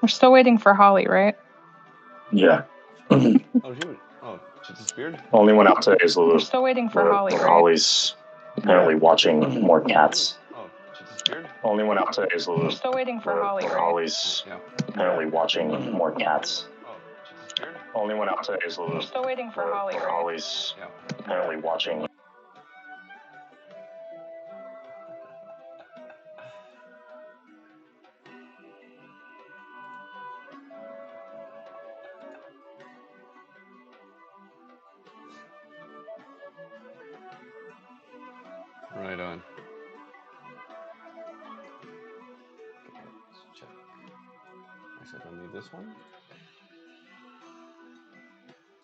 We're still waiting for Holly, right? Yeah. Oh, she disappeared? Only went out today is Lulu. We're still waiting for Holly, right? Holly's apparently watching more cats. Oh, she disappeared? Only went out today is Lulu. We're still waiting for Holly, right? Holly's apparently watching more cats. Oh, she disappeared? Only went out today is Lulu. We're still waiting for Holly, right? Holly's apparently watching. Right on. Let's check. I said I don't need this one.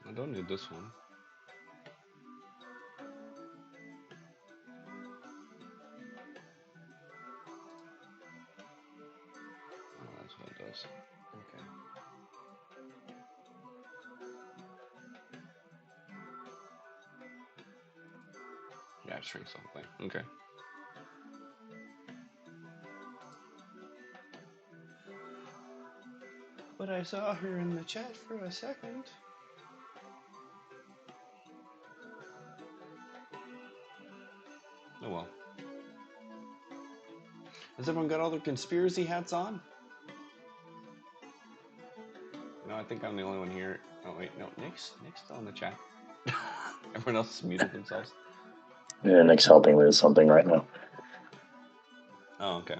I don't need this one. Oh, that's what it does. Okay. Yeah, shrink something. Okay. But I saw her in the chat for a second. Oh well. Has everyone got all their conspiracy hats on? No, I think I'm the only one here. Oh wait, no, Nick's still in the chat. Everyone else has muted themselves. Yeah, Nick's helping with something right now. Oh, okay.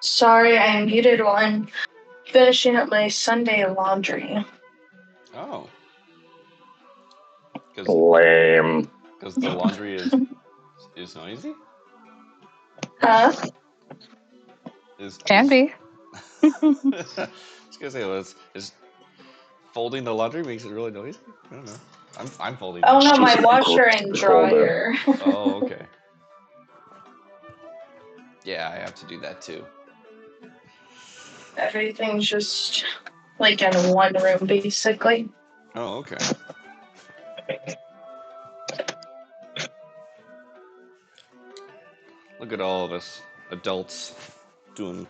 Sorry, I muted while I'm finishing up my Sunday laundry. Oh. Lame. Because the laundry is noisy? Huh? Can be. I was gonna say, is folding the laundry makes it really noisy? I don't know. I'm folding. Oh no, my washer and dryer. Oh, okay. Yeah, I have to do that too. Everything's just like in one room, basically. Oh, okay. Look at all of us adults doing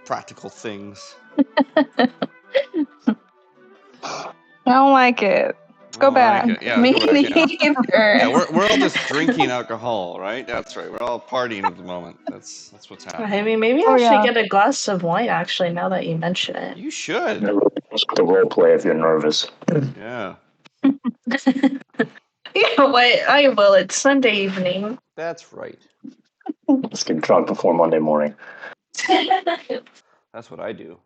practical things. I don't like it. Let's go back. Like yeah, Me go back, yeah, we're all just drinking alcohol, right? That's right. We're all partying at the moment. That's what's happening. I mean, maybe I should get a glass of wine, actually, now that you mention it. You should. The role play if you're nervous. Yeah. Yeah, wait, I will. It's Sunday evening. That's right. Let's get drunk before Monday morning. That's what I do.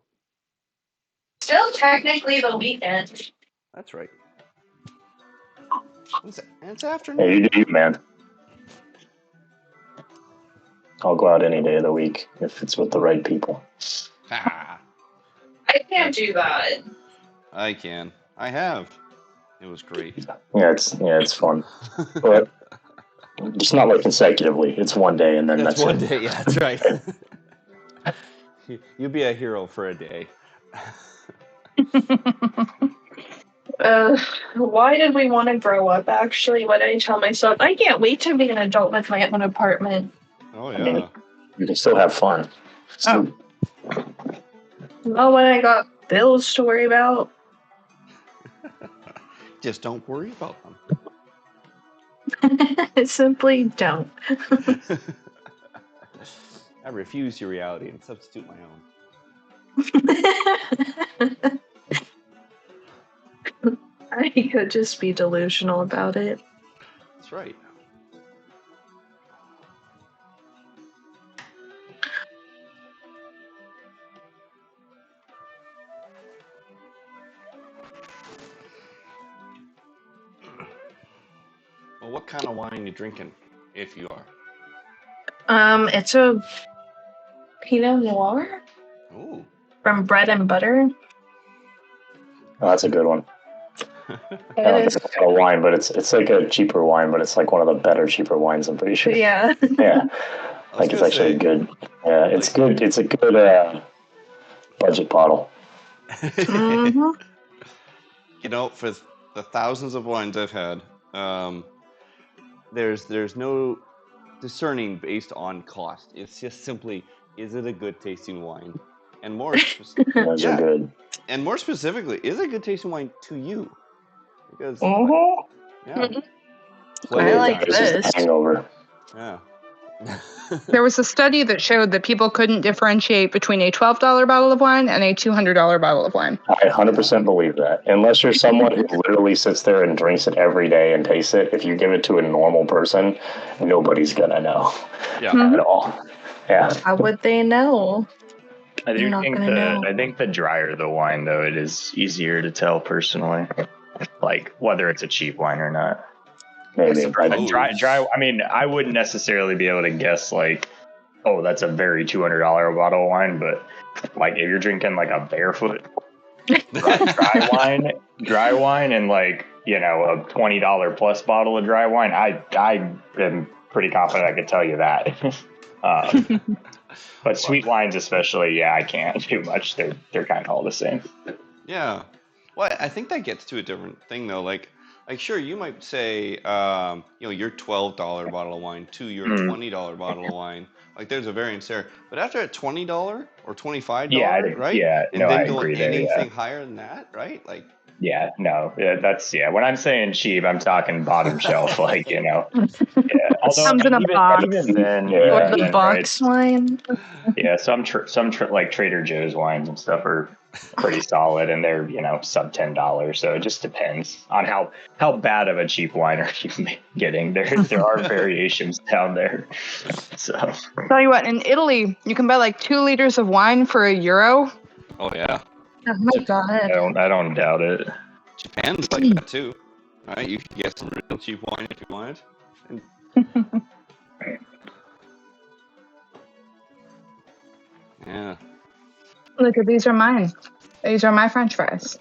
Still technically the weekend. That's right. It's afternoon. Hey, you do you, man. I'll go out any day of the week if it's with the right people. Ah. I can't do that. I can. I have. It was great. Yeah, it's fun. But just not like consecutively. It's one day and then that's one it. day, yeah, that's right. You'll be a hero for a day. Why did we want to grow up, actually? What did I tell myself? I can't wait to be an adult with my own apartment. Oh, yeah. I mean, you can still have fun. Well, when I got bills to worry about. Just don't worry about them. Simply don't. I refuse your reality and substitute my own. I could just be delusional about it. That's right. Well, what kind of wine you drinking, if you are? It's a Pinot Noir Ooh. from Bread and Butter. Oh, that's a good one. It I don't is. think it's a wine, but it's like a cheaper wine, but it's like one of the better cheaper wines. I'm pretty sure. Yeah. Yeah, I was like it's gonna actually say, good. Yeah, it's like- good. It's a good budget bottle. Mhm. You know, for the thousands of wines I've had, there's no discerning based on cost. It's just simply, is it a good tasting wine? And more, Those yeah, are good. and more specifically, is it a good tasting wine to you? Because yeah, Mhm. plenty I of like times. It's just this. a hangover. Yeah. There was a study that showed that people couldn't differentiate between a $12 bottle of wine and a $200 bottle of wine. I 100% believe that. Unless you're someone who literally sits there and drinks it every day and tastes it, if you give it to a normal person, nobody's gonna know Yeah. Mhm. at all. Yeah. How would they know? I You're do not think gonna know. I think the drier the wine, though, it is easier to tell personally, like whether it's a cheap wine or not. Maybe. Ooh. Dry. I mean, I wouldn't necessarily be able to guess like, oh, that's a very $200 bottle of wine, but like if you're drinking like a barefoot dry wine, and like a $20 plus bottle of dry wine, I am pretty confident I could tell you that. But sweet wines, especially, I can't do much. They're kind of all the same. Yeah. Well, I think that gets to a different thing though. Like sure, you might say, your $12 bottle of wine to your $20 bottle of wine. Like there's a variance there. But after a $20 or $25, right? And No, then I go agree there. anything higher than that, right? Like That's when I'm saying cheap, I'm talking bottom shelf, like Yeah. Although Comes in a box. even then, Or The then, box wine. Yeah, some like Trader Joe's wines and stuff are pretty solid, and they're sub $10. So it just depends on how bad of a cheap wine are you getting. There are variations down there. So Tell you what, in Italy, you can buy like 2 liters of wine for €1. oh yeah. Oh my god. I don't doubt it. Japan's like that too. Right? You can get some real cheap wine if you want. Yeah. Look, these are mine. These are my French fries.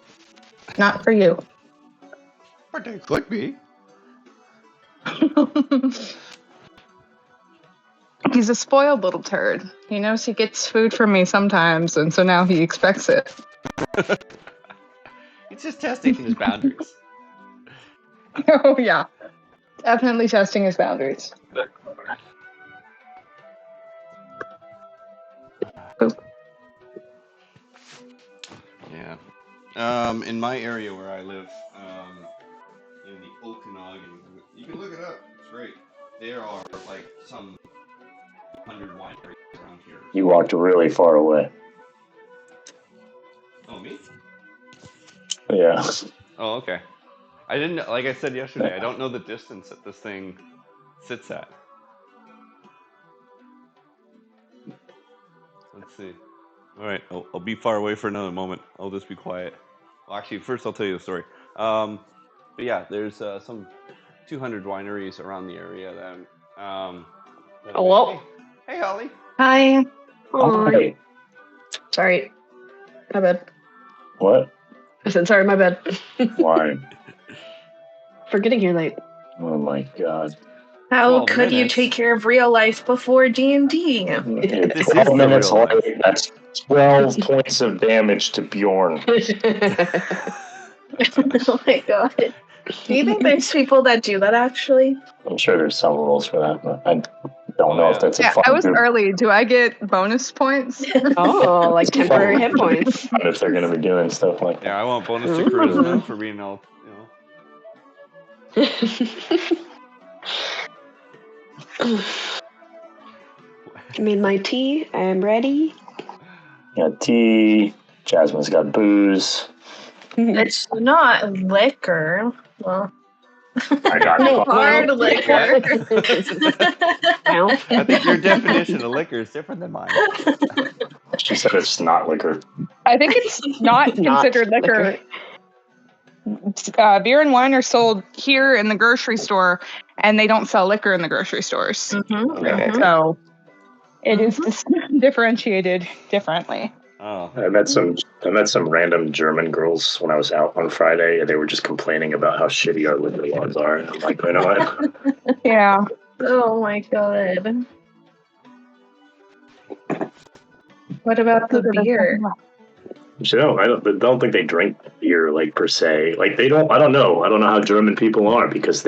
Not for you. But they could be. He's a spoiled little turd. He knows he gets food from me sometimes, and so now he expects it. He's just testing his boundaries. Oh, yeah. Definitely testing his boundaries. Yeah. In my area where I live, in the Okanagan, you can look it up. It's great. There are like some 100 wineries around here. You walked really far away. Oh, me? Yeah. Oh, okay. I didn't, like I said yesterday, I don't know the distance that this thing sits at. Let's see. All right, I'll be far away for another moment. I'll just be quiet. Well, actually, first I'll tell you the story. But yeah, there's some 200 wineries around the area that. Hello? Hey, Holly. Hi. Oh, Hey, sorry. My bad. what? I said sorry, my bad. Why? For getting here late. Oh my god. How 12 could you minutes. take care of real life before D&D? You're This is 12 the minutes real life. late. That's 12 points of damage to Bjorn. Oh my god. Do you think there's people that do that actually? I'm sure there's some rules for that, but I don't know if that's a Yeah, fun I was group. early. Do I get bonus points? Oh, like temporary hit points. If they're going to be doing stuff like that. Yeah, I want bonus to charisma for being all, Made my tea. I'm ready. Got tea. Jasmine's got booze. It's not liquor. Well, I got No, hard liquor. Well, I think your definition of liquor is different than mine. She said it's not liquor. I think it's not Not considered liquor. Beer and wine are sold here in the grocery store, and they don't sell liquor in the grocery stores. Yeah. So it is differentiated differently. Oh. I met some random German girls when I was out on Friday, and they were just complaining about how shitty our liquor laws are. And I'm like, you know what? Yeah. Oh my god. What about the beer? So I don't think they drink beer like per se. Like they don't. I don't know how German people are because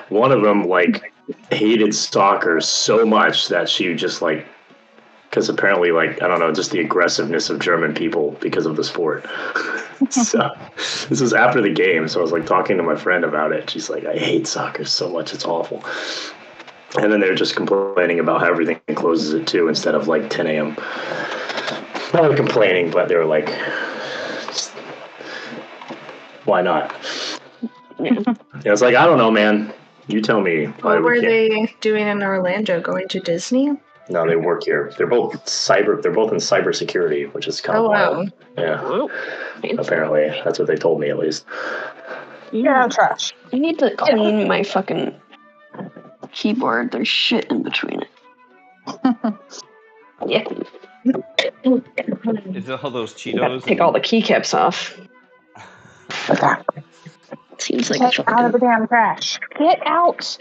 one of them like hated soccer so much that she just like. Because apparently, like, I don't know, just the aggressiveness of German people because of the sport. So, this was after the game, so I was, like, talking to my friend about it. She's like, I hate soccer so much, it's awful. And then they're just complaining about how everything closes at 2 instead of, like, 10 a.m. Not really complaining, but they were like, why not? Yeah, I was like, I don't know, man. You tell me. What were they doing in Orlando? Going to Disney? No, they work here. They're both in cybersecurity, which is kind of wild. Yeah. Oh, Apparently, that's what they told me at least. Yeah, trash. I need to clean my fucking keyboard. There's shit in between it. Yeah. Is it all those Cheetos? Take all the keycaps off. Seems like Get out of the damn trash. Get out.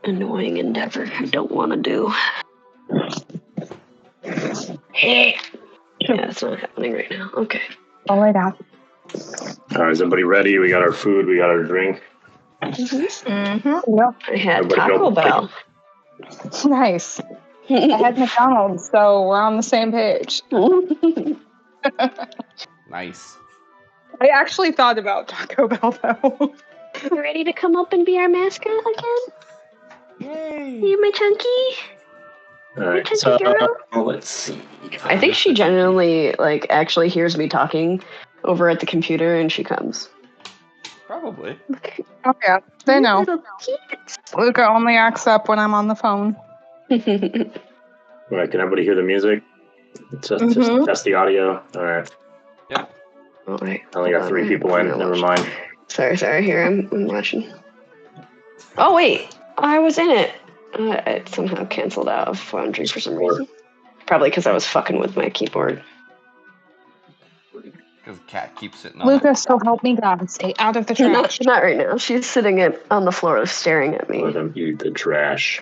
annoying endeavor I don't want to do. Yeah, it's not happening right now. Okay. I'll lay down. All right, is everybody ready? We got our food. We got our drink. Yep. I had Everybody Taco go. Bell. Nice. I had McDonald's, so we're on the same page. Nice. I actually thought about Taco Bell, though. You ready to come up and be our mascot again? Yay! You, my chunky? All right, chunky so girl? let's see. I think she genuinely, like, actually hears me talking over at the computer and she comes. Probably. Oh, yeah. They know. Little kids. Luca only acts up when I'm on the phone. All right, can everybody hear the music? Just test the audio. All right. Oh, wait. I only got 3 people in. Never mind. Sorry. Here, I'm watching. Oh, wait. I was in it. It somehow canceled out of Foundry for some reason. Probably because I was fucking with my keyboard. Because the cat keeps sitting on Luca, it. so help me God. Stay out of the trash. Not right now. She's sitting on the floor staring at me. Let them eat the trash.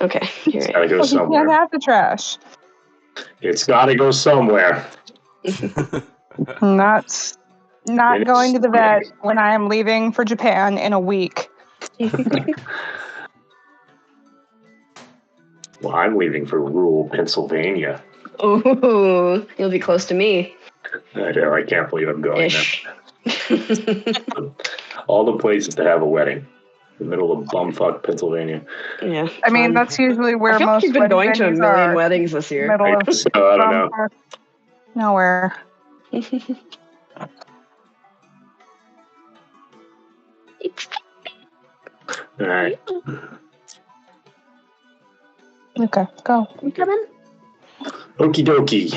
Okay, here It's I gotta am. go You can't somewhere. have the trash. It's gotta go somewhere. And that's not It going is- to the vet when I am leaving for Japan in a week. Well, I'm leaving for rural Pennsylvania. Ooh, you'll be close to me. I can't believe I'm going Ish. there. All the places to have a wedding. The middle of bumfuck Pennsylvania. Yeah. I mean, fun. that's usually where I feel like most you've been going to a wedding million venues are. weddings this year. Middle of So, I don't know. bumfuck nowhere. All right. Okay, go. You coming? Okie dokie.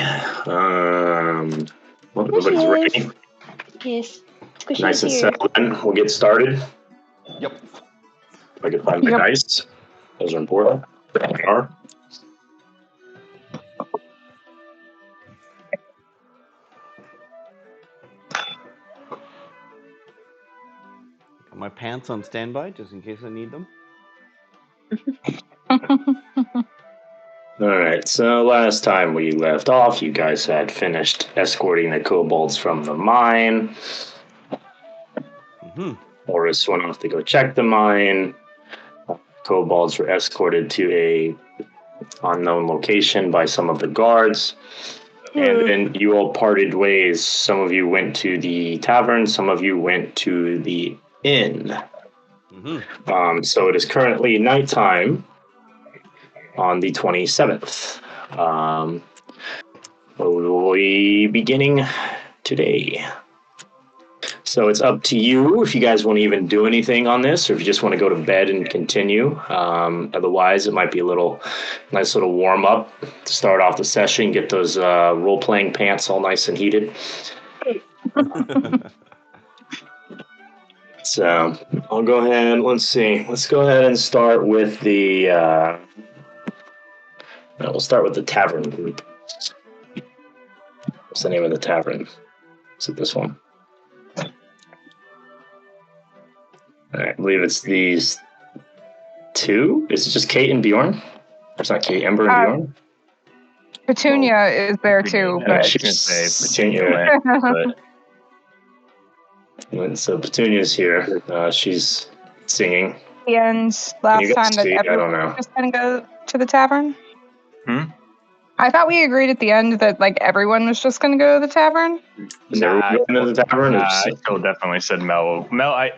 Well, everybody's ready. Yes. Squishy's Nice and here. settled in. We'll get started. Yep. If I can find my dice. Those are important. They are. Got my pants on standby just in case I need them. All right, so last time we left off, you guys had finished escorting the kobolds from the mine. Morris went off to go check the mine. Kobolds were escorted to a unknown location by some of the guards. And then you all parted ways. Some of you went to the tavern, some of you went to the inn. So it is currently nighttime on the 27th. We'll be beginning today. So it's up to you if you guys want to even do anything on this, or if you just want to go to bed and continue. Otherwise, it might be a nice little warm up to start off the session. Get those role playing pants all nice and heated. So I'll go ahead. Let's see. Let's go ahead and start with the. We'll start with the tavern group. What's the name of the tavern? Is it this one? All right, I believe it's these two. Is it just Kate and Bjorn? It's not Kate, Ember and Bjorn. Petunia is there too. Yeah, I But was gonna say Petunia went, but So Petunia's here. She's singing. the end last You guys time that see? I don't everyone know. was just gonna go to the tavern. Hmm? I thought we agreed at the end that like everyone was just gonna go to the tavern. Is everyone going to the tavern? Or I just- still definitely said Mel.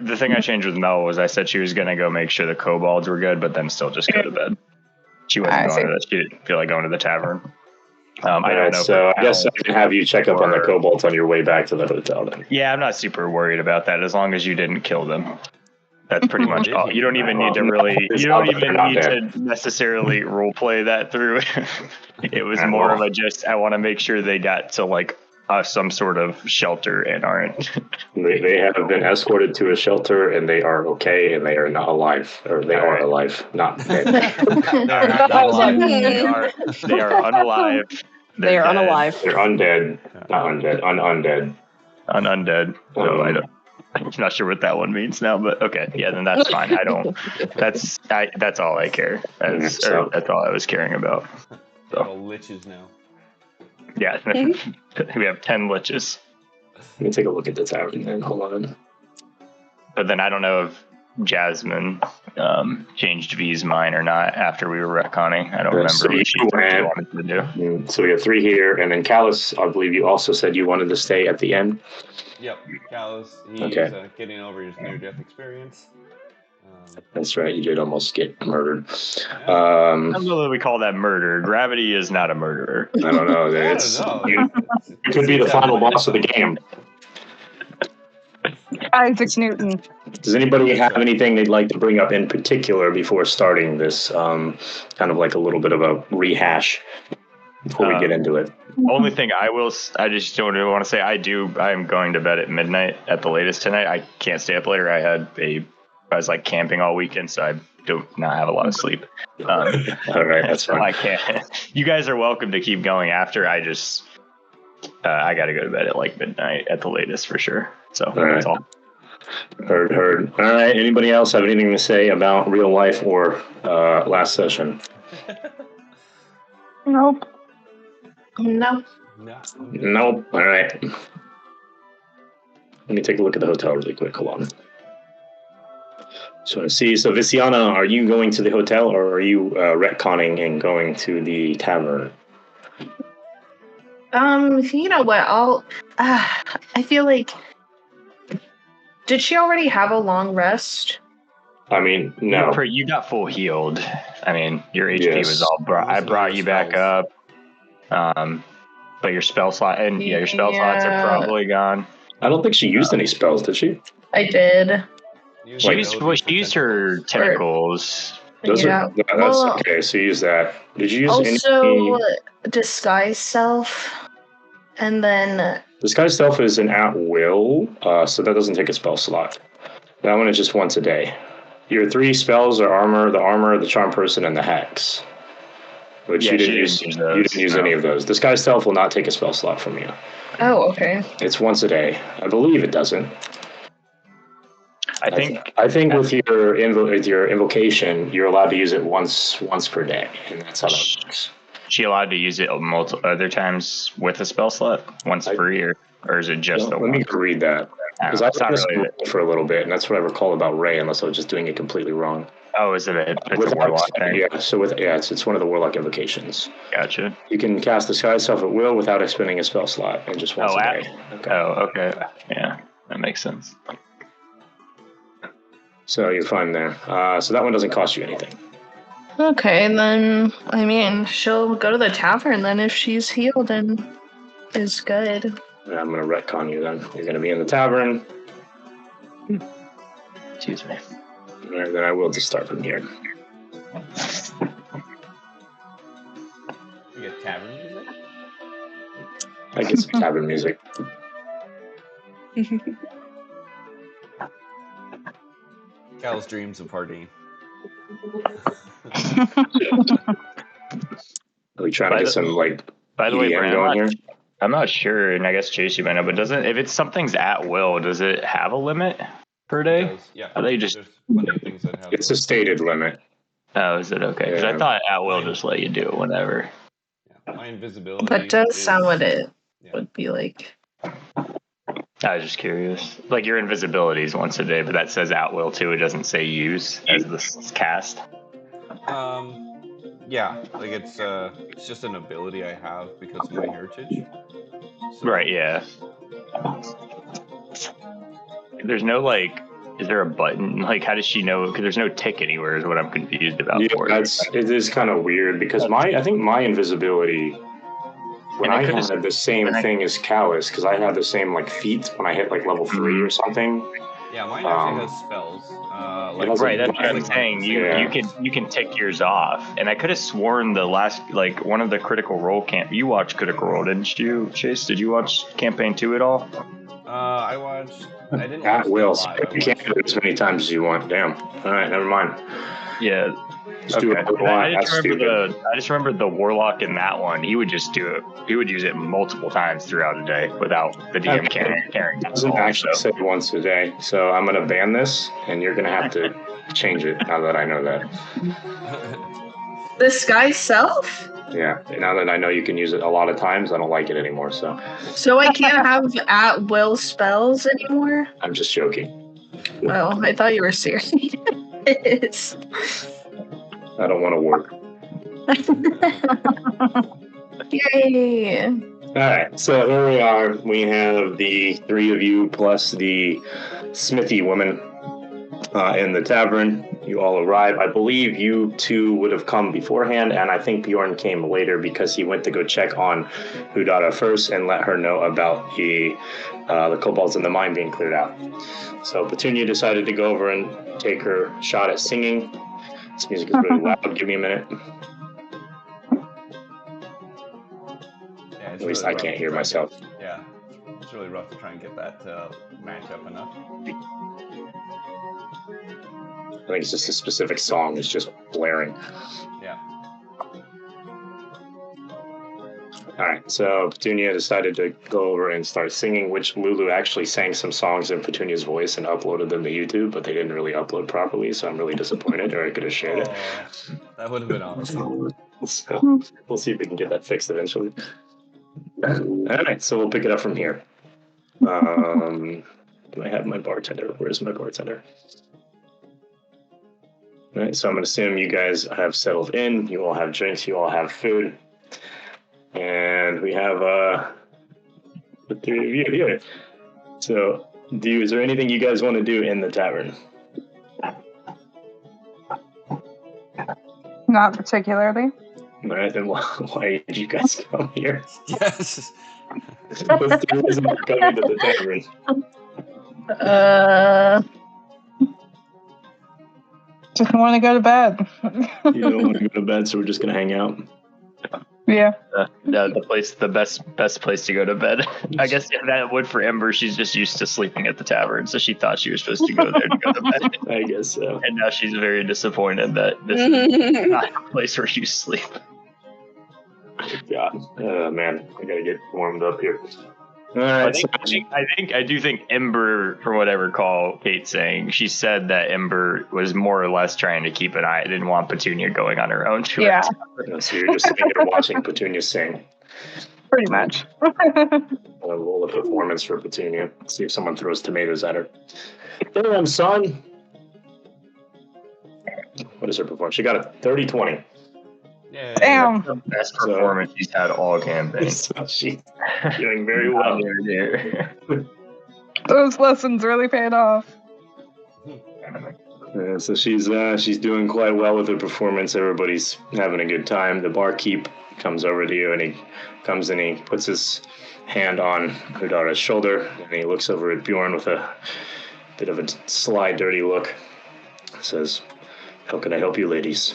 The thing I changed with Mel was I said she was gonna go make sure the kobolds were good, but then still just go to bed. She wasn't I going see. to that. She didn't feel like going to the tavern. I All don't right, know. so for I guess Mel. I can have you check up on the or- kobolds on your way back to the hotel then. Yeah, I'm not super worried about that as long as you didn't kill them. That's pretty much Did all. he? You don't even need to Well, really. it's You don't not that even they're need not to necessarily role play that through. It was Right, more well. of a just. I want to make sure they got to like some sort of shelter and aren't. They have been escorted to a shelter and they are okay and they are not alive. Or they are alive, not dead. They're not alive. They are unalive. They are dead. unalive. They're undead. Not undead. Undead. Undead. So I don't. I'm not sure what that one means now, but okay, yeah, then that's fine. I don't. That's all I care. That's all I was caring about. Little liches now. Yeah, we have 10 liches. Let me take a look at the tavern then. Hold on. But then I don't know if Jasmine changed V's mind or not after we were retconning. I don't remember So what she you wanted to do. So we have 3 here, and then Callus, I believe you also said you wanted to stay at the end. Yep, Callus, he's Okay. getting over his near-death experience. That's right. You did almost get murdered. I don't know that we call that murder. Gravity is not a murderer. I don't know. I It's, don't know. it could be the final boss of the game. Isaac Newton. Does anybody have anything they'd like to bring up in particular before starting this kind of like a little bit of a rehash before we get into it? Only thing I just don't want to say I am going to bed at midnight at the latest tonight. I can't stay up later. I was like camping all weekend, so I do not have a lot of sleep. All right, that's So fine. I can't. You guys are welcome to keep going after. I just I got to go to bed at like midnight at the latest for sure. So that's all. Heard. All right. Anybody else have anything to say about real life or last session? Nope. No. No. Nope. All right. Let me take a look at the hotel really quick. Hold on. Just want to see. So, Viciana, are you going to the hotel or are you retconning and going to the tavern? You know what? I feel like. Did she already have a long rest? I mean, no. You got full healed. I mean, your HP Yes. was all I brought you back up. But your spell slot your spell slots are probably gone. I don't think she used any spells, did she? I did. She used her tentacles. Those Yeah. that's Well, okay. So use that. Did you use Also, any? disguise self, and then Disguise Self is an at will, so that doesn't take a spell slot. That one is just once a day. Your 3 spells are armor, the charm person, and the hex. Which Yeah, you didn't she use. didn't use You those, didn't use no. any of those. Disguise Self will not take a spell slot from you. oh, okay. It's once a day. I believe it doesn't. I think I think with your invocation, you're allowed to use it once per day, and that's how that works. she allowed to use it multiple other times with a spell slot once per year, or is it just the Let me one? read that because It's I've not done really. this for a little bit, and that's what I recall about Ray, unless I was just doing it completely wrong. Oh, is it it's a Without- warlock thing? Yeah, so it's one of the warlock invocations. Gotcha. You can cast Disguise Self at will without expending a spell slot, and just once a day. Okay. Yeah, that makes sense. So you're fine there. So that one doesn't cost you anything. Okay, then I mean she'll go to the tavern then if she's healed and is good. And I'm going to retcon you then. You're going to be in the tavern, Excuse me. and then I will just start from here. You get tavern music? I get some tavern music. Cal's dreams of partying. Are we trying to get some like By the way, EDM Brent, going here? I'm not sure, and I guess Chase, you might know, but if it's something's at will, does it have a limit per day? It does, yeah. Are they just? There's plenty of things that have. It's a stated limit. Oh, is it okay? Because I Yeah. thought at will just let you do it whenever. Yeah, my invisibility. That does sound what it Yeah. would be like. I was just curious. Like your invisibility is once a day, but that says at will too. It doesn't say use as the cast. Yeah, like it's just an ability I have because of my heritage. So, Right. Yeah. There's no like. Is there a button? Like, how does she know? Because there's no tick anywhere. Is what I'm confused about. Yeah, for it. it is kind of weird because I think my invisibility. When I had the same thing as Callus, because I had the same like feat when I hit like level 3 or something. Yeah, mine actually has spells. Right, that's what I'm saying. You can tick yours off, and I could have sworn the last like one of the Critical Role camp. You watched Critical Role, didn't you, Chase? Did you watch Campaign 2 at all? I watched. I didn't At watch will. it live. You can't do it as many times as you want. Damn. All right, never mind. Yeah. Just do it a lot. I That's stupid. just remember the Warlock in that one. He would just do it. He would use it multiple times throughout a day without the DM caring. It doesn't actually say once a day, so I'm gonna ban this, and you're gonna have to change it now that I know that. The Sky Self? Yeah, now that I know you can use it a lot of times, I don't like it anymore. So I can't have at will spells anymore? I'm just joking. Oh, I thought you were serious. I don't want to work. Yay! All right, so here we are. We have the 3 of you plus the smithy woman in the tavern. You all arrive. I believe you 2 would have come beforehand, and I think Bjorn came later because he went to go check on Hudara first and let her know about the kobolds in the mine being cleared out. So Petunia decided to go over and take her shot at singing. This music is really loud. Give me a minute. Yeah, At least I can't hear myself. Yeah, it's really rough to try and get that to match up enough. I think it's just a specific song is just blaring. Yeah. All right, so Petunia decided to go over and start singing, which Lulu actually sang some songs in Petunia's voice and uploaded them to YouTube, but they didn't really upload properly, so I'm really disappointed, or I could have shared it. That would have been awesome. So we'll see if we can get that fixed eventually. All right, so we'll pick it up from here. Do I have my bartender? Where's my bartender? All right, so I'm going to assume you guys have settled in. You all have drinks. You all have food. And we have the 3 of you here. So, is there anything you guys want to do in the tavern? Not particularly. All right, then why did you guys come here? Yes. What's the reason for coming to the tavern? Just want to go to bed. You don't want to go to bed, so we're just going to hang out? Yeah. No, the best place to go to bed. I guess that would for Ember. She's just used to sleeping at the tavern, so she thought she was supposed to go there to go to bed. I guess so. And now she's very disappointed that this is not a place where you sleep. God, man, I gotta get warmed up here. All right, I do think Ember, from what I recall Kate saying, she said that Ember was more or less trying to keep an eye. Didn't want Petunia going on her own to Yeah. So you're just sitting there watching Petunia sing. Pretty much. I'll roll a performance for Petunia. See if someone throws tomatoes at her. Damn, son. What is her performance? She got a 30-20. Yeah. Damn. the best performance she's had all campaign. So she's doing very well. Those lessons really paid off. So she's doing quite well with her performance. Everybody's having a good time. The barkeep comes over to you and he comes and he puts his hand on Hudara's shoulder and he looks over at Bjorn with a bit of a sly, dirty look. Says, "How can I help you, ladies?"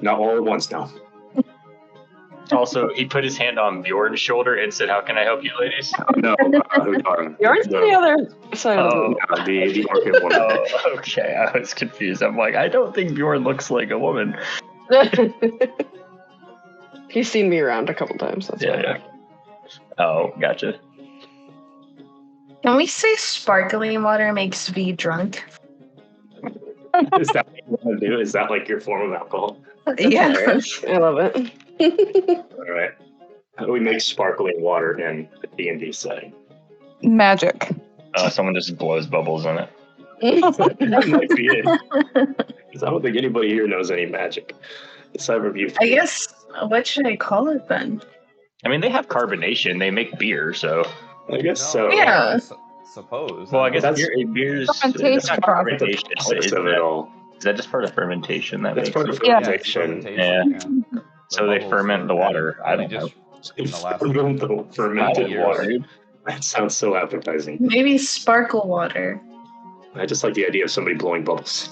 Not all at once now. Also, he put his hand on Bjorn's shoulder and said, "How can I help you, ladies?" No, Yours on the other side of the Oh. room. the orchid woman. Oh, okay. I was confused. I'm like, I don't think Bjorn looks like a woman. He's seen me around a couple times. That's why. Yeah. Oh, gotcha. Can we say sparkling water makes V drunk? Is that what you want to do? Is that like your form of alcohol? Yeah. I love it. All right. How do we make sparkling water in a D&D setting? Magic. Someone just blows bubbles in it. That might be it. 'Cause I don't think anybody here knows any magic. Cyberview. I guess, what should I call it then? I mean, they have carbonation. They make beer, so. I guess so. Yeah. Suppose. Well, I guess That's- beer's Fermentation that's not process. fermentation. The process of it all. Is that just part of fermentation? That That's makes part of it? Yeah. fermentation. Yeah. The So they bubbles ferment the are water. I really don't know. just in the last Fermented years. water. That sounds so appetizing. Maybe sparkle water. I just like the idea of somebody blowing bubbles.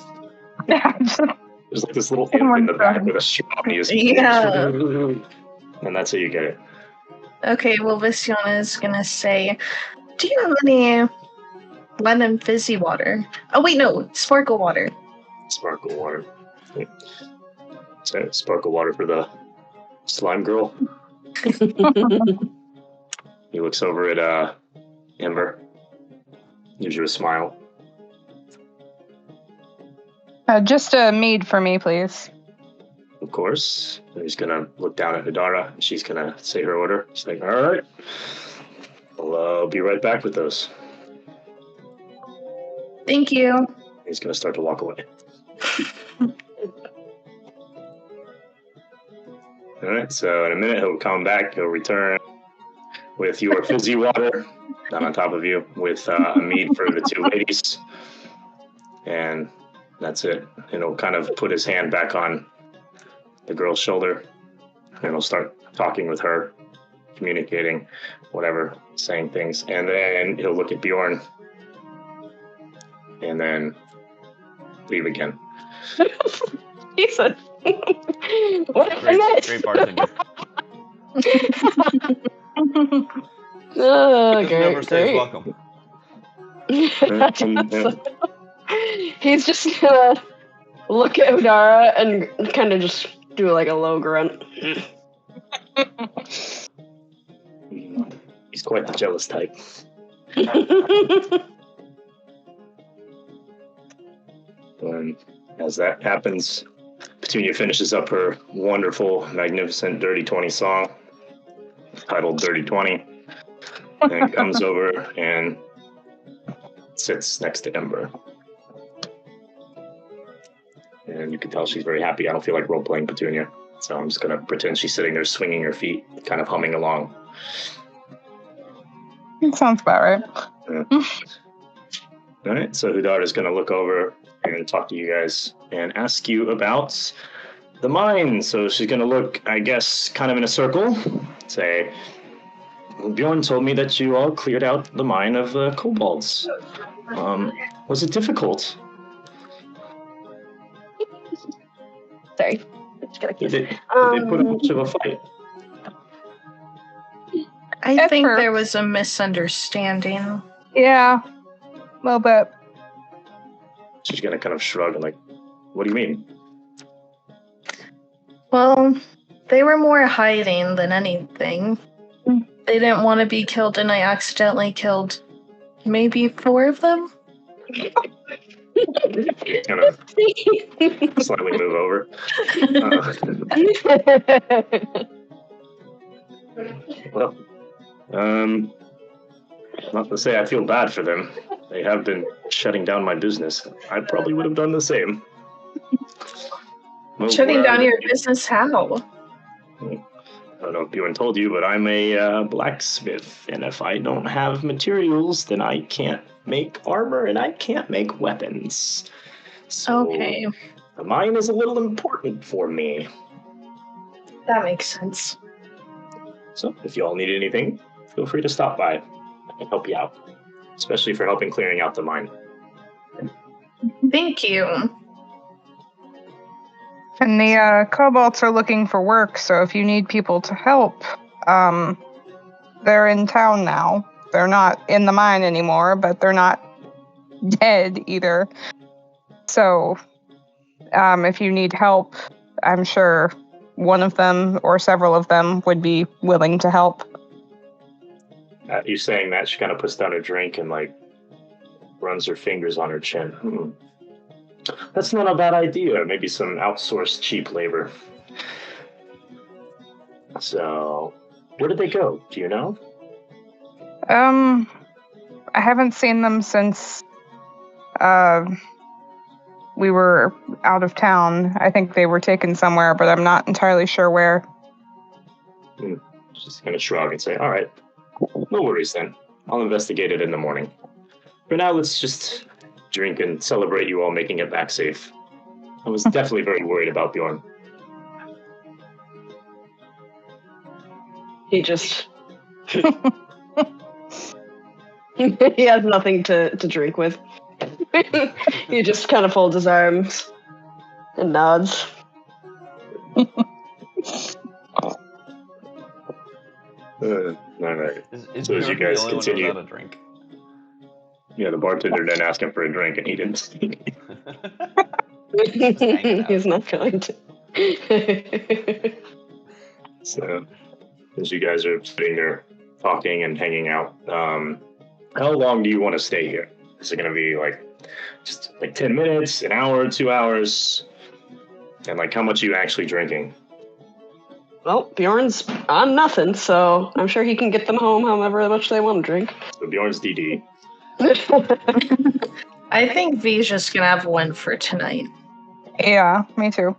Yeah. There's like this little imp in the back with a straw. And he just Yeah. And that's how you get it. Okay, well, Visiona is gonna say, do you have any lemon fizzy water? Oh, wait, no, sparkle water. Sparkle water. So sparkle water for the slime girl. He looks over at Ember. Gives you a smile. Just a mead for me, please. Of course. And he's gonna look down at Hidara. She's gonna say her order. She's like, all right. I'll be right back with those. Thank you. He's gonna start to walk away. All right, so in a minute he'll come back. He'll return with your fizzy water down on top of you, with a mead for the two ladies, and that's it. And he'll kind of put his hand back on the girl's shoulder, and he'll start talking with her, communicating, whatever, saying things, and then he'll look at Bjorn, and then leave again. He said, "What is Great bartender. Oh, Just never great, says great. welcome. He's just gonna look at Udara and kind of just do like a low grunt. He's quite the jealous type. And as that happens, Petunia finishes up her wonderful, magnificent Dirty 20 song, titled Dirty 20, and comes over and sits next to Ember. And you can tell she's very happy. I don't feel like role-playing Petunia, so I'm just going to pretend she's sitting there swinging her feet, kind of humming along. Sounds about right. All right, so Hudara's going to look over and talk to you guys and ask you about the mine. So she's going to look, I guess, kind of in a circle, say, Bjorn told me that you all cleared out the mine of kobolds. Was it difficult? Sorry. Did they put up much of a fight? I At think first. there was a misunderstanding. Yeah. A little bit. She's going to kind of shrug and like, what do you mean? Well, they were more hiding than anything. They didn't want to be killed, and I accidentally killed maybe 4 of them. Kind of slightly move over. Well, not to say I feel bad for them. They have been shutting down my business. I probably would have done the same. Well, Shutting where down are your they? business how? I don't know if Bjorn told you, but I'm a blacksmith, and if I don't have materials, then I can't make armor and I can't make weapons. So Okay, the mine is a little important for me. that makes sense. So if you all need anything, feel free to stop by. I can help you out, especially for helping clearing out the mine. Thank you. And the kobolds are looking for work, so if you need people to help, they're in town now. They're not in the mine anymore, but they're not dead either. So if you need help, I'm sure one of them or several of them would be willing to help. You saying that, she kind of puts down her drink and like runs her fingers on her chin. That's not a bad idea. Maybe some outsourced cheap labor. So, where did they go? Do you know? I haven't seen them since we were out of town. I think they were taken somewhere, but I'm not entirely sure where. Just gonna shrug and say, all right, no worries then. I'll investigate it in the morning. For now, let's just drink and celebrate you all making it back safe. I was definitely very worried about Bjorn. He just... he has nothing to drink with. He just kind of folds his arms and nods. All right. Is So as you Bjorn guys the only continue- one without a drink? Yeah, the bartender didn't ask him for a drink, and he didn't. hanging out. He's not going to. So, as you guys are sitting there talking and hanging out, how long do you want to stay here? Is it going to be like just like 10 minutes, an hour, 2 hours? And like, how much are you actually drinking? Well, Bjorn's on nothing, so I'm sure he can get them home however much they want to drink. So Bjorn's DD. I think V's just gonna have one for tonight. Yeah, me too.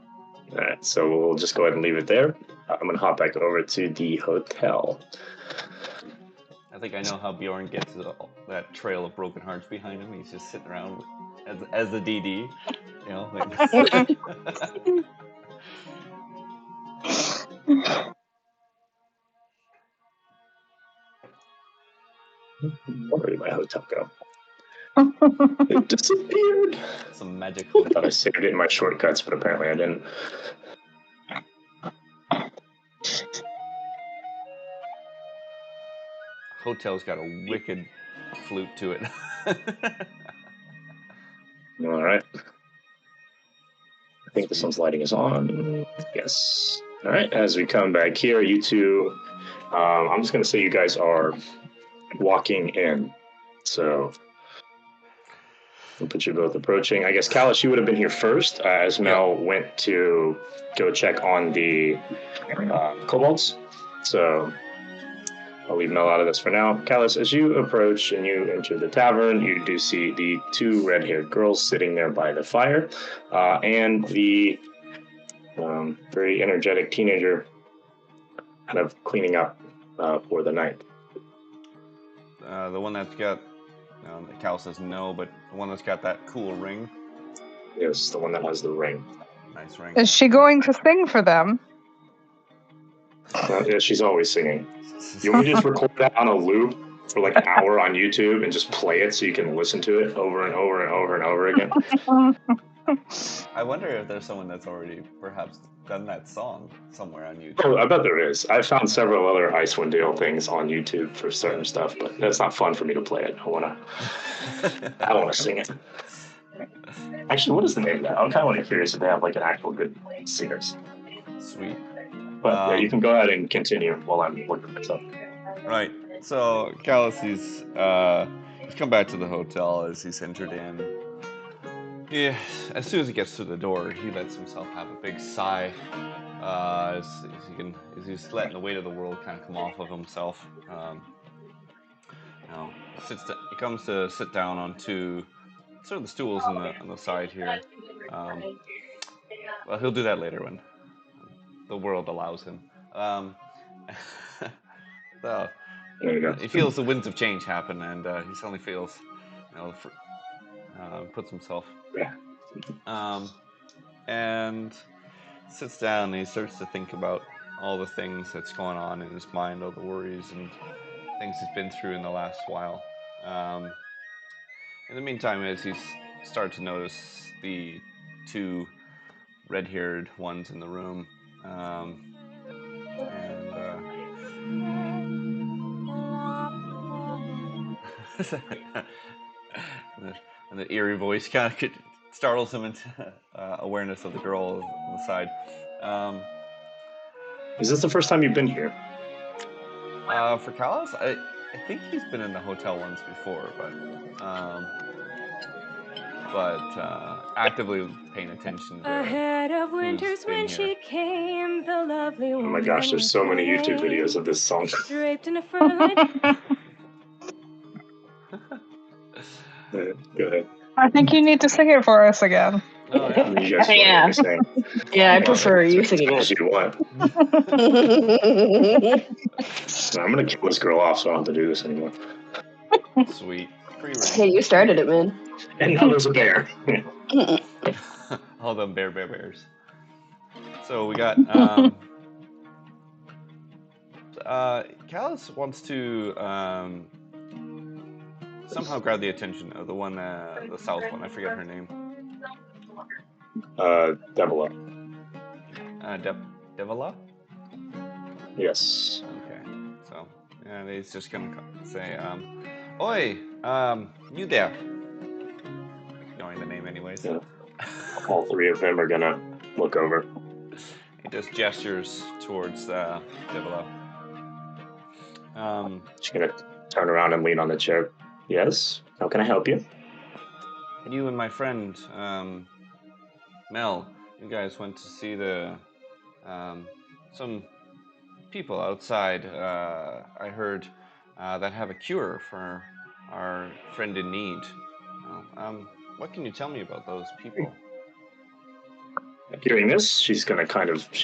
All right, so we'll just go ahead and leave it there. I'm going to hop back over to the hotel. I think I know how Bjorn gets that trail of broken hearts behind him. He's just sitting around as the DD, you know. Like Where did my hotel go? It disappeared. some magic. I thought I saved it in my shortcuts, but apparently I didn't. Hotel's got a wicked flute to it. All right. I think this one's lighting is on. Yes. All right. As we come back here, you two, I'm just going to say you guys are walking in. So we'll put you both approaching. I guess, Callus, you would have been here first as Mel went to go check on the kobolds. So I'll leave Mel out of this for now. Callus, as you approach and you enter the tavern, you do see the two red-haired girls sitting there by the fire, and the very energetic teenager kind of cleaning up for the night. The one that's got, Cal says no, but the one that's got that cool ring. Yes, the one that has the ring. Nice ring. Is she going to sing for them? Yeah, she's always singing. You want me to just record that on a loop for like an hour on YouTube and just play it so you can listen to it over and over and over and over again? I wonder if there's someone that's already perhaps done that song somewhere on YouTube. Oh, I bet there is. I've found several other IceWind Dale things on YouTube for certain stuff, but that's not fun for me to play it. I wanna sing it. Actually, what is the name of that? I'm kind of curious if they have like an actual good singers. Sweet. But yeah, you can go ahead and continue while I'm looking this up. Right. So Callus, he's come back to the hotel as he's entered in. Yeah. As soon as he gets to the door, he lets himself have a big sigh. As he's letting the weight of the world kind of come off of himself. He comes to sit down onto sort of the stools on the side here. Well, he'll do that later when the world allows him. So There you go. he feels the winds of change happen, and he suddenly feels, puts himself, and sits down and he starts to think about all the things that's going on in his mind, all the worries and things he's been through in the last while. In the meantime, as he's started to notice the two red-haired ones in the room. And the eerie voice kind of startles him into awareness of the girl on the side. Is this the first time you've been here? For Callus, I think he's been in the hotel once before, but actively paying attention to Ahead of who's winters been when here. she came, the lovely Oh woman. my gosh, there's so many YouTube videos of this song. Draped in a fur light. Go ahead. I think you need to sing it for us again. Oh yeah. You guys want Yeah. me to sing? Yeah, I prefer you singing As it. you want. No, I'm gonna kill this girl off, so I don't have to do this anymore. Sweet. Free Hey, reign. you started it, man. And now there's a bear. All them bears. So we got Callus wants to somehow grab the attention of the one, the south one. I forget her name. Devila. Devila? Yes. Okay. So, yeah, he's just gonna say, Oi, you there. Knowing the name anyways. Yeah. All three of them are gonna look over. He just gestures towards Devila. She's gonna turn around and lean on the chair. Yes? How can I help you? You and my friend, Mel, you guys went to see the some people outside. I heard that have a cure for our friend in need. What can you tell me about those people? Hearing this, she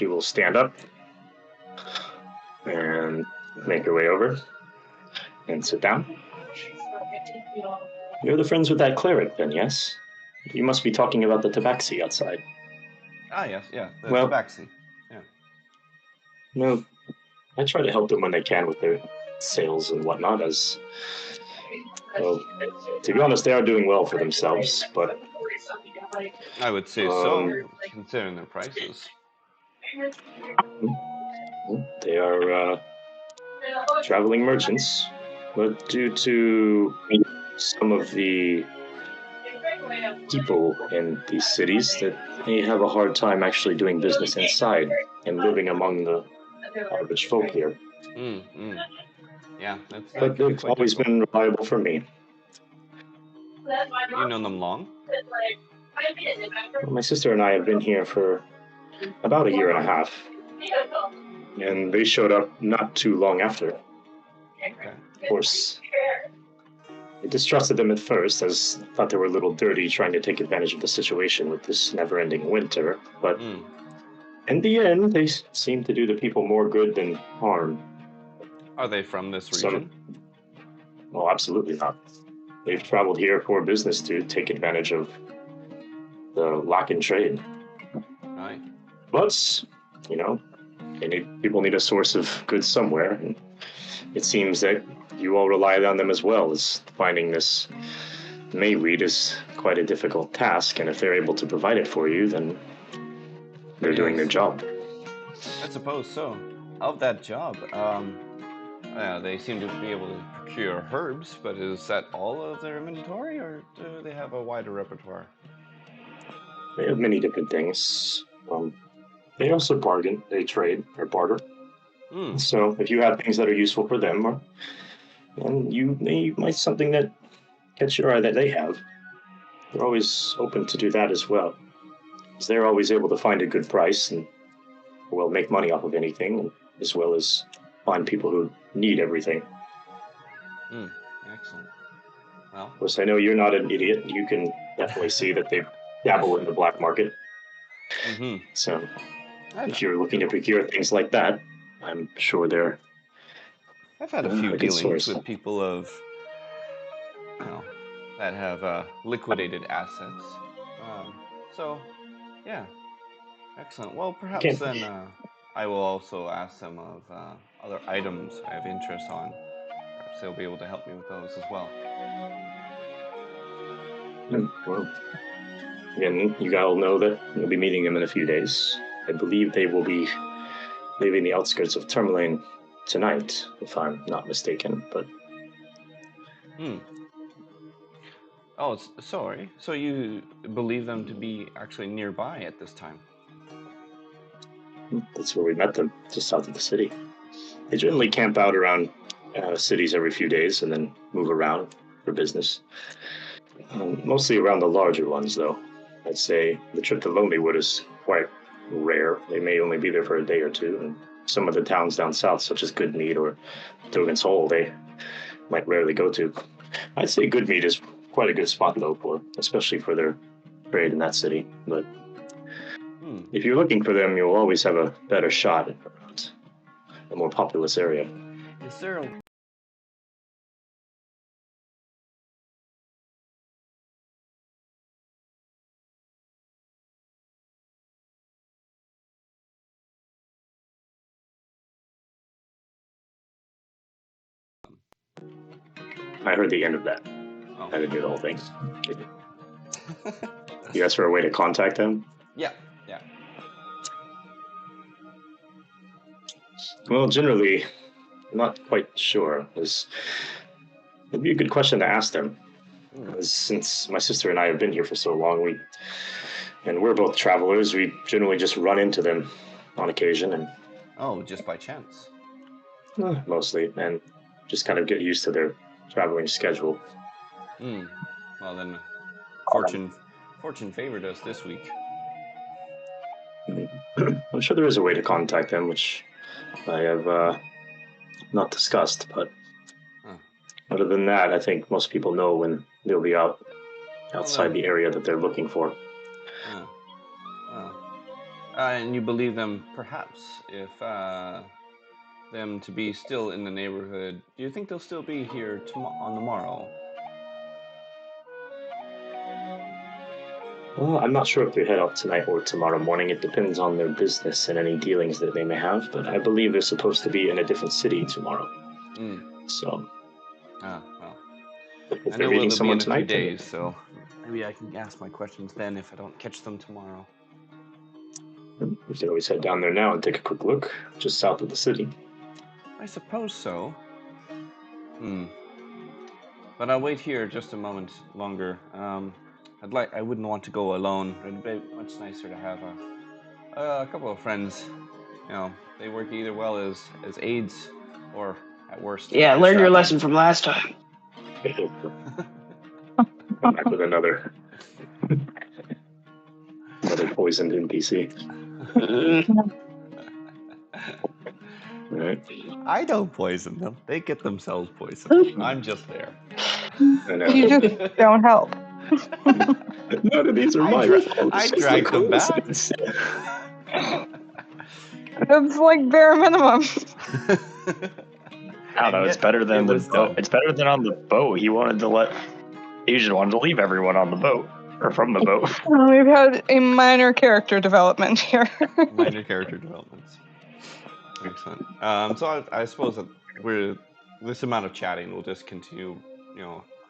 will stand up and make her way over and sit down. You're the friends with that cleric, then, yes? You must be talking about the tabaxi outside. Ah, yes, yeah, the Well- tabaxi. Yeah. No, I try to help them when they can with their sales and whatnot, as... Well, to be honest, they are doing well for themselves, but... I would say so, considering their prices. They are traveling merchants, but due to some of the people in these cities, that they have a hard time actually doing business inside and living among the average folk here. Yeah, that's. But they've always been reliable for me. You known them long? Well, my sister and I have been here for about a year and a half, and they showed up not too long after. Okay. Of course, I distrusted them at first, as I thought they were a little dirty trying to take advantage of the situation with this never-ending winter, but in the end, they seem to do the people more good than harm. Are they from this region? Well, absolutely not. They've traveled here for business to take advantage of the lock in trade. Right. But, people need a source of goods somewhere, and it seems that you all rely on them as well, as finding this mayweed is quite a difficult task, and if they're able to provide it for you, then they're doing their job. I suppose so. Of that job, they seem to be able to procure herbs, but is that all of their inventory, or do they have a wider repertoire? They have many different things. They also bargain, they trade or barter. So if you have things that are useful for them, and they might something that catch your eye that they have, they're always open to do that as well. Because they're always able to find a good price and make money off of anything, as well as find people who need everything. Excellent. Well, of course, I know you're not an idiot. You can definitely see that they dabble in the black market. So if you're looking to procure things like that, I'm sure they're... I've had a few dealings with people that have liquidated assets. So, yeah. Excellent. Well, perhaps then I will also ask them of other items I have interest on. Perhaps they'll be able to help me with those as well. Well, again, you all know that you'll be meeting them in a few days. I believe they will be leaving the outskirts of Tourmaline tonight, if I'm not mistaken. But Oh, sorry. So you believe them to be actually nearby at this time? that's where we met them, just south of the city. They generally camp out around cities every few days and then move around for business. Mostly around the larger ones, though. I'd say the trip to Lonelywood is quite rare. They may only be there for a day or two, and some of the towns down south, such as Goodmead or Dogan's Hole, they might rarely go to. I'd say Goodmead is quite a good spot, though, especially for their trade in that city. But if you're looking for them, you'll always have a better shot at a more populous area. Is there a... I heard the end of that. Oh. I didn't hear the whole thing. You asked for a way to contact them? Yeah. Well, generally, I'm not quite sure. It'd be a good question to ask them. Since my sister and I have been here for so long, and we're both travelers, we generally just run into them on occasion, and Oh, just by chance. mostly, and just kind of get used to their traveling schedule. Well then, fortune favored us this week. I'm sure there is a way to contact them, which I have not discussed, but other than that, I think most people know when they'll be outside the area that they're looking for. And you believe them, perhaps, if them to be still in the neighborhood. Do you think they'll still be here on the morrow? Well, I'm not sure if they head out tonight or tomorrow morning. It depends on their business and any dealings that they may have, but I believe they're supposed to be in a different city tomorrow. So, well. if I they're know meeting they'll someone be in a few tonight, days, so maybe I can ask my questions then if I don't catch them tomorrow. we could always head down there now and take a quick look, just south of the city. I suppose so. But I'll wait here just a moment longer. I wouldn't want to go alone. It'd be much nicer to have a couple of friends. You know, they work either well as aides or at worst. Yeah, learn your distracting. lesson from last time. Come back with another poisoned NPC. Right. I don't poison them. They get themselves poisoned. I'm just there. I know. You just don't help. None of these are mine. I dragged them back. It's like bare minimum. I don't know. It's better than the boat. It's better than on the boat. He just wanted to leave everyone on the boat or from the boat. We've had a minor character development here. Minor character developments. Excellent. So I suppose that this amount of chatting will just continue,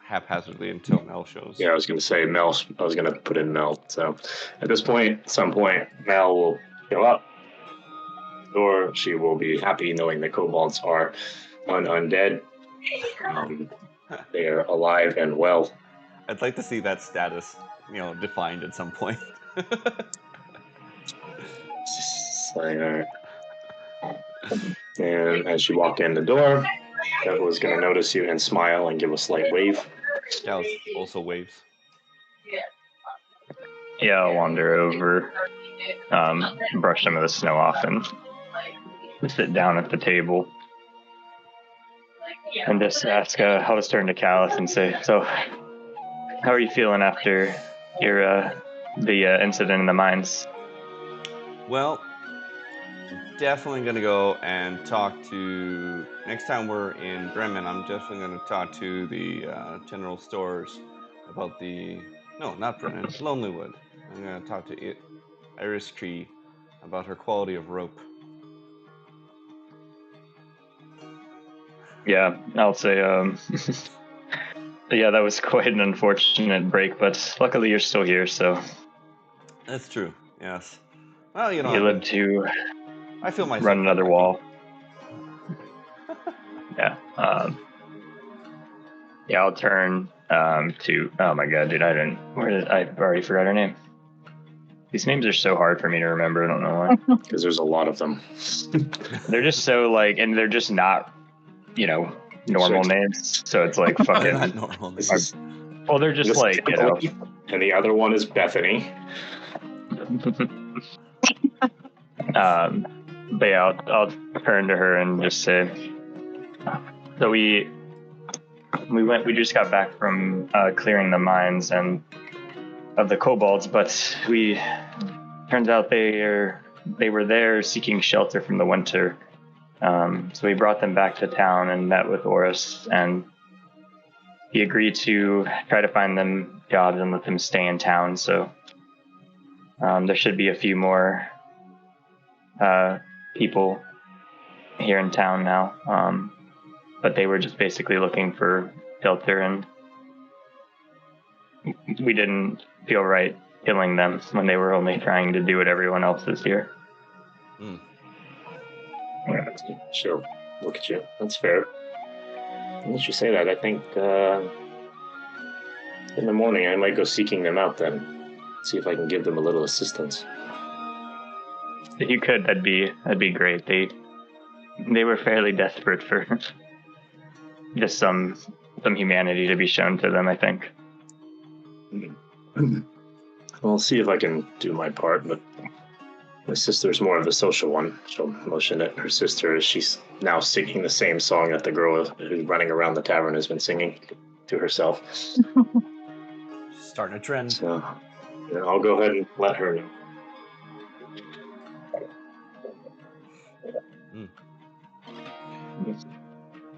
haphazardly until Mel shows. Yeah, I was going to say Mel. I was going to put in Mel. So at this point, at some point, Mel will show up, or she will be happy knowing that kobolds are undead. They are alive and well. I'd like to see that status, defined at some point. And as you walk in the door, Devil is going to notice you and smile and give a slight wave. Scout also waves. Yeah, I'll wander over, brush some of the snow off, and sit down at the table. And just ask, I'll just turn to Callus and say, so, how are you feeling after the incident in the mines? Well, definitely going to go and talk to, next time we're in Bremen, I'm definitely going to talk to the general stores about not Bremen, Lonelywood. I'm going to talk to Iris Tree about her quality of rope. Yeah, I'll say, yeah, that was quite an unfortunate break, but luckily you're still here, so That's true. Yes. Well, you know, You live to I feel myself run another lucky. wall. Yeah. Yeah, I'll turn to. Oh my god, dude! I've already forgot her name. These names are so hard for me to remember. I don't know why. Because there's a lot of them. They're just so like, and they're just not, normal Sure. names. So it's like They're fucking. not normal. This is Well, they're just this like, is Emily, and the other one is Bethany. But yeah, I'll turn to her and just say. So we just got back from clearing the mines and of the kobolds, but turns out they were there seeking shelter from the winter. So we brought them back to town and met with Oris, and he agreed to try to find them jobs and let them stay in town. So there should be a few more people here in town now. But they were just basically looking for shelter, and we didn't feel right killing them when they were only trying to do what everyone else is here. Sure. Look at you. That's fair. Once you say that, I think in the morning I might go seeking them out then. See if I can give them a little assistance. If you could, that'd be great. They were fairly desperate for just some humanity to be shown to them, I think. Well, I'll see if I can do my part, but my sister's more of the social one. She'll motion at her sister as she's now singing the same song that the girl who's running around the tavern has been singing to herself. Starting a trend. So yeah, I'll go ahead and let her know.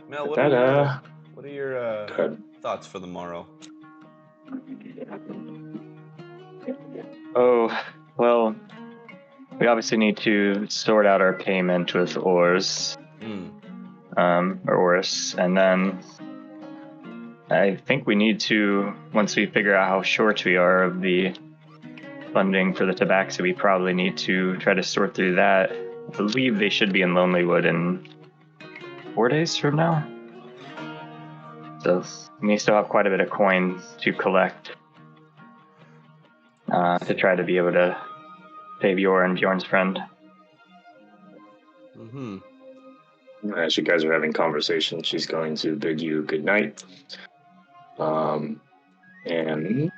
Mel, But what that, are your good. thoughts for the morrow? Oh, well, we obviously need to sort out our payment with Oris, or Oris, and then I think we need to, once we figure out how short we are of the funding for the tabaxi, we probably need to try to sort through that. I believe they should be in Lonelywood in 4 days from now. So we still have quite a bit of coin to collect to try to be able to save Yor and Bjorn's friend. As you guys are having conversation, she's going to bid you good night. And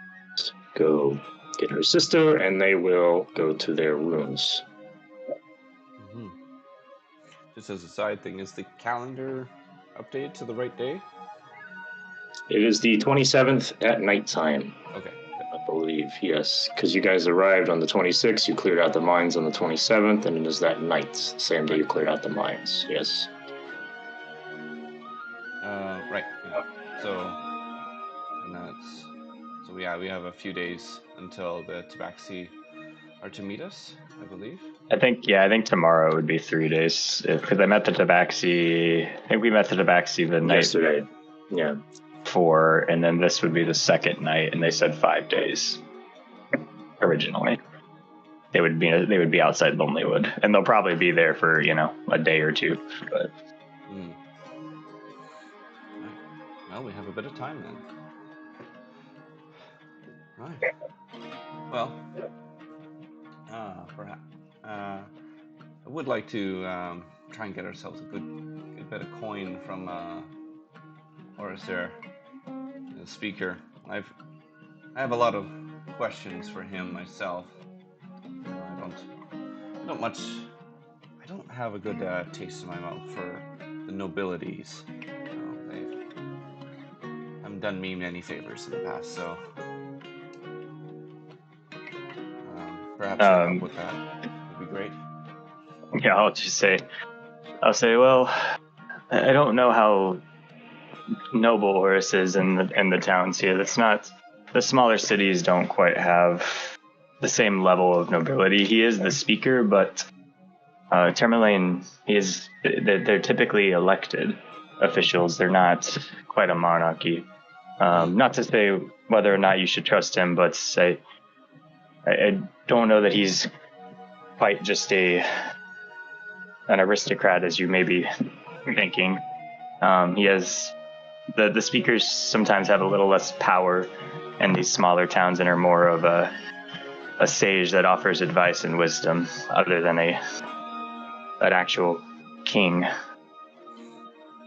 go get her sister, and they will go to their rooms. Just as a side thing, is the calendar updated to the right day? It is the 27th at nighttime. Okay. I believe, yes. Because you guys arrived on the 26th, you cleared out the mines on the 27th, and it is that night, same day you cleared out the mines, yes. Right. Yeah. We have a few days until the tabaxi are to meet us, I believe. I think tomorrow would be 3 days, because I met the tabaxi. I think we met the tabaxi the night Yesterday, yeah. before, and then this would be the second night, and they said 5 days originally. They would be outside Lonelywood, and they'll probably be there for a day or two. But Well, we have a bit of time then. Right. Well, perhaps I would like to try and get ourselves a good bit of coin from Oris there, the speaker. I have a lot of questions for him myself. I don't have a good taste in my mouth for the nobilities. They haven't done me any favors in the past, so perhaps help with that would be great. yeah, I'll say, well, I don't know how noble Oris is in the towns here. That's not, the smaller cities don't quite have the same level of nobility. He is the speaker, but Termalaine, they're typically elected officials. They're not quite a monarchy. Not to say whether or not you should trust him, but say I don't know that he's quite just an aristocrat as you may be thinking. He has the speakers sometimes have a little less power in these smaller towns and are more of a sage that offers advice and wisdom, other than an actual king.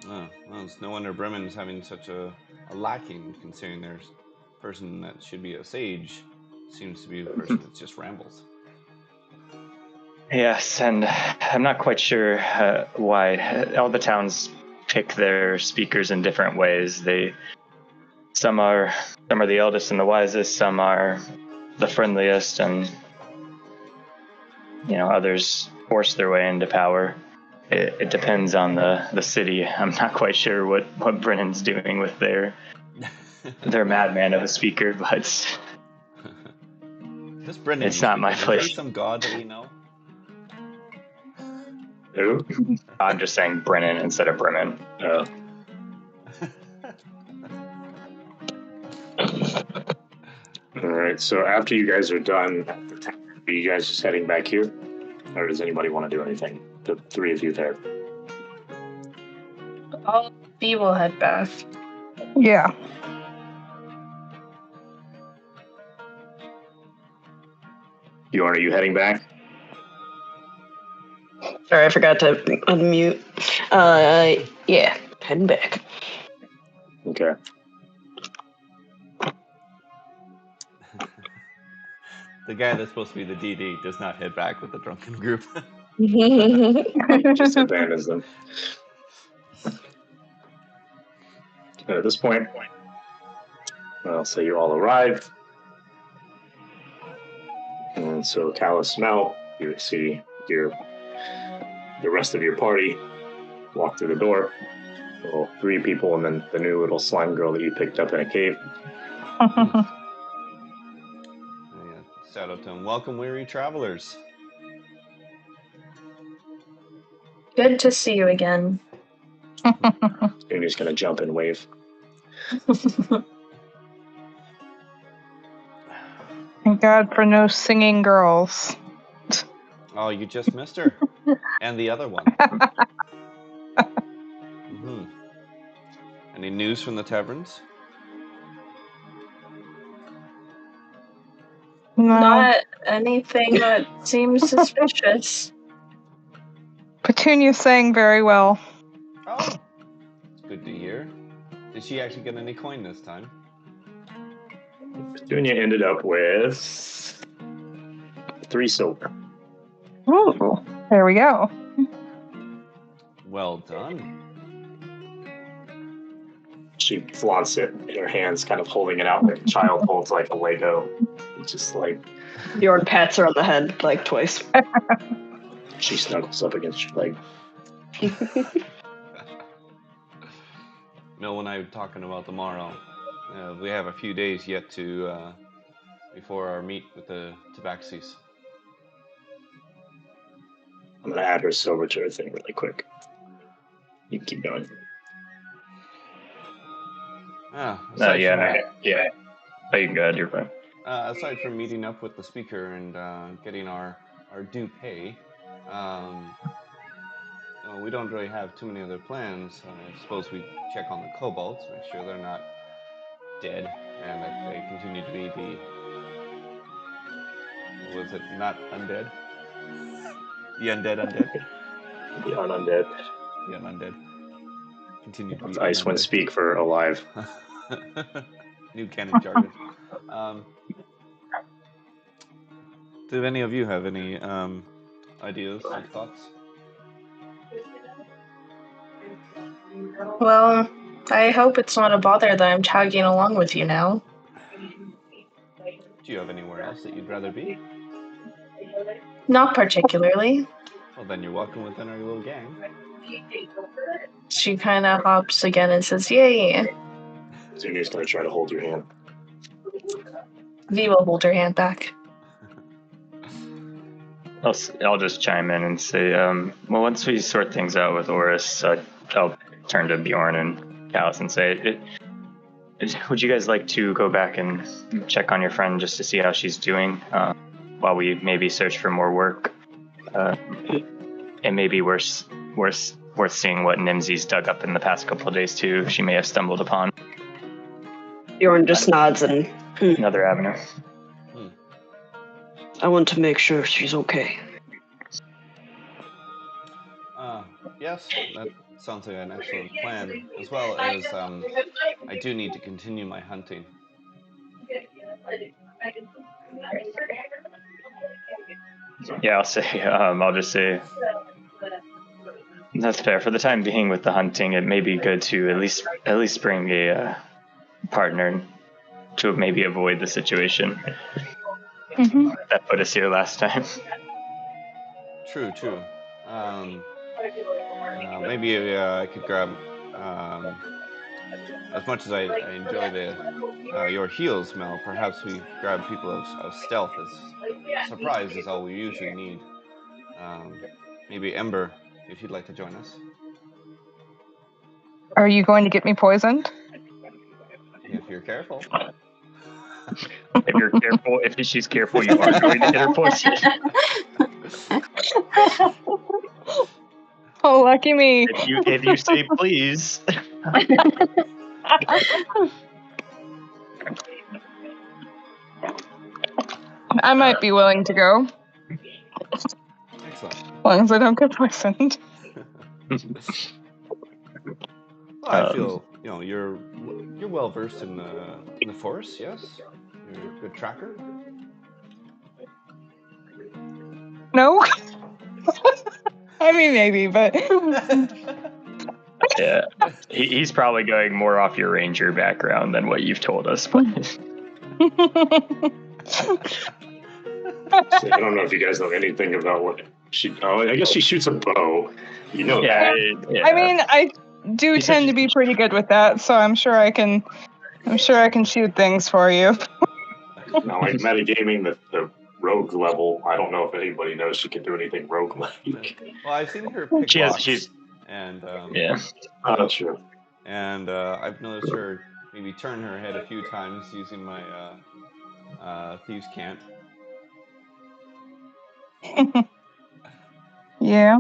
Oh, well, it's no wonder Bremen's having such a lacking, considering there's a person that should be a sage seems to be the person that just rambles. Yes, and I'm not quite sure why. All the towns pick their speakers in different ways. Some are the eldest and the wisest, some are the friendliest, and others force their way into power. It depends on the city. I'm not quite sure what Brennan's doing with their madman of a speaker, but This Brennan, it's not my place. Is he some god that we know? Who? I'm just saying Brennan instead of Brennan. Oh. All right. So after you guys are done at the town, are you guys just heading back here, or does anybody want to do anything? The three of you there. All B will head back. Yeah. Bjorn, are you heading back? Sorry, I forgot to unmute. Yeah, heading back. Okay. The guy that's supposed to be the DD does not head back with the drunken group. Just abandons them. And at this point, I'll say you all arrive. And so Callus Mel, you see the rest of your party walk through the door. Well, 3 people and then the new little slime girl that you picked up in a cave. Shout out to him. Welcome, weary travelers. Good to see you again. And he's going to jump and wave. Thank God for no singing girls. Oh, you just missed her. And the other one. Mm-hmm. Any news from the taverns? No. Not anything that seems suspicious. Petunia sang very well. Oh, it's good to hear. Did she actually get any coin this time? Petunia ended up with 3 silver. Ooh, there we go. Well done. She flaunts it in her hands, kind of holding it out like a child holds like a Lego. It's just like Bjorn pats her on the head like twice. she snuggles up against your leg. Mel and I were talking about tomorrow. We have a few days yet to before our meet with the Tabaxis. I'm going to add her silver to her thing really quick. You can keep going. Yeah. Oh, you can go ahead. You're fine. Aside from meeting up with the speaker and getting our due pay, we don't really have too many other plans. I suppose we check on the kobolds, make sure they're not dead, and that they continue to be the... Was it not undead? The undead? The unundead. The undead. Continue to be IceWind speak for alive. New canon jargon. Do any of you have any ideas or thoughts? Well, I hope it's not a bother that I'm tagging along with you now. Do you have anywhere else that you'd rather be? Not particularly. Well, then you're welcome within our little gang. She kind of hops again and says, "Yay." Zunia's going to try to hold your hand. V will hold her hand back. I'll just chime in and say, well, once we sort things out with Oris, I'll turn to Bjorn and Callus and say, would you guys like to go back and check on your friend just to see how she's doing while we maybe search for more work? And maybe worth seeing what Nimsy's dug up in the past couple of days too. She may have stumbled upon Bjorn just nods and another avenue. I want to make sure she's okay. Yes, that sounds like an excellent plan. As well as, I do need to continue my hunting. Yeah, I'll just say that's fair. For the time being with the hunting, it may be good to at least bring a partner to maybe avoid the situation that put us here last time. True. Maybe I could grab, as much as I enjoy your heels, Mel, perhaps we grab people of stealth, as surprise is all we usually need. Maybe Ember, if you'd like to join us. Are you going to get me poisoned? If you're careful. If you're careful, if she's careful, you are going to get her poisoned. Oh, lucky me. If you say please. I might be willing to go. Excellent. As long as I don't get poisoned. Well, I feel you're well versed in the forest. Yes, you're a good tracker. No? I mean, maybe, but... Yeah, he's probably going more off your ranger background than what you've told us. But So I don't know if you guys know anything about what she. Oh, I guess she shoots a bow. You know that. yeah. I mean, I do tend to be pretty good with that, so I'm sure I can shoot things for you. Now, like metagaming the rogue level, I don't know if anybody knows she can do anything rogue-like. Well, I've seen her pick locks, and yeah. Oh, that's true. And I've noticed her maybe turn her head a few times using my thieves' cant. Yeah.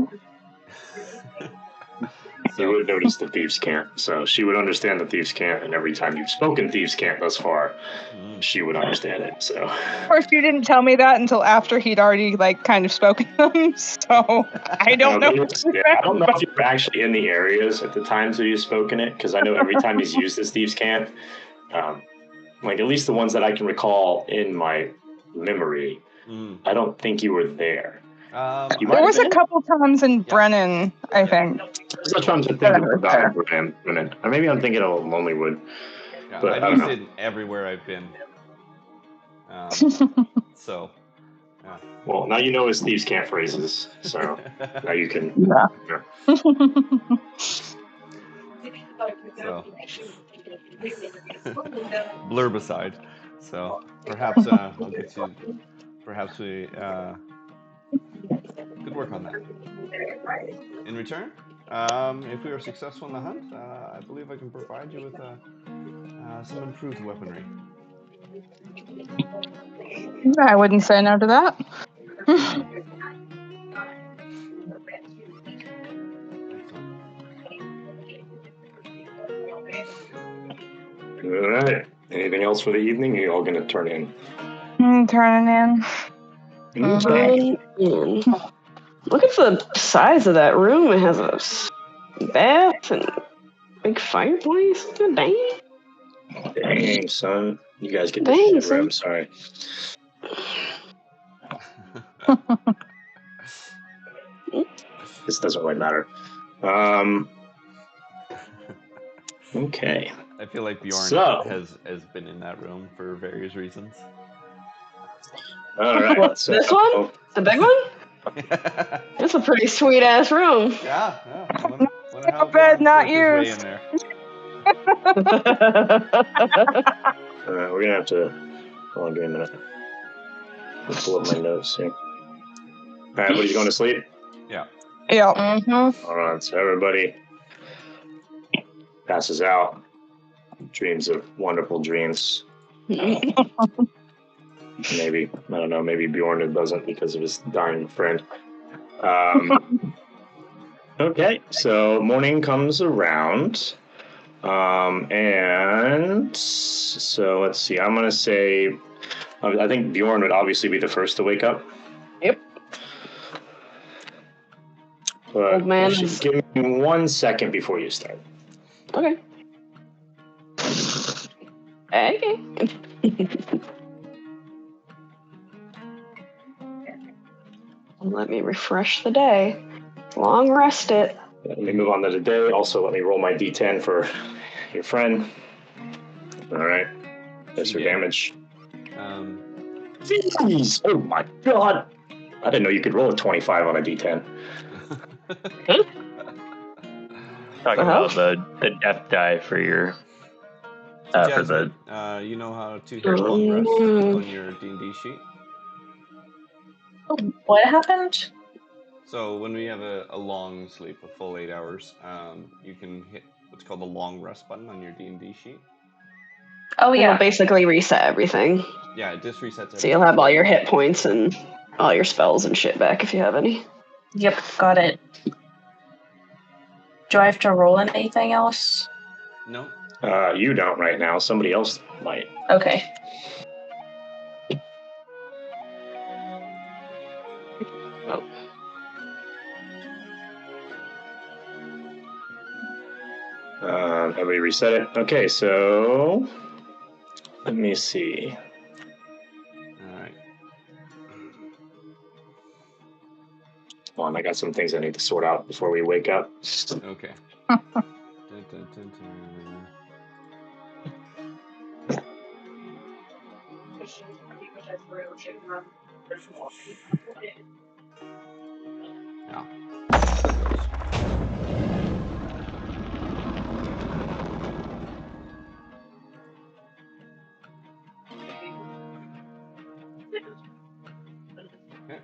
You would notice the thieves' cant, so she would understand the thieves' cant, and every time you've spoken thieves' cant thus far, she would understand it. So, Of course, you didn't tell me that until after he'd already kind of spoken them, so I don't know. I don't know if you were actually in the areas at the times that you've spoken it, because I know every time he's used this thieves' cant, at least the ones that I can recall in my memory, I don't think you were there. There was a couple times in Brennan, I think. That's what I'm thinking about Brennan. Or maybe I'm thinking of Lonelywood. Yeah, but I've used it everywhere I've been. So, yeah. Well, now you know his thieves' cant phrases, so now you can. Yeah. So, blurb aside. So, perhaps I'll get you. Perhaps we could work on that. In return, if we are successful in the hunt, I believe I can provide you with some improved weaponry. I wouldn't say no to that. All right. Anything else for the evening? Or are you all going to turn in? Turning in. Okay. Look at the size of that room. It has a bath and big fireplace. God dang. Dang, son. You guys get Dang, this room. Sorry. This doesn't really matter. Okay. I feel like Bjorn has been in that room for various reasons. All right. What, this one? The big one? It's a pretty sweet ass room. Yeah. Not bad, not used. We're gonna have to. Hold on, give me a minute. Let's pull up my notes here. All right, everybody's going to sleep. Yeah. Yeah. All right, so everybody passes out. Dreams of wonderful dreams. Maybe, I don't know, maybe Bjorn doesn't because of his dying friend. Okay, so morning comes around. And so let's see, I'm going to say, I think Bjorn would obviously be the first to wake up. Yep. But Old man actually, is- give me 1 second before you start. Okay. Okay. Let me refresh the day. Long rest it. Let me move on to the day. Also, let me roll my d10 for your friend. All right. That's your Yeah. damage. Um, Jeez. Oh my god. I didn't know you could roll a 25 on a d10. Talking about the death die for your so for the Jasmine, you know how to hit long rest on your D&D sheet? What happened? So when we have a long sleep, a full 8 hours, you can hit what's called the long rest button on your D&D sheet. Oh It'll yeah. basically reset everything. Yeah, it just resets everything. So you'll have all your hit points and all your spells and shit back if you have any. Yep, got it. Do I have to roll anything else? No. You don't right now. Somebody else might. Okay. Everybody reset it. Okay, so let me see. All right. Hold on, I got some things I need to sort out before we wake up. Okay. Dun, dun, dun, dun. Yeah. Okay.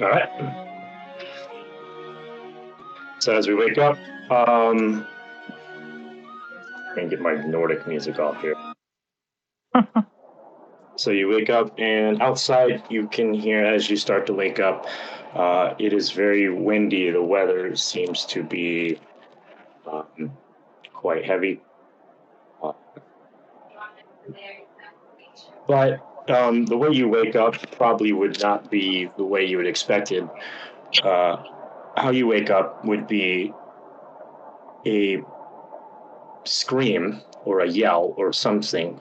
All right. So as we wake up, I'm gonna get my Nordic music off here. So you wake up, and outside you can hear as you start to wake up. It is very windy. The weather seems to be quite heavy. But the way you wake up probably would not be the way you would expect it. How you wake up would be a scream or a yell or something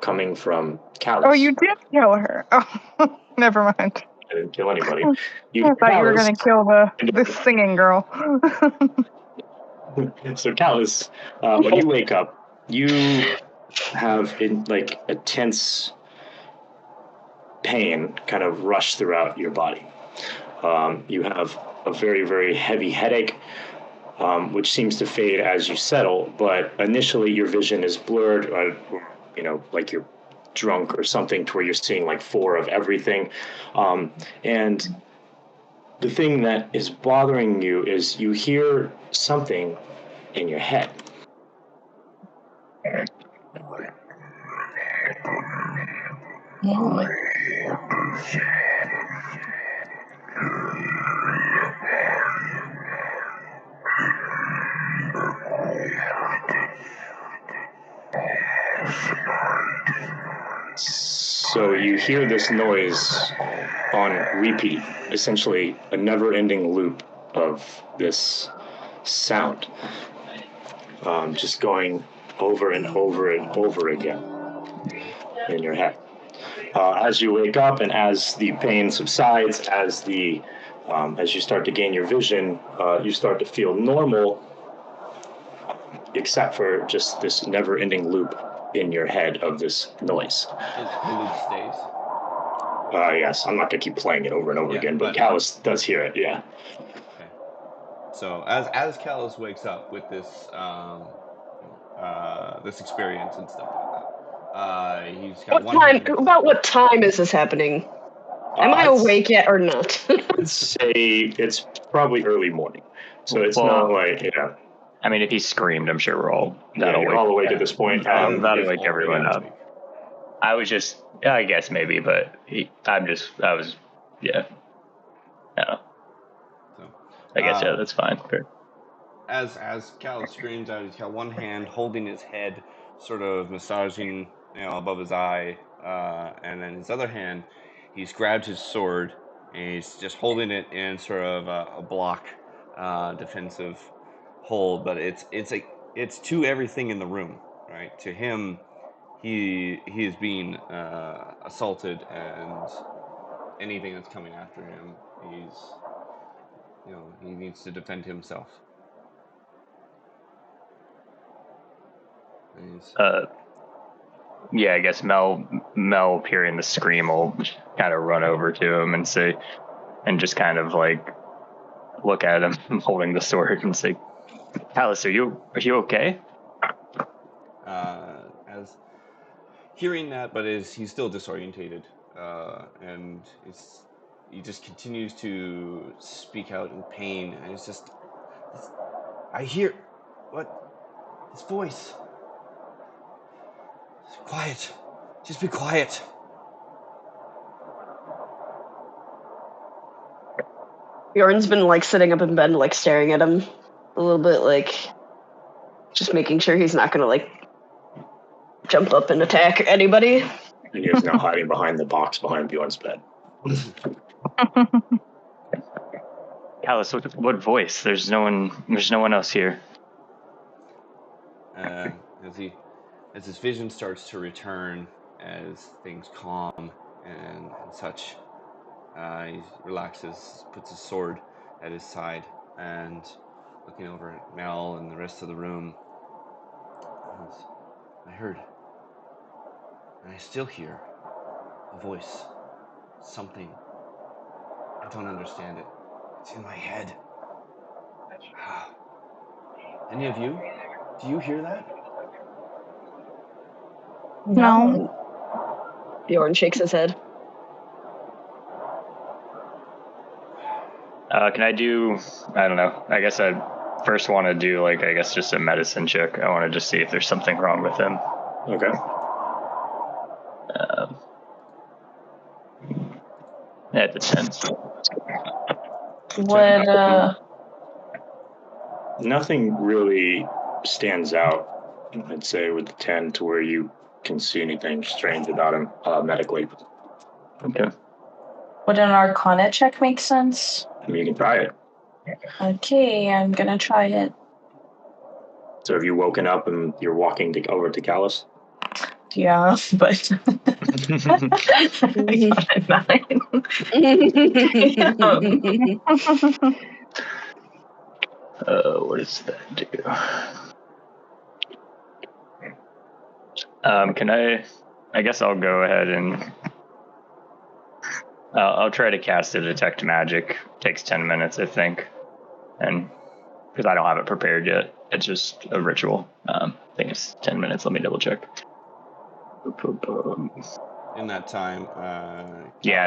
coming from Callus. Oh, you did kill her. Oh, never mind. I didn't kill anybody. I thought you were going to kill the singing girl. So Callus, when you wake up, you have like a tense pain kind of rush throughout your body. You have a very, very heavy headache, which seems to fade as you settle, but initially your vision is blurred, like you're drunk or something to where you're seeing like 4 of everything. And the thing that is bothering you is you hear something in your head. So you hear this noise on repeat, essentially a never-ending loop of this sound, just going over and over and over again in your head. As you wake up and as the pain subsides, as you start to gain your vision, you start to feel normal, except for just this never-ending loop in your head of this noise. The loop stays. Yes, I'm not going to keep playing it over and over again, but Callus does hear it, yeah. Okay. So as Callus wakes up with this this experience and stuff like that, he's got About what time is this happening? Am I awake yet or not? I'd say it's probably early morning. So it's not like, I mean, if he screamed, I'm sure we're all you're all awake at this point. That'll wake everyone up. I was just, I guess maybe, but I don't know. So, I guess, that's fine. Fair. As Callus screams out, he's got one hand holding his head, sort of massaging, above his eye, and then his other hand, he's grabbed his sword and he's just holding it in sort of a block, defensive hold. But it's to everything in the room, right? To him, he is being assaulted, and anything that's coming after him, he needs to defend himself. I guess Mel hearing the scream will kind of run over to him and say, and just kind of like look at him holding the sword and say, Callus, are you okay? As hearing that, but he's still disorientated, and he just continues to speak out in pain, and I hear this voice. Quiet. Just be quiet. Bjorn's been like sitting up in bed, like staring at him a little bit, like just making sure he's not gonna like jump up and attack anybody. And he is now hiding behind the box behind Bjorn's bed. Callus, what voice? There's no one else here. As his vision starts to return, as things calm and such, he relaxes, puts his sword at his side, and looking over at Mel and the rest of the room, I heard, and I still hear, a voice, something. I don't understand it. It's in my head. Any of you? Do you hear that? No. Bjorn shakes his head. Can I do, I don't know, I guess I first want to do just a medicine check. I want to just see if there's something wrong with him. Okay. At the 10. Nothing really stands out, I'd say, with the 10 to where you can see anything strange about him medically. Okay. Would an Arcana check make sense? I mean, you can try it. Okay, I'm gonna try it. So have you woken up and you're walking over to Callus? Yeah, but I got a 9. What does that do? Can I guess I'll go ahead and I'll try to cast a detect magic. Takes 10 minutes, I think. And because I don't have it prepared yet, it's just a ritual. I think it's 10 minutes. Let me double check. In that time,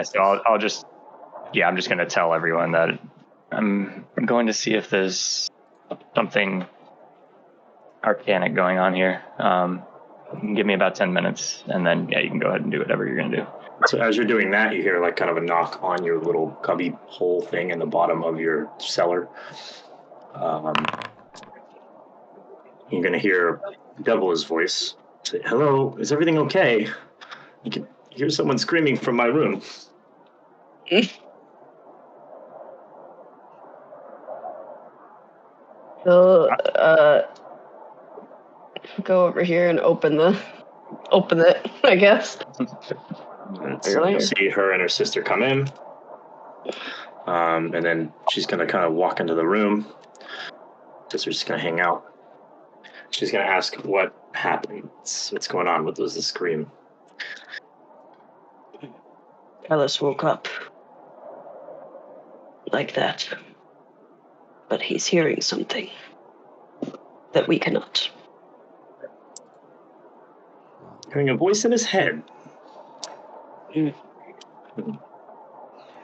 so I'm just going to tell everyone that I'm going to see if there's something arcanic going on here. Give me about 10 minutes, and then you can go ahead and do whatever you're going to do. So as you're doing that, you hear like kind of a knock on your little cubby hole thing in the bottom of your cellar. You're going to hear Devil's voice say, "Hello, is everything okay?" You hear someone screaming from my room. Go over here and open it, I guess. So you'll see her and her sister come in. And then she's going to kind of walk into the room. Sister's just going to hang out. She's going to ask what happened. What's going on? What was the scream? Alice woke up like that. But he's hearing something that we cannot. Hearing a voice in his head.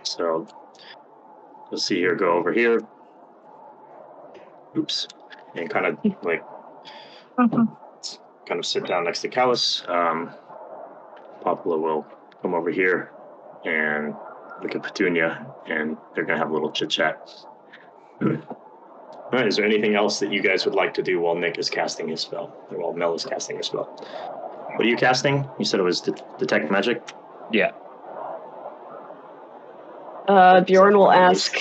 So you'll see her go over here. Oops. And kind of like kind of sit down next to Callus. Popula will come over here and look at Petunia, and they're gonna have a little chit chat. All right, is there anything else that you guys would like to do while Nick is casting his spell, or while Mel is casting his spell? What are you casting? You said it was detect magic? Yeah. Bjorn will ask.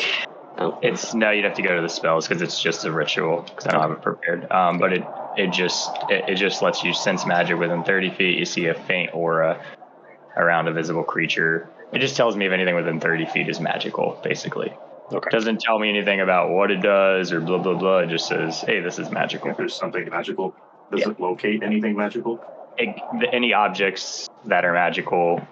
Oh. You'd have to go to the spells because it's just a ritual because I don't have it prepared. But it just lets you sense magic within 30 feet. You see a faint aura around a visible creature. It just tells me if anything within 30 feet is magical, basically. Okay. It doesn't tell me anything about what it does or blah, blah, blah. It just says, hey, this is magical. If there's something magical, does it locate anything magical? Any objects that are magical,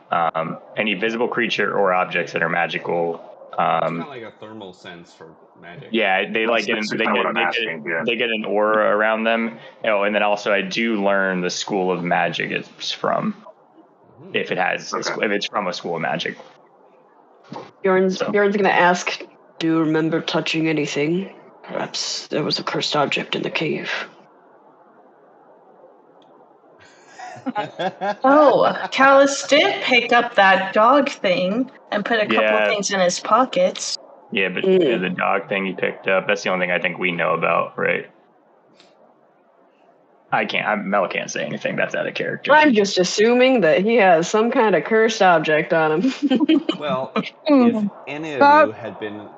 any visible creature or objects that are magical. It's kind of like a thermal sense for magic. Yeah, they get an aura around them. Oh, and then also I do learn the school of magic it's from. If it's from a school of magic. Bjorn's gonna ask, do you remember touching anything? Perhaps there was a cursed object in the cave. Oh, Callus did pick up that dog thing and put a couple of things in his pockets. Yeah, but the dog thing he picked up, that's the only thing I think we know about, right? Mel can't say anything. That's out of character. I'm just assuming that he has some kind of cursed object on him. Well, if any of you had been,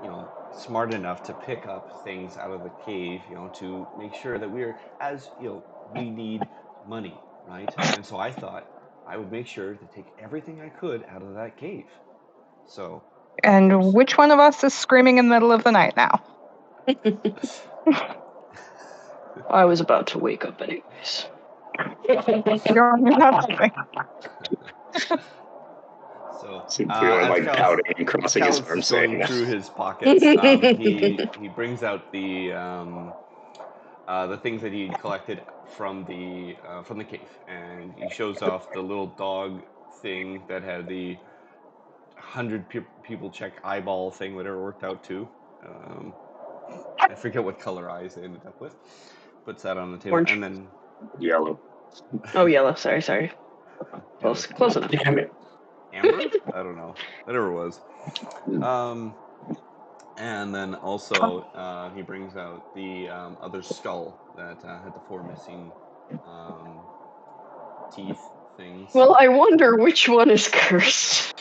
smart enough to pick up things out of the cave, to make sure that we need money, right? And so I thought I would make sure to take everything I could out of that cave. So. And which one of us is screaming in the middle of the night now? I was about to wake up anyways. You're not helping. So, pouting and crossing his arms, going through his pockets, he brings out the things that he collected from the cave, and he shows off the little dog thing that had the 100 people check eyeball thing, whatever worked out to. I forget what color eyes they ended up with. Puts that on the table. Orange. And then yellow. Oh, yellow. Sorry. Close enough. Damn it. Amber? I don't know. Whatever it was. And then also he brings out the other skull that had the 4 missing teeth things. Well, I wonder which one is cursed.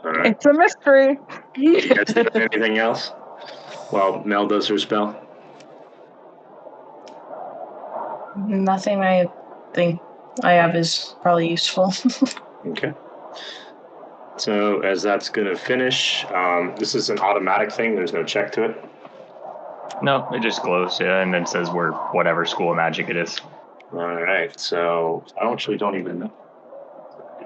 All right. It's a mystery. You guys do anything else? Well, Mel does her spell. Nothing I think I have is probably useful. Okay. So as that's going to finish, this is an automatic thing. There's no check to it. No, it just glows, and then says we're whatever school of magic it is. All right. So I actually don't even know.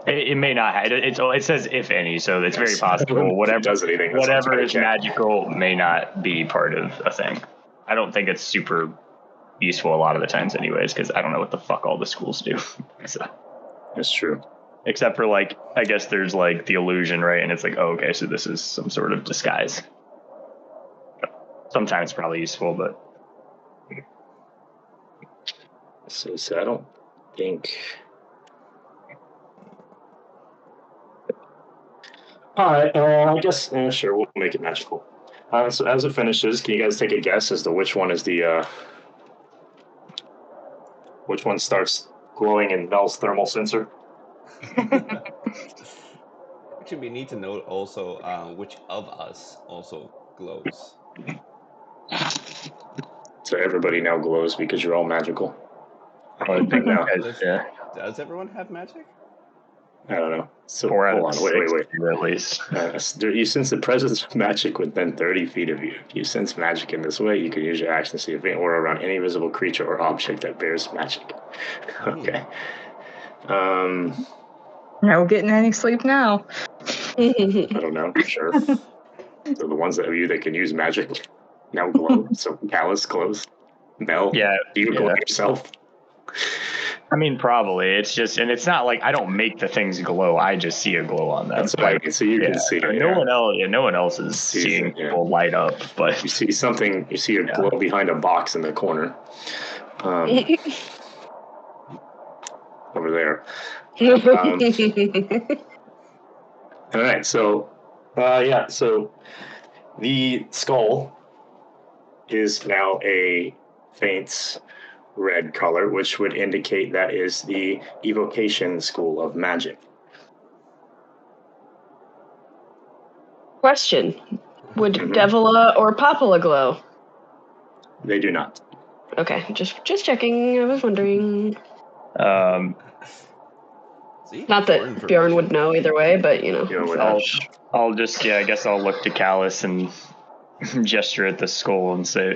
It may not have. It says if any, so it's very possible. Whatever is magical may not be part of a thing. I don't think it's super useful a lot of the times, anyways, because I don't know what the fuck all the schools do. So. That's true. Except for I guess there's the illusion, right? And it's okay, so this is some sort of disguise. Sometimes probably useful, but. So I don't think. All right, I guess, sure, we'll make it magical. So as it finishes, can you guys take a guess as to which one is the which one starts glowing in Mel's thermal sensor? Actually, we need to note also which of us also glows. So everybody now glows because you're all magical. I think No. Does everyone have magic? I don't know. So 4 out hold of on, 6 wait. at least. You sense the presence of magic within 30 feet of you. If you sense magic in this way, you can use your action to see if it or around any visible creature or object that bears magic. Okay. No getting any sleep now. I don't know. Sure. So the ones of you that can use magic now glow. So Callus glows. Mel, Yeah, do you glow yourself? I mean, probably. It's just, and it's not like I don't make the things glow. I just see a glow on them. That's what I mean. So you can see it. No one else is seeing people light up. But you see something. You see a glow behind a box in the corner. Over there. All right. So, So the skull is now a faint red color, which would indicate that is the evocation school of magic. Question: would Devila or Popula glow? They do not. Okay, just checking. I was wondering. See? Not that Bjorn would know either way, but I'll just I guess I'll look to Callus and gesture at the skull and say,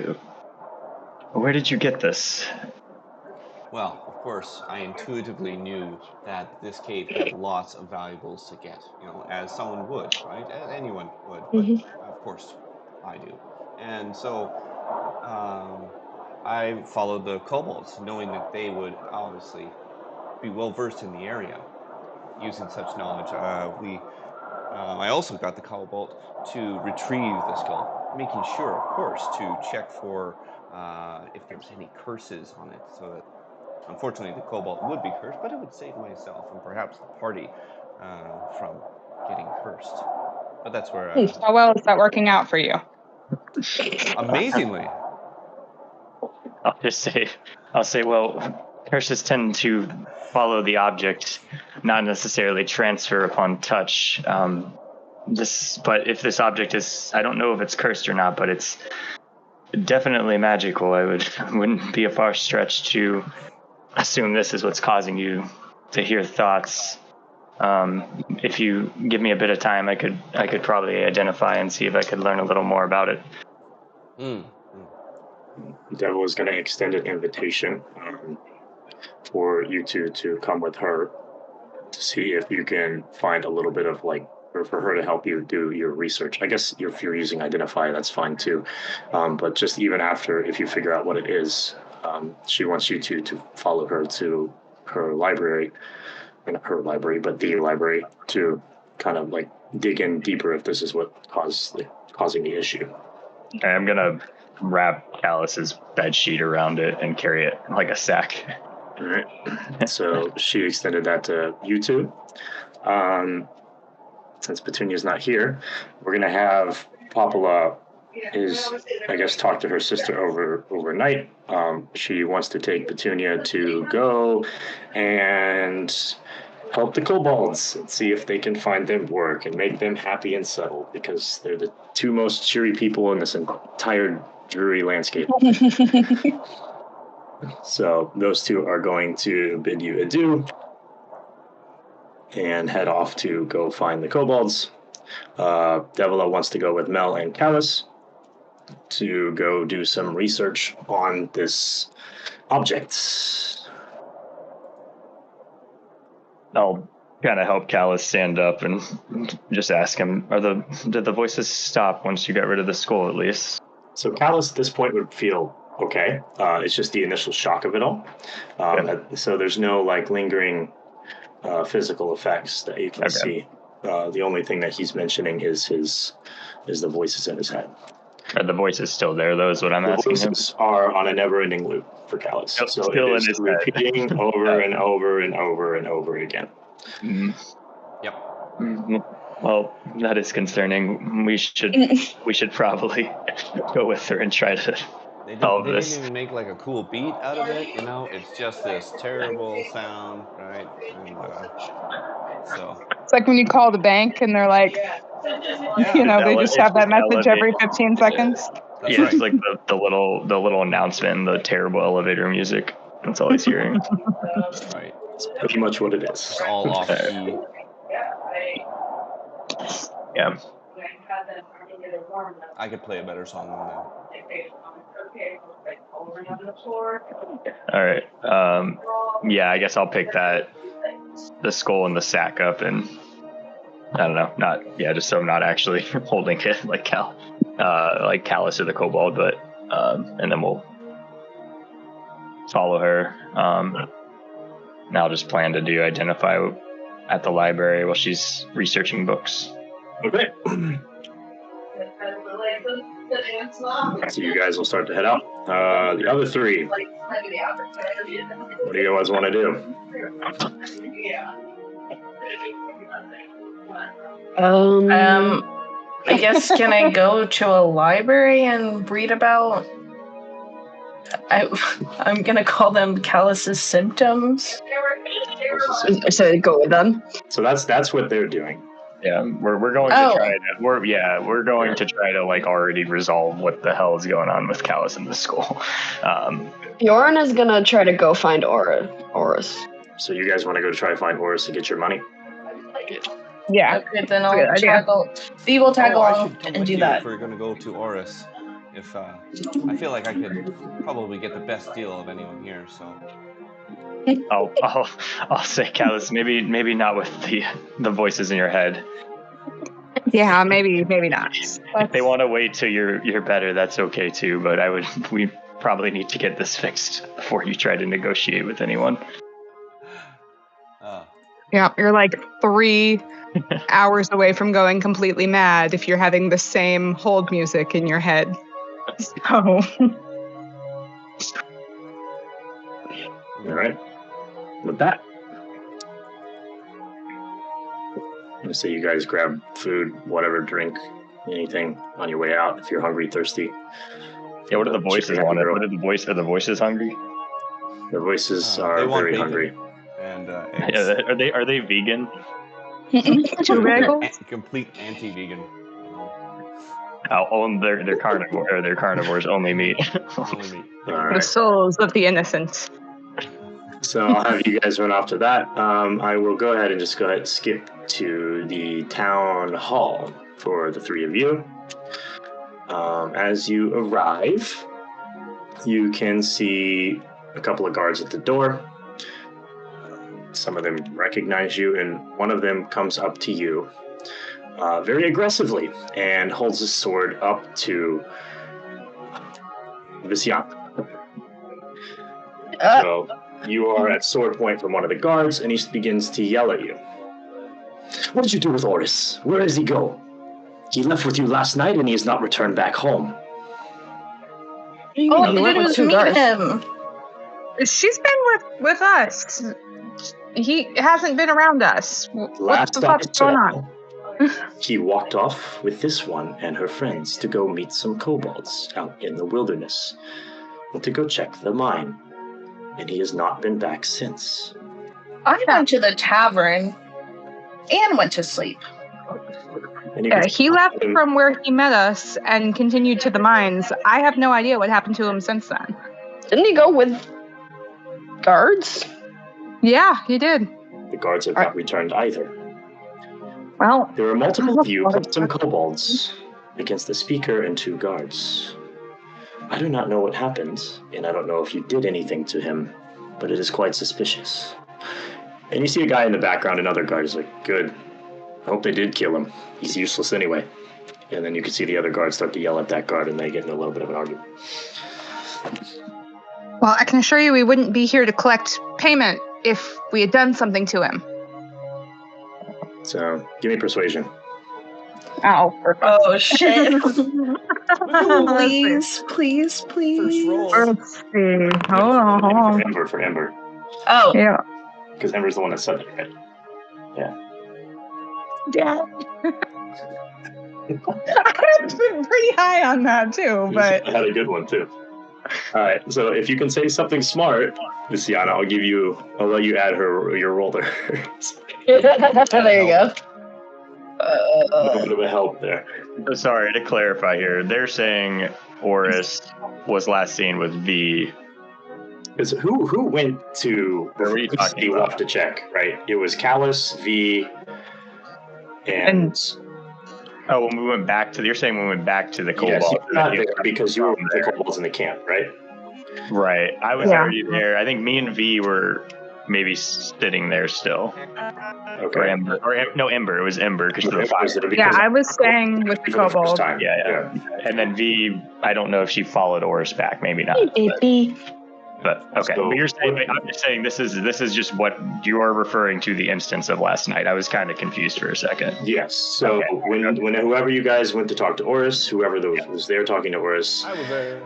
"Where did you get this?" Well, of course, I intuitively knew that this cave had lots of valuables to get, as someone would, right? As anyone would, but of course, I do. And so, I followed the kobolds, knowing that they would obviously be well versed in the area. Using such knowledge, I also got the kobold to retrieve the skull, making sure, of course, to check for if there's any curses on it, so that unfortunately the kobold would be cursed, but it would save myself and perhaps the party from getting cursed. But that's where. How well is that working out for you? Amazingly. I'll say, well, curses tend to follow the object, not necessarily transfer upon touch. But if this object is, I don't know if it's cursed or not, but it's definitely magical. Wouldn't be a far stretch to assume this is what's causing you to hear thoughts. If you give me a bit of time, I could probably identify and see if I could learn a little more about it. Devil is going to extend an invitation for you two to come with her to see if you can find a little bit of or for her to help you do your research. I guess if you're using Identify, that's fine too. But just even after, if you figure out what it is, she wants you to follow her to her library, not her library, but the library, to kind of dig in deeper if this is what causing the issue. Okay, I'm gonna wrap Callus's bed sheet around it and carry it like a sack. All right. So she extended that to you two. Since Petunia's not here, we're gonna have Popula talk to her sister overnight. She wants to take Petunia to go and help the kobolds and see if they can find them work and make them happy and settled, because they're the two most cheery people in this entire dreary landscape. So those two are going to bid you adieu and head off to go find the kobolds. Devila wants to go with Mel and Callus to go do some research on this object. I'll kind of help Callus stand up and just ask him, did the voices stop once you got rid of the skull at least? So Callus at this point would feel okay. It's just the initial shock of it all. So there's no lingering physical effects that you can see. The only thing that he's mentioning is the voices in his head. Are the voices still there, though, is what I'm asking him? The voices are on a never-ending loop for Callus. So still it is repeating over and over and over and over again. Mm-hmm. Yep. Mm-hmm. Well, that is concerning. We should probably go with her and try to They All of didn't this. even make like a cool beat out of it, you know. It's just this terrible sound, right? And so It's like when you call the bank and they're like, yeah, they just have that message every 15 seconds. that's Yeah, it's right. like the little announcement, and the terrible elevator music. That's all he's hearing. Right. It's pretty much what it is. It's all off key. Yeah. I could play a better song than that. All right. Yeah, I guess I'll pick the skull and the sack up, and I don't know, just so I'm not actually holding it like Callus or the kobold, but and then we'll follow her. And I'll just plan to do identify at the library while she's researching books. Okay. So you guys will start to head out. The other three, what do you guys want to do? I guess, can I go to a library and read about... I'm gonna call them Callus's symptoms. So go with them. So that's what they're doing. Yeah, we're going to try to we're going to try to like already resolve what the hell is going on with Callus in the school. Bjorn is gonna try to go find Oris. So you guys want to go try to find Horus to get your money? Yeah. Okay, then Good I'll idea. we will tag I along should come and with do you that. if we're gonna go to Oris. If I feel like I could probably get the best deal of anyone here. So I'll say, Callus, maybe not with the voices in your head. Yeah, maybe not. If they want to wait till you're better, that's okay too. But we probably need to get this fixed before you try to negotiate with anyone. Yeah, you're like 3 hours away from going completely mad if you're having the same hold music in your head. So. All right. With that, let's say you guys grab food, whatever, drink, anything on your way out if you're hungry, thirsty. Yeah, what are the voices want? Are the voices hungry? The voices they are want very bacon. hungry. And Yeah, are they vegan? 2 bagels? complete anti-vegan. They're carnivore. Or they're carnivores, only meat. Only meat. All The right. souls of the innocent. So I'll have you guys run off to that. I will go ahead and skip to the town hall for the 3 of you. As you arrive, you can see a couple of guards at the door. Some of them recognize you, and one of them comes up to you very aggressively and holds his sword up to Visyak. So you are at sword point from one of the guards, and he begins to yell at you. What did you do with Oris? Where does he go? He left with you last night, and he has not returned back home. Oh, we didn't meet him. She's been with us. He hasn't been around us. What the fuck's going on? He walked off with this one and her friends to go meet some kobolds out in the wilderness and to go check the mine. And he has not been back since. I went to the tavern and went to sleep. And Yeah, he left from where he met us and continued to the mines. I have no idea what happened to him since then. Didn't he go with guards? Yeah, he did. The guards have not returned either. Well, There were multiple of you plus some kobolds against the speaker and 2 guards. I do not know what happened, and I don't know if you did anything to him, but it is quite suspicious. And you see a guy in the background, another guard is like, good. I hope they did kill him. He's useless anyway. And then you can see the other guards start to yell at that guard, and they get in a little bit of an argument. well, I can assure you we wouldn't be here to collect payment if we had done something to him. So, give me persuasion. Oh, shit. Let's Please. First roll. see. Hold on. For Ember. Oh, Yeah. Because Ember's the one that said it, right? Yeah. I've been pretty high on that too, but I had a good one, too. All right. So if you can say something smart, Luciana, I'll let you add your roll there. There you go. A little bit of a help there. So sorry, to clarify here, they're saying Oris was last seen with V. Because who went to What were you talking we'll about? have to check, right? It was Callus, V, and Oh, when we went back to, you're saying when we went back to the yes, Cobalt. you're not there because you were with the kobolds in the camp, right? Right. I was Yeah. already there. I think me and V were maybe sitting there still. Or Okay. Ember. No, Ember. It was Ember because of the fire. Yeah, I was staying with the for the first kobold. time. Yeah. And then V, I don't know if she followed Oris back. Maybe not. Baby. But okay. So- But you're saying, I'm just saying this is just what you are referring to, the instance of last night. I was kind of confused for a second. Yes. So Okay. when whoever you guys went to talk to Oris, whoever was there talking to Oris, I was there.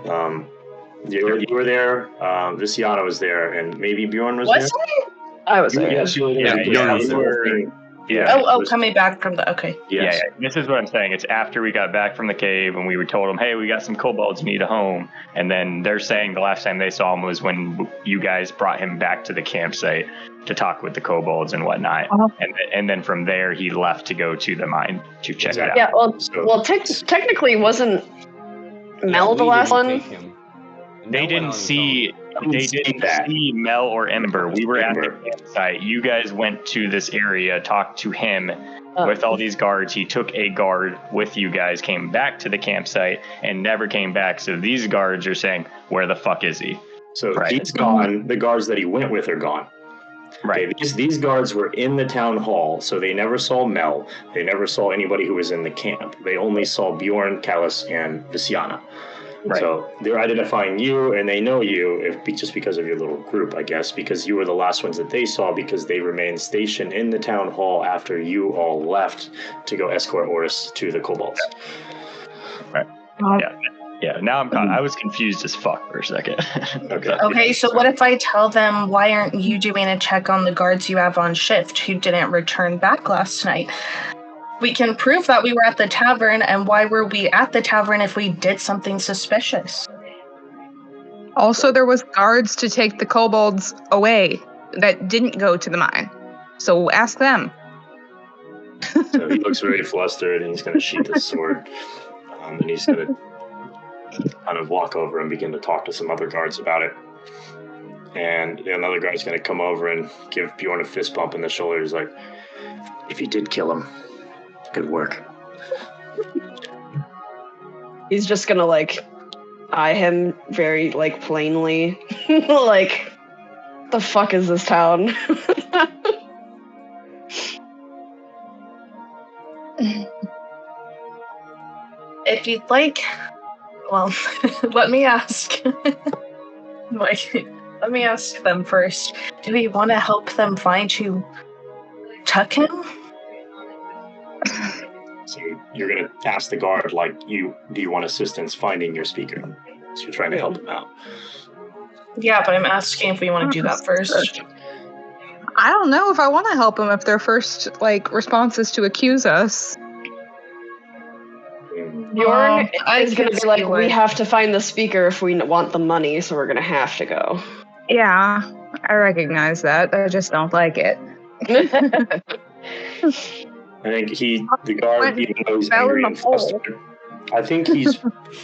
you were there. Luciana was there, and maybe Bjorn was Was there. I was there. Yes, you were there. Yeah, because Bjorn that was the there. whole thing. Yeah. it Oh, was- coming back from the. Okay. Yes. Yeah. This is what I'm saying. It's after we got back from the cave and we were told them, hey, we got some kobolds, need a home. And then they're saying the last time they saw him was when you guys brought him back to the campsite to talk with the kobolds and whatnot. Uh-huh. And then from there, he left to go to the mine to check it out. Yeah, So- well, technically, wasn't Mel the we last didn't one? take him. They Mel went didn't on his see. own. They didn't see Mel or Ember. We were at the Ember. campsite. You guys went to this area, talked to him Oh. with all these guards. He took a guard with you guys, came back to the campsite, and never came back. So these guards are saying, "Where the fuck is he?" So Right. he's gone. The guards that he went with are gone. Right. Okay, these guards were in the town hall, so they never saw Mel. They never saw anybody who was in the camp. They only saw Bjorn, Callus, and Luciana. Right. So they're identifying you, and they know you just because of your little group, I guess, because you were the last ones that they saw because they remained stationed in the town hall after you all left to go escort Oris to the kobolds. Yeah. Now I'm caught. I was confused as fuck for a second. Okay. Okay, so what if I tell them, why aren't you doing a check on the guards you have on shift who didn't return back last night? We can prove that we were at the tavern, and why were we at the tavern if we did something suspicious? Also, there was guards to take the kobolds away that didn't go to the mine. So ask them. So he looks very flustered, and he's going to sheath his sword, and he's going to kind of walk over and begin to talk to some other guards about it. And another guard's going to come over and give Bjorn a fist bump in the shoulder. He's like, "If you did kill him, good work." He's just gonna eye him very plainly, like, the fuck is this town? If you'd like, well, let me ask. Let me ask them first. Do we want to help them find who took him? So you're going to ask the guard, do you want assistance finding your speaker? So you're trying to help him out. Yeah, but I'm asking if we want to do that first. I don't know if I want to help them if their first response is to accuse us. Bjorn I is gonna could be like, see we why. have to find the speaker if we want the money, so we're gonna have to go. Yeah, I recognize that. I just don't like it. I think the guard, even though he's Fell in angry the and hole. flustered, I think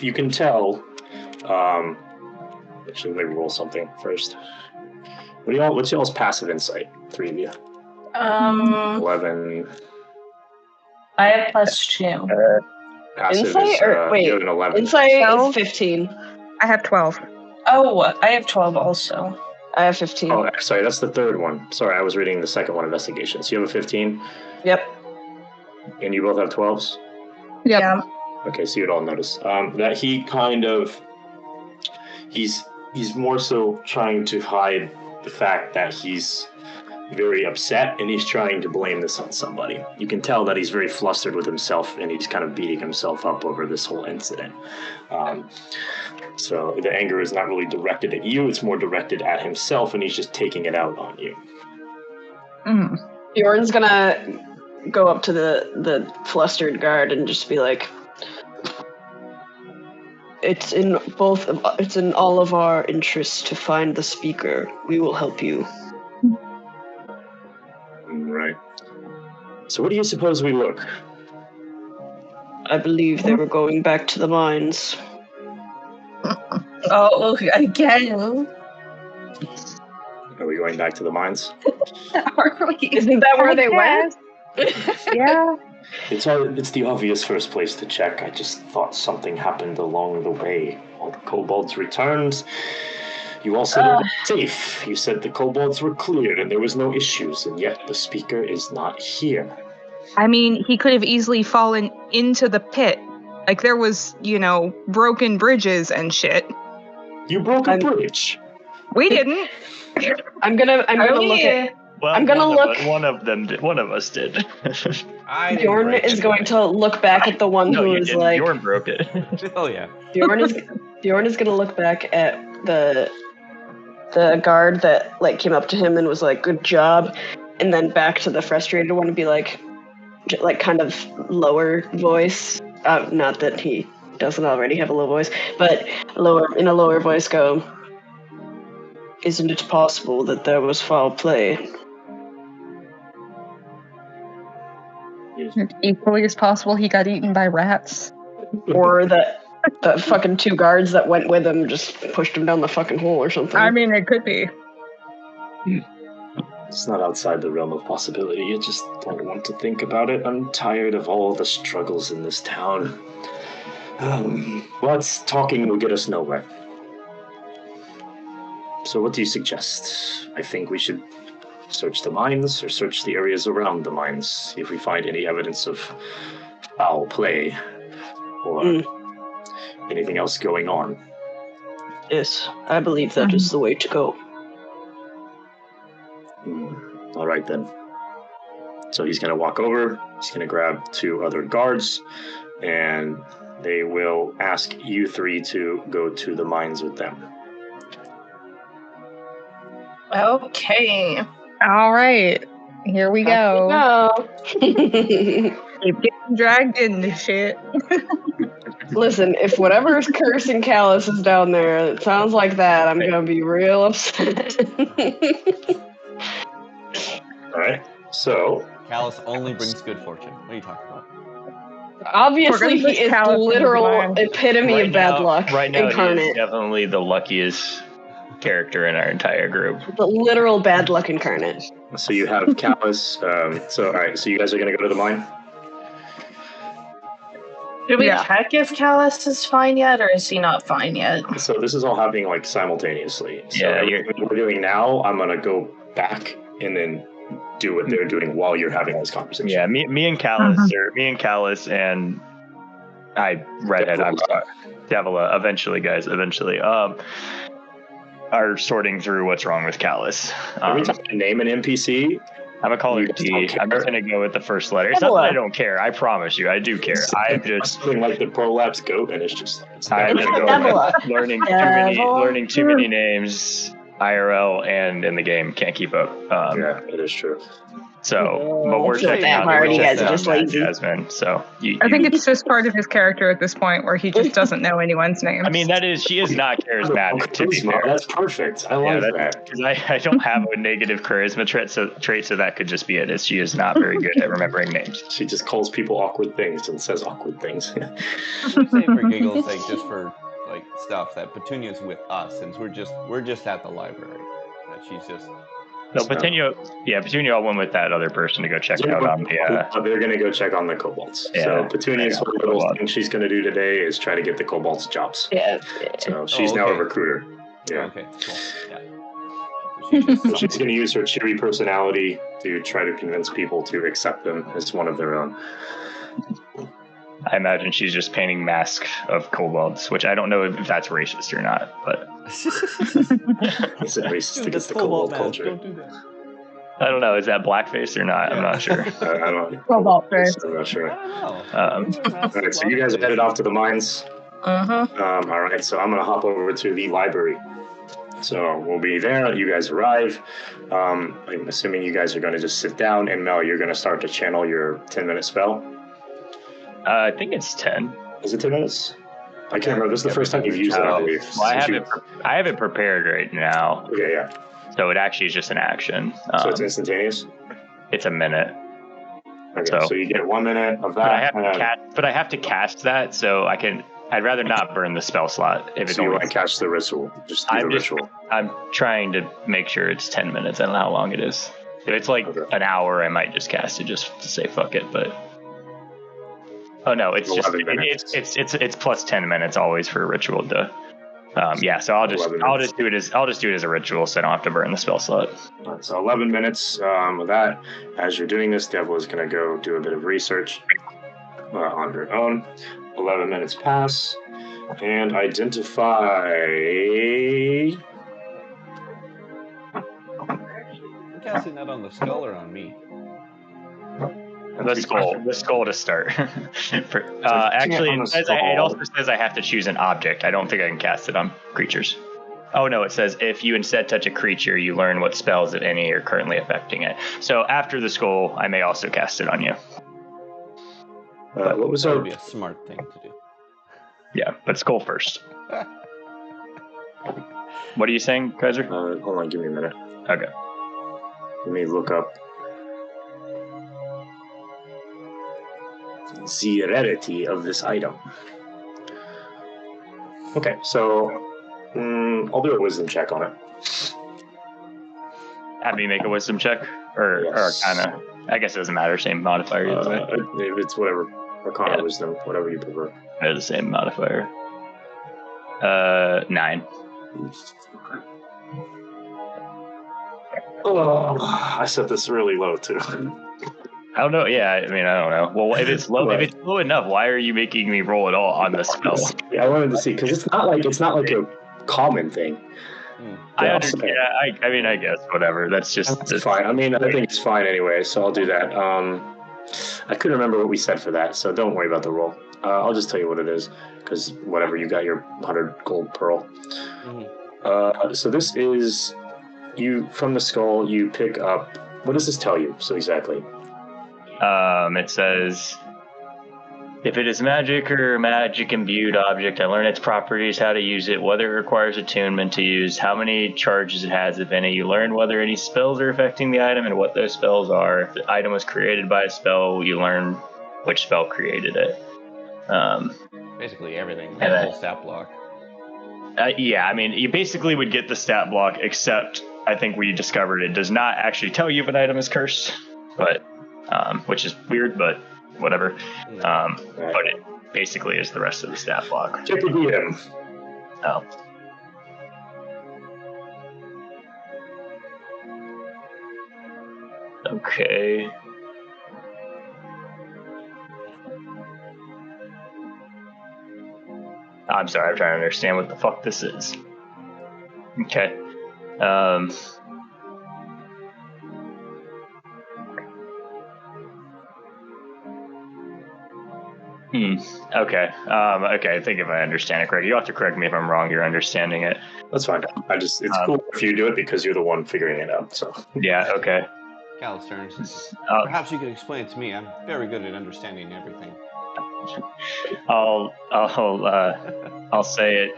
you can tell, actually, let me roll something first. What's y'all's passive insight? 3 of you. 11. I have +2. Passive Insight is, or wait, you have an 11. Insight No. is 15. I have 12. Oh, I have 12 also. I have 15. Oh, sorry, that's the third one. Sorry, I was reading the second one, investigation. So you have a 15, Yep. and you both have 12s? Yep. Yeah. Okay, so you'd all notice that he kind of he's more so trying to hide the fact that he's very upset and he's trying to blame this on somebody. You can tell that he's very flustered with himself and he's kind of beating himself up over this whole incident. So the anger is not really directed at you; it's more directed at himself, and he's just taking it out on you. Mm. Bjorn's gonna go up to the flustered guard and just be like, it's in all of our interests to find the speaker. We will help you. Right. So where do you suppose we look? I believe they were going back to the mines. Oh, again. Are we going back to the mines? Are we? Isn't that where they went? Yeah. It's the obvious first place to check. I just thought something happened along the way. All the kobolds returned. You all said it was safe. You said the kobolds were cleared and there was no issues, and yet the speaker is not here. I mean, he could have easily fallen into the pit. Like, there was, broken bridges and shit. You broke a bridge. We didn't. I'm gonna look at. Well, I'm gonna look. One of us did. Bjorn is going to look back at the one No, who you is didn't. like. Bjorn broke it. Oh yeah. Bjorn is gonna look back at the guard that came up to him and was like, "Good job," and then back to the frustrated one and be like kind of lower voice. Not that he doesn't already have a low voice, but in a lower voice, go. Isn't it possible that there was foul play? Equally as possible, he got eaten by rats. Or that the fucking two guards that went with him just pushed him down the fucking hole or something. I mean, it could be. It's not outside the realm of possibility. I just don't want to think about it. I'm tired of all the struggles in this town. Talking will get us nowhere. So what do you suggest? I think we should search the mines or search the areas around the mines, see if we find any evidence of foul play or anything else going on. Yes, I believe that is the way to go. All right, then. So he's going to walk over, he's going to grab two other guards, and they will ask you three to go to the mines with them. Okay. All right. Here we go. Keep getting dragged into shit. Listen, if whatever's cursing Callus is down there, it sounds like that, I'm gonna be real upset. Alright, so... Callus only brings good fortune. What are you talking about? Obviously, he is Callus literal epitome of bad luck Right now, incarnate. he is definitely the luckiest character in our entire group. The literal bad luck incarnate. So you have Callus. Alright, so you guys are going to go to the mine? Did we check if Callus is fine yet, or is he not fine yet? So this is all happening simultaneously. So Yeah, what we're doing now, I'm going to go back and then do what they're doing while you're having this conversation. Yeah, me and Callus and Redhead, I'm sorry, Davila, eventually, are sorting through what's wrong with Callus. Every time I name an NPC, I'm gonna call her D. I'm just gonna go with the first letter. It's not that I don't care. I promise you, I do care. I'm just something like the prolapse goat, and it's just I'm just learning too many names. IRL and in the game can't keep up. Yeah, it is true. So, but we're checking out you guys are just lazy. Jasmine. So I think it's just part of his character at this point where he just doesn't know anyone's name. I mean, she is not charismatic, to be fair. That's perfect. I like that. Because I don't have a negative charisma trait, so that could just be it. Is she is not very good at remembering names. She just calls people awkward things and says awkward things. Say for giggles' sake, just for stuff, that Petunia's with us, since we're just at the library. That she's just. No, Petunia went with that other person to go check out on the. They're going to go check on the kobolds. Yeah, so Petunia's little thing she's going to do today is try to get the kobolds jobs. Yeah. So she's now a recruiter. Yeah. Okay. Cool. Yeah. So she's going to use her cheery personality to try to convince people to accept them as one of their own. I imagine she's just painting masks of kobolds, which I don't know if that's racist or not, but. Is it racist against the kobold culture? Don't do that. I don't know. Is that blackface or not? I'm not sure. I don't know. Cobalt face. I'm not sure. I don't know. All right, so you guys are headed off to the mines. Uh-huh. All right, so I'm going to hop over to the library. So we'll be there. You guys arrive. I'm assuming you guys are going to just sit down, and Mel, you're going to start to channel your 10-minute spell. I think it's 10. Is it 10 minutes? I can't remember. This is the first time you've used it, I believe. Well, I have it prepared right now, Okay, yeah. so it actually is just an action. So it's instantaneous? It's a minute. Okay, so you get 1 minute of that. But I have to cast that, so I'd rather not burn the spell slot. If it's so you want to catch the ritual? Just do the ritual. I'm trying to make sure it's 10 minutes. I don't know how long it is. If it's like an hour, I might just cast it just to say fuck it. But oh no, it's just it's plus 10 minutes always for a ritual to. Yeah, so I'll just do it as a ritual, so I don't have to burn the spell slot. Right, so 11 minutes of that. As you're doing this, Devil is going to go do a bit of research on her own. 11 minutes pass, and identify. I'm casting that on the skull or on me. The skull to start. Actually, it also says I have to choose an object. I don't think I can cast it on creatures. Oh no, it says if you instead touch a creature, you learn what spells, if any, are currently affecting it. So after the skull, I may also cast it on you. That would be a smart thing to do. Yeah, but skull first. What are you saying, Kaiser? Hold on, give me a minute. Okay. Let me look up the rarity of this item. Okay, so I'll do a wisdom check on it. Have me make a wisdom check? Or kind of, I guess it doesn't matter, same modifier either way. If it's whatever, Arcana, wisdom, whatever you prefer. They're the same modifier. 9. Oh, I set this really low too. I don't know. Yeah, I mean, I don't know. Well, if it's low, if it's low enough, why are you making me roll at all on the spell? Yeah, I wanted to see because it's not like a common thing. I understand. Yeah, I mean, I guess whatever. That's fine. I mean, I think it's fine anyway, so I'll do that. I couldn't remember what we said for that, so don't worry about the roll. I'll just tell you what it is because whatever, you got your 100 gold pearl. So this is you from the skull. You pick up. What does this tell you? So exactly. It says, if it is magic or magic imbued object, I learn its properties, how to use it, whether it requires attunement to use, how many charges it has, if any. You learn whether any spells are affecting the item and what those spells are. If the item was created by a spell, you learn which spell created it. Basically everything, the whole stat block. Yeah, I mean, you basically would get the stat block, except I think we discovered it does not actually tell you if an item is cursed, but which is weird, but whatever. But it basically is the rest of the stat block. Check the DM. Oh. Okay. I'm sorry, I'm trying to understand what the fuck this is. Okay. Okay. Okay, I think if I understand it correctly. You'll have to correct me if I'm wrong, you're understanding it. That's fine. It's cool if you do it because you're the one figuring it out, so. Yeah, okay. Cal's turn. Perhaps you could explain it to me. I'm very good at understanding everything. I'll say it.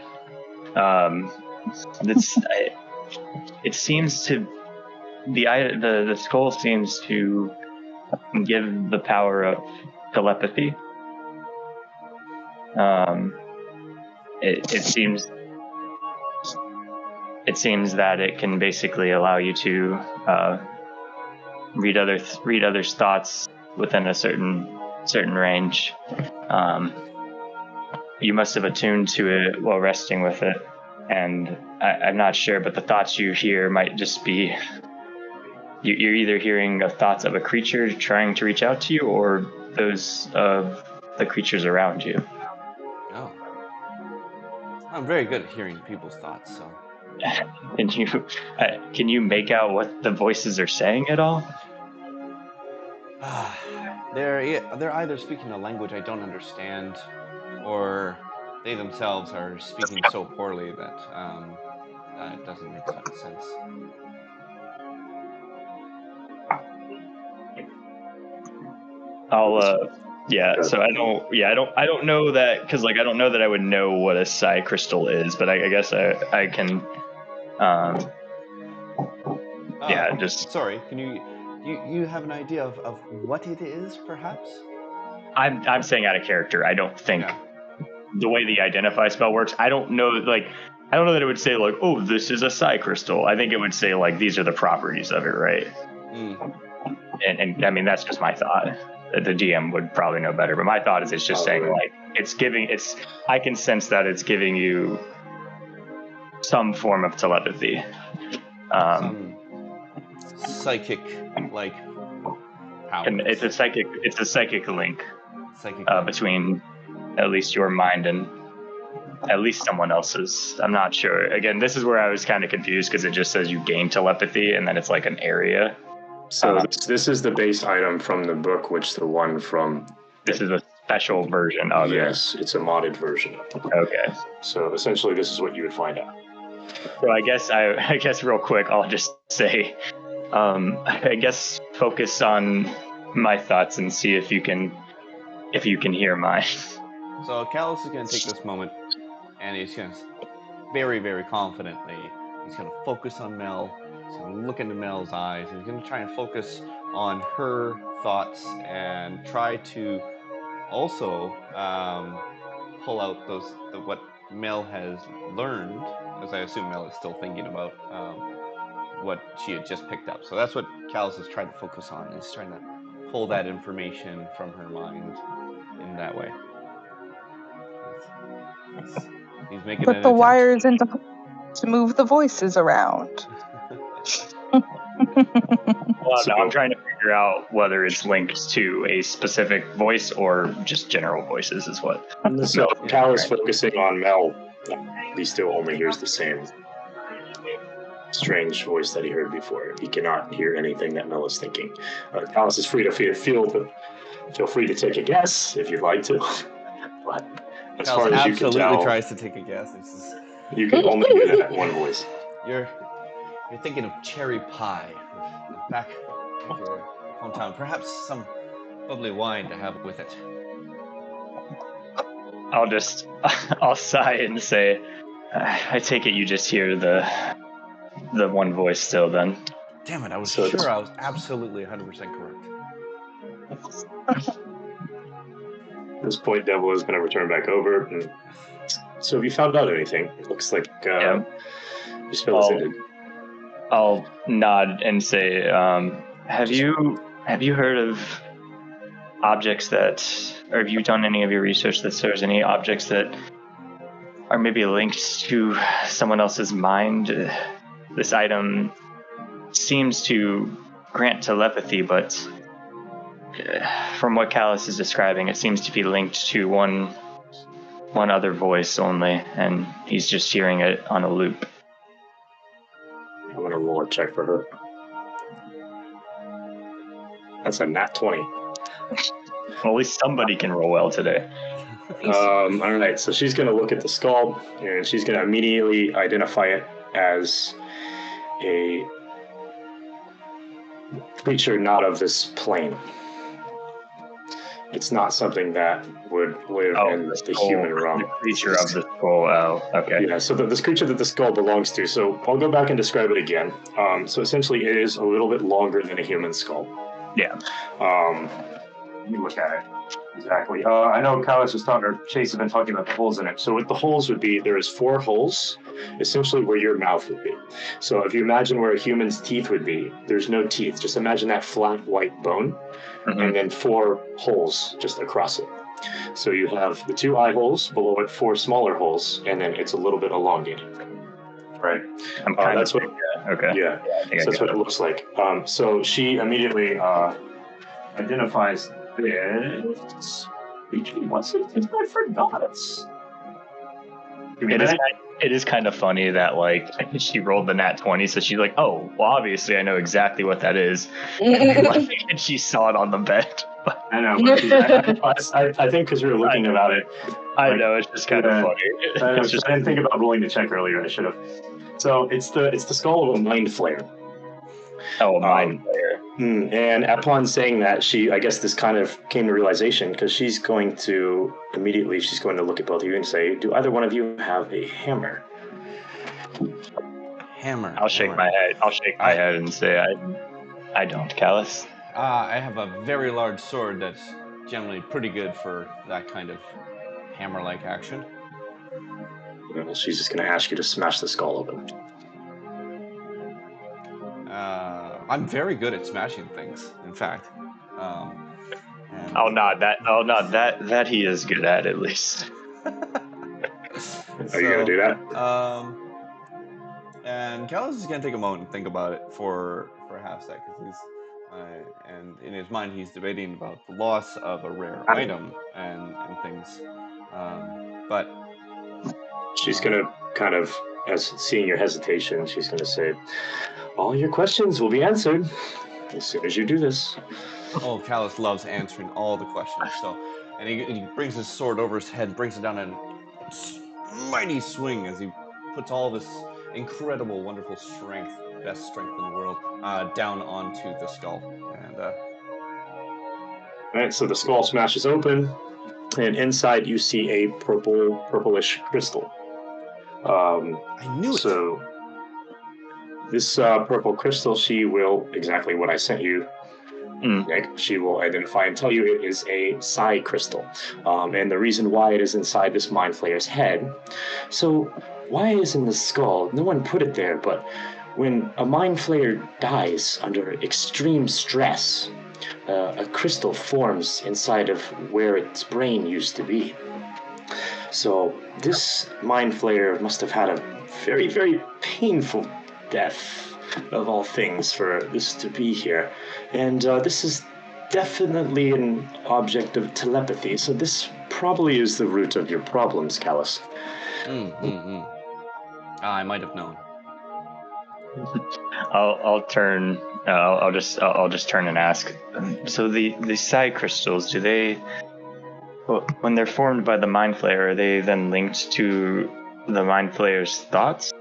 It seems to the skull seems to give the power of telepathy. It seems that it can basically allow you to read others' thoughts within a certain range. You must have attuned to it while resting with it, and I'm not sure, but the thoughts you hear might just be you're either hearing the thoughts of a creature trying to reach out to you, or those of the creatures around you. Oh, I'm very good at hearing people's thoughts. So, can you make out what the voices are saying at all? They're either speaking a language I don't understand, or they themselves are speaking so poorly that it doesn't make sense. Yeah, so I don't know that, because like I don't know that I would know what a psi crystal is, but I guess I can just Sorry, can you have an idea of what it is, perhaps? I'm saying out of character. I don't think Yeah. the way the identify spell works, I don't know that it would say like, oh, this is a psi crystal. I think it would say like these are the properties of it, right? And I mean that's just my thought. The DM would probably know better, but my thought is it's just saying like I can sense that it's giving you some form of telepathy. Some psychic like powers. And it's a psychic link Psychic between at least your mind and at least someone else's. I'm not sure. Again, this is where I was kind of confused because it just says you gain telepathy and then it's like an area. So this is the base item from the book, which the one from... This is a special version of it. Yes, it's a modded version. Okay. So essentially this is what you would find out. So I guess real quick, I'll just say, I guess focus on my thoughts and see if you can hear mine. So Callus is going to take this moment, and he's going to very, very confidently, he's going to focus on Mel. He's going to look into Mel's eyes. He's going to try and focus on her thoughts and try to also pull out what Mel has learned, as I assume Mel is still thinking about what she had just picked up. So that's what Callus is trying to focus on, is trying to pull that information from her mind in that way. He's making Put the wires into to move the voices around. Well, no, I'm trying to figure out whether it's linked to a specific voice or just general voices is what. So Callus focusing on Mel, he still only hears the same strange voice that he heard before. He cannot hear anything that Mel is thinking. Callus is free to feel free to take a guess if you'd like to. But as far as you can tell, tries to take a guess. You can only hear that one voice. You're thinking of cherry pie back in your hometown. Perhaps some bubbly wine to have with it. I'll sigh and say, I take it you just hear the one voice still then. Damn it, I was sure I was absolutely 100% correct. At this point, Devil is going to return back over. And so have you found out anything? It looks like your spell is ended. I'll nod and say, have you heard of objects or have you done any of your research that there's any objects that are maybe linked to someone else's mind? This item seems to grant telepathy, but from what Callus is describing, it seems to be linked to one other voice only, and he's just hearing it on a loop. I'm going to roll a check for her. That's a nat 20. Well, at least somebody can roll well today. All right, so she's going to look at the skull, and she's going to immediately identify it as a creature not of this plane. It's not something that would live in the human realm. The creature of the skull. Oh, okay. Yeah, so this creature that the skull belongs to. So I'll go back and describe it again. So essentially, it is a little bit longer than a human skull. Yeah. Let me look at it. Exactly. I know Callus was talking, or Chase has been talking about the holes in it. So what the holes would be, there is 4 holes, essentially where your mouth would be. So if you imagine where a human's teeth would be, there's no teeth. Just imagine that flat white bone, and then 4 holes just across it. So you have the 2 eye holes, below it 4 smaller holes, and then it's a little bit elongated. Right. That's what. Okay. Yeah. So that's what it looks like. So she immediately identifies this. What's it? I forgot. It is kind of funny that like she rolled the nat 20, so she's like, oh, well, obviously I know exactly what that is, and she saw it on the bed. I know. I think because we were looking about it. I know it's just kind of funny. I didn't think about rolling the check earlier. I should have. So it's the skull of a mind flayer. Oh, mind player. And upon saying that, I guess this kind of came to realization because she's going to look at both of you and say, "Do either one of you have a hammer?" Hammer. I'll shake my head and say I don't, Callus. I have a very large sword that's generally pretty good for that kind of hammer-like action. Well, she's just going to ask you to smash the skull open. I'm very good at smashing things, in fact. I'll nod that he is good at least. Are you going to do that? And Callus is going to take a moment and think about it for a half sec, because and in his mind he's debating about the loss of a rare item and things. But she's going to kind of, as seeing your hesitation, she's going to say, "All your questions will be answered as soon as you do this." Oh, Callus loves answering all the questions. So, and he brings his sword over his head, brings it down in a mighty swing as he puts all this incredible, wonderful strength, best strength in the world, down onto the skull. And all right, so the skull smashes open, and inside you see a purplish crystal. I knew it. So this purple crystal, she will exactly what I sent you. Nick, she will identify and tell you it is a psi crystal, and the reason why it is inside this mind flayer's head. So why is in the skull? No one put it there, but when a mind flayer dies under extreme stress, a crystal forms inside of where its brain used to be. So this mind flayer must have had a very, very painful death, of all things, for this to be here. And this is definitely an object of telepathy, so this probably is the root of your problems, Callus. I might have known. I'll turn. I'll just turn and ask. So the psi crystals, do they? When they're formed by the mind flayer, are they then linked to the mind flayer's thoughts?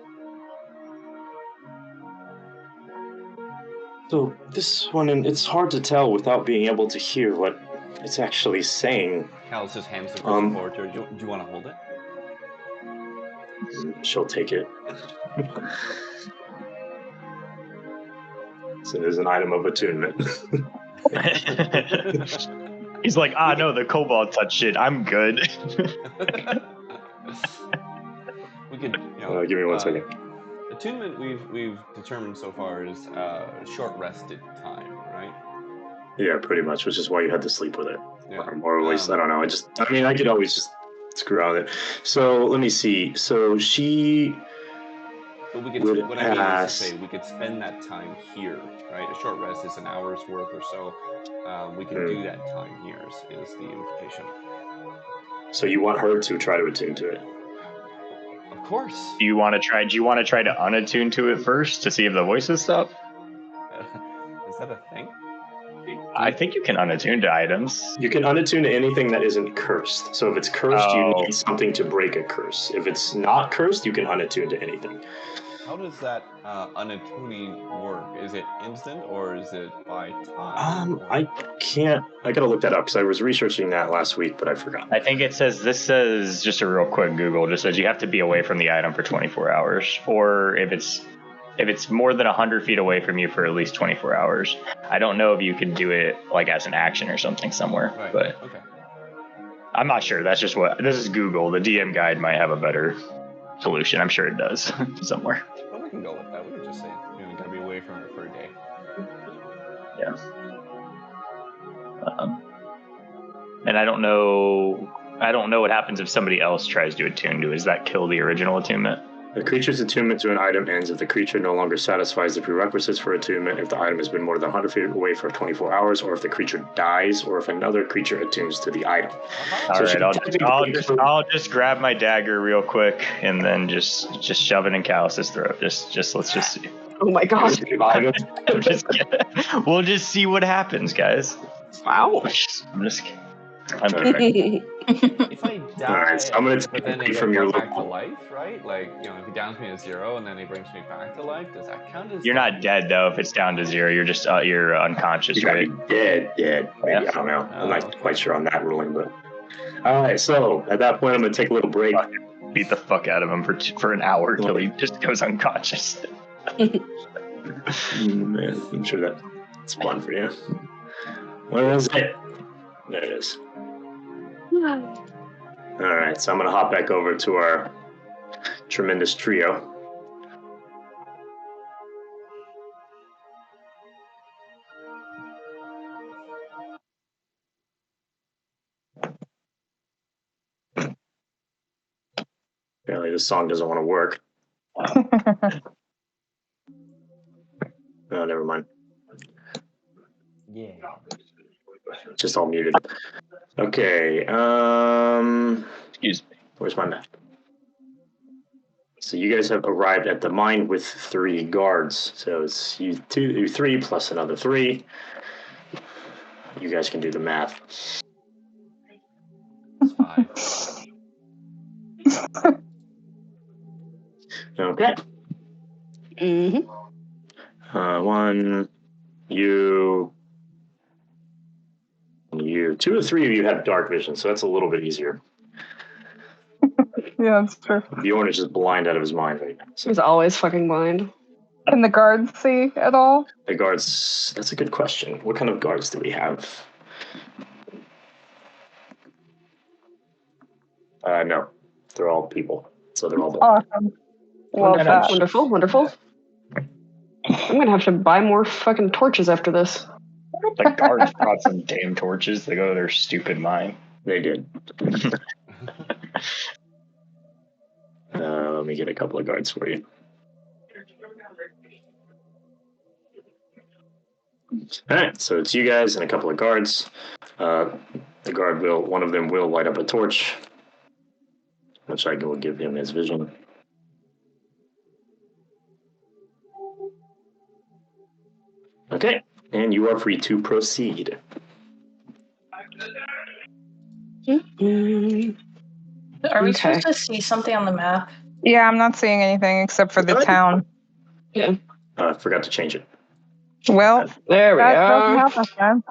So this one, it's hard to tell without being able to hear what it's actually saying. Callus just hands the crystal forward to her. Do you want to hold it? She'll take it. So there's an item of attunement. He's like, no, the kobold touched it. I'm good. We could, give me 1 second. Attunement we've determined so far is short rested time, right? Yeah, pretty much, which is why you had to sleep with it. Yeah. Or at least, I don't know. I could always just screw around with it. So let me see. So she we could, would what I mean pass. is to say we could spend that time here, right? A short rest is an hour's worth or so. We can do that time here is the implication. So you want her to try to attune to it? Of course. Do you want to try to unattune to it first to see if the voices stop? Is that a thing? I think you can unattune to items. You can unattune to anything that isn't cursed. So if it's cursed, you Oh. need something to break a curse. If it's not cursed, you can unattune to anything. How does that unattuning work? Is it instant or is it by time? I gotta look that up because I was researching that last week, but I forgot. I think this says, just a real quick Google, just says you have to be away from the item for 24 hours. Or if it's more than 100 feet away from you for at least 24 hours. I don't know if you can do it like as an action or something somewhere, Right. but Okay. I'm not sure. This is Google. The DM guide might have a better solution. I'm sure it does somewhere. Well, we can go with that. We can just say we gotta be away from it for a day. Yeah. And I don't know what happens if somebody else tries to attune to. Does that kill the original attunement? The creature's attunement to an item ends if the creature no longer satisfies the prerequisites for attunement, if the item has been more than 100 feet away for 24 hours, or if the creature dies, or if another creature attunes to the item. All right, I'll just grab my dagger real quick and then just shove it in Callus's throat. Let's just see. Oh my god. I'm just kidding. We'll just see what happens, guys. Wow. I'm just kidding. I'm good. If I die, Alright, so I'm gonna but take then I away get from your brought back to little- life, right? Like, if he downs me to 0 and then he brings me back to life, does that count as? You're not dead though. If it's down to 0, you're just you're unconscious, You gotta right? be dead. Maybe, Yeah. I don't know. I'm not okay. quite sure on that ruling, but. Alright, so at that point, I'm gonna take a little break. Beat the fuck out of him for an hour till he just goes unconscious. Man, I'm sure that's fun for you. Where is it? There it is. Alright, so I'm gonna hop back over to our tremendous trio. Apparently this song doesn't want to work. Oh, never mind. Yeah. Just all muted. Okay, Excuse me. where's my map? So you guys have arrived at the mine with 3 guards. So it's you 3 plus another 3. You guys can do the math. It's 5. Okay. Mm-hmm. 1, you, 2 or 3 of you have dark vision, so that's a little bit easier. Yeah, that's true. Bjorn is just blind out of his mind right now. So He's always fucking blind. Can the guards see at all? the guards, that's a good question. What kind of guards do we have? No, they're all people, so they're all blind. Awesome. Love Wonderful. that. Wonderful, wonderful. I'm gonna have to buy more fucking torches after this. The guards brought some damn torches to go to their stupid mine. They did. Let me get a couple of guards for you. All right, so it's you guys and a couple of guards. One of them will light up a torch, which I will give him his vision. Okay, and you are free to proceed. Mm-hmm. Are we Okay. supposed to see something on the map? Yeah, I'm not seeing anything except for the Good. town. I forgot to change it. Well, There we that doesn't are. help us then.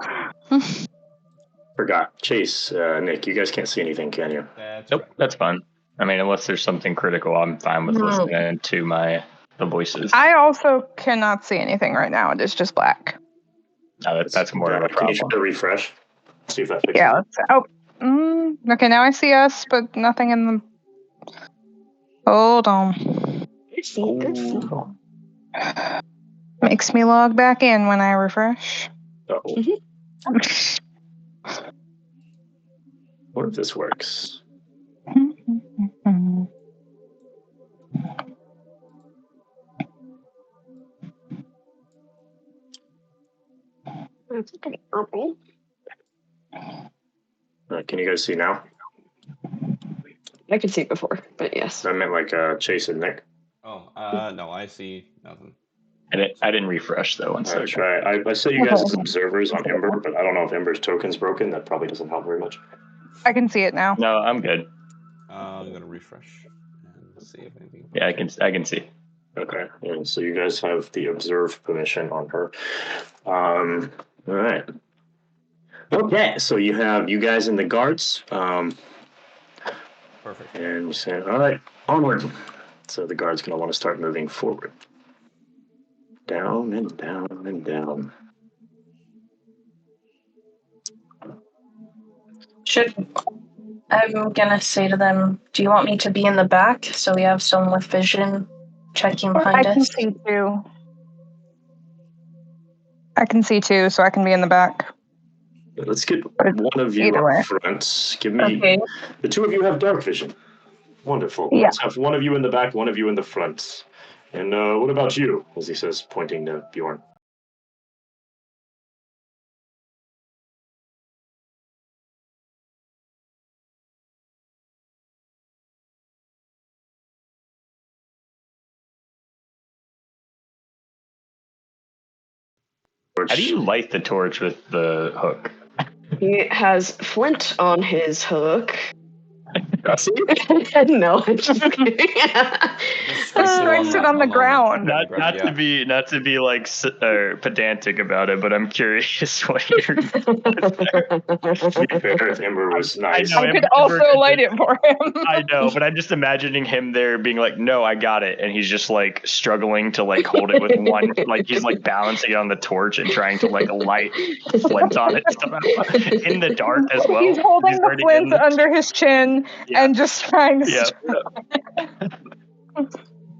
Forgot. Chase, Nick, you guys can't see anything, can you? That's Nope, right. that's fine. I mean, unless there's something critical, I'm fine with listening to the voices. I also cannot see anything right now. It is just black. No, that's more of a Can you try problem. to refresh? See if that fixes Yeah. it. Okay, now I see us, but nothing in the. Hold on. Oh. Makes me log back in when I refresh. Uh-oh. What if this works? That's pretty purple. Can you guys see now? I could see it before, but yes. I meant like Chase and Nick. Oh, no, I see nothing. I didn't refresh though. All right, try. I set you guys as observers on Ember, but I don't know if Ember's token's broken. That probably doesn't help very much. I can see it now. No, I'm good. I'm gonna refresh and see if anything. Yeah, I can see. Okay, and so you guys have the observe permission on her. All right. Okay, so you have you guys and the guards. Perfect. And you say, all right, onward. So the guard's going to want to start moving forward. Down and down and down. I'm gonna say to them, do you want me to be in the back so we have someone with vision checking I behind can us? see too. I can see too, so I can be in the back. Let's get one of you Either way. up front. Give me. Okay. The two of you have dark vision. Wonderful. Yeah. Let's have one of you in the back, one of you in the front. And what about you? As he says, pointing to Bjorn. How do you light the torch with the hook? He has Flint on his hook. Does he? No, I'm just kidding. Just Strikes it on the ground. Not Yeah. to be like pedantic about it, but I'm curious what you're. To be fair, if Ember was nice. I know. I could Ember also is light it for him. I know, but I'm just imagining him there being like, "No, I got it," and he's just like struggling to like hold it with one, like he's like balancing it on the torch and trying to like light Flint on it somehow in the dark as well. He's holding the already flint in the- under his chin Yeah. and just trying to. Yeah,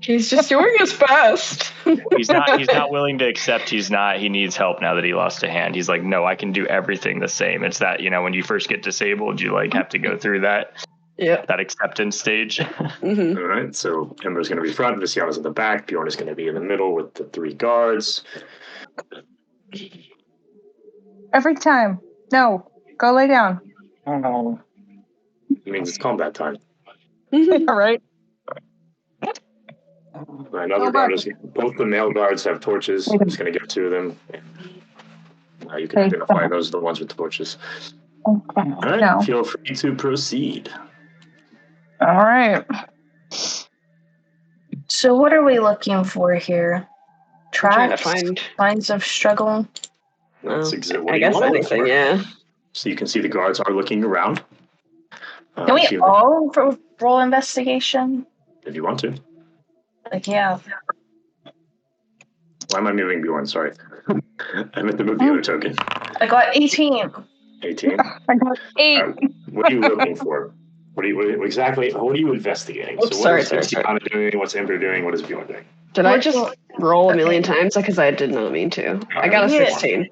He's just doing his best. he's not willing to accept he needs help now that he lost a hand. He's like, "No, I can do everything the same." It's that, when you first get disabled, you like have to go through that acceptance stage. Mm-hmm. All right, so Ember's going to be front, Visiana's in the back, Bjorn is going to be in the middle with the 3 guards. Every time. No, go lay down. It means it's combat time. All right. Another guard is, both the male guards have torches. I'm just going to give 2 of them. You can identify those are the ones with torches. All right, No. feel free to proceed. All right. So what are we looking for here? Trying to Tracks? find. Signs of struggle? That's what I you guess wanna look anything, for. yeah. So you can see the guards are looking around. Can we all roll investigation? If you want to. Like, yeah. Why am I moving Bjorn? Sorry. I meant to move the other token. I got 18. 18. I got 8. What are you looking for? What are you investigating? Oops, So what sorry. is Tiana doing? What's Ember doing? What is Bjorn doing? Did I just roll a million times? Because I did not mean to. I got a Yeah. 16.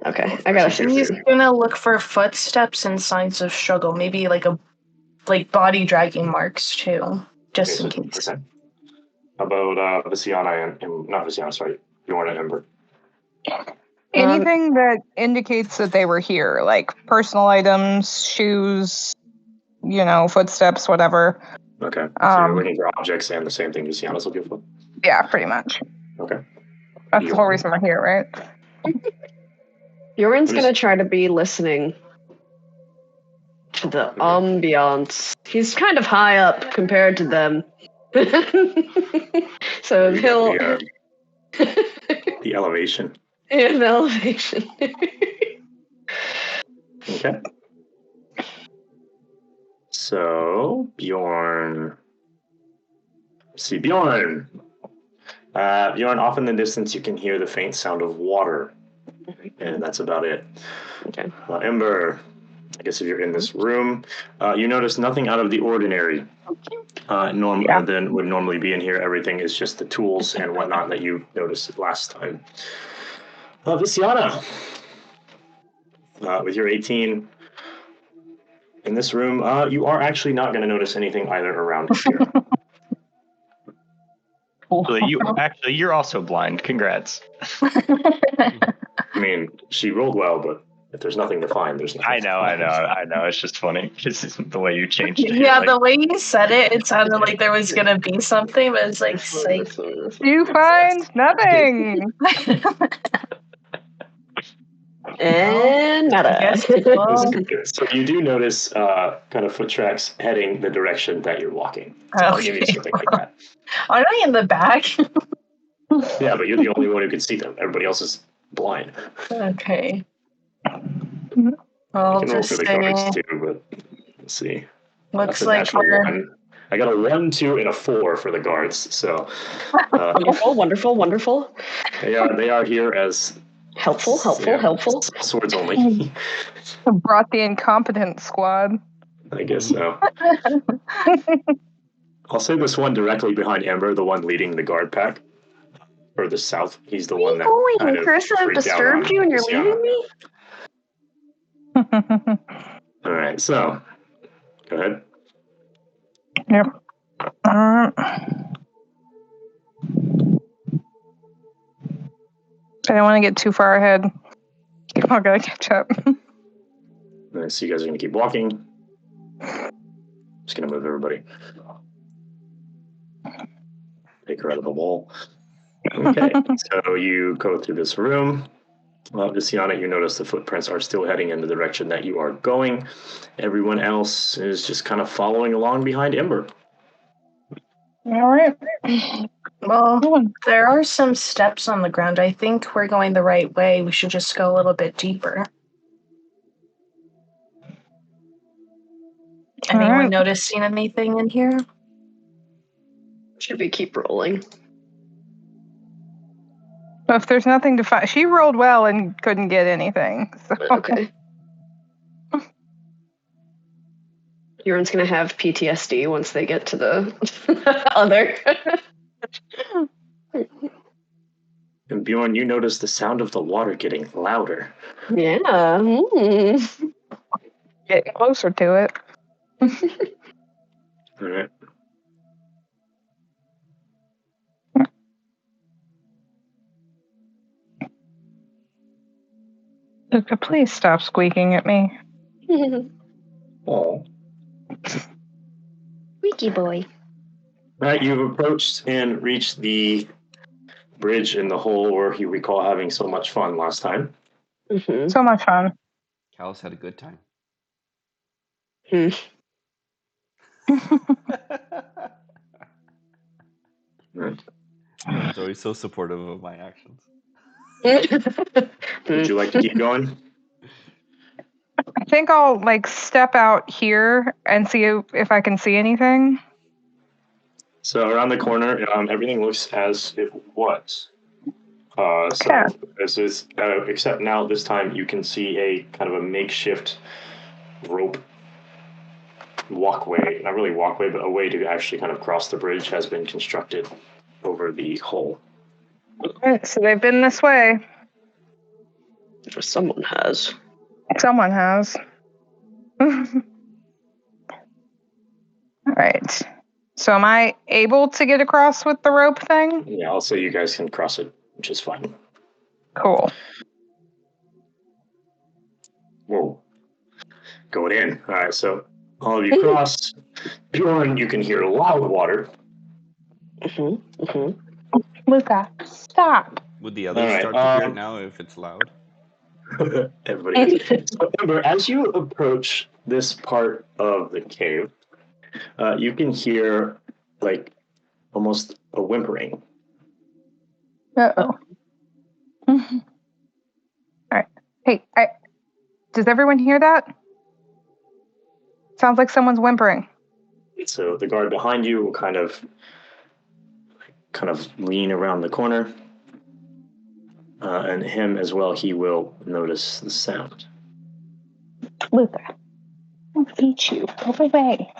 Okay, I got a He's 16. gonna look for footsteps and signs of struggle. Maybe like body dragging marks too, just in case. Okay. How about Visiana and not Visiana, sorry, Bjorn and Ember? Anything that indicates that they were here, like personal items, shoes, footsteps, whatever. Okay. So you're looking for objects and the same thing Visiana's looking for? Yeah, pretty much. Okay. That's the whole reason we're here, right? Yoren's gonna try to be listening to the ambiance. He's kind of high up compared to them. So he'll... The elevation. Yeah, the elevation. Okay. So, Bjorn. See, Bjorn. Bjorn, off in the distance, you can hear the faint sound of water. And that's about it. Okay. Ember, I guess if you're in this room, you notice nothing out of the ordinary than would normally be in here. Everything is just the tools and whatnot that you noticed last time. Visiana, with your 18 in this room, you are actually not going to notice anything either around here. You're also blind. Congrats. I mean, she rolled well, but if there's nothing to find, there's nothing. I know. It's just funny because the way you changed it. Yeah, the way you said it, it sounded like there was gonna be something, but it's like, You find nothing. And nada. So you do notice kind of foot tracks heading the direction that you're walking. So I'll give you something like that. Aren't I in the back? Yeah, but you're the only one who can see them. Everybody else is blind. Okay. You I'll can roll just for the guards too, but let's see. looks That's a like natural we're 1. I got a 1, 2, and a 4 for the guards. So Wonderful. they are here as Helpful. swords only. Brought the incompetent squad. I guess so. I'll say this one directly behind Ember, the one leading the guard pack. Further south. He's the one that kind of Chris, I've freaked out disturbed on you and you're Luciana. leaving me? All right, so go ahead. Yep. I don't want to get too far ahead. You're all gotta catch up. All right, so you guys are going to keep walking. Just going to move everybody. Take her out of the wall. Okay, so you go through this room. Visiana, you notice the footprints are still heading in the direction that you are going. Everyone else is just kind of following along behind Ember. All right. Well, there are some steps on the ground. I think we're going the right way. We should just go a little bit deeper. Anyone Alright. noticing anything in here? Should we keep rolling? So if there's nothing to find, she rolled well and couldn't get anything. So. Okay. Euron's gonna have PTSD once they get to the other. And Bjorn, you notice the sound of the water getting louder. Yeah. Get closer to it. All right. Luca, please stop squeaking at me. Oh. Squeaky boy. All right, you've approached and reached the bridge in the hole where you recall having so much fun last time. Mm-hmm. So much fun. Callus had a good time. Right. He's always so supportive of my actions. Would you like to keep going? I think I'll step out here and see if I can see anything. So around the corner, everything looks as it was. Okay. This is except now this time you can see a kind of a makeshift rope walkway, not really walkway, but a way to actually kind of cross the bridge has been constructed over the hole. Alright, so they've been this way. Someone has. Someone has. Alright. So am I able to get across with the rope thing? Yeah, I'll say you guys can cross it, which is fine. Cool. Whoa. Going in. All right, so all of you cross. Bjorn, you can hear loud water. Mm-hmm. Mm-hmm. Luca, stop. Would the others All right, start to hear it now if it's loud? Everybody is. So, Ember, as you approach this part of the cave, you can hear almost a whimpering. Uh-oh. Alright. Hey, does everyone hear that? Sounds like someone's whimpering. So the guard behind you will kind of lean around the corner, and him as well. He will notice the sound. Luca, I'll beat you. Go away.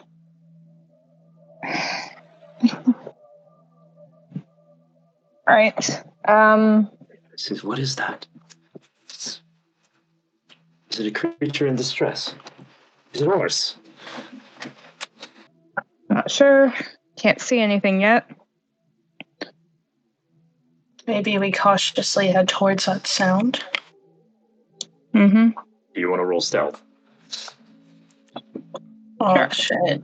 Alright. Says, "What is that? Is it a creature in distress? Is it a horse?" Not sure. Can't see anything yet. Maybe we cautiously head towards that sound. Mm-hmm. Do you want to roll stealth? Oh, Sure. shit.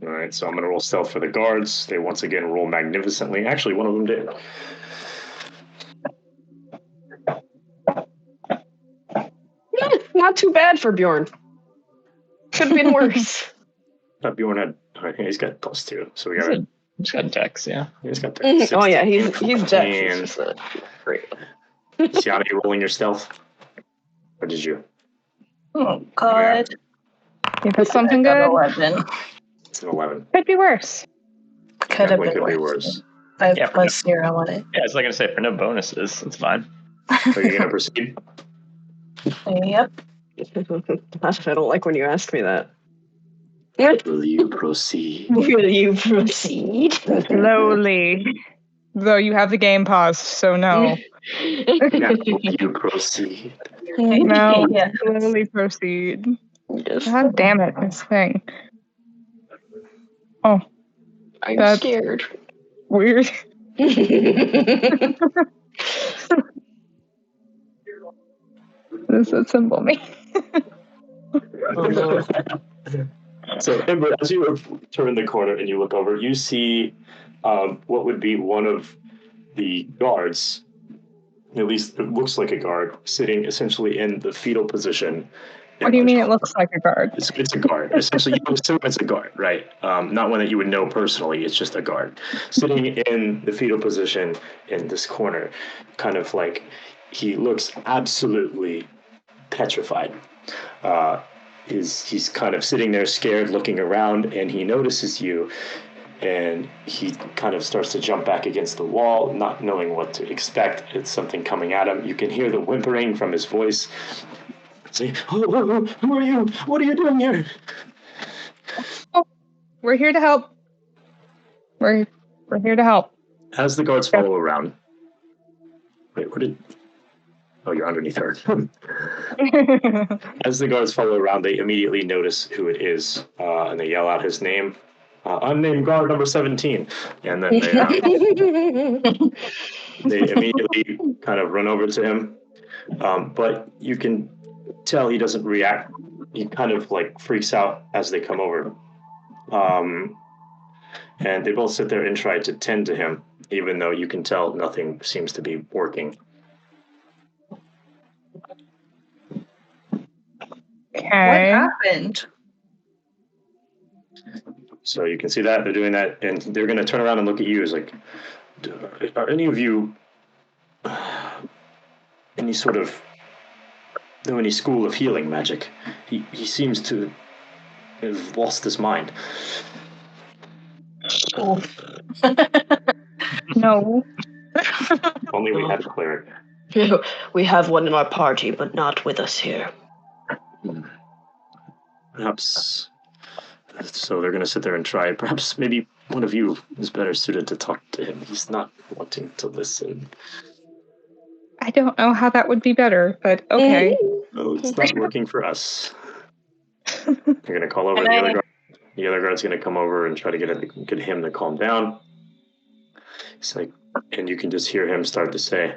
All right, so I'm going to roll stealth for the guards. They once again roll magnificently. Actually, one of them did. Not too bad for Bjorn. Could have been worse. Bjorn had. He's got +2, so we got it. He's got Dex, yeah. He's got that. Oh yeah, he's dead. And He's just great. Sienna, you rolling your stealth? Or did you? Oh, God. If it's something I got good, 11. It's an 11. could be worse. Could have What been could be worse. worse? I have Yeah, +0 on it. Yeah, it's like I say, for no bonuses, it's fine. Are you going to proceed? Yep. I don't like when you ask me that. Will you proceed? Will you proceed? Slowly. Though you have the game paused, so no. Now, will you proceed? No, Yeah. slowly proceed. Yes. God damn it, this thing. Oh, I'm That's- scared. weird. This would symbol me. So, Ember, as you turn the corner and you look over, you see what would be one of the guards at least it looks like a guard, sitting essentially in the fetal position. What do you mean it looks like a guard? It's a guard. Essentially, you assume it's a guard, right? Not one that you would know personally. It's just a guard sitting in the fetal position in this corner, kind of like he looks absolutely petrified. He's kind of sitting there scared, looking around, and he notices you, and he kind of starts to jump back against the wall, not knowing what to expect. It's something coming at him. You can hear the whimpering from his voice. Say, who are you? What are you doing here? Oh, we're here to help. We're here to help. As the guards follow around. Wait, where did... Oh, you're underneath her. As the guards follow around, they immediately notice who it is, and they yell out his name. Unnamed guard number 17. And then they immediately kind of run over to him. But you can tell he doesn't react. He kind of like freaks out as they come over. And they both sit there and try to tend to him, even though you can tell nothing seems to be working. Okay. What happened? So you can see that they're doing that, and they're going to turn around and look at you as like, are any of you any sort of know any school of healing magic? He seems to have lost his mind. Oh. No. Only we had a cleric. We have one in our party, but not with us here. Perhaps. So they're going to sit there and try. Perhaps maybe one of you is better suited to talk to him. He's not wanting to listen. I don't know how that would be better, but okay. No, it's not working for us. They're going to call over the other guard. The other guard's going to come over and try to get him to calm down. It's like, and you can just hear him start to say,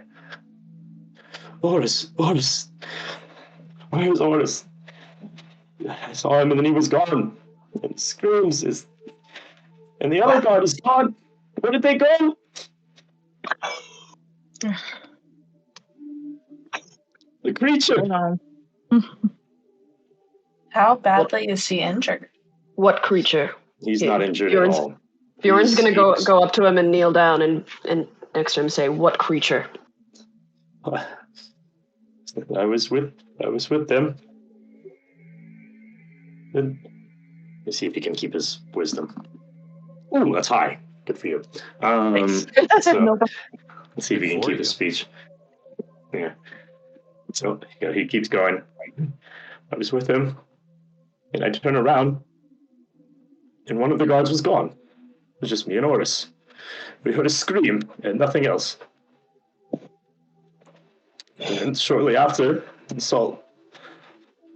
Oris, where's Oris? I saw him and then he was gone. And Screams is, and the other guard is gone. Where did they go? The creature. How badly is he injured? What creature? He's not injured at all. Bjorn's gonna go up to him and kneel down and next to him say, "What creature?" I was with them. And let's see if he can keep his wisdom. Ooh, that's high. Good for you. So, let's see if he can keep his speech. Yeah. So he keeps going. I was with him, and I turned around, and one of the guards was gone. It was just me and Oris. We heard a scream and nothing else. And then shortly after, we saw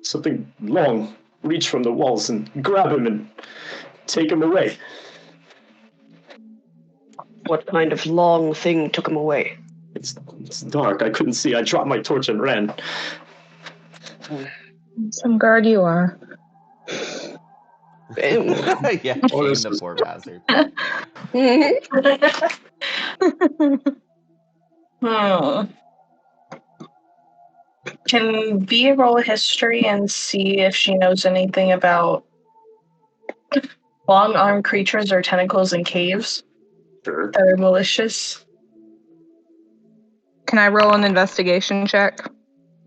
something long reach from the walls and grab him and take him away. What kind of long thing took him away? It's dark. I couldn't see. I dropped my torch and ran. Some guard you are. Yeah, Oris the poor bastard. Can V roll history and see if she knows anything about long-armed creatures or tentacles in caves Sure. that are malicious? Can I roll an investigation check?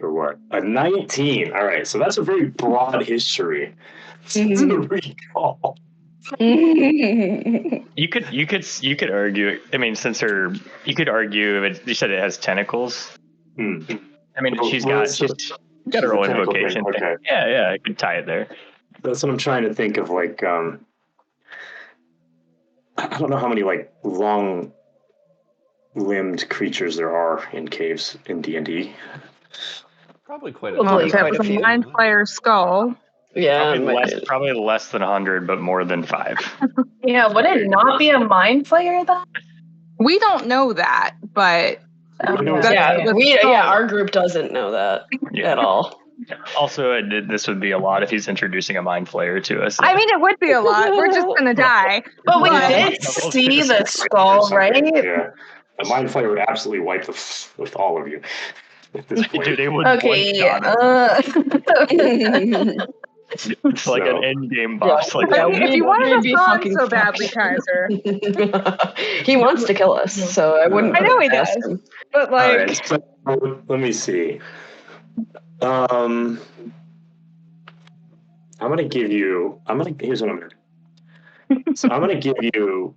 Or what? A 19. All right, so that's a very broad history to recall. You could argue. I mean, you could argue. You said it has tentacles. I mean, she's got her own invocation. Okay. Yeah, I could tie it there. That's what I'm trying to think of. Like, I don't know how many like long-limbed creatures there are in caves in D&D. Probably quite a Well, few. if that was a mind flayer skull. Yeah, Probably less than 100, but more than 5. Yeah, would it not be a mind flayer then? We don't know that, but our group doesn't know that at all. Also, this would be a lot if he's introducing a mind flayer to us. I mean, it would be a lot. We're just gonna die. But we did see the skull, right? Yeah. A mind flayer would absolutely wipe with all of you at this point. Dude, it would Okay. It's like an end game boss. Like Yeah, If you we'd wanted be us gone fucking so fucked. badly, Kaiser. He wants to kill us, so I wouldn't. I know he ask does. him. But All like, right, so let me see. I'm gonna give you. Here's what I'm gonna do. So I'm gonna give you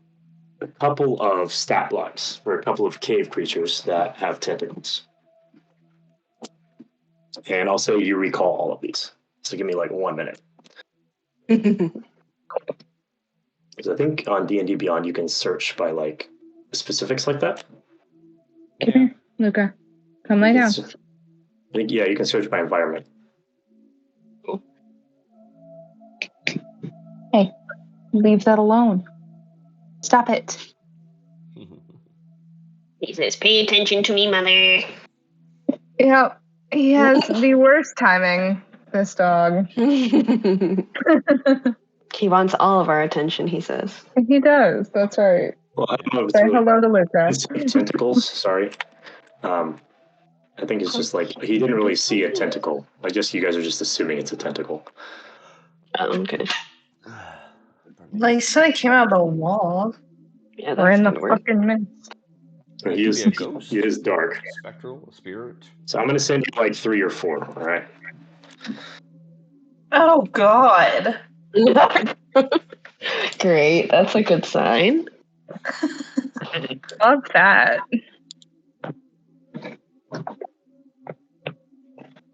a couple of stat blocks for a couple of cave creatures that have tentacles, and I'll say you recall all of these. So give me like 1 minute. Because I think on D&D Beyond you can search by like specifics like that. Yeah. Luca, come lay down. I think you can search by environment. Hey, leave that alone. Stop it. He says, "Pay attention to me, mother." Yeah, he has the worst timing. This dog. He wants all of our attention. He says. He does. That's right. Well, I don't know if it's Say really hello to Luca. tentacles. Sorry. I think it's just like he didn't really see a tentacle. I guess you guys are just assuming it's a tentacle. Oh, okay. Like you said, it came out of the wall. Yeah, We're in the kinda weird. fucking midst. He is Could be a ghost. He is dark. A spectral, a spirit. So I'm gonna send you like 3 or 4. All right. Oh God. Great, that's a good sign. Love that.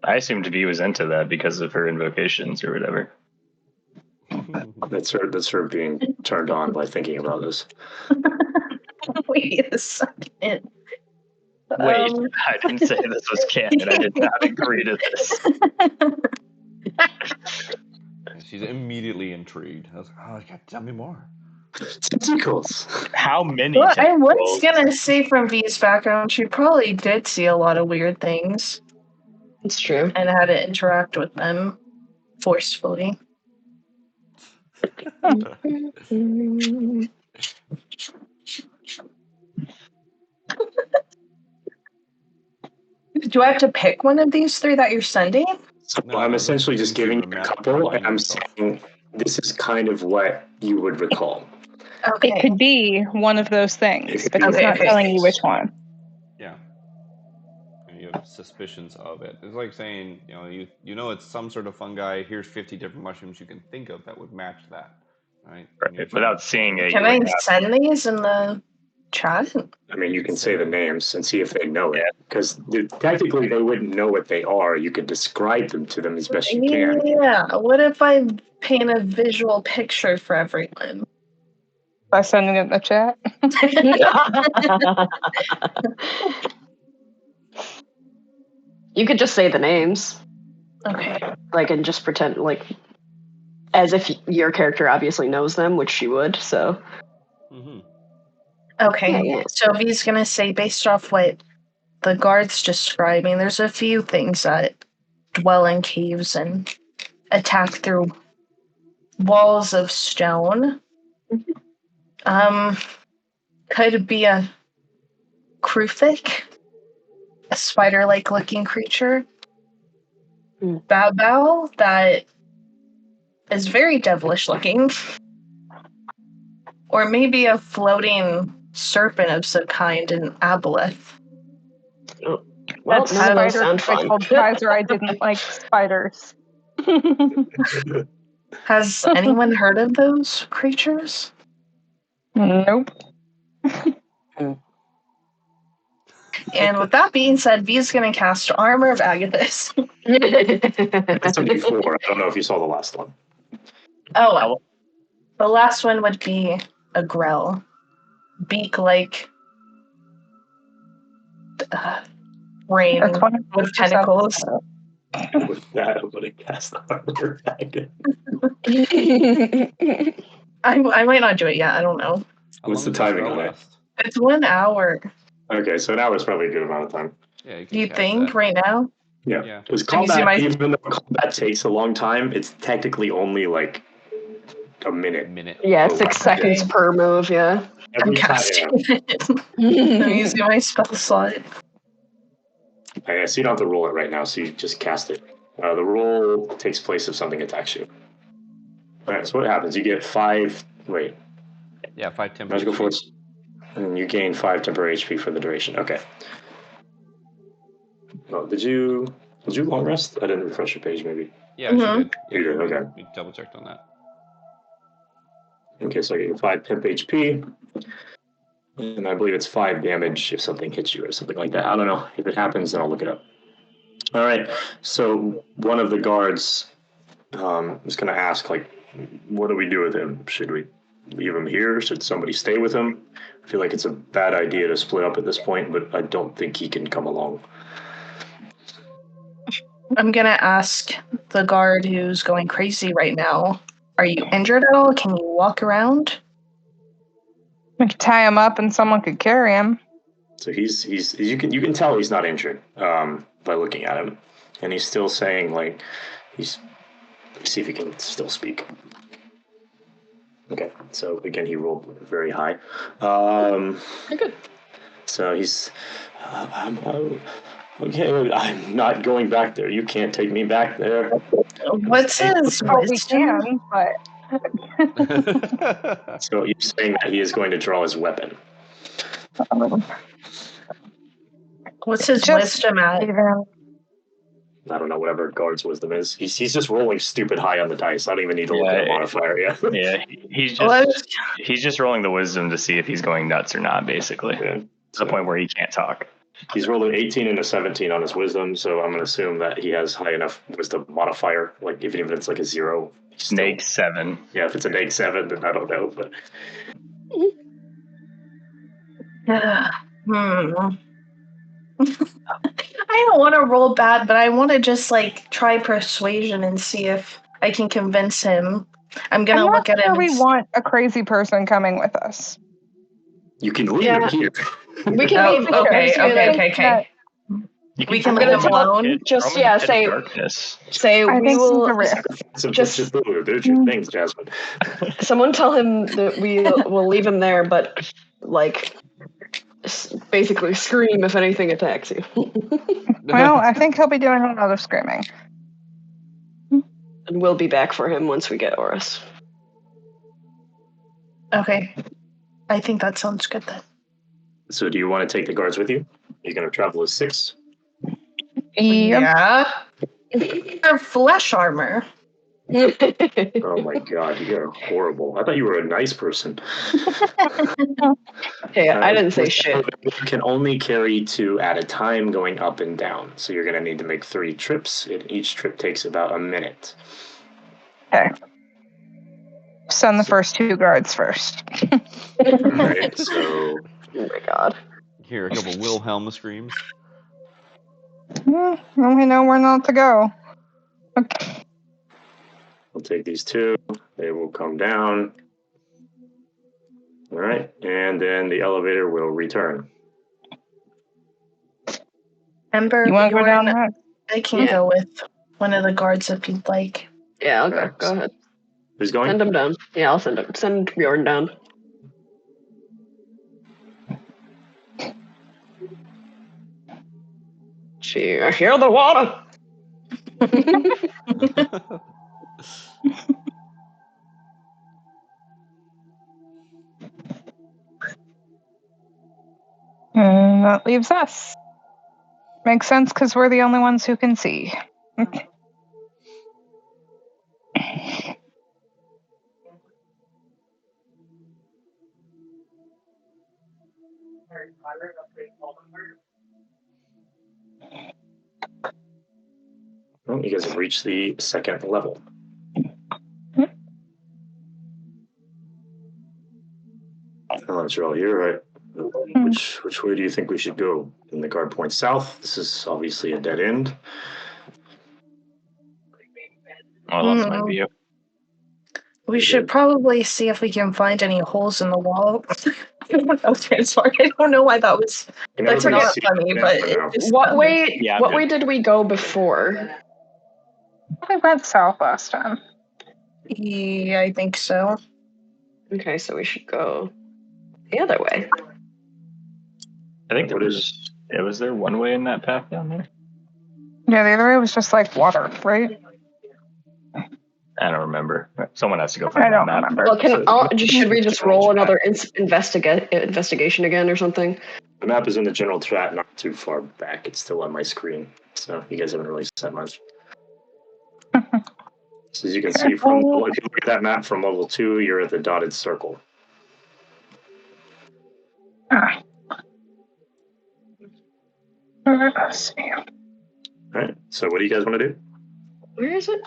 I assumed V was into that because of her invocations or whatever. That's her being turned on by thinking about this. Wait a second. Wait, I didn't say this was canon. I did not agree to this. She's immediately intrigued. I was like, oh, God, tell me more. Tentacles. How many? Well, I was tentacles? gonna say from V's background, she probably did see a lot of weird things It's true. and had to interact with them forcefully. Do I have to pick one of these 3 that you're sending? So No, I'm no, essentially those just things giving you you a remind couple, and I'm yourself. saying this is kind of what you would recall. Okay. It could be one of those things, but he's Okay, not okay. telling you which one. Yeah. And you have suspicions of it. It's like saying, you know it's some sort of fungi. Here's 50 different mushrooms you can think of that would match that, right? And you're Right, without seeing it, Can you I would have- send these in the chat? I mean, you can say the names and see if they know it. Yeah. Because technically, they wouldn't know what they are. You could describe them to them as best you can. Yeah. What if I paint a visual picture for everyone? By sending it in the chat. You could just say the names, Okay. like, and just pretend like as if your character obviously knows them, which she would. So. Mm-hmm. Okay. Yeah. So V's gonna say, based off what the guard's describing, there's a few things that dwell in caves and attack through walls of stone. Could be a Krufik, a spider-like looking creature. Bao that is very devilish looking. Or maybe a floating serpent of some kind in Aboleth. Well, That none of those spider sound I fun. told Kaiser I didn't like spiders. Has anyone heard of those creatures? Nope. And with that being said, V is going to cast Armor of Agathis. That's only 4. I don't know if you saw the last one. Oh, the last one would be a Grell. Beak-like rain That's one with tentacles. With that, I'm going to cast Armor Dragon. I might not do it yet. I don't know. What's the timing on it? It's 1 hour. Okay, so an hour is probably a good amount of time. Yeah, you Do you cast think that. right now? Yeah. Because Can you see combat, my- even though combat takes a long time, it's technically only like a minute. Minute. Yeah, 6 seconds per move. Yeah. I'm Every time, casting it. I'm using my spell slot. yeah, so you don't have to roll it right now, so you just cast it. The roll takes place if something attacks you. All right, so what happens? You get 5. Wait, Yeah, 5 temporary. magical force, and you gain 5 temporary HP for the duration. Okay. Well, did you long rest? I didn't refresh your page, maybe. Yeah, she Mhm. did. Yeah, You did, okay. We double checked on that. Okay, so I get 5 temp HP, and I believe it's 5 damage if something hits you or something like that. I don't know. If it happens, then I'll look it up. All right, so one of the guards is going to ask, like, what do we do with him? Should we leave him here? Should somebody stay with him? I feel like it's a bad idea to split up at this point, but I don't think he can come along. I'm gonna ask the guard who's going crazy right now. Are you injured at all? Can you walk around? We could tie him up and someone could carry him. So he's you can tell he's not injured by looking at him, and he's still saying, like, let's see if he can still speak. Okay, so again he rolled very high. Good. So he's okay. I'm not going back there. You can't take me back there. What's his Well, we wisdom? can, but So you're saying that he is going to draw his weapon. What's his Just wisdom at? even I don't know, whatever guard's wisdom is. He's just rolling stupid high on the dice. I don't even need to look at a modifier yet. Yeah, he's What? just rolling the wisdom to see if he's going nuts or not, basically. Yeah. To the point where he can't talk. He's rolled an 18 and a 17 on his wisdom, so I'm going to assume that he has high enough wisdom modifier. Like, even if it's like a 0. Snake 7. Yeah, if it's an 7, then I don't know. But I don't want to roll bad, but I want to just like try persuasion and see if I can convince him. I'm gonna I'm look not at sure him. we want a crazy person coming with us. you can leave Yeah. him here. We can Oh, leave. okay, Just be like, okay. You We can I'm leave gonna him tell- alone. Just throw him in the pit of say darkness. say I we think will. he's a risk. So Just- there's your things, Jasmine. Someone tell him that we will leave him there, but like basically scream if anything attacks you. Well, I think he'll be doing a lot of screaming. And we'll be back for him once we get Oris. Okay, I think that sounds good then. So do you want to take the guards with you? You're going to travel as 6? Yeah. They're flesh armor. Oh my god, you're horrible. I thought you were a nice person. Hey, I didn't say shit. You can only carry 2 at a time going up and down. So you're going to need to make 3 trips. Each trip takes about a minute. Okay. Send the first 2 guards first. Alright, so Oh my god. Hear a couple Wilhelm screams. Well, we know where not to go. Okay. I'll take these 2. They will come down. Alright, and then the elevator will return. Ember, You want to go down Bjorn, that? I can Yeah. go with one of the guards if you'd like. Yeah, I'll go. Go ahead. Who's going? Send him down. Yeah, I'll send Bjorn down. Gee, I hear the water. And that leaves us. Makes sense because we're the only ones who can see. Okay. Oh, you guys have reached the 2nd level. Once you're all here, right? Which way do you think we should go? And the guard points south. This is obviously a dead end. I lost my view. We should probably see if we can find any holes in the wall. I don't know why that was. Can That's everybody not see funny, that but for it now? just. What way? Yeah, I'm what good. way did we go before? We went south last time. Yeah, I think so. Okay, so we should go. the other way. I think was there one way in that path down there? Yeah, the other way was just like water, right? I don't remember. Someone has to go I find that don't map. remember. Well, should we just roll another investigation again or something? The map is in the general chat, not too far back. It's still on my screen, so you guys haven't really said much. So as you can see, if you look at that map from level 2, you're at the dotted circle. Let's see. All right. So what do you guys want to do? Where is it?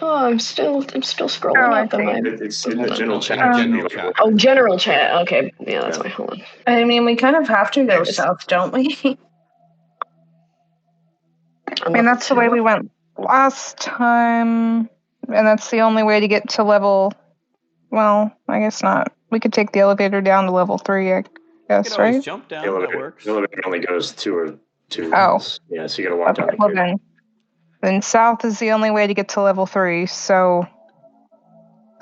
Oh, I'm still scrolling Oh, I up. Am I? It's in the general chat. General chat. Oh, general chat. Okay, yeah, that's why. Hold on. I mean, we kind of have to go south, don't we? I mean, that's the way we went last time, and that's the only way to get to level. Well, I guess not. We could take the elevator down to level 3, I You guess, can always right? jump down. The That elevator, works. the elevator only goes two Oh. levels. Yeah, so you gotta walk down Okay, the well cube. then south is the only way to get to level 3. So,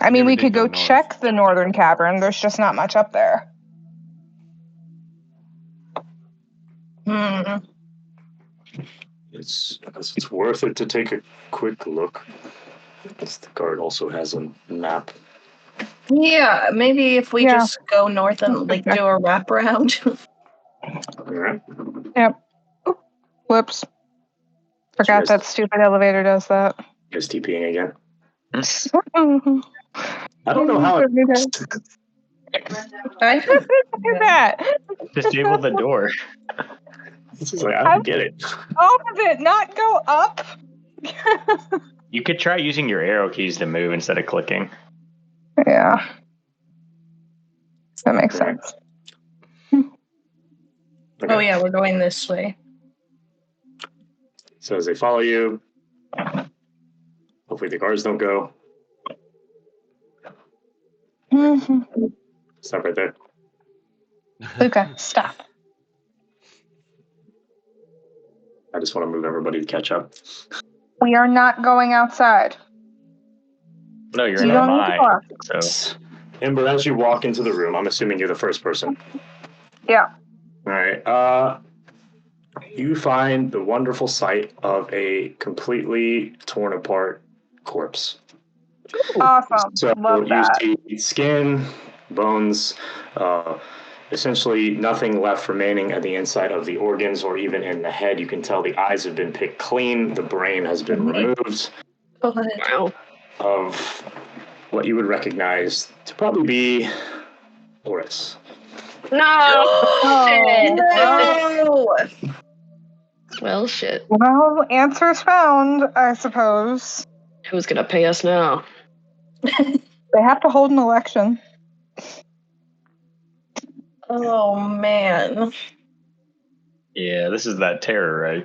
I mean, never we did could go go north. check the northern cavern. There's just not much up there. It's worth it to take a quick look. The guard also has a map. Yeah, maybe if we Yeah. just go north and like do a wraparound. All right. Yep. Oop, whoops. Forgot guys- that stupid elevator does that. You guys TPing again? I I don't know how it works. I do that. Disable the door. This is like, I don't get it. How does it not go up? You could try using your arrow keys to move instead of clicking. Yeah. That makes sense. Oh yeah, we're going this way. So as they follow you, hopefully the guards don't go. Stop right there. Luca, stop. I just want to move everybody to catch up. We are not going outside. No, you're You in don't need to mine. go. So Ember, as you walk into the room, I'm assuming you're the first person. Yeah. All right. You find the wonderful sight of a completely torn apart corpse. Awesome. So Love that. you see skin, bones, essentially nothing left remaining at the inside of the organs or even in the head. You can tell the eyes have been picked clean. The brain has been removed Wow. of what you would recognize to probably be Oris. No. Shit. No. Well, shit. Well, answers found, I suppose. Who's gonna pay us now? They have to hold an election. Oh man. yeah, this is that terror,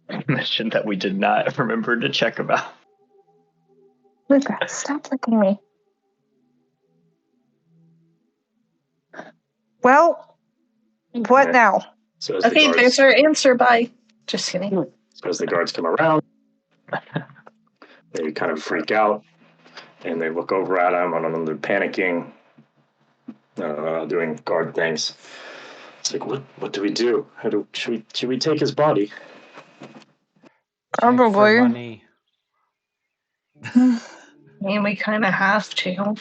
right? Mission that we did not remember to check about. Luca, stop licking me. Well, what Okay. now? So as, Okay, the there's guards, our answer. Bye. Just kidding. so as the guards come around, they kind of freak out and they look over at him. I don't know, they're panicking, doing guard things. It's like, what do we do? Should we take his body? Probably. Money. I mean, we kind of have to.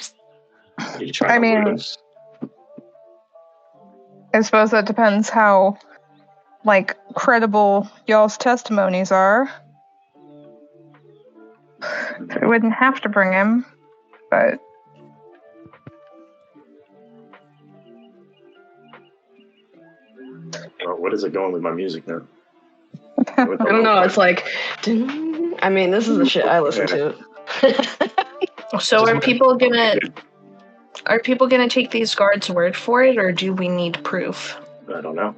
You try I mean, lose? I suppose that depends how, credible y'all's testimonies are. We wouldn't have to bring him, but... Well, what is it going with my music now? I don't know. It's like, I mean, this is the shit I listen to. So are people gonna take these guards' word for it, or do we need proof? I don't know.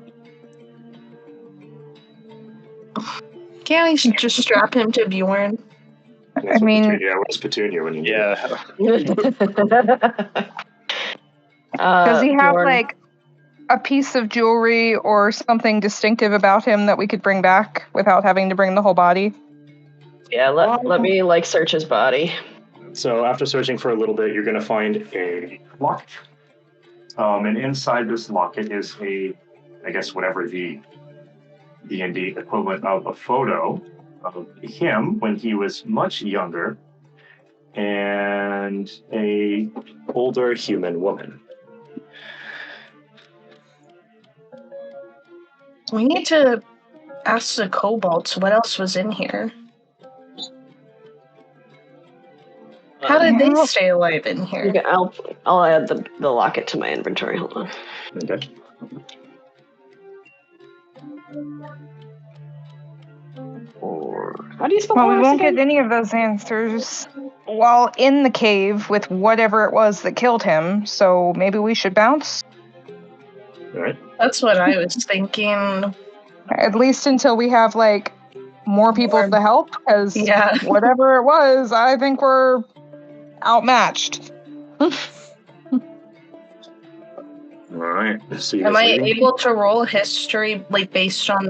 Can't we just strap him to Bjorn? Where's mean- Petunia? Where's Petunia when you need it? Yeah. Does he have, Bjorn. a piece of jewelry or something distinctive about him that we could bring back without having to bring the whole body? Yeah, let me search his body. So after searching for a little bit, you're going to find a lock. And inside this locket is I guess whatever the D&D equivalent of a photo of him when he was much younger and a older human woman. We need to ask the kobolds what else was in here. How did they stay alive in here? Okay, I'll add the locket to my inventory. Hold on. Okay. Or how do you spell Well, we Oris won't again? get any of those answers while in the cave with whatever it was that killed him, so maybe we should bounce? All right. That's what I was thinking. At least until we have, like, more people to help, because Yeah. whatever it was, I think we're outmatched. All right. So you Am guys I leaving? able to roll history, like, based on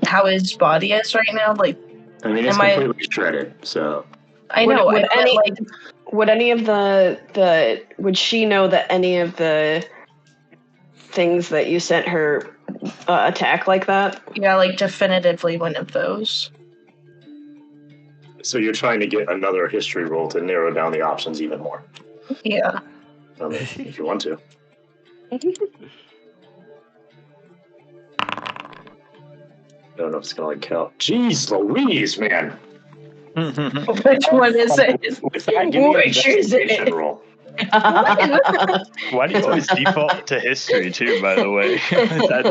how his body is right now? Like, I mean, it's am I- completely shredded. So I know. Would I meant, like, would any of the would she know that any of the things that you sent her attack like that? yeah, like definitively one of those. So you're trying to get another history roll to narrow down the options even more. Yeah. I mean, if you want to. I don't know if it's gonna count. Jeez Louise, man. Which one is it? With that, give me an Which is it? investigation roll. Why do you always default to history too? By the way, is that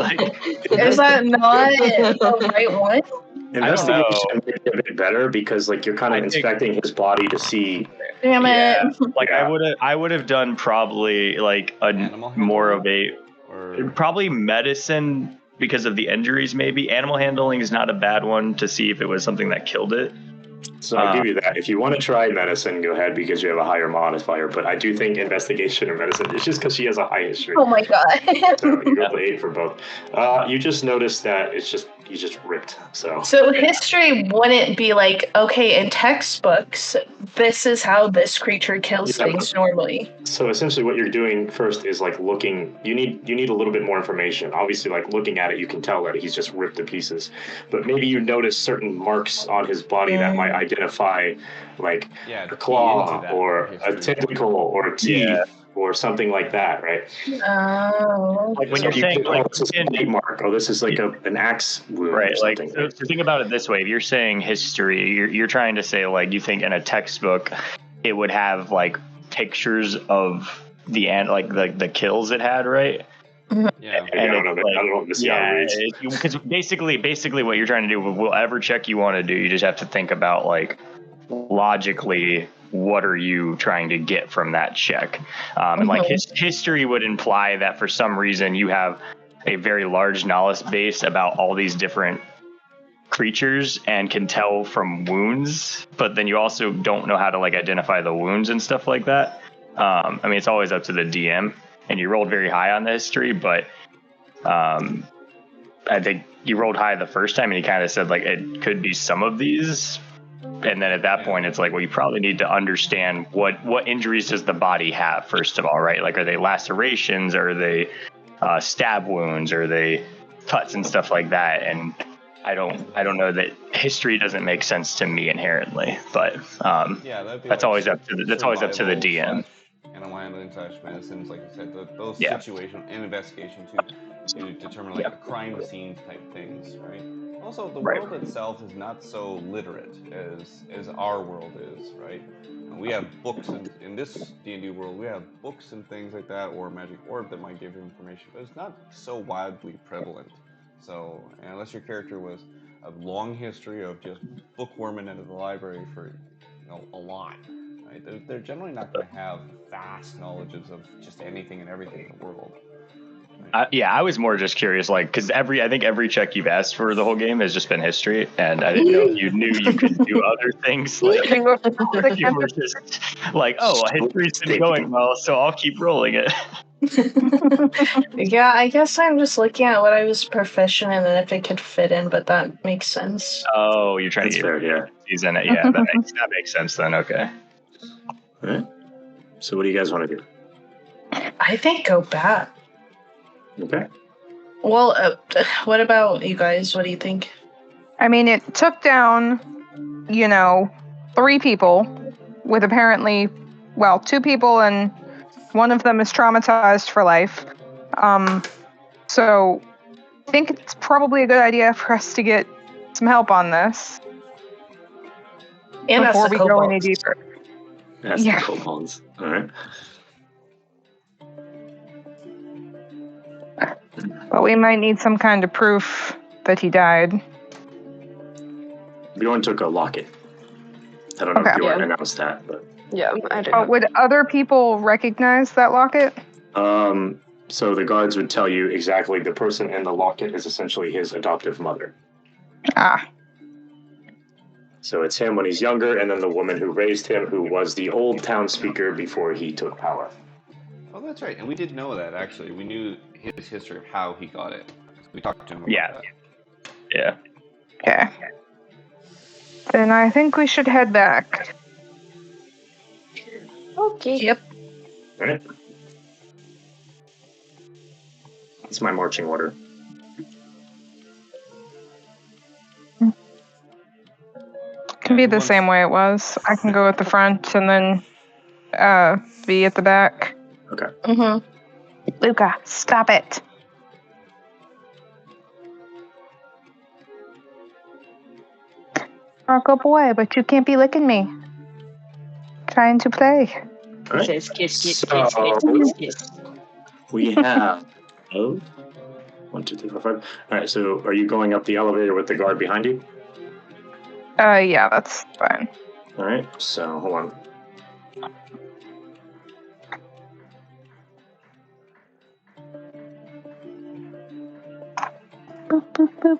Is that not the right one? Investigation may be a bit better because, like, you're kind of I think- inspecting his body to see. Damn Yeah, it. like Yeah. I would have done probably like Animal more handling? of Or probably medicine because of the injuries. Maybe animal handling is not a bad one to see if it was something that killed it. So I'll give you that. If you want to try medicine, go ahead because you have a higher modifier. But I do think investigation or medicine is just because she has a high history. Oh my god. So you roll 8 for both. You just noticed that you just ripped. So So history wouldn't be like, okay, in textbooks, this is how this creature kills Yeah. things normally. So essentially what you're doing first is like looking, you need a little bit more information. Obviously, like looking at it, you can tell that he's just ripped to pieces. But maybe you notice certain marks on his body that might identify like yeah, a key claw into that or a history. tentacle or a teeth Yeah. or something like that, right? Oh. Like when So you're you saying can, like this is a bite mark, or this is like an axe wound or right, like something. so think about it this way: if you're saying history, you're trying to say like you think in a textbook it would have like pictures of the kills it had, right? Yeah. I don't know. I don't know what this reads. Because basically what you're trying to do with whatever check you want to do, you just have to think about like logically what are you trying to get from that check, and like history would imply that for some reason you have a very large knowledge base about all these different creatures and can tell from wounds, but then you also don't know how to like identify the wounds and stuff like that. I mean, it's always up to the DM, and you rolled very high on the history, but I think you rolled high the first time and you kind of said like it could be some of these, and then at that point it's like, well, you probably need to understand what injuries does the body have first of all, right? Like, are they lacerations, are they stab wounds, are they cuts and stuff like that? And I don't know, that history doesn't make sense to me inherently, but Yeah, that'd be that's like always up to the DM. Animal handling / medicines, like you said, those Yeah. situation and investigation to determine like the crime scene type things, right? Also, the Right. world itself is not so literate as our world is, right? And we have books in this D&D world. We have books and things like that, or magic orb that might give you information, but it's not so wildly prevalent. So unless your character was a long history of just bookworming into the library for a lot, right? They're generally not going to have vast knowledges of just anything and everything in the world. Right? I was more just curious, like, because I think every check you've asked for the whole game has just been history, and I didn't know if you knew you could do other things. Like, you were just like, oh, history's been going well, so I'll keep rolling it. Yeah, I guess I'm just looking at what I was proficient in and if it could fit in, but that makes sense. Oh, you're trying That's to fair, yeah. season it. Yeah, that makes sense then. Okay. All right. So what do you guys want to do? I think go back. Okay. Well, what about you guys? What do you think? I mean, it took down, 3 people with apparently, 2 people, and one of them is traumatized for life. So I think it's probably a good idea for us to get some help on this And before that's we the go any kobolds. deeper. That's Yeah. the kobolds. All right. But we might need some kind of proof that he died. Bjorn took a locket. I don't know Okay. if Bjorn Yeah. announced that, but Yeah, I do. Would other people recognize that locket? so the guards would tell you exactly the person in the locket is essentially his adoptive mother. Ah. So it's him when he's younger, and then the woman who raised him, who was the old town speaker before he took power. Oh, that's right. And we did know that, actually. We knew his history of how he got it. We talked to him about that. Yeah. Okay. Then I think we should head back. Okay. Yep. All right. It's my marching order. Can be the same way it was. I can go at the front and then be at the back. Okay. Mm-hmm. Luca, stop it. Oh, good boy, but you can't be licking me. Trying to play. All right. Says kiss, kiss, So- kiss, kiss, kiss, kiss. We have 1, 2, 3, 4, 5. All right. So are you going up the elevator with the guard behind you? Yeah, that's fine. All right. So hold on. Boop, boop, boop.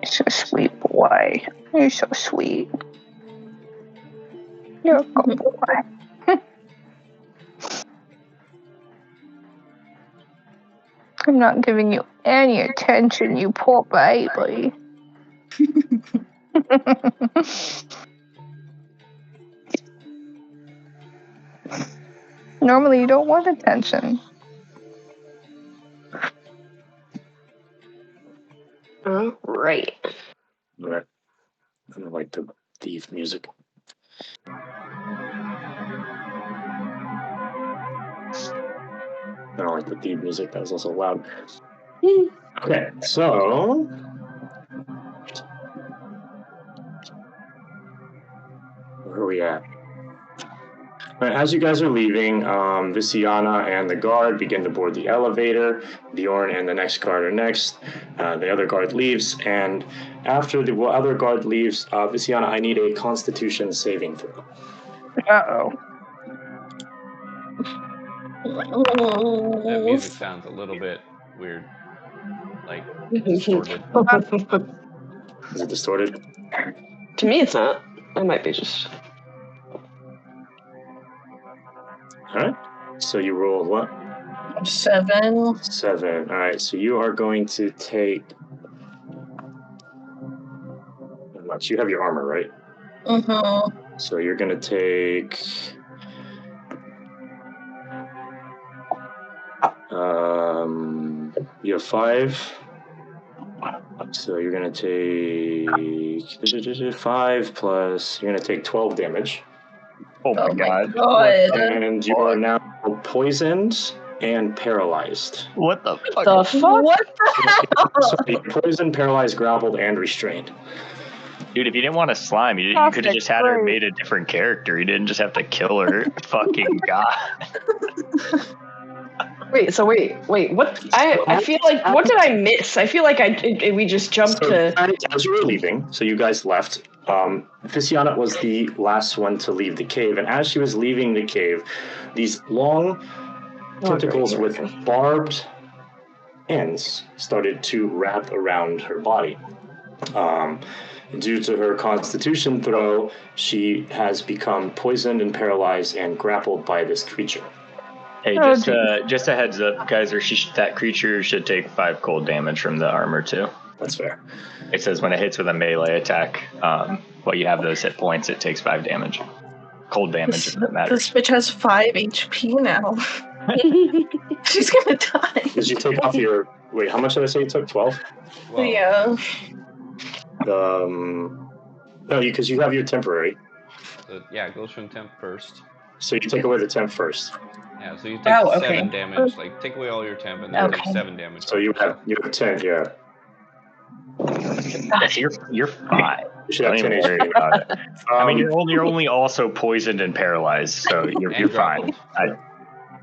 You're so sweet, boy. You're so sweet. You're a good boy. I'm not giving you any attention, you poor baby. Normally you don't want attention. All right. All right. I don't like the thief music. I don't like the thief music. That was also loud. Okay. So. Where are we at? All right, as you guys are leaving, Visiana and the guard begin to board the elevator. Bjorn and the next guard are next. The other guard leaves, and after the other guard leaves, Visiana, I need a Constitution saving throw. Uh-oh. That music sounds a little bit weird. Like, distorted. Is it distorted? To me, it's not. I might be just. All right. So you rolled what? 7. 7. All right. So you are going to take. How much? You have your armor, right? Mm-hmm. So you're going to take. You have 5. So you're going to take 5 plus. You're going to take 12 damage. Oh my god. And you are now poisoned and paralyzed. What the fuck? The fuck? What the hell? Sorry, poisoned, paralyzed, grappled, and restrained. Dude, if you didn't want to slime, you That's could have just had her great. made a different character. You didn't just have to kill her. Fucking god. Wait. What? I feel like. What did I miss? I feel like we just jumped to. As you were leaving, so you guys left. Visiana was the last one to leave the cave, and as she was leaving the cave, these long tentacles with barbed ends started to wrap around her body. Due to her Constitution throw, she has become poisoned and paralyzed and grappled by this creature. Hey, just a heads up, guys. That creature should take 5 cold damage from the armor too. That's fair. It says when it hits with a melee attack, while you have those hit points, it takes 5 damage. cold damage if that This matters. bitch has 5 HP now. She's gonna die. Did you take off your... Wait, how much did I say you took? 12? Well, Yeah. No, because you have your temporary. So, yeah, it goes from temp first. So you take away the temp first. Yeah, so you take Oh, okay. 7 damage. Like, take away all your temp and then take Okay. 7 damage. So you have 10, yeah. You're fine. You should have Don't 10 even worry HP. about it. I mean, you're only also poisoned and paralyzed, so you're fine.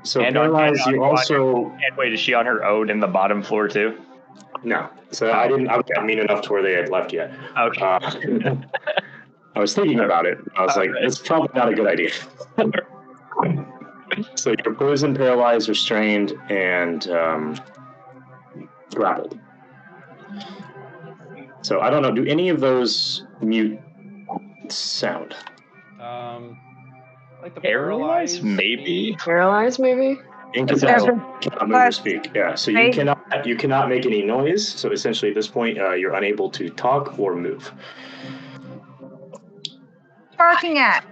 So And paralyzed, you also... And wait, is she on her own in the bottom floor too? No. So I was not mean enough to where they had left yet. Okay. I was thinking about it. I was like, Alright. that's probably not a good idea. So you're poisoned, paralyzed, restrained, and grappled. So I don't know. Do any of those mute sound? Like the Paralyzed, maybe. Paralyzed, maybe? Incapacitated. Cannot move or speak. Yeah. So you cannot make any noise. So essentially, at this point, you're unable to talk or move. Barking at.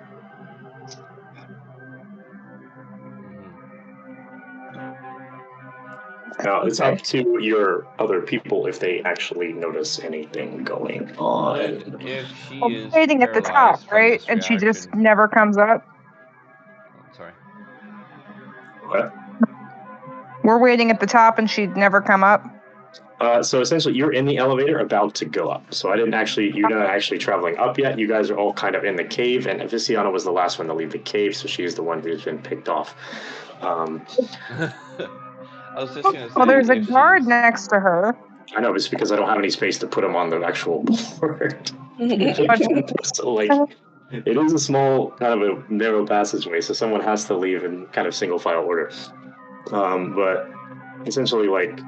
Now, it's up to your other people if they actually notice anything going on. If she Well, is waiting at the paralyzed top, from right? this And she just reaction- never comes up. Oh, sorry. What? We're waiting at the top and she'd never come up. So essentially, you're in the elevator about to go up. So you're not actually traveling up yet. You guys are all kind of in the cave, and Viciana was the last one to leave the cave, so she's the one who's been picked off. I was just gonna say. Well, there's a if guard she's- next to her. I know, it's because I don't have any space to put them on the actual board. So, like, it is a small, kind of a narrow passageway, so someone has to leave in kind of single file order. But essentially, like,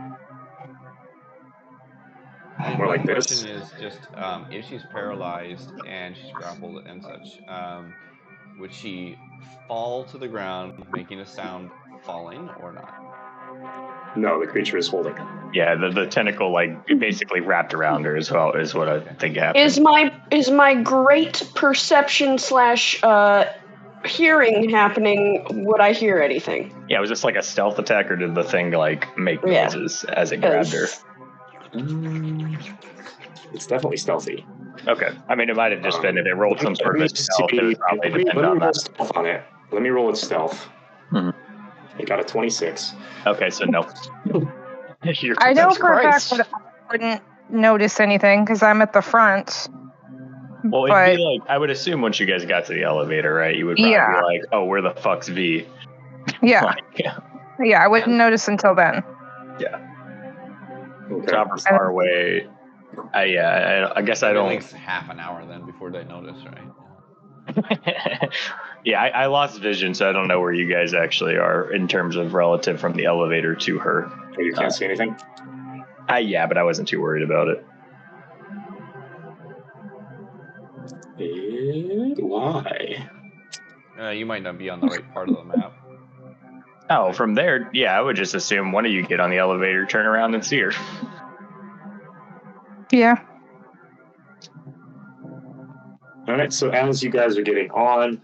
more like the this. question is just if she's paralyzed and she's grappled and such, would she fall to the ground, making a sound falling, or not? No, the creature is holding. Yeah, the tentacle basically wrapped around her as well is what I think happened. Is my great perception / hearing happening? Would I hear anything? Yeah, was this like a stealth attack, or did the thing make Yeah. noises as it grabbed her? It's definitely stealthy. Okay, I mean it might have just been if it rolled some sort of stealth. It would probably Let me depend on roll that. stealth on it. Let me roll its stealth. Mhm. It got a 26. Okay, so no. I know for a fact Christ. that I wouldn't notice anything because I'm at the front. Well, But- it'd be like, I would assume once you guys got to the elevator, right? You would probably Yeah. be like, oh, where the fuck's V? Yeah, Like, yeah, I wouldn't notice until then. Okay. Chopper far away. I guess I It'd be don't. like half an hour then before they notice, right? Yeah, I lost vision, so I don't know where you guys actually are in terms of relative from the elevator to her. Oh, you can't see anything? Yeah, but I wasn't too worried about it. Why? You might not be on the right part of the map. Oh, from there, yeah, I would just assume one of you get on the elevator, turn around, and see her. Yeah. All right, so as you guys are getting on,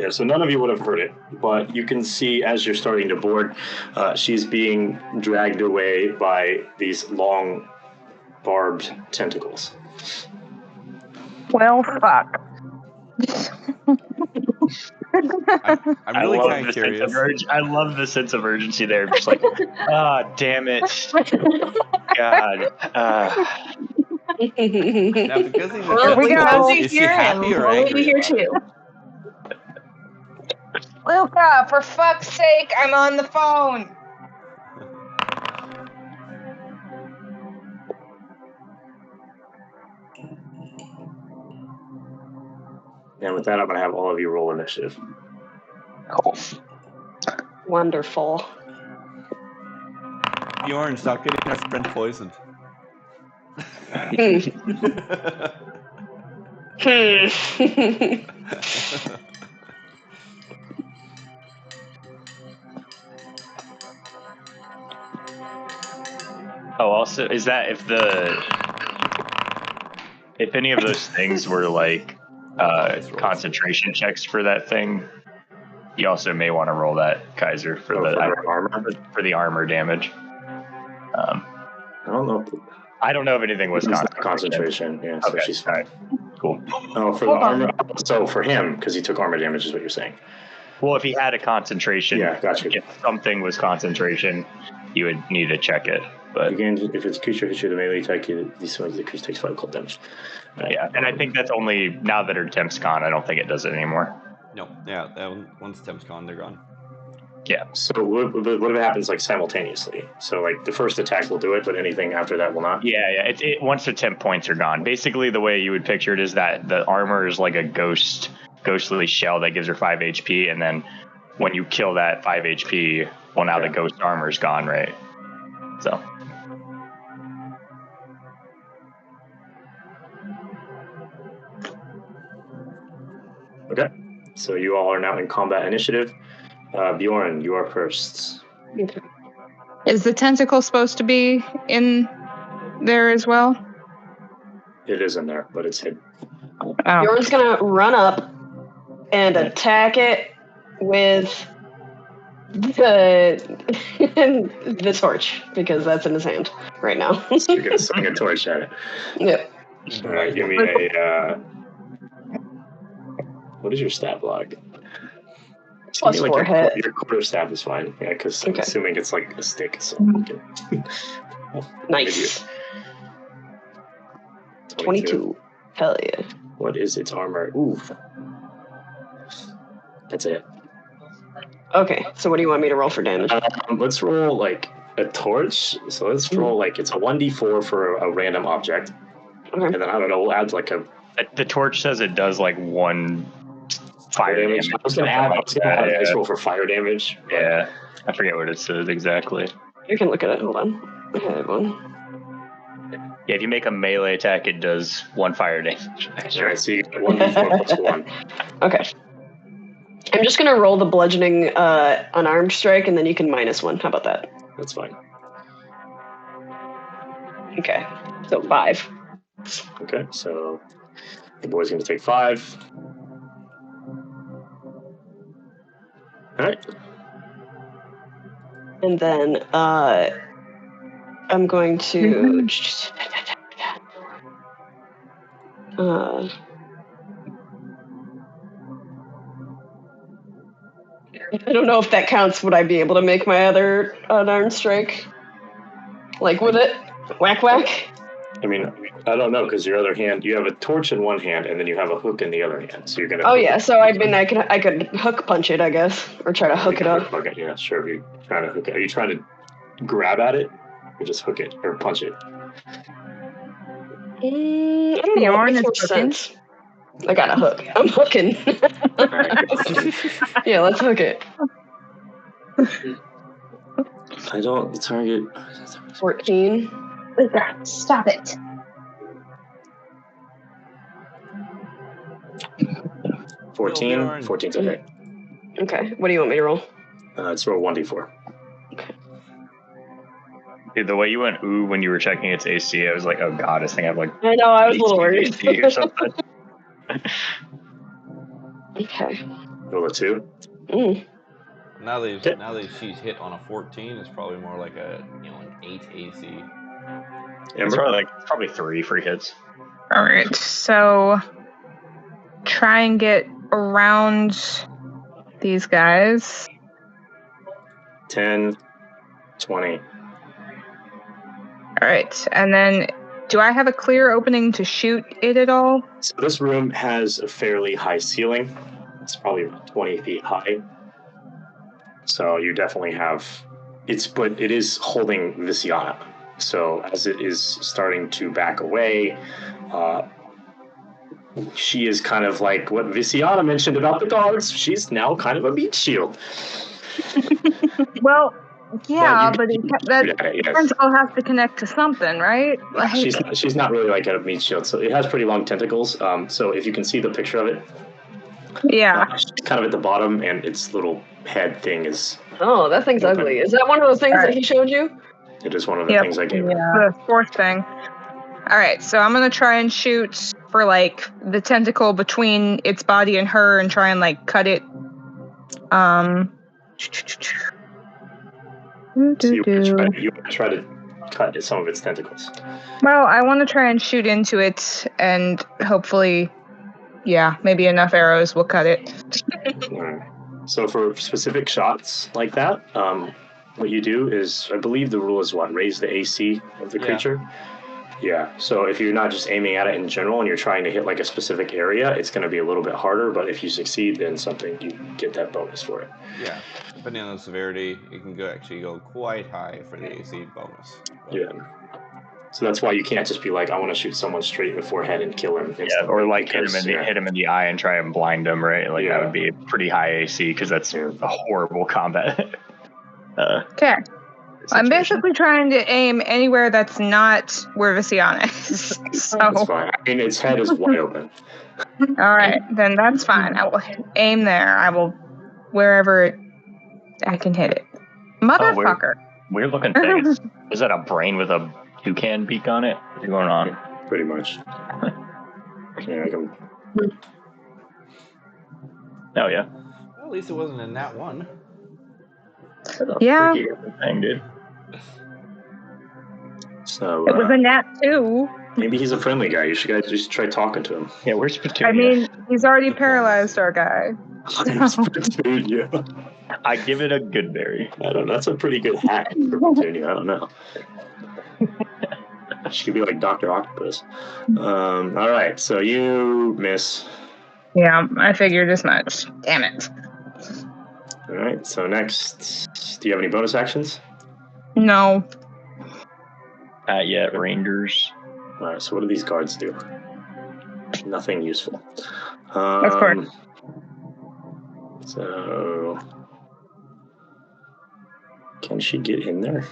so none of you would have heard it, but you can see as you're starting to board, she's being dragged away by these long, barbed tentacles. Well, fuck. I'm really love kind the of sense of curious. I love the sense of urgency there. Just like, damn it, God. Now, because he's Well, we a got- once is you she hear him, happy or we'll angry be here about it? too. Luca, for fuck's sake, I'm on the phone. And with that, I'm going to have all of you roll initiative. Wonderful. Bjorn, stop getting our friend poisoned. Oh, also, is that if any of those things were like concentration checks for that thing. You also may want to roll that, Kaiser, for for the armor damage. I don't know. I don't know if anything was concentration. Yeah, so okay. she's fine. Right. Cool. Oh, for the armor. So for him, because he took armor damage, is what you're saying. Well, if he had a concentration, gotcha. If something was concentration, you would need to check it. But again, if it's a creature hits you, the melee attack, these ones the creature takes 5 cold damage. Yeah, and I think that's only now that her temp's gone. I don't think it does it anymore. No, yeah, once temp's gone, they're gone. Yeah. So what if it happens like simultaneously? So like the first attack will do it, but anything after that will not. Yeah. It once the temp points are gone. Basically, the way you would picture it is that the armor is like a ghostly shell that gives her 5 HP, and then when you kill that 5 HP, well, now the ghost armor's gone, right? So. Okay. So you all are now in combat initiative. Bjorn, you are first. Is the tentacle supposed to be in there as well? It is in there, but it's hidden. Oh. Bjorn's gonna run up and attack it with the torch, because that's in his hand right now. So you're gonna swing a torch at it. Yep. All right, give me a. What is your stat block? Plus 4 hit. Your quarter staff is fine. Yeah, because I'm assuming it's like a stick. So nice. 22. Hell yeah. What is its armor? Ooh. That's it. Okay, so what do you want me to roll for damage? Let's roll like a torch. So let's roll like it's a 1d4 for a random object. Okay. And then I don't know, we'll add like a. The torch says it does like 1 fire damage. I was gonna add a dice roll for fire damage. Yeah, I forget what it says exactly. You can look at it. Hold on. I have one. Yeah, if you make a melee attack, it does 1 fire damage. Alright, so you get 1d4 plus 1. Okay. I'm just gonna roll the bludgeoning unarmed strike, and then you can -1. How about that? That's fine. Okay. So 5. Okay, so the boy's gonna take 5. Alright. And then I'm going to I don't know if that counts. Would I be able to make my other unarmed strike? Like with it? Whack whack? I mean, I don't know, because your other hand, you have a torch in one hand, and then you have a hook in the other hand. So you're gonna. Oh yeah, so I mean, I could hook punch it, I guess, or try to hook it up. Okay, yeah, sure. If you're trying to hook it, are you trying to grab at it, or just hook it or punch it? I don't know. It makes more sense. I got a hook. I'm hooking. Yeah, let's hook it. I don't. The target. 14. Stop it. 14. 14's okay. Okay. What do you want me to roll? Let's roll 1d4. Okay. Dude, the way you went ooh when you were checking its AC, I was like, oh god, this thing have like. I know. I was a little worried. AC or something. Okay. Roll a 2. Now that she's hit on a 14, it's probably more like an 8 AC. It's probably 3 free hits. All right, so try and get around these guys. 10, 20. All right, and then do I have a clear opening to shoot it at all? So this room has a fairly high ceiling. It's probably 20 feet high. So you definitely have but it is holding Visiana. So as it is starting to back away, she is kind of like what Visiana mentioned about the dogs. She's now kind of a meat shield. Well, yeah, but that tentacle has to connect to something, right? Like, she's not really like a meat shield. So it has pretty long tentacles. So if you can see the picture of it, yeah, she's kind of at the bottom, and its little head thing is. Oh, that thing's ugly. Is that one of those things that he showed you? It is one of the things I gave her. The fourth thing. All right, so I'm going to try and shoot for like the tentacle between its body and her and try and like cut it. So you want to try to cut some of its tentacles. Well, I want to try and shoot into it, and hopefully, maybe enough arrows will cut it. Alright. So for specific shots like that, what you do is, I believe the rule is what? Raise the AC of the creature? Yeah. So if you're not just aiming at it in general and you're trying to hit like a specific area, it's going to be a little bit harder, but if you succeed, then you get that bonus for it. Yeah. Depending on the severity, it can actually go quite high for the AC bonus. But. Yeah. So that's why you can't just be like, I want to shoot someone straight in the forehead and kill him. Yeah, or like hit him in the eye and try and blind him, right? Like that would be a pretty high AC because that's a horrible combat. Okay. I'm basically trying to aim anywhere that's not where Visiana is. So. That's fine. I mean, its head is wide open. All right, then that's fine. I will aim there. I will wherever I can hit it. Motherfucker. Weird looking thing. Is that a brain with a toucan beak on it? What's going on? Pretty much. Yeah, I can... Oh, yeah. Well, at least it wasn't in that one. Yeah. Thing, dude. So, it was a nat 2. Maybe he's a friendly guy. You should just try talking to him. Yeah, where's Petunia? I mean, he's already paralyzed our guy. Petunia. I give it a good berry. I don't know. That's a pretty good hack for Petunia. I don't know. She could be like Dr. Octopus. All right, so you miss. Yeah, I figured as much. Damn it. All right, so next, do you have any bonus actions? No. Not yet, Rangers. All right, so what do these guards do? Nothing useful. Of course. So, can she get in there?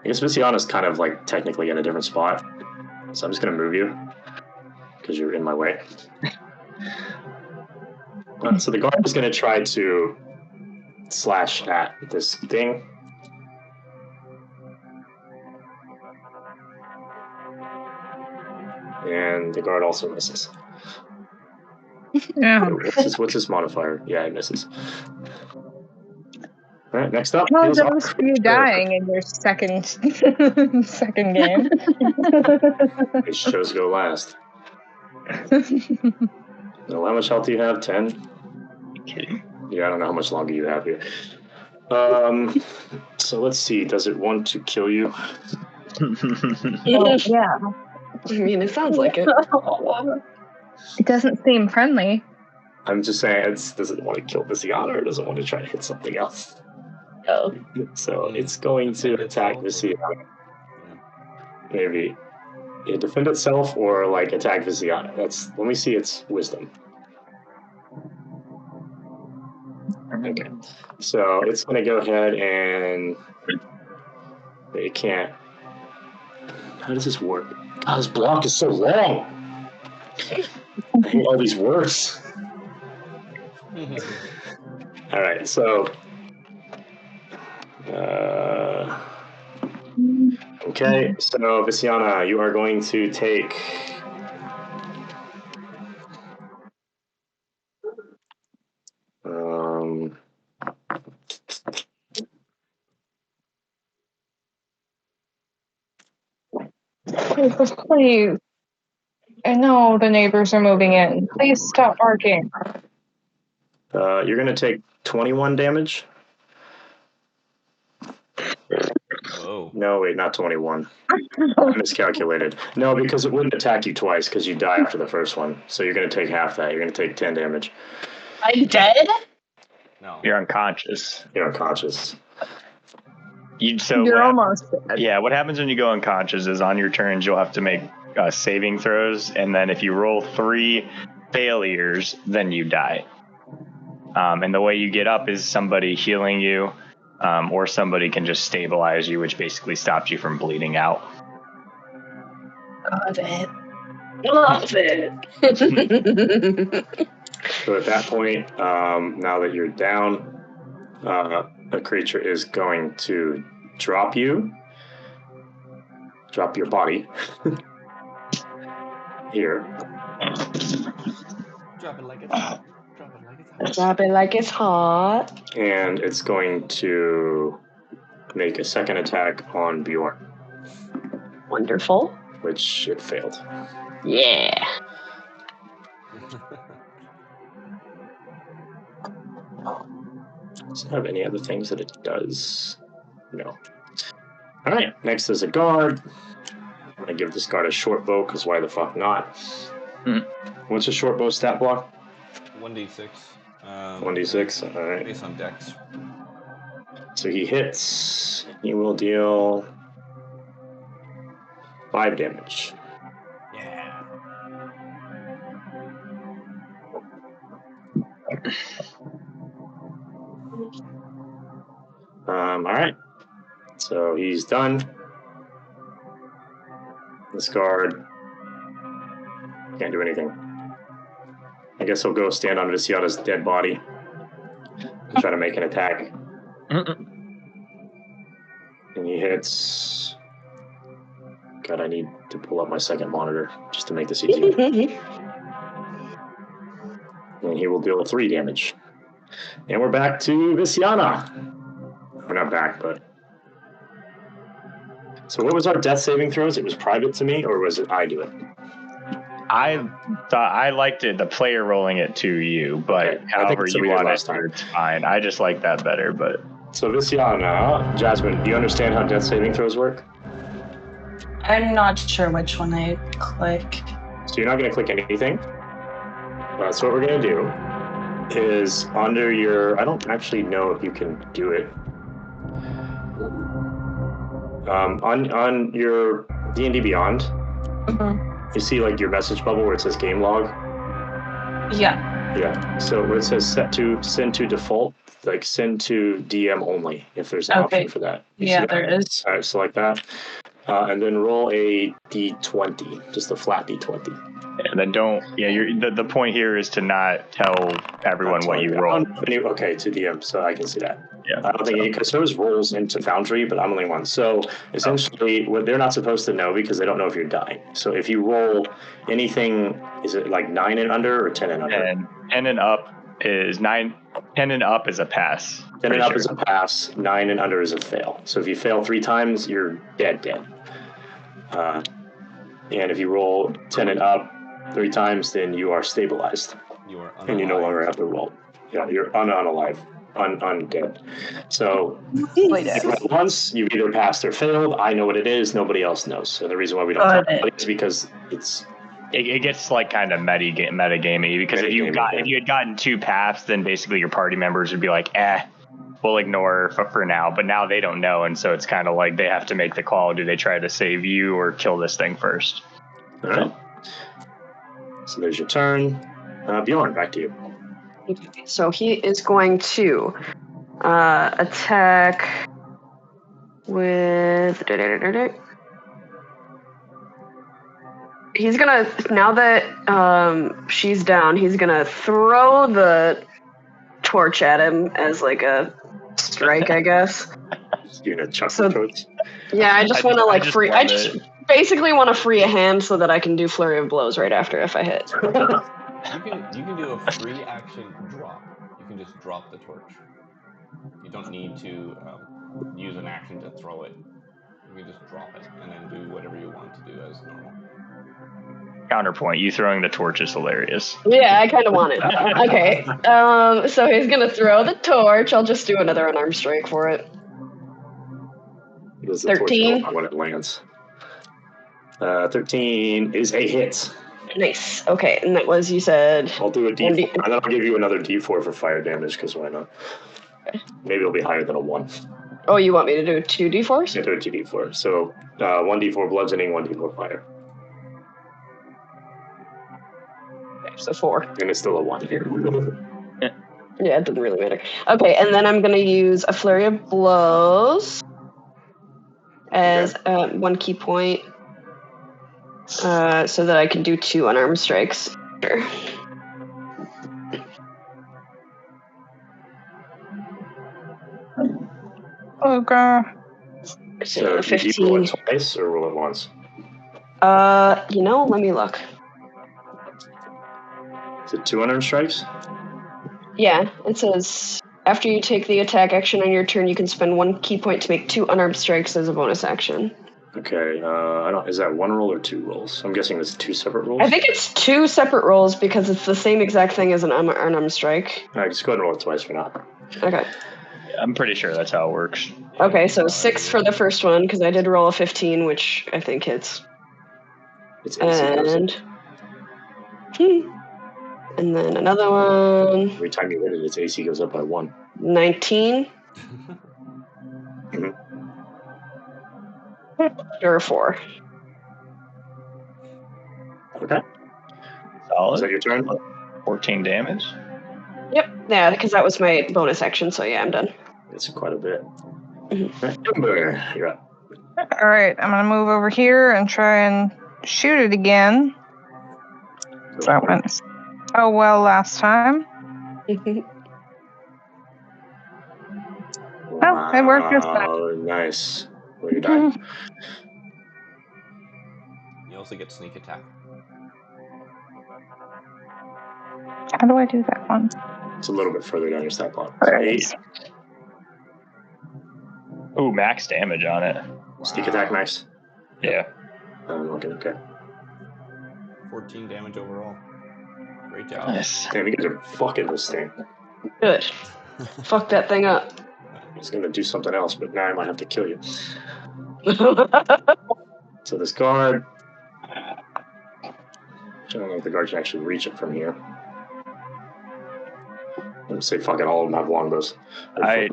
I guess Visiana's kind of like technically in a different spot, so I'm just gonna move you because you're in my way. So the guard is gonna try to slash at this thing. And the guard also misses. Yeah. What's his modifier? Yeah, it misses. All right, next up. How close for you dying in your second game? Which shows go last. Well, how much health do you have? 10? Kidding. Yeah, I don't know how much longer you have here. So let's see. Does it want to kill you? Yeah. I mean, it sounds like it. It doesn't seem friendly. I'm just saying, does it want to kill Visiana or does it want to try to hit something else? Oh. So it's going to attack Visiana. Maybe defend itself or like attack Visiana. Let me see its wisdom. Okay. So it's going to go ahead and it can't. How does this work? Oh, this block is so long. I hate all these words. All right, so okay, so Visiana, you are going to take Please. I know the neighbors are moving in. Please stop barking. you're going to take 21 damage. Whoa. No, wait, not 21. I miscalculated. No, because it wouldn't attack you twice because you die after the first one. So you're going to take half that. You're going to take 10 damage. I'm dead? No. You're unconscious. You're unconscious. You're almost dead. Yeah, what happens when you go unconscious is on your turns you'll have to make saving throws, and then if you roll 3 failures, then you die. And the way you get up is somebody healing you, or somebody can just stabilize you, which basically stops you from bleeding out. Love it. Love it. So at that point, now that you're down, a creature is going to drop your body, here. Drop it like it's hot. Drop it like it's hot. Drop it like it's hot. And it's going to make a second attack on Bjorn, Wonderful. which it failed. Yeah. Does it have any other things that it does? No. All right, next is a guard. I'm going to give this guard a short bow, because why the fuck not? What's a short bow stat block? 1d6. 1d6, all right. Based on dex. So he hits. He will deal 5 damage. Yeah. All right. So he's done. This guard can't do anything. I guess he'll go stand on Visiata's dead body and try to make an attack. And he hits. God, I need to pull up my second monitor just to make this easier. And he will deal 3 damage. And we're back to Visiana. We're not back, but... So what was our death saving throws? It was private to me, or was it I do it? I thought I liked it, the player rolling it to you, but Okay. however So you we did want last it, time. it's fine. I just like that better, but... So Visiana, Jasmine, do you understand how death saving throws work? I'm not sure which one I click. So you're not going to click anything. So what we're going to do is under your... I don't actually know if you can do it. On your D&D Beyond, you see like your message bubble where it says game log? Yeah. Yeah. So where it says send to default, like send to DM only, if there's an option for that. You see Yeah, that? there is. All right, select that. And then roll a d20, just a flat d20. And then don't... Yeah, the point here is to not tell everyone what you roll. Okay, to DM, so I can see that. Yeah. I don't think because there's rolls into Foundry, but I'm only one. So essentially, what they're not supposed to know because they don't know if you're dying. So if you roll anything, is it like 9 and under or 10 and under? And 10 and up is 9. 10 and up is a pass. 10 and up is a pass. 9 and under is a fail. So if you fail 3 times, you're dead. And if you roll 10 and up 3 times, then you are stabilized. You are unalive. And you no longer have to roll. Yeah, you're unalive. Undead. So once you've either passed or failed, I know what it is, nobody else knows. So the reason why we don't talk about it is because it gets like kind of metagamey because if you had gotten 2 paths, then basically your party members would be like, we'll ignore for now, but now they don't know, and so it's kind of like they have to make the call. Do they try to save you or kill this thing first? All right. So there's your turn. Bjorn, back to you. So he is going to attack with... He's gonna, now that she's down, he's gonna throw the torch at him as like a strike, I guess. You're gonna chuck the torch? Yeah, I just want to like free... I just basically want to free a hand so that I can do flurry of blows right after if I hit. You can do a free action drop. You can just drop the torch. You don't need to use an action to throw it. You can just drop it and then do whatever you want to do as normal. Counterpoint, you throwing the torch is hilarious. Yeah, I kind of want it. Okay, so he's going to throw the torch. I'll just do another unarmed strike for it. 13. When it lands. 13 is a hit. Nice. Okay, and that was, you said... I'll do a D4, and then I'll give you another D4 for fire damage, because why not? Okay. Maybe it'll be higher than a 1. Oh, you want me to do 2 D4s? Yeah, do a 2 D4. So, 1 D4 bludgeoning, 1 D4 fire. Okay, so 4. And it's still a 1 here. Yeah, it doesn't really matter. Okay, and then I'm going to use a flurry of blows as 1 key point. So that I can do 2 unarmed strikes. Sure. Okay. So 15. you roll it twice or roll it once? Let me look. Is it 2 unarmed strikes? Yeah, it says after you take the attack action on your turn, you can spend 1 key point to make 2 unarmed strikes as a bonus action. Okay, I don't. Is that 1 roll or 2 rolls? I'm guessing it's 2 separate rolls. I think it's 2 separate rolls because it's the same exact thing as an unarmed strike. All right, just go ahead and roll it twice for now. Okay. I'm pretty sure that's how it works. Okay, so 6 for the first one because I did roll a 15, which I think hits. It's AC And and then another one. Every time you hit it, its AC goes up by 1. 19. Or 4. Okay. Solid. Is that your turn? 14 damage. Yep. Yeah, because that was my bonus action, so yeah, I'm done. It's quite a bit. Mhm. Jumbo, you're up. All right, I'm gonna move over here and try and shoot it again. That went so well last time. Oh, it worked this time. Oh, nice. Well, you died. You also get sneak attack. How do I do that one? It's a little bit further down your stat block. There it 8. is. Ooh, max damage on it. Sneak attack max. Yeah. I'm looking, okay. 14 damage overall. Great job. Nice. Damn, you guys are fucking this thing. Good. Fuck that thing up. I was gonna do something else, but now I might have to kill you. So this guard. I don't know if the guard can actually reach it from here. I'm gonna say fuck it, all of them have longbows. I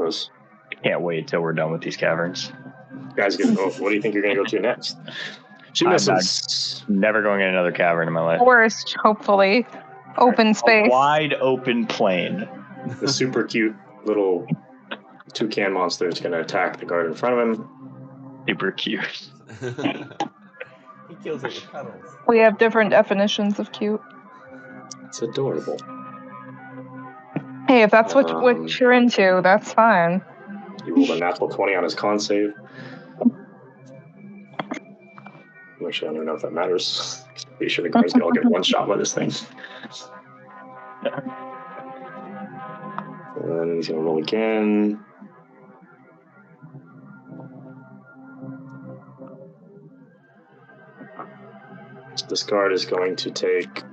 can't wait till we're done with these caverns. Guys, what do you think you're gonna go to next? She I'm misses. never going in another cavern in my life. Forest, hopefully. Open space. A wide open plain. The super cute little toucan monster is gonna attack the guard in front of him. Super cute. He kills it with cuddles. We have different definitions of cute. It's adorable. Hey, if that's what you're into, that's fine. He rolled a natural 20 on his con save. Actually, I don't even know if that matters. Pretty sure the guards can all get one shot by this thing. And he's gonna roll again. So this guard is going to take.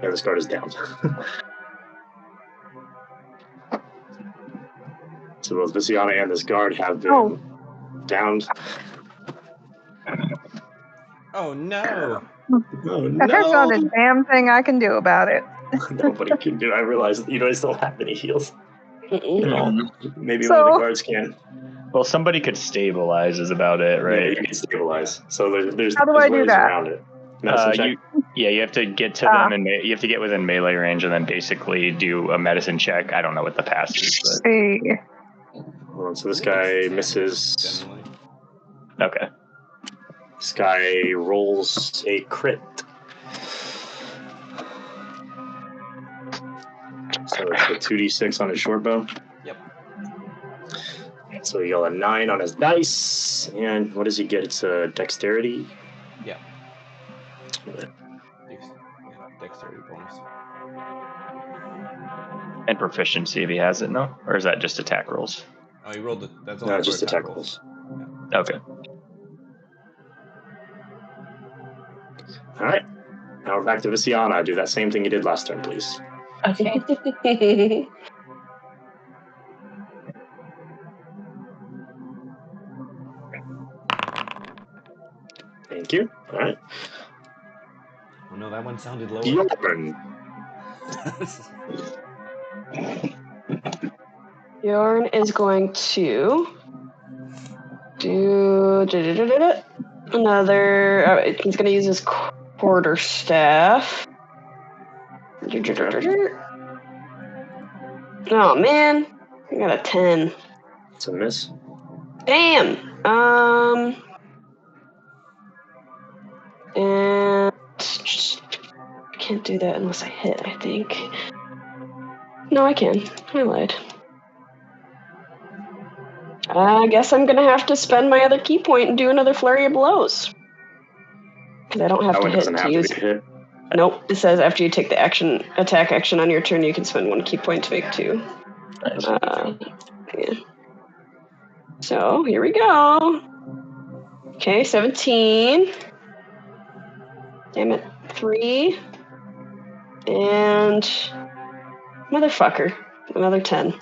Yeah, this guard is down. So both Visiana and this guard have been downed. Oh no! Oh There's not a damn thing I can do about it. Nobody can do. I realize you guys don't have any heals. Maybe So- one of the guards can. Well, somebody could stabilize is about it, Yeah, right? you can stabilize. So there's How do I do ways that? around it. Medicine check. You have to get to them and you have to get within melee range and then basically do a medicine check. I don't know what the pass is, See. Well, so this guy misses. Generally. but okay. This guy rolls a crit. So it's a 2d6 on his short bow. Yep. So he got a 9 on his dice. And what does he get? It's a dexterity. Yeah. Dexterity bonus. And proficiency if he has it, no? Or is that just attack rolls? Oh, you rolled it. That's only No, for just attack rolls. Okay. All right. Now we're back to Visiana. Do that same thing you did last turn, please. Okay. Thank you. All right. Oh no, that one sounded lower. Bjorn. Bjorn is going to do another. He's going to use his quarter staff. Oh man, I got a 10. It's a miss. Damn. And I can't do that unless I hit, I think. No, I can. I lied. I guess I'm gonna have to spend my other key point and do another flurry of blows. Because I don't have That to one hit doesn't to have use. to be hit. Nope. It says after you take the attack action on your turn, you can spend 1 key point to make 2. Yeah. So here we go. Okay, 17. Damn it. 3. And motherfucker. Another 10.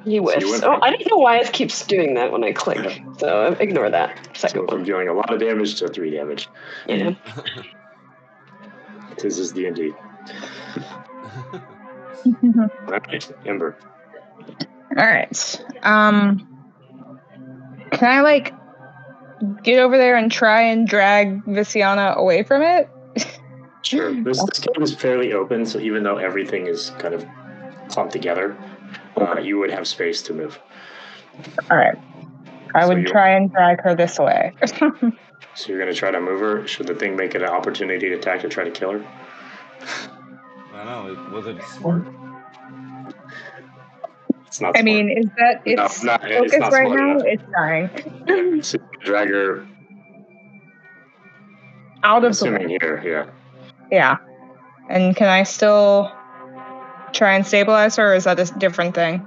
You whiffs. So I don't know why it keeps doing that when I click. So ignore that. Second from one. dealing a lot of damage to 3 damage. Yeah. This is D&D. Right, Ember. All right. Can I like get over there and try and drag Visiana away from it? Sure. This cave is fairly open, so even though everything is kind of clumped together, you would have space to move. All right. I would try and drag her this way. So you're going to try to move her? Should the thing make it an opportunity to attack to try to kill her? I don't know. Was it smart? It's not smart. I mean, is that it's not focused right smart now? enough. It's dying. Yeah, so drag her Out of the assuming way. here, yeah. Yeah. And can I still try and stabilize her, or is that a different thing?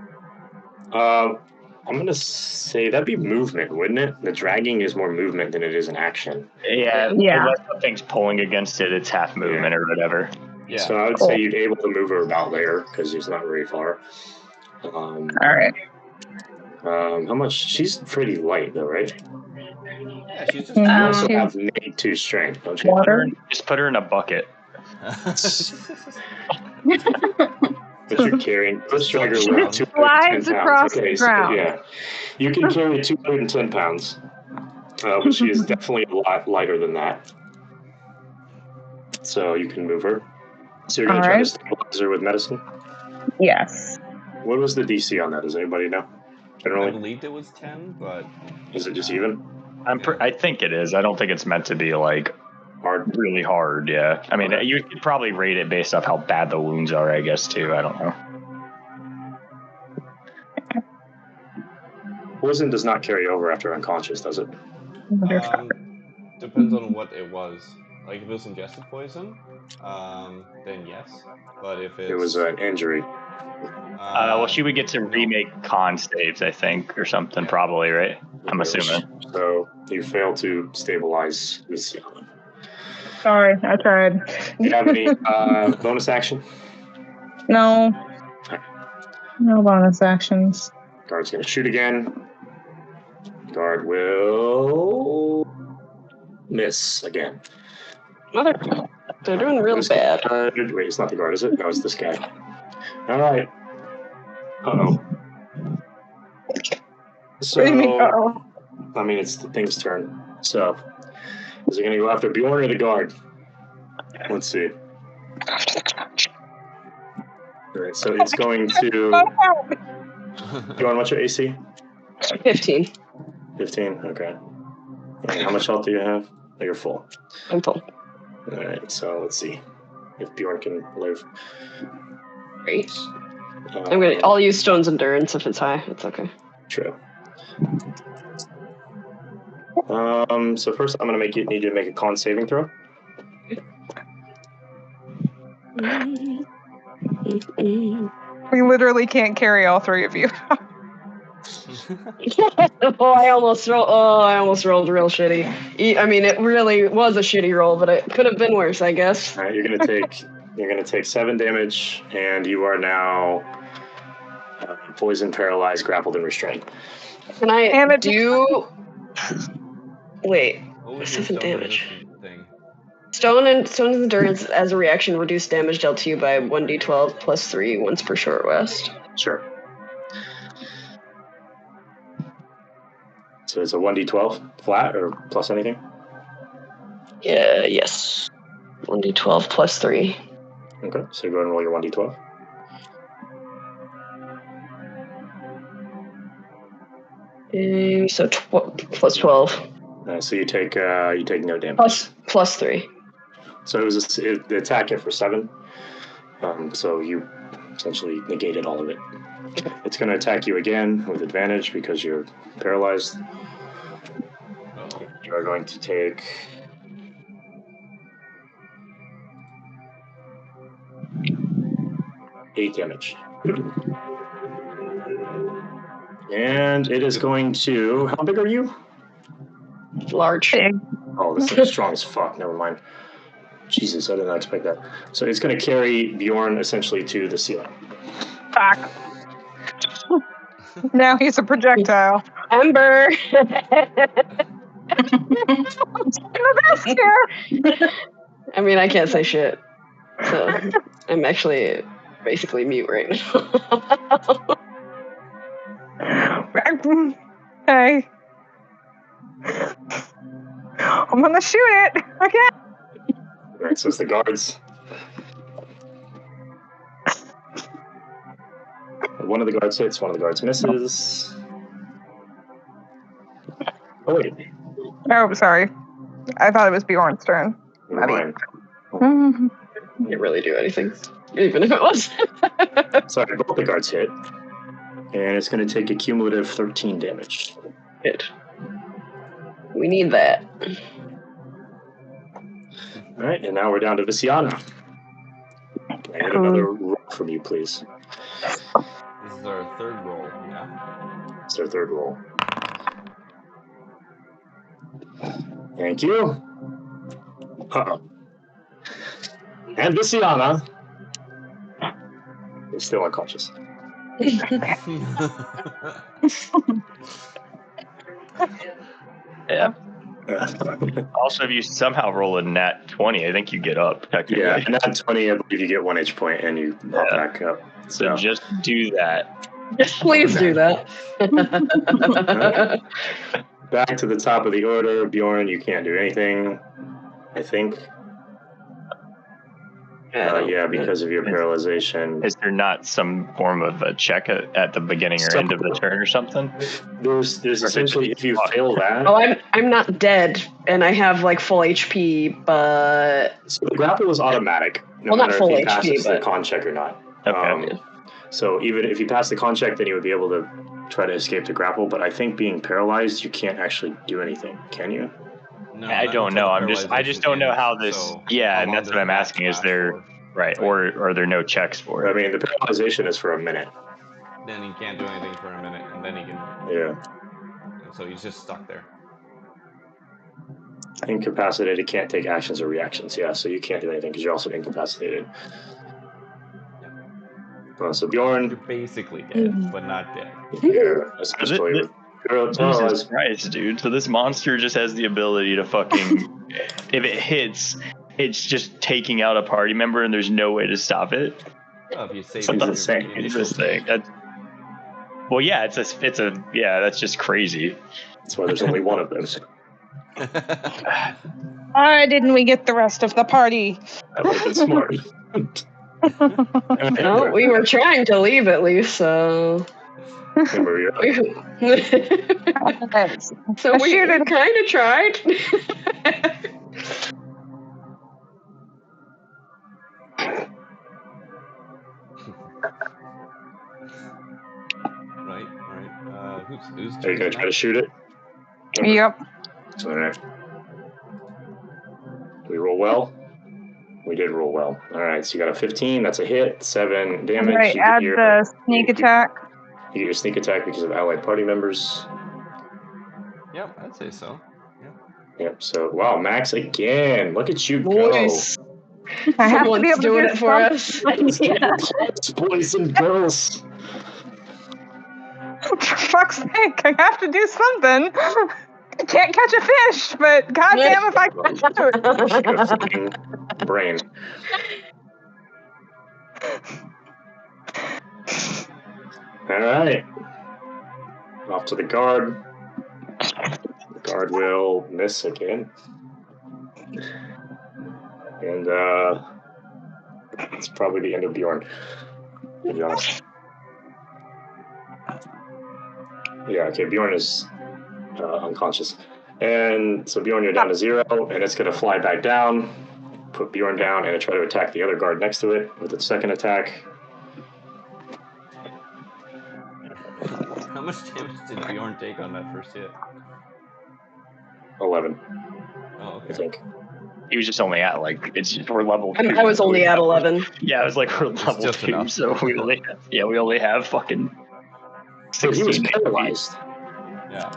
I'm going to say that'd be movement, wouldn't it? The dragging is more movement than it is an action. Yeah. Yeah. Unless something's pulling against it, it's half movement or whatever. Yeah. So I would say you'd be able to move her about there because it's not very far. All right. How much? She's pretty light though, right? Yeah, she's just. You also she's- have made 2 strength, don't you? Water. Just put her in a bucket. But you're carrying this dragger with 210 Slides pounds. across Okay, the so, ground. yeah. You can carry 210 pounds, but she is definitely a lot lighter than that. So you can move her. So you're going to try to stabilize her with medicine? Yes. What was the DC on that? Does anybody know? I Generally? believed it was 10, but Is it just even? I think it is. I don't think it's meant to be like Hard? really hard. Yeah. I mean, you could probably rate it based off how bad the wounds are, I guess, too. I don't know. Poison does not carry over after unconscious, does it? depends on what it was. Like if it was ingested poison, then yes. But if It was an injury. Well, she would get to remake con saves, I think, or something, probably, right? I'm assuming. So you fail to stabilize Visiana. Sorry, I tried. Do you have any bonus action? No. No bonus actions. Guard's going to shoot again. Guard will miss again. They're doing real This bad. guy- wait, it's not the guard, is it? No, it's this guy. All right. Uh-oh. So, What do you mean, uh-oh? I mean, it's the thing's turn. So, is it going to go after Bjorn or the guard? Let's see. All right, so it's going to... Bjorn, what's your AC? 15. 15, okay. And how much health do you have? Oh, you're full. I'm full. All right, so let's see if Bjorn can live. Great. I'll use Stone's Endurance if it's high. It's okay. True. So first, I'm gonna need you to make a con saving throw. We literally can't carry all 3 of you. I almost rolled real shitty. I mean, it really was a shitty roll, but it could have been worse, I guess. All right, you're gonna take 7 damage, and you are now poisoned, paralyzed, grappled, and restrained. Can I do? Wait, what was your 7 damage. thing? Stone's Endurance as a reaction reduce damage dealt to you by 1d12 plus 3 once per short rest. Sure. So it's a 1d12 flat or plus anything? Yeah, yes. 1d12 plus 3. Okay, so go ahead and roll your 1d12. So plus 12. So you take no damage. Plus 3. So it was the attack hit for 7. So you essentially negated all of it. It's going to attack you again with advantage because you're paralyzed. You are going to take 8 damage. And it is going to. How big are you? Large. Oh, this thing's strong as fuck. Never mind. Jesus, I did not expect that. So it's going to carry Bjorn essentially to the ceiling. Fuck. Now he's a projectile. Ember. I mean, I can't say shit. So I'm actually basically mute right now. Hey. I'm gonna shoot it. Okay. Alright, so it's the guards. One of the guards hits, one of the guards misses. Oh, wait. Oh, sorry. I thought it was Bjorn's turn. Never mind. Didn't really do anything, even if it was. Sorry, both the guards hit. And it's going to take a cumulative 13 damage. Good. We need that. Alright, and now we're down to Visiana. Can I get another roll from you, please? This is our third roll, yeah? It's our third roll. Thank you. Uh-oh. And Visiana is still unconscious. Yeah. Also, if you somehow roll a nat 20, I think you get up, technically. Yeah, and at 20, I believe you get 1 H point and you pop back up. So just do that. Yes, please do that. Back to the top of the order. Bjorn, you can't do anything, I think. Yeah, because of your paralyzation. Is there not some form of a check at the beginning or end of the turn or something? There's essentially, if you fail that... Oh, I'm not dead, and I have, like, full HP, but... So the grapple is automatic, no well, not matter full if he HP, passes but... the con check or not. Okay. So even if you pass the con check, then you would be able to try to escape the grapple, but I think being paralyzed, you can't actually do anything, can you? No, I don't know. I just don't know how this. So yeah, how and long that's does what I'm that asking. Is last there for? right, or are there no checks for I it? mean, the paralyzation is for a minute. Then he can't do anything for a minute, and then he can. Yeah. And so he's just stuck there. Incapacitated, can't take actions or reactions. Yeah, so you can't do anything because you're also incapacitated. So Bjorn, You're basically dead, but not dead. yeah, essentially. Jesus Christ, dude! So this monster just has the ability to fucking, if it hits, it's just taking out a party member, and there's no way to stop it. Well, if you save That's your insane. initial This thing. Well, yeah, it's a yeah. That's just crazy. That's why there's only one of them. Why didn't we get the rest of the party? That would have been smart. No, we were trying to leave at least, so... So we kind of tried. Right. Who's Are you going to try to shoot it? Yep. All right. We roll well? We did roll well. All right, so you got a 15. That's a hit. 7 damage. Right, You add get the sneak attack. You get your sneak attack because of allied party members. Yep, I'd say so. Yep, so, wow, Max again. Look at you go. Boys. I have to Someone's be able to doing do it for us. Boys and girls. For fuck's sake, I have to do something. I can't catch a fish, but goddamn if I can catch You got a fucking brain. All right. Off to the guard. The guard will miss again. And it's probably the end of Bjorn, to be honest. Yeah, okay, Bjorn is unconscious. And so Bjorn, you're down to 0, and it's going to fly back down, put Bjorn down, and try to attack the other guard next to it with its second attack. How much damage did Bjorn take on that first hit? 11, Oh, okay. I think. He was just only at like we're level 2. I was only at 11. Yeah, I was like we're level just 2, enough. so we only have fucking. But he was 16 paralyzed. Yeah.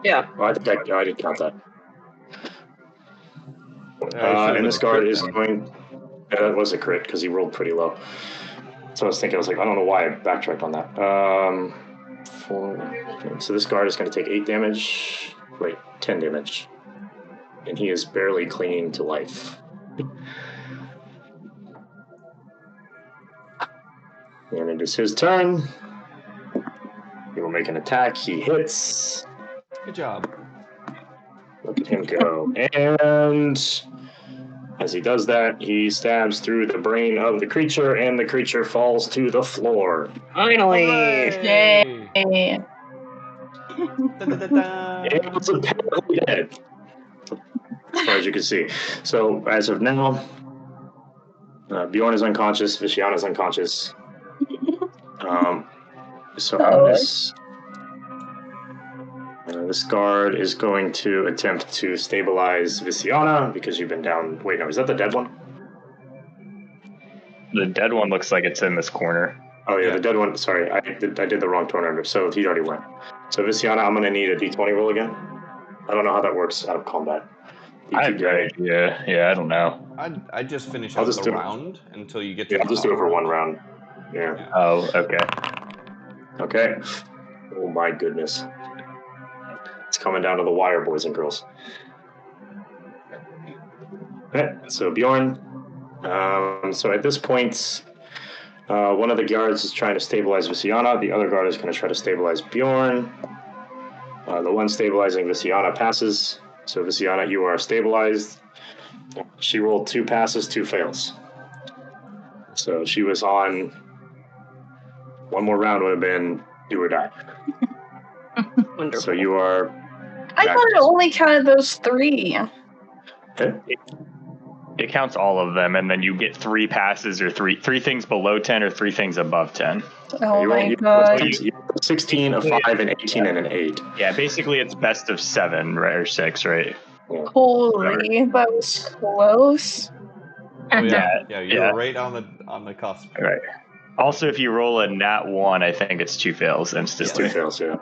Yeah. Oh, I didn't count that. And this been guard crit is then. going. Yeah, that was a crit because he rolled pretty low. So I was thinking, I don't know why I backtracked on that. 4. So this guard is going to take 8 damage. Wait, 10 damage. And he is barely clinging to life. And it is his turn. He will make an attack. He hits. Good job. Look at him go. And as he does that, he stabs through the brain of the creature, and the creature falls to the floor. Finally. Hooray! Yay. Da-da-da-da. It's apparently dead, as far as you can see. So, as of now, Bjorn is unconscious, Vishiana is unconscious. This guard is going to attempt to stabilize Vishiana because you've been down. Wait, no, is that the dead one? The dead one looks like it's in this corner. Oh yeah, the dead one. Sorry, I did the wrong turn under. So he already went. So Vishiana, I'm gonna need a D20 roll again. I don't know how that works out of combat. I don't know. I'd just finish I'll out just the do it. round until you get to Yeah, the I'll just do it top for one round. round. Yeah. Oh, okay. Okay. Oh my goodness. It's coming down to the wire, boys and girls. Okay, so Bjorn. So at this point, one of the guards is trying to stabilize Vishiana. The other guard is going to try to stabilize Bjorn. The one stabilizing Vishiana passes. So Vishiana, you are stabilized. She rolled 2 passes, 2 fails. So she was on. One more round would have been do or die. Wonderful. So you are. I thought it only counted those 3. Okay. It counts all of them, and then you get 3 passes or three things below 10 or 3 things above 10. Oh You my rolled- god. you rolled 16, a 5, and 18, and an 8. Yeah, basically it's best of 7, right, or 6, right? Holy, that was close. Oh yeah, Yeah, you yeah. were right on the cusp. Right. Also, if you roll a nat 1, I think it's 2 fails It's 2 instantly. fails, yeah.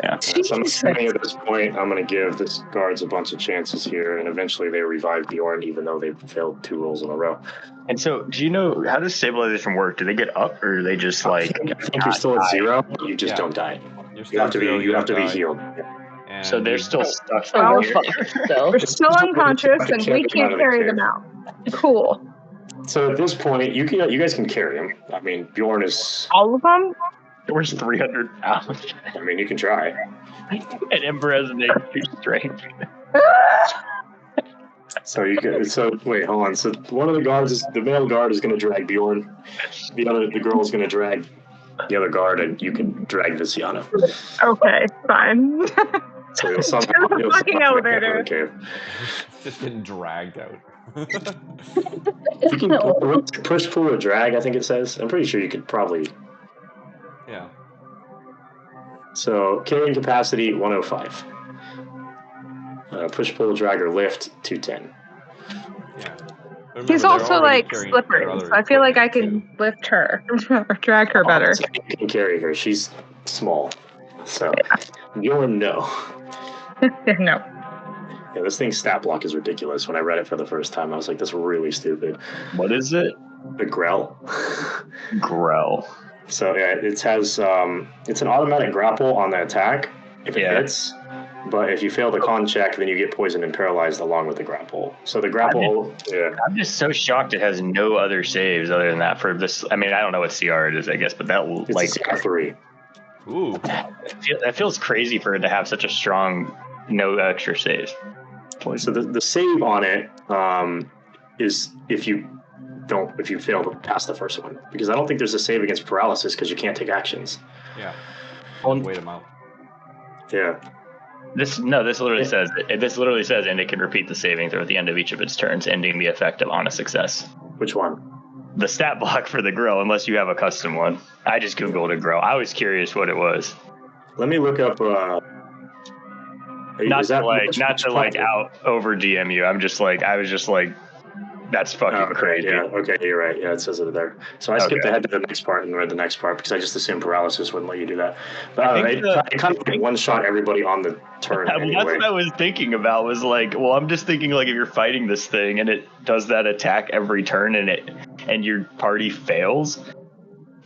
Yeah. So I'm assuming at this point, I'm going to give this guards a bunch of chances here, and eventually they revive Bjorn, even though they've failed 2 rolls in a row. And so, do you know, how does stabilization work? Do they get up, or do they just I think you're still at 0. You just don't die. You have to be. You have to be healed. And So they're still stuck. So we're fucked still. They're still unconscious, and we can't carry them out. Cool. So at this point, you guys can carry him. I mean, Bjorn is. All of them? Where's 300 pounds? I mean, you can try. And Ember has an 82 strength. So you can. So wait, hold on. So one of the male guard is going to drag Bjorn. The girl is going to drag the other guard, and you can drag Vishiana. Okay, fine. So you'll somehow. There's a fucking elevator. Okay. It's just getting dragged out. You can push, pull, or drag. I think it says. I'm pretty sure you could probably. Yeah. So carrying capacity 105. Push, pull, drag, or lift 210. Yeah. But He's remember, also they're already like carrying slippery, their other so I feel like I equipment, can lift her or drag her better. So you can carry her. She's small. So Bjorn, no. No. Yeah, this thing's stat block is ridiculous. When I read it for the first time, I was like, "That's really stupid." What is it? The Grell. Grell. So yeah, it has it's an automatic grapple on the attack if it Yeah. hits, but if you fail the con check, then you get poisoned and paralyzed along with the grapple. So the grapple, I'm just so shocked it has no other saves other than that for this. I mean, I don't know what CR it is, I guess, but that it's like a CR3. Ooh. that feels crazy for it to have such a strong no extra saves. So the save on it is if you fail to pass the first one, because I don't think there's a save against paralysis because you can't take actions. Yeah. Well, Wait them out. Yeah. This literally says and it can repeat the saving throw at the end of each of its turns, ending the effect on a success. Which one? The stat block for the grill, unless you have a custom one. I just googled a grill. I was curious what it was. Let me look up. Not to out over DM you. I was just like, that's fucking crazy. Yeah, okay, you're right. Yeah, it says it there. So I skipped ahead to the next part and read the next part because I just assumed paralysis wouldn't let you do that. But it kind of one shot everybody on the turn anyway. That's what I was thinking about. Was like, well, I'm just thinking like if you're fighting this thing and it does that attack every turn and your party fails,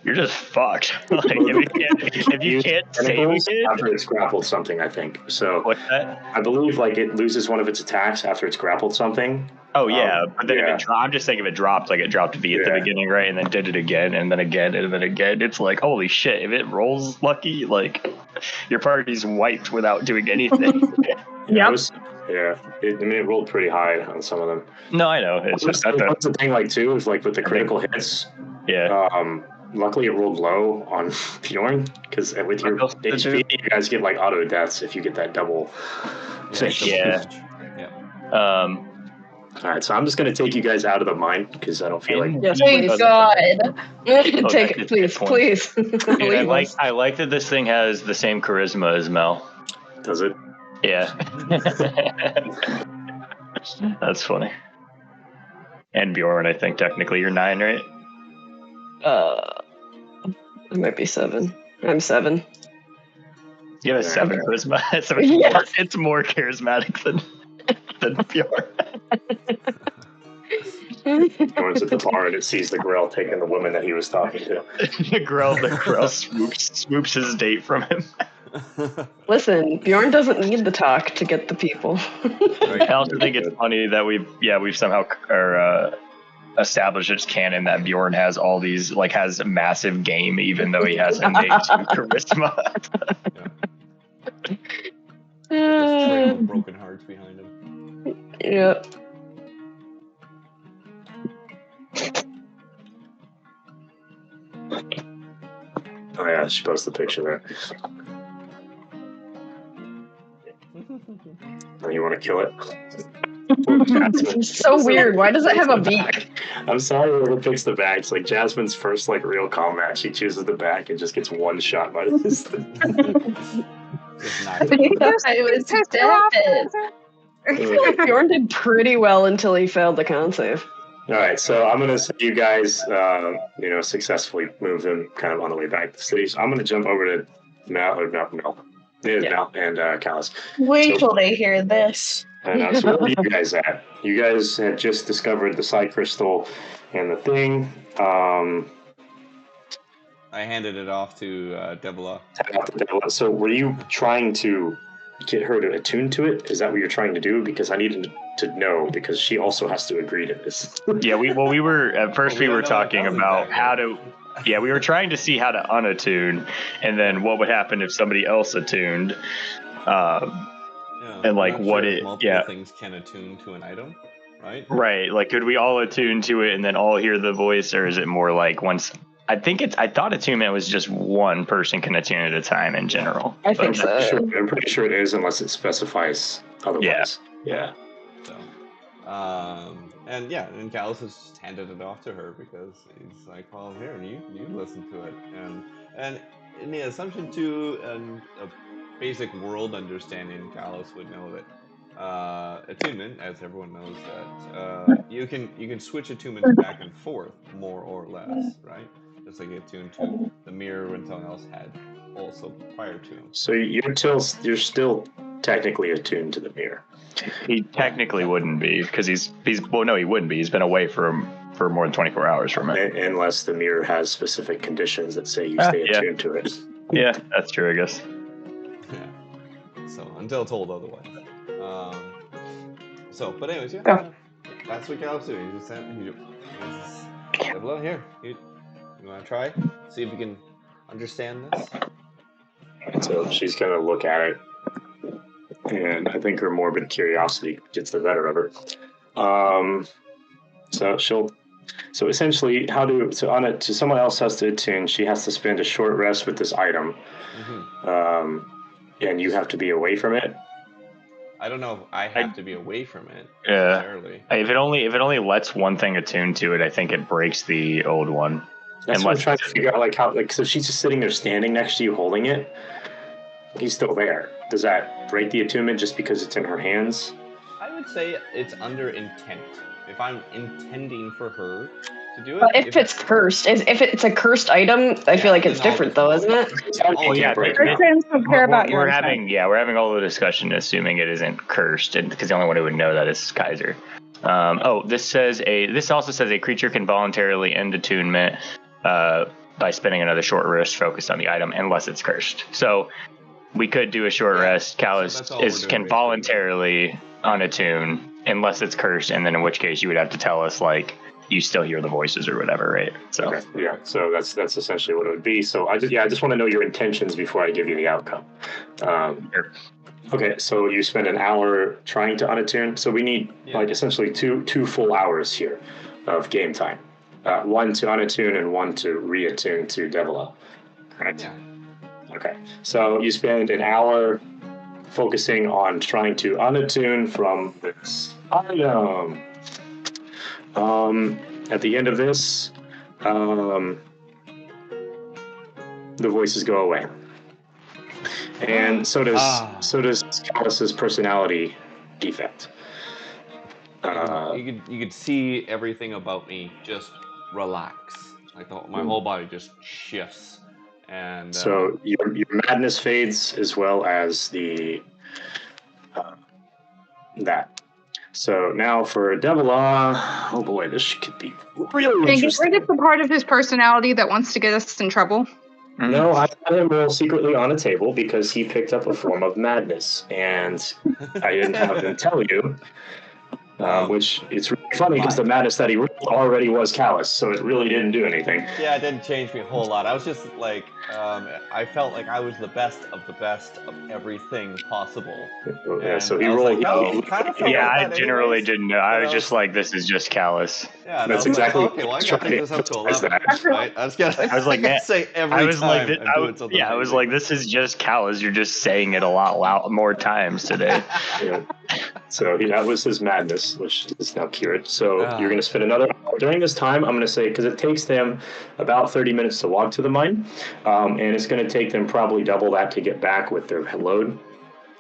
you're just fucked. Like if you can't save it after it's grappled something, I think. So what's that? I believe like it loses one of its attacks after it's grappled something. Oh yeah, but then if I'm just saying if it dropped, like it dropped V at the beginning, right, and then did it again, and then again, and then again. It's like holy shit! If it rolls lucky, like your party's wiped without doing anything. It rolled pretty high on some of them. No, I know. It's just that's the thing. Like too is like with the critical hits. Yeah. Luckily, it rolled low on Bjorn because with your HP, you guys get like auto deaths if you get that double. All right, so I'm just going to take you guys out of the mine because I don't feel like. Yes, please. God. Take it, please. Dude, I like that this thing has the same charisma as Mel. Does it? Yeah. That's funny. And Bjorn, I think technically you're 9, right? I might be 7. I'm 7. You have a 7 charisma, so it's more charismatic than Bjorn. Bjorn's at the bar and it sees the grill taking the woman that he was talking to. the grill swoops his date from him. Listen, Bjorn doesn't need the talk to get the people. I also think it's funny that we've somehow established it's canon that Bjorn has all these has a massive game even though he has innate charisma. There's a trail of broken hearts behind him. Yep. Oh yeah, she posted the picture there. Oh, you want to kill it? It's so weird. Why does it have a beak? I'm sorry whoever picks the back. It's like Jasmine's first real combat. She chooses the back and just gets one shot by this thing. I was dead. I feel like Bjorn did pretty well until he failed the con save. All right, so I'm going to say you guys, successfully move them kind of on the way back to the city. So I'm going to jump over to Mel. Mel and Callus. Wait till they hear this. So where are you guys at? You guys had just discovered the side crystal and the thing. I handed it off to Debla. So were you trying to get her to attune to it? Is that what you're trying to do? Because I need to know, because she also has to agree to this. Yeah, we were at first we were talking about how to. Yeah, we were trying to see how to unattune, and then what would happen if somebody else attuned, and multiple things can attune to an item, right? Right, could we all attune to it and then all hear the voice, or is it more like once? I thought attunement was just one person can attune at a time in general. I think so. I'm pretty sure it is, unless it specifies otherwise. Yeah. So, and Callus has just handed it off to her because he's like, well, here, you listen to it. And in the assumption too, a basic world understanding, Callus would know that attunement, as everyone knows, that you can switch attunements back and forth, more or less, right? Just like you attune to the mirror when someone else had also prior to him. So you're still technically attuned to the mirror. He technically wouldn't be, because he wouldn't be. He's been away for more than 24 hours from it. Unless the mirror has specific conditions that say you stay attuned to it. Yeah, that's true, I guess. Yeah. So until told otherwise. But anyways, that's what Callus doing. He just sent. Debla, here. You want to try? See if you can understand this. So she's gonna look at it, and I think her morbid curiosity gets the better of her. So essentially, to someone else has to attune. She has to spend a short rest with this item, and you have to be away from it. I don't know if I have to be away from it. Yeah. If it only lets one thing attune to it, I think it breaks the old one. That's what I'm trying to figure out. So she's just sitting there, standing next to you, holding it. he's still there. Does that break the attunement just because it's in her hands? I would say it's under intent. If I'm intending for her to do it. But if it's cursed, if it's a cursed item, I feel like it's different though, isn't it? Oh yeah, Christians don't care about your we're intent. having we're having all the discussion assuming it isn't cursed, because the only one who would know that is Kaiser. This also says a creature can voluntarily end attunement by spending another short rest focused on the item unless it's cursed. So we could do a short rest. Callus can voluntarily unattune unless it's cursed, and then in which case you would have to tell us like you still hear the voices or whatever, right? So okay. Yeah, so that's essentially what it would be. So I just want to know your intentions before I give you the outcome. Sure. Okay, so you spend an hour trying to unattune. So we need like essentially two full hours here of game time. One to unattune and one to reattune to Devila. Correct? Yeah. Okay. So you spend an hour focusing on trying to unattune from this item. At the end of this, the voices go away. And so does Callus's personality defect. You could see everything about me just relax. Like my whole body just shifts. And so your madness fades as well as the that. So now for Devila, oh boy, this could be really interesting. Get rid of the part of his personality that wants to get us in trouble. No, I had him roll secretly on a table because he picked up a form of madness, and I didn't have him tell you. Which it's really funny because the madness that he rolled already was Callus, so it really didn't do anything. Yeah, it didn't change me a whole lot. I was just like, I felt like I was the best of everything possible. Yeah, so he rolled. I generally didn't know. I was just like, this is just Callus. Yeah, that's exactly. Like, okay, well, I got to take this up to 11. Right? I was like, say every time. I was like, this is just Callus. You're just saying it a lot more times today. Yeah. So that was his madness, which is now cured. So you're going to spend another hour. During this time, I'm going to say, because it takes them about 30 minutes to walk to the mine, and it's going to take them probably double that to get back with their load.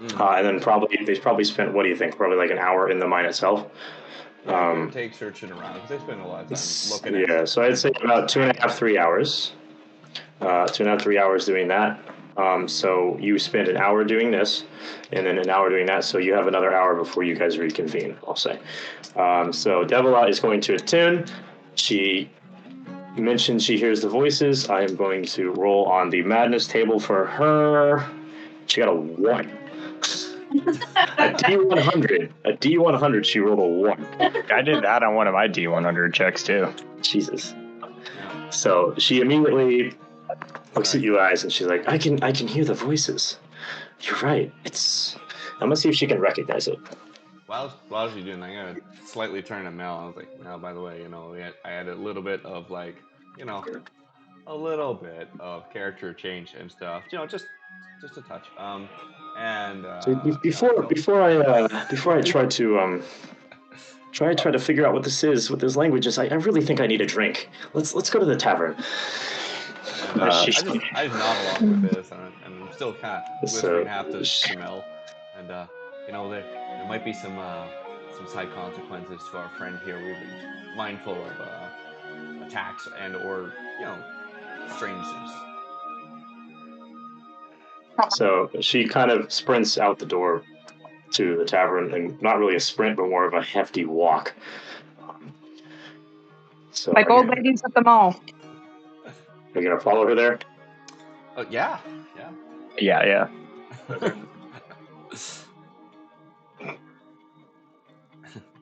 And then they probably spent, what do you think, probably like an hour in the mine itself. It takes searching around, because they spend a lot of time looking at it. Yeah, so I'd say about 2.5, 3 hours. 2.5, 3 hours doing that. So you spend an hour doing this, and then an hour doing that, so you have another hour before you guys reconvene, I'll say. So Devila is going to attune. She mentions she hears the voices. I am going to roll on the madness table for her. She got a 1. A D100. A D100, she rolled a 1. I did that on one of my D100 checks, too. Jesus. So she immediately looks at you guys and she's like, I can hear the voices. You're right. I'm gonna see if she can recognize it. While she's doing that, I'm gonna slightly turn to Mel. I was like, Mel, by the way, I had a little bit of like, a little bit of character change and stuff. Just a touch. So before I try to figure out what this is, what this language is, I really think I need a drink. Let's go to the tavern. I just nod along with this, and I'm still kind of whispering half to Mel. And there might be some side consequences to our friend here. We've been mindful of attacks and or strangeness. So she kind of sprints out the door to the tavern, and not really a sprint, but more of a hefty walk. So like old ladies at the mall. Are you gonna follow her there? Yeah. Okay.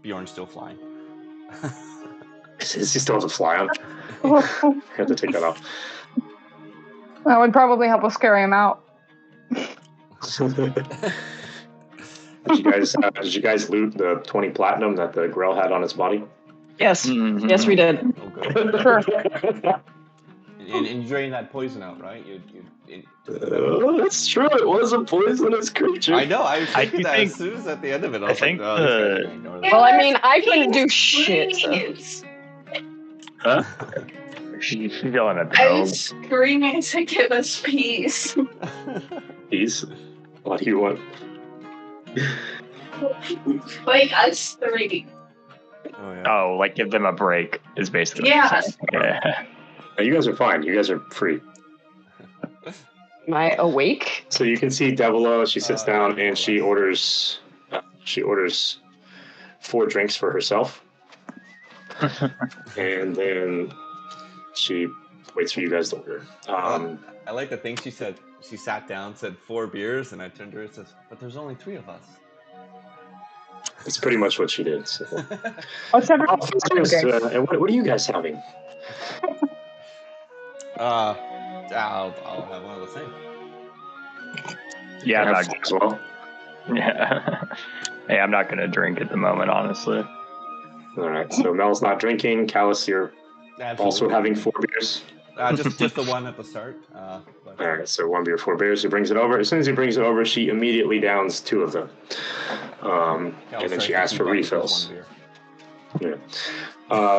Bjorn's still flying. He still has a fly on. I have to take that off. That would probably help us carry him out. Did you guys loot the 20 platinum that the Grell had on its body? Yes. Mm-hmm. Yes, we did. Oh, good. Sure. And you drain that poison out, right? That's true. It was a poisonous creature. I know. I was thinking that as soon as at the end of it. I think. Well, I mean, I couldn't do shit. So. Huh? She's feeling a I was screaming to give us peace. Please. What do you want? Like us three. Oh yeah. Oh, like give them a break is basically. Yeah. Yeah. You guys are fine. You guys are free. Am I awake? So you can see Devila. She sits down more or and she less. orders. She orders 4 drinks for herself, and then she waits for you guys to order. I like the thing she said. She sat down, said 4 beers, and I turned to her and says, "But there's only 3 of us." That's pretty much what she did. So. What's everyone And what are you guys having? I'll have one of the same. Yeah, I I'm have not. 4 as well. Yeah. Hey, I'm not gonna drink at the moment, honestly. All right. So Mel's not drinking. Callus, you're also having 4 beers. Just the one at the start. But, All right. So 1 beer, 4 beers. He brings it over. As soon as he brings it over, she immediately downs 2 of them, and then she asks for refills. Yeah.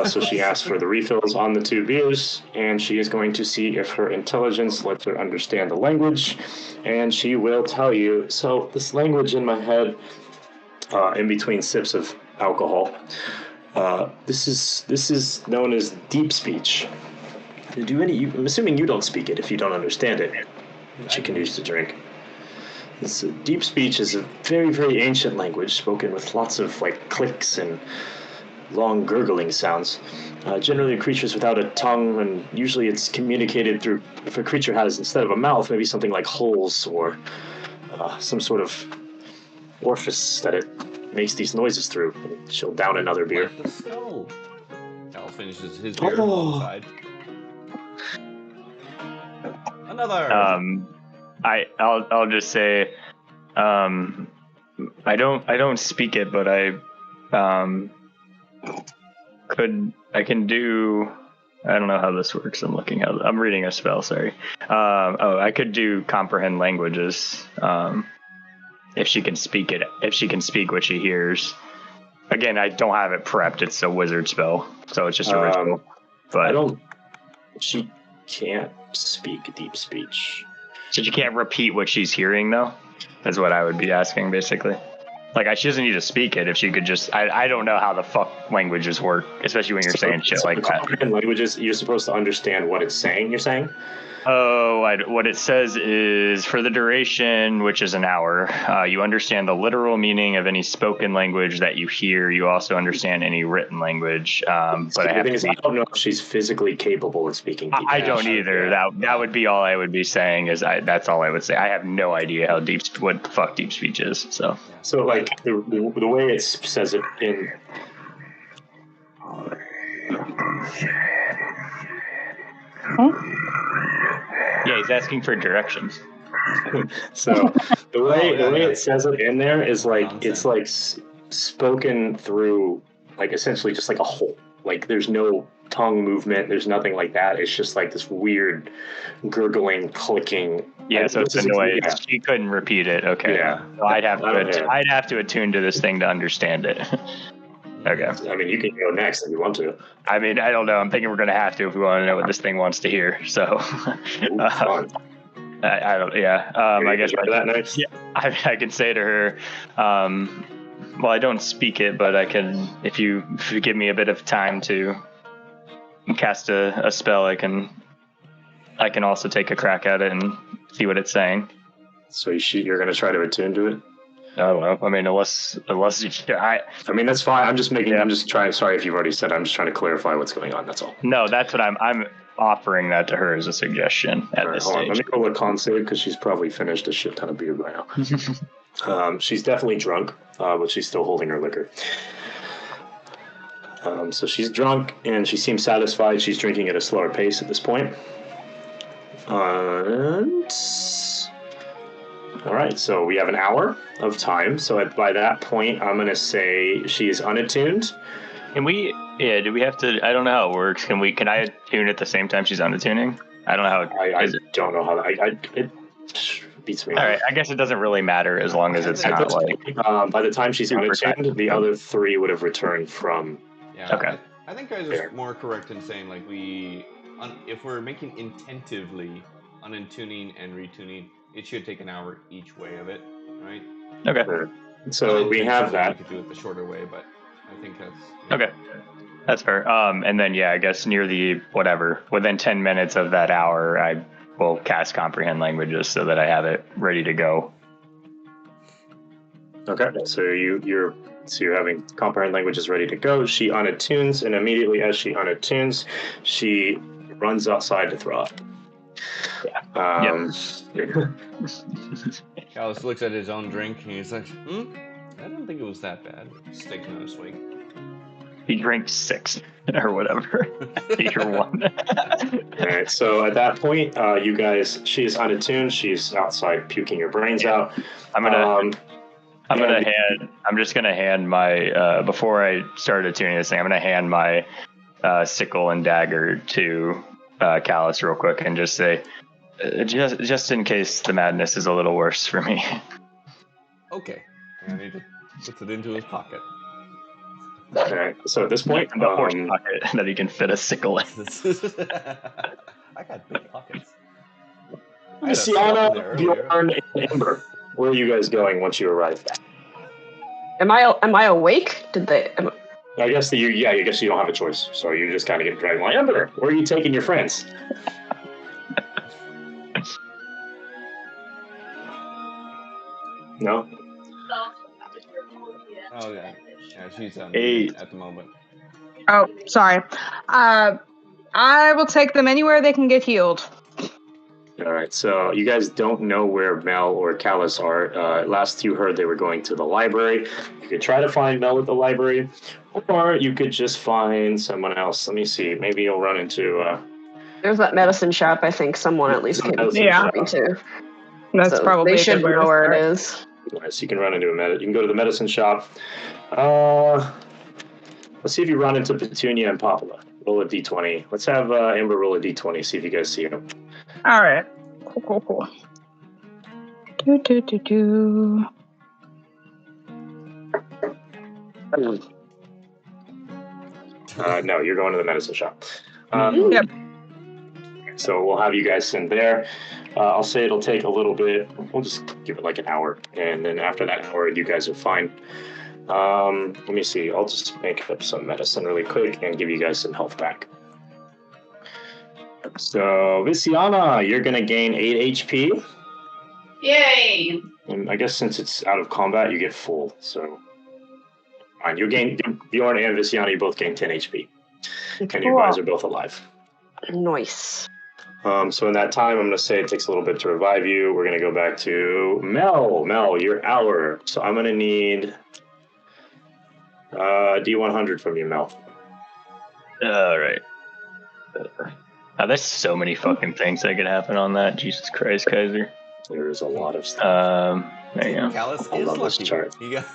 So she asks for the refills on the 2 beers, and she is going to see if her intelligence lets her understand the language, and she will tell you. So this language in my head, in between sips of alcohol, this is known as deep speech. I'm assuming you don't speak it if you don't understand it. She continues to drink. This deep speech is a very, very ancient language spoken with lots of like clicks and long gurgling sounds. Generally creatures without a tongue, and usually it's communicated through, if a creature has, instead of a mouth, maybe something like holes or some sort of orifice that it makes these noises through. And she'll down another beer. Like the snow. Cal finishes his beer on the side. Another. I'll just say, I don't speak it, but I can do. I don't know how this works. I'm reading a spell. Sorry. I could do comprehend languages. If she can speak it, if she can speak what she hears. Again, I don't have it prepped. It's a wizard spell, so it's just a ritual. But She can't speak deep speech. So she can't repeat what she's hearing, though? That's what I would be asking, basically. Like, she doesn't need to speak it if she could just... I don't know how the fuck languages work, especially when you're saying shit like that. In languages, you're supposed to understand what it's saying, you're saying? Oh, what it says is, for the duration, which is an hour, you understand the literal meaning of any spoken language that you hear. You also understand any written language. But I don't know if she's physically capable of speaking deep. I don't either. That would be all I would be saying. That's all I would say. I have no idea what the fuck deep speech is. So like the way it says it in. Yeah, he's asking for directions. So the way it says it in there is like it's like spoken through, like essentially just like a hole. Like there's no tongue movement. There's nothing like that. It's just like this weird gurgling, clicking. Yeah, so it's a noise. Yeah. She couldn't repeat it. Okay. Yeah. So I'd have to attune to this thing to understand it. Okay. I mean, you can go next if you want to. I mean, I don't know. I'm thinking we're going to have to if we want to know what this thing wants to hear. So, I don't. Yeah. I guess that next. Yeah. I can say to her, well, I don't speak it, but I can. If you give me a bit of time to cast a spell, I can also take a crack at it and see what it's saying. So you're going to try to attune to it? I don't know. I mean, unless I mean, that's fine. I'm just trying. Sorry if you've already said. I'm just trying to clarify what's going on. That's all. No, that's what I'm offering that to her as a suggestion at this stage. Let me roll a con save because she's probably finished a shit ton of beer by now. She's definitely drunk, but she's still holding her liquor. So she's drunk and she seems satisfied. She's drinking at a slower pace at this point. And all right, so we have an hour of time. So by that point, I'm going to say she is unattuned. Can we? Yeah. Do we have to? I don't know how it works. Can I attune at the same time she's unattuning? I don't know how. I don't know how. It beats me. All right. I guess it doesn't really matter as long as it's not like. By the time she's unattuned, the other 3 would have returned from. Yeah. Okay. I think guys are more correct in saying like if we're making intentively untuning and retuning, it should take an hour each way of it, right? Okay. So we have Potentially, that. We could do it the shorter way, but I think that's Okay. That's fair. And then, yeah, I guess near the within 10 minutes of that hour, I will cast Comprehend Languages so that I have it ready to go. Okay, so you're having Comprehend Languages ready to go. She unattunes, and immediately as she unattunes, she runs outside to throw up. Callus looks at his own drink and he's like, I don't think it was that bad. Just take another swig. He drinks 6 or whatever. Either one. All right, so at that point, you guys, she's unattuned. She's outside puking her brains out. I'm just gonna hand my before I start attuning this thing, I'm gonna hand my sickle and dagger to Callus real quick and just say, just in case the madness is a little worse for me. Okay. And he just puts it into his pocket. Okay, so at this point, the horse pocket that he can fit a sickle in. I got big pockets. Sienna, Bjorn, and Ember, where are you guys going once you arrive back? Am I awake? I guess you don't have a choice, so you just kind of get dragged. Like, Ember, where are you taking your friends? No. Oh yeah, she's 8 at the moment. Oh, sorry. I will take them anywhere they can get healed. All right, so you guys don't know where Mel or Callus are. Last you heard, they were going to the library. You could try to find Mel at the library, or you could just find someone else. Let me see. Maybe you'll run into... There's that medicine shop. I think someone at least can Yeah. to. That's So probably they a should good way to know where start. it is. Nice. You can run into you can go to the medicine shop. Let's see if you run into Petunia and Popula. Roll a d20. Let's have Amber roll a d20. See if you guys see him. All right. Cool. Do. No, you're going to the medicine shop. Yep. So we'll have you guys in there. I'll say it'll take a little bit. We'll just give it like an hour. And then after that hour, you guys are fine. Let me see. I'll just make up some medicine really quick and give you guys some health back. So, Visiana, you're going to gain 8 HP. Yay! And I guess since it's out of combat, you get full. So, fine. You gain, Bjorn and Visiana, you both gain 10 HP. And you guys are both alive. Nice. So in that time, I'm going to say it takes a little bit to revive you. We're going to go back to Mel. Mel, your hour. So I'm going to need D100 from you, Mel. All right. There's so many fucking things that could happen on that. Jesus Christ, Kaiser. There's a lot of stuff. There you go. Callus I is love this lucky. chart. He got.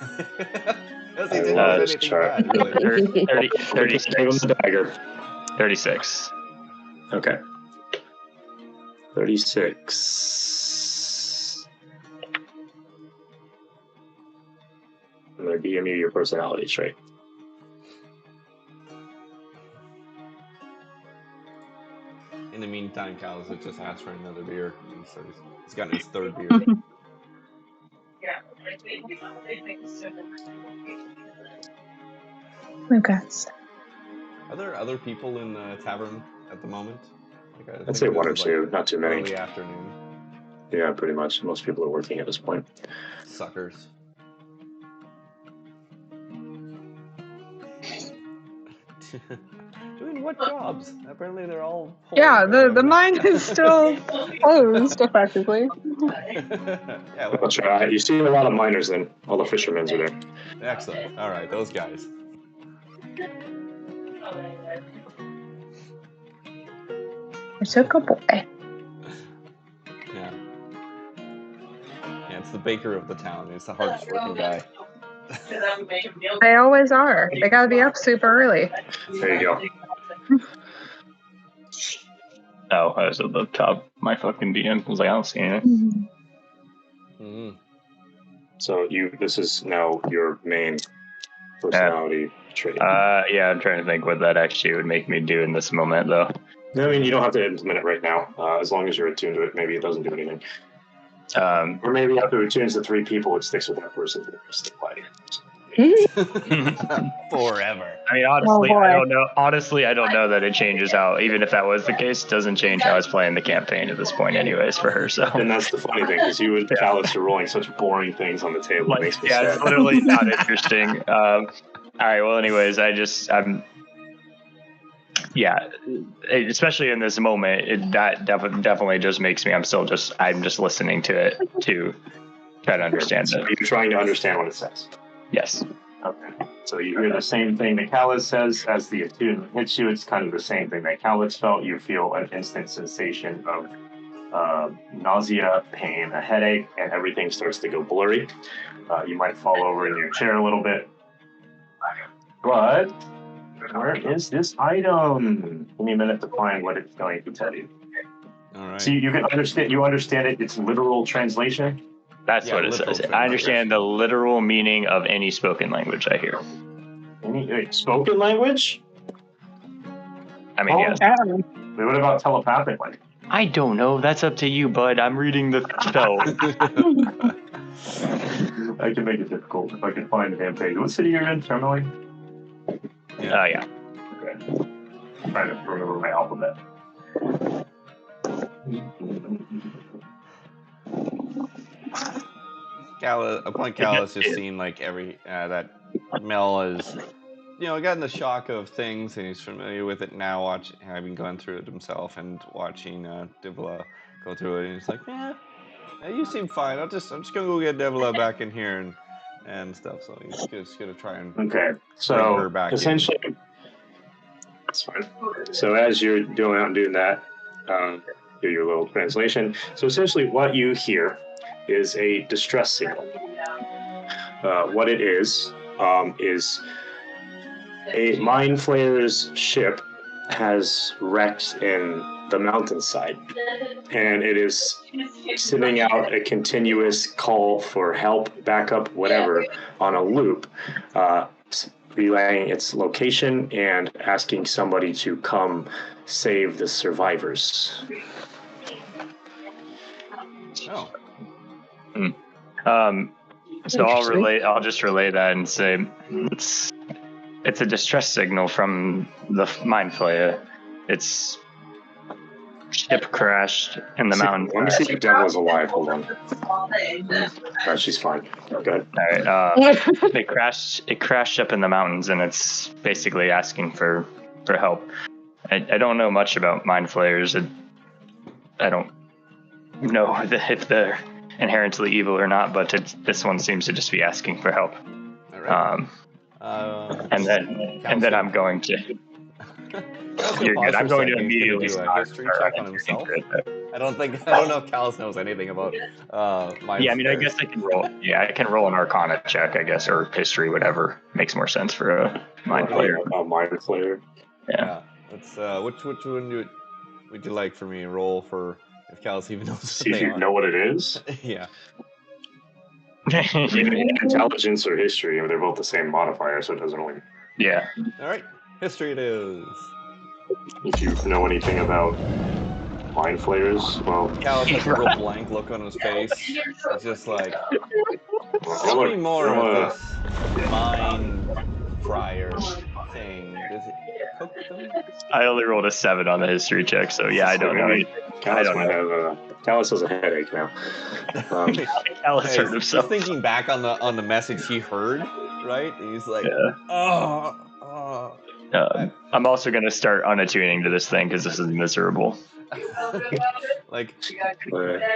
I love this chart. 36. Give him the dagger. 36. Okay. 36. I'm going to DM you your personality trait. In the meantime, Callus has just asked for another beer. He's gotten his third beer. Okay. Are there other people in the tavern at the moment? I'd say one or two, not too many. Early afternoon. Yeah, pretty much. Most people are working at this point. Suckers. Doing what jobs? Apparently they're all... Yeah, the mine is still closed, effectively. Yeah, well, That's right. You see a lot of miners then. All the fishermen are there. excellent. All right, those guys. It's a good boy. Yeah. Yeah, it's the baker of the town. He's the hardest working guy. They always are. They gotta be up super early. There you go. Oh, I was at the top. My fucking DM was like, I don't see anything. Mm-hmm. So this is now your main personality trait. Yeah, I'm trying to think what that actually would make me do in this moment, though. I mean, you don't have to implement it right now. As long as you're attuned to it, maybe it doesn't do anything. Or maybe after it tunes to 3 people, it sticks with that person for the rest of the party. Forever. I mean, honestly, boy. I don't know. Honestly, I don't know that it changes how. Even if that was the case, it doesn't change how I was playing the campaign at this point, anyways, for her. So. And that's the funny thing, because you and Callus are rolling such boring things on the table. It makes me yeah, sad. it's literally not interesting. All right. Well, anyways, yeah, especially in this moment, that definitely just makes me. I'm just listening to it to try to understand So it. you're trying to understand what it says. Yes. Okay. So you hear the same thing that Callus says as the attunement hits you. It's kind of the same thing that Callus felt. You feel an instant sensation of nausea, pain, a headache, and everything starts to go blurry. You might fall over in your chair a little bit. But where is this item? Give me a minute to find what it's going to tell you. All right. So you can understand. You understand it. It's literal translation. That's what it says. I understand the literal meaning of any spoken language I hear. Any spoken language? I mean, yes. But what about telepathic language? I don't know. That's up to you, bud. I'm reading the spell. I can make it difficult if I can find the damn page. What city you're in, terminally? Yeah. Okay. I'm trying to remember my alphabet. Callus just seen like every that Mel is, gotten the shock of things, and he's familiar with it now. Having gone through it himself and watching Divla go through it, and he's like, yeah, you seem fine. I'm just gonna go get Divla back in here and stuff. So he's just gonna try and Okay, bring so her back essentially, that's fine. So as you're going out and doing that, do your little translation. So essentially, what you hear is a distress signal. What it is a Mind Flayer's ship has wrecked in the mountainside, and it is sending out a continuous call for help, backup, whatever, on a loop, relaying its location and asking somebody to come save the survivors. Oh. So I'll just relay that and say it's a distress signal from the Mind Flayer. Its ship crashed in the mountain. Let me see if Devil's alive. Hold on. No, she's fine. Good. All right. It crashed up in the mountains, and it's basically asking for help. I don't know much about Mind Flayers. I don't know if they're inherently evil or not, but this one seems to just be asking for help. All right. And then I'm going to. You're good. I'm going to immediately do a history check on himself. I don't know if Callus knows anything about Mind I mean, I guess I can roll. Yeah, I can roll an Arcana check, I guess, or history, whatever makes more sense for a Mind Flayer. Mind Flayer. Yeah. Let's. Which one would you like for me to roll for? If Callus even knows. See if you know what it is. Yeah. Intelligence or history, they're both the same modifier, so it doesn't really. Yeah. All right. History it is. If you know anything about Mind Flayers, well. Callus has a real blank look on his face. It's just like, tell me more of this Mind Fryer thing. Does it cook them? I only rolled a 7 on the history check, so yeah, I don't know. Callus has a headache now. Callus hurt himself. He's thinking back on the message he heard, right? And he's like, I'm also going to start unattuning to this thing because this is miserable. Like,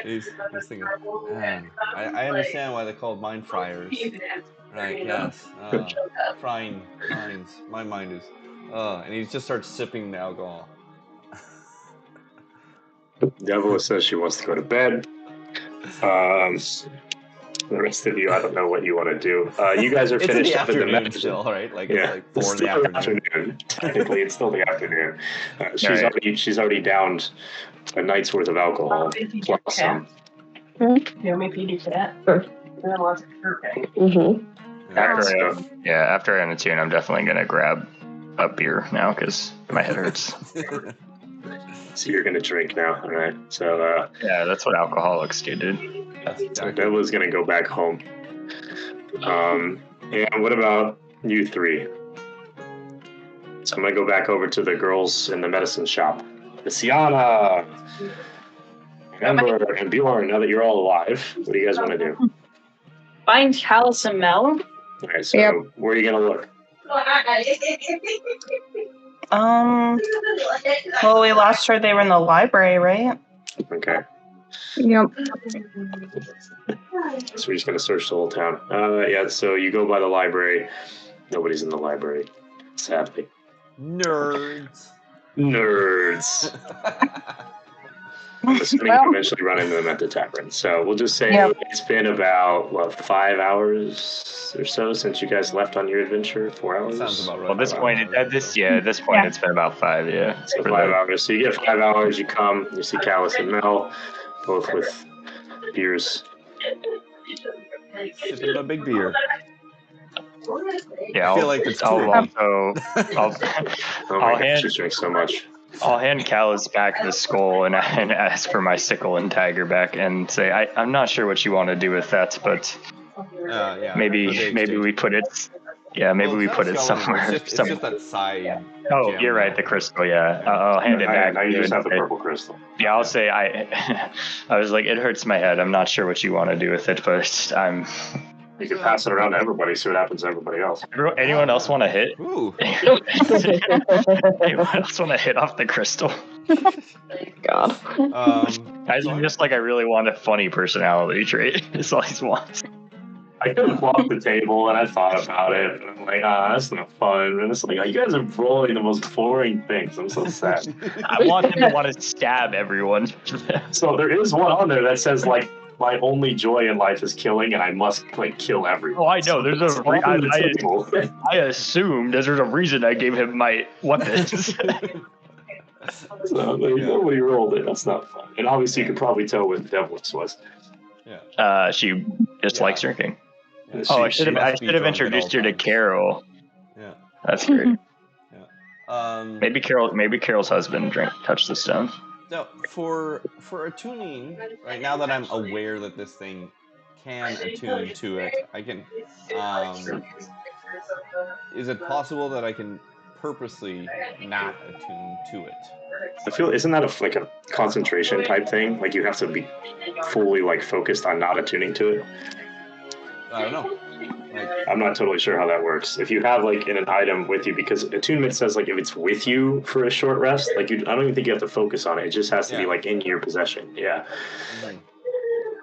he's thinking, man, I understand why they're called mind fryers. Right, yes. Frying minds. My mind is, and he just starts sipping the alcohol. Devil says she wants to go to bed. The rest of you, I don't know what you want to do. You guys are finished up in the afternoon still, right? Like, yeah, it's like 4 in the afternoon. Technically, it's still the afternoon. She's already downed a night's worth of alcohol plus some. You want me to feed you to that? After I unattune, I'm definitely gonna grab a beer now because my head hurts. So you're gonna drink now, all right? So yeah, that's what alcoholics do, dude. That's So exactly. Della's gonna go back home. And what about you three? So I'm gonna go back over to the girls in the medicine shop. Sienna, Amber, and Bjorn, now that you're all alive, what do you guys want to do? Find Callus and Mel. All right, so where are you gonna look? Well, we last heard they were in the library, right? Okay, Yep. so we're just gonna search the whole town. Yeah, so you go by the library. Nobody's in the library, sadly. Nerds. I'm assuming you eventually run into them at the tavern. So we'll just say it's been about 5 hours or so since you guys left on your adventure. 4 hours. Sounds about right. Well, this point, it's been about 5. Yeah. So 5 hours. So you get 5 hours. You come. You see Callus and Mel, both with beers. Sipping a big beer. Yeah, I feel like it's I'll Just drink so much. I'll hand Callus back the skull and ask for my sickle and dagger back and say I'm not sure what you want to do with that, but maybe we put it we put it somewhere. It's just that side. Oh, you're right, the crystal. Yeah, I'll hand it back. Now you just have the purple crystal. Yeah, I'll say I was like, it hurts my head. I'm not sure what you want to do with it, but You can pass it around to everybody, see what happens to everybody else. Anyone else want to hit? Ooh. Anyone else want to hit off the crystal? God. I really want a funny personality trait. That's all he wants. I could have walked the table and I thought about it. And I'm like, that's not fun. And it's like, you guys are rolling the most boring things. I'm so sad. I want him to want to stab everyone. So there is one on there that says, like, my only joy in life is killing, and I must kill everyone. Oh, I know. There's I assumed there's a reason I gave him my weapons. So nobody rolled it. That's not fun. And obviously, you could probably tell what Devil's was. Yeah. She just likes drinking. Yeah, I should have introduced her to Carol. Yeah. That's great. Yeah. Maybe Carol's husband touched the stone. Now, for attuning, right now that I'm aware that this thing can attune to it, I can. Is it possible that I can purposely not attune to it? I feel, isn't that a concentration type thing? Like you have to be fully focused on not attuning to it. I don't know. I'm not totally sure how that works. If you have in an item with you, because attunement says if it's with you for a short rest, I don't even think you have to focus on it. It just has to be in your possession. Yeah. Mm-hmm.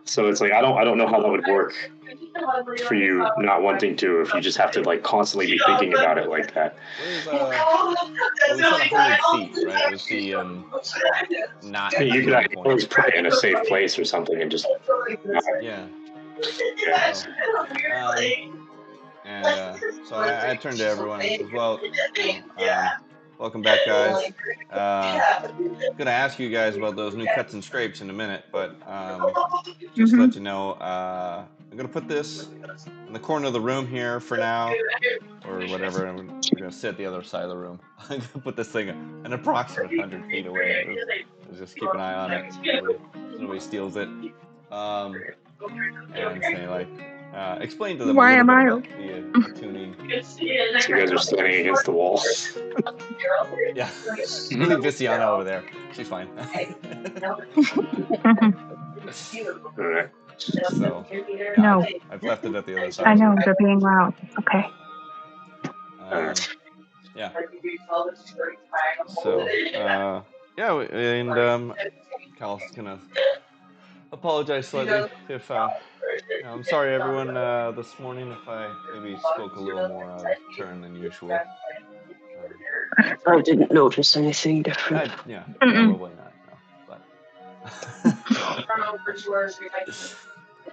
So it's I don't know how that would work for you not wanting to, if you just have to constantly be thinking about it like that. We said a holy seat, right? Was the not? You could always put it in a safe place or something and just. Yeah. Yeah. So I turned to everyone and said, well, welcome back, guys. I'm going to ask you guys about those new cuts and scrapes in a minute, but just to let you know, I'm going to put this in the corner of the room here for now, or whatever, and we're going to sit at the other side of the room. I'm going to put this thing an approximate 100 feet away. Just keep an eye on it so nobody steals it. And say explain to them Why am I? about the tuning. So you guys are standing against the wall. Yeah, leave Vissiana over there. She's fine. All right. So No. I've left it at the other side. I know, they're being loud. It's okay. Yeah. So and Cal's gonna apologize slightly if I'm sorry everyone this morning if I maybe spoke a little more out of turn than usual. I didn't notice anything different. Probably not. No, but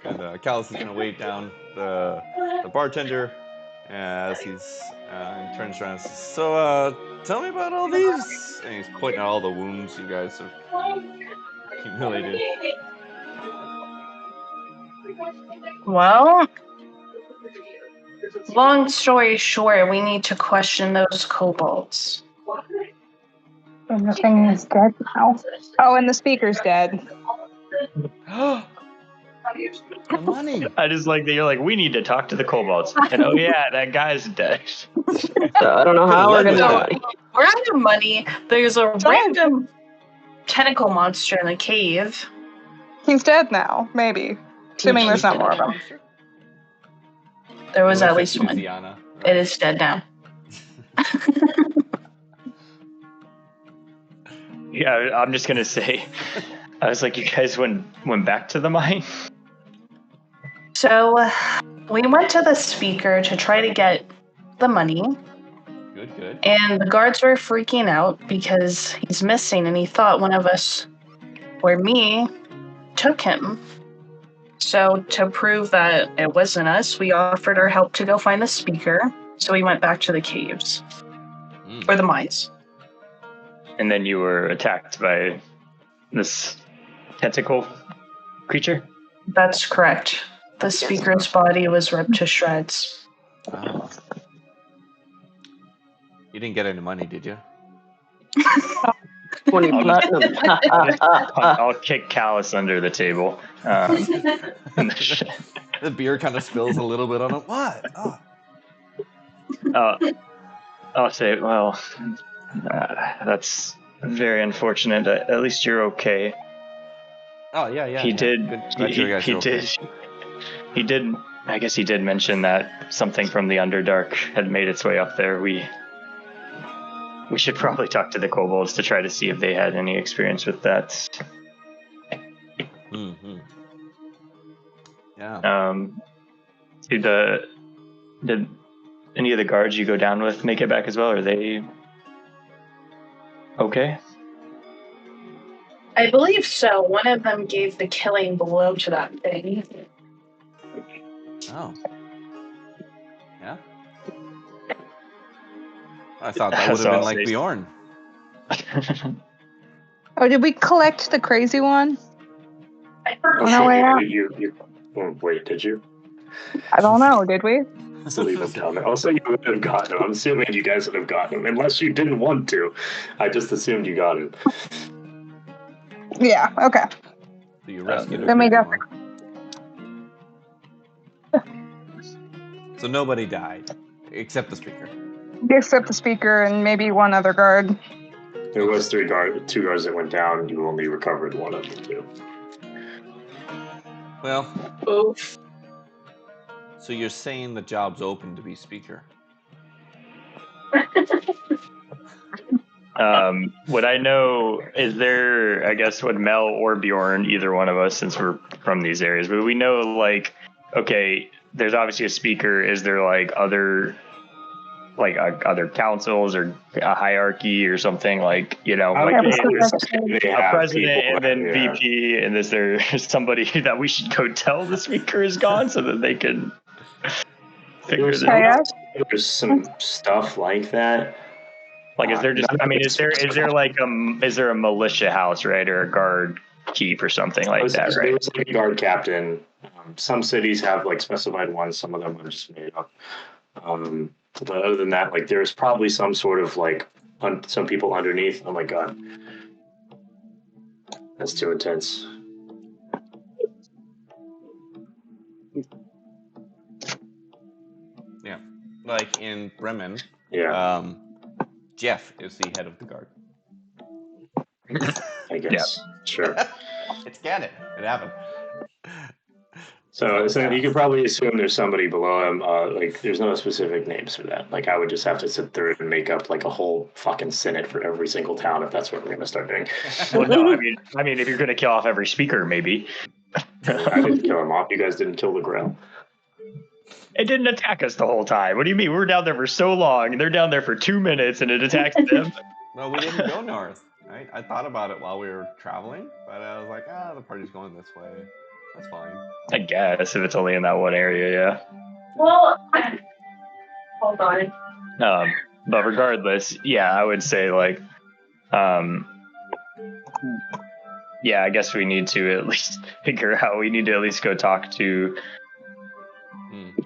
and Callus is gonna wait down the bartender as he's turns around and says, so tell me about all these, and he's pointing at all the wounds you guys have accumulated. Well, long story short, we need to question those kobolds. And the thing is dead now. Oh, and the speaker's dead. The money. I just like that you're like, we need to talk to the kobolds. And oh yeah, that guy's dead. So I don't know how we're Could've gonna led do with it. We're out of money. There's a random tentacle monster in the cave. He's dead now, maybe. Assuming there's not more of them. There was It at looks least like one. Louisiana, It right? is dead now. Yeah, I'm just gonna say, I was like, you guys went back to the mine. So we went to the speaker to try to get the money, Good. and the guards were freaking out because he's missing, and he thought one of us, or me, took him. So to prove that it wasn't us, we offered our help to go find the speaker. So we went back to the caves, or the mines. And then you were attacked by this tentacle creature. That's correct. The speaker's body was ripped to shreds. Oh. You didn't get any money, did you? 20 platinum. I'll kick Callus under the table. The beer kind of spills a little bit on him. What? Oh. I'll say, well, that's very unfortunate. At least you're okay. Oh yeah. He did. Glad you guys are okay. He did. I guess he did mention that something from the Underdark had made its way up there. We should probably talk to the kobolds to try to see if they had any experience with that. Mm-hmm. Yeah. Did any of the guards you go down with make it back as well? Are they okay? I believe so. One of them gave the killing blow to that thing. Oh. Yeah. I thought that would have been like Bjorn. Oh, did we collect the crazy one? Oh, No way out. Wait, did you? I don't know. Did we? Leave a comment. Also, you would have gotten him. I'm assuming you guys would have gotten him, unless you didn't want to. I just assumed you got him. Yeah. Okay. So you rescued Then we got So nobody died, except the speaker. except the speaker and maybe one other guard. There was two guards that went down. You only recovered one of them too. Well, Oof. so you're saying the job's open to be speaker? Would I know, is there, I guess, would Mel or Bjorn, either one of us, since we're from these areas, but we know, like, okay, there's obviously a speaker. Is there, like, other councils or a hierarchy or something, like, you know, like a president and then VP, and is there somebody that we should go tell the speaker is gone so that they can figure this out? There's some stuff like that. Like, is there just? I mean, is there like is there a militia house, right, or a guard keep or something like that, right? There's like a guard captain. Some cities have like specified ones. Some of them are just made up. But other than that, like, there's probably some sort of like some people underneath. Oh my god, that's too intense. Yeah, like in Bremen. Yeah. Jeff is the head of the guard. I guess. Yeah. Sure. It's canon. It happened. So you could probably assume there's somebody below him. Like, there's no specific names for that. Like, I would just have to sit through and make up like a whole fucking senate for every single town if that's what we're gonna start doing. Well, no, I mean, if you're gonna kill off every speaker, maybe. I didn't kill him off. You guys didn't kill the Grail. It didn't attack us the whole time. What do you mean? We were down there for so long, and they're down there for 2 minutes, and it attacked them. No, we didn't go north. Right? I thought about it while we were traveling, but I was like, the party's going this way. That's fine. I guess if it's only in that one area, yeah. Well, hold on. But regardless, yeah, I would say like, yeah, I guess we need to at least figure out. We need to at least go talk to.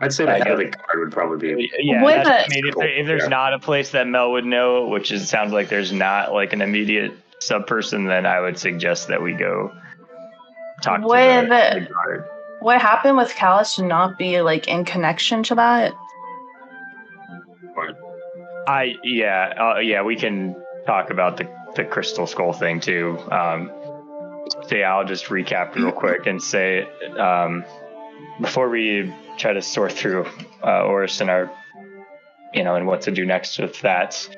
I'd say the head of the guard would probably be. Yeah, I mean, if there's not a place that Mel would know, which sounds like there's not like an immediate sub person, then I would suggest that we go talk to the guard. what happened with Callus to not be like in connection to that? Yeah, we can talk about the crystal skull thing too. So yeah, I'll just recap real quick and say, before we try to sort through Oris and our, and what to do next with that,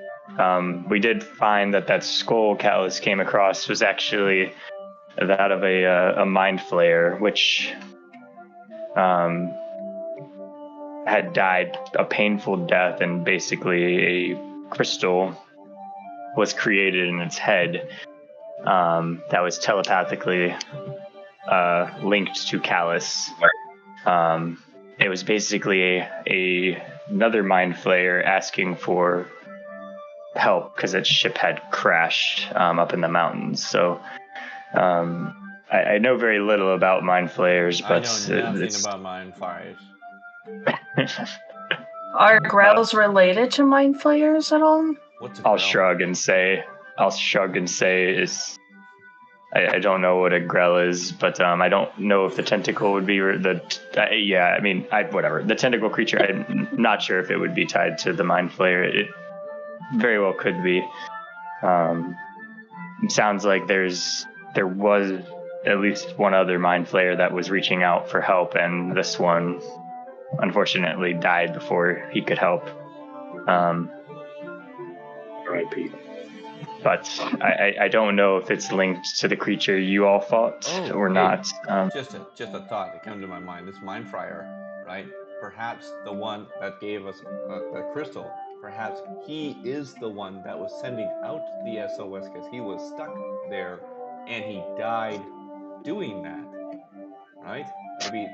we did find that skull Callus came across was actually that of a mind flayer, which had died a painful death, and basically a crystal was created in its head that was telepathically linked to Callus. It was basically another mind flayer asking for help because its ship had crashed up in the mountains. So I know very little about mind flayers, but I know nothing about mind fires. Are Grells related to mind flayers at all? What's a I'll Grell? shrug and say I don't know what a grell is, but I don't know if the tentacle would be whatever. The tentacle creature, I'm not sure if it would be tied to the mind flayer. It very well could be. It sounds like there was at least one other mind flayer that was reaching out for help, and this one unfortunately died before he could help. R.I.P. But I don't know if it's linked to the creature you all fought or not. Just a thought that came to my mind. This mind fryer, right? Perhaps the one that gave us the crystal. Perhaps he is the one that was sending out the SOS because he was stuck there and he died doing that, right? Maybe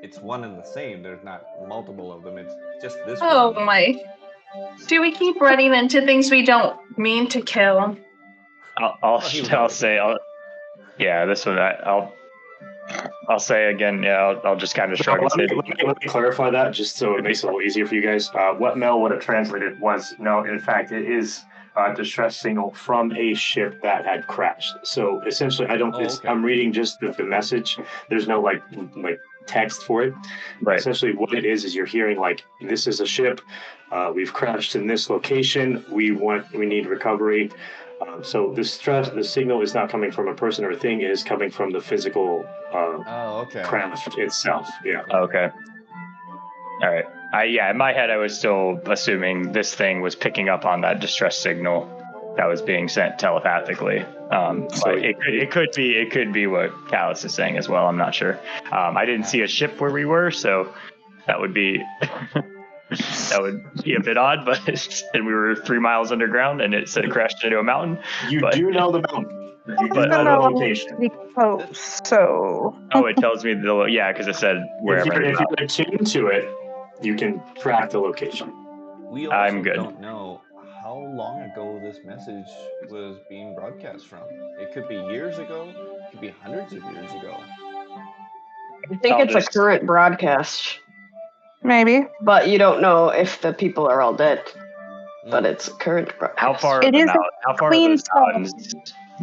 it's one and the same. There's not multiple of them. It's just this Oh one. my. Do we keep running into things we don't mean to kill? I'll say again. Yeah, I'll just kind of shrug and say. Let me clarify that just so it makes it a little easier for you guys. What Mel would have translated was, no, in fact, it is a distress signal from a ship that had crashed. So essentially, I'm reading just the message. There's no like text for it. Right. Essentially, what it is you're hearing like, this is a ship. We've crashed in this location. We need recovery. So the signal is not coming from a person or a thing. It is coming from the physical craft itself. Yeah. Okay. All right. In my head, I was still assuming this thing was picking up on that distress signal that was being sent telepathically. But it could be what Callus is saying as well. I'm not sure. I didn't see a ship where we were, so that would be a bit odd. But and we were 3 miles underground, and it said it crashed into a mountain. You do know the mountain. You do know the location. So. Oh, it tells me because it said wherever. If you're attuned to it, you can track the location. We also I'm good. don't know how long ago this message was being broadcast from. It could be years ago. It could be hundreds of years ago. I think it's a current broadcast. Maybe. But you don't know if the people are all dead. But it's a current broadcast. How far? It is how far clean are those mountains?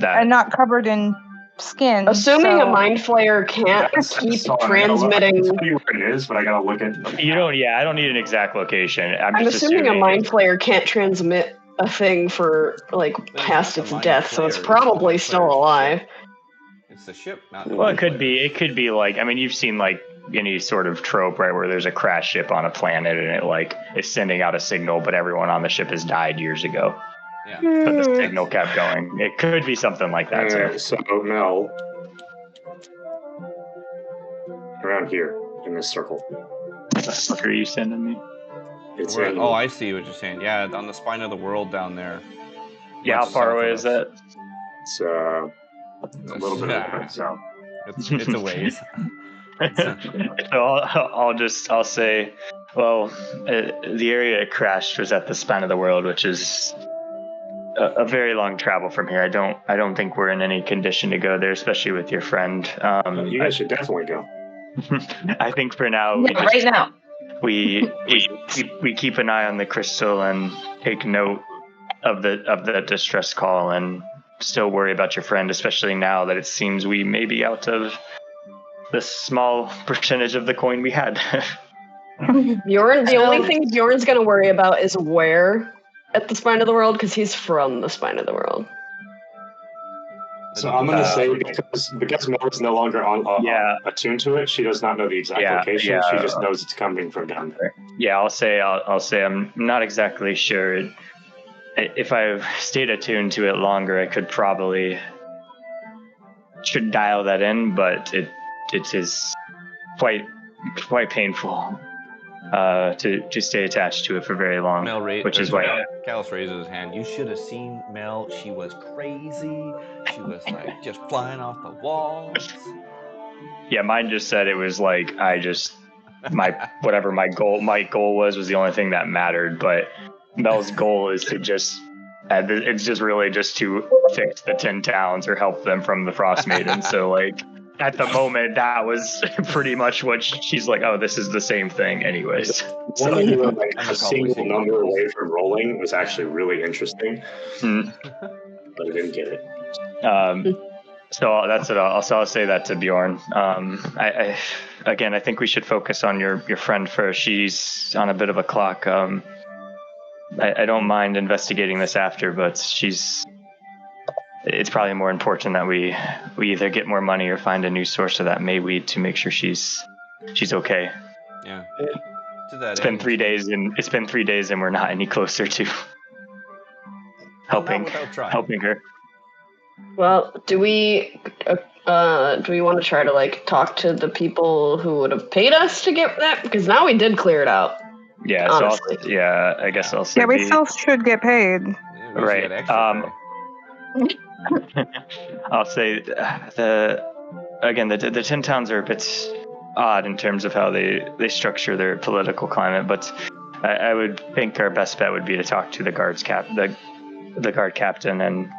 and not covered in skin. Assuming a mind flayer can't keep transmitting. I tell you where it is, but I gotta look at. You don't. Yeah, I don't need an exact location. I'm just assuming a mind flayer can't transmit a thing for past its death, so it's probably still alive. It's the ship, not the Well, it could be. It could be you've seen any sort of trope, right, where there's a crash ship on a planet and it is sending out a signal, but everyone on the ship has died years ago. Yeah. But the signal kept going. It could be something like that too. So Mel, around here in this circle. What are you sending me? I see what you're saying. Yeah, on the spine of the world down there. Yeah, how far away is that? It's a little bit of a south. It's a ways. So I'll say, well, the area it crashed was at the spine of the world, which is a very long travel from here. I don't think we're in any condition to go there, especially with your friend. You guys should definitely go. I think for now, we keep an eye on the crystal and take note of the distress call, and still worry about your friend, especially now that it seems we may be out of the small percentage of the coin we had. Bjorn, the only thing Bjorn's gonna worry about is where at the spine of the world, because he's from the spine of the world. So I'm going to say because Mel is no longer attuned to it, she does not know the exact location. Yeah. She just knows it's coming from down there. Yeah, I'll say I'm not exactly sure. If I stayed attuned to it longer, I could probably should dial that in, but it is quite painful to stay attached to it for very long. Which is why Callus raises his hand. You should have seen Mel. She was crazy. She was like just flying off the walls. Yeah, mine just said it was like my goal was the only thing that mattered. But Mel's goal is to just it's just really just to fix the 10 towns or help them from the Frost Maiden. So like at the moment that was pretty much what she's like. Oh, this is the same thing, anyways. One of you like a single number away from rolling was actually really interesting, but I didn't get it. So that's it. I'll say that to Bjorn. I think we should focus on your friend first. She's on a bit of a clock. I don't mind investigating this after, but it's probably more important that we either get more money or find a new source of that Mayweed to make sure she's okay. Yeah. It's been 3 days and we're not any closer to helping her. Well, do we want to try to like talk to the people who would have paid us to get that? Because now we did clear it out. Yeah. Honestly. So I guess I'll say. Yeah, we still should get paid. Right. I'll say the 10 towns are a bit odd in terms of how they structure their political climate, but I would think our best bet would be to talk to the guard captain and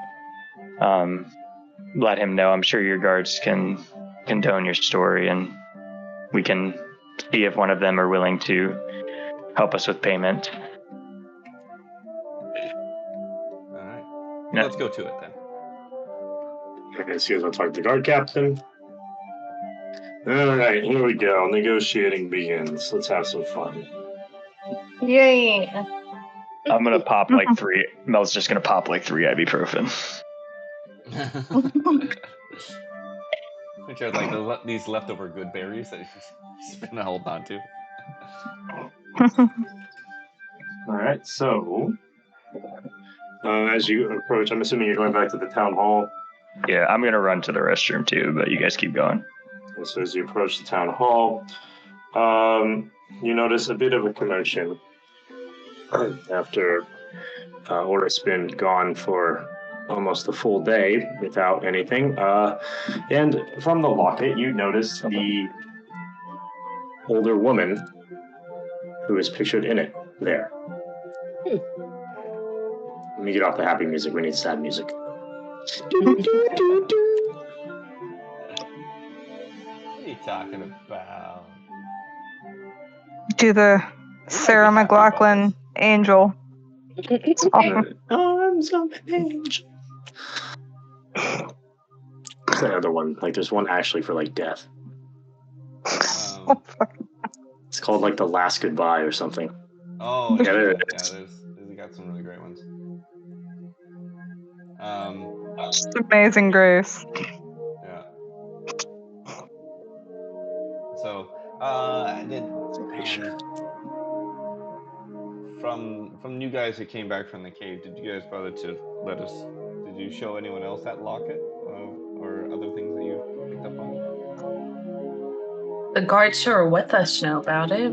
let him know. I'm sure your guards can condone your story, and we can see if one of them are willing to help us with payment. All right. Yeah. Let's go to it then. Okay, so you guys want to talk to the guard captain? All right, here we go. Negotiating begins. Let's have some fun. Yay! I'm gonna pop like 3. Mel's just gonna pop like 3 ibuprofen. Which are like these leftover good berries that he's been holding on to. All right, so as you approach, I'm assuming you're going back to the town hall. Yeah, I'm gonna run to the restroom too, but you guys keep going. And so as you approach the town hall, you notice a bit of a commotion after Orac's been gone for almost a full day without anything. And from the locket, you notice the older woman who is pictured in it there. Let me get off the happy music. We need sad music. What are you talking about? Do the Sarah McLachlan angel. Arms of an angel. What's that other one? Like, there's one actually for like death. It's called like The Last Goodbye or something. Oh, yeah, there it is. Yeah, they got some really great ones. Just Amazing Grace. Yeah. So, from you guys who came back from the cave, did you guys bother to let us? Did you show anyone else that locket or other things that you picked up on? The guards who are with us know about it,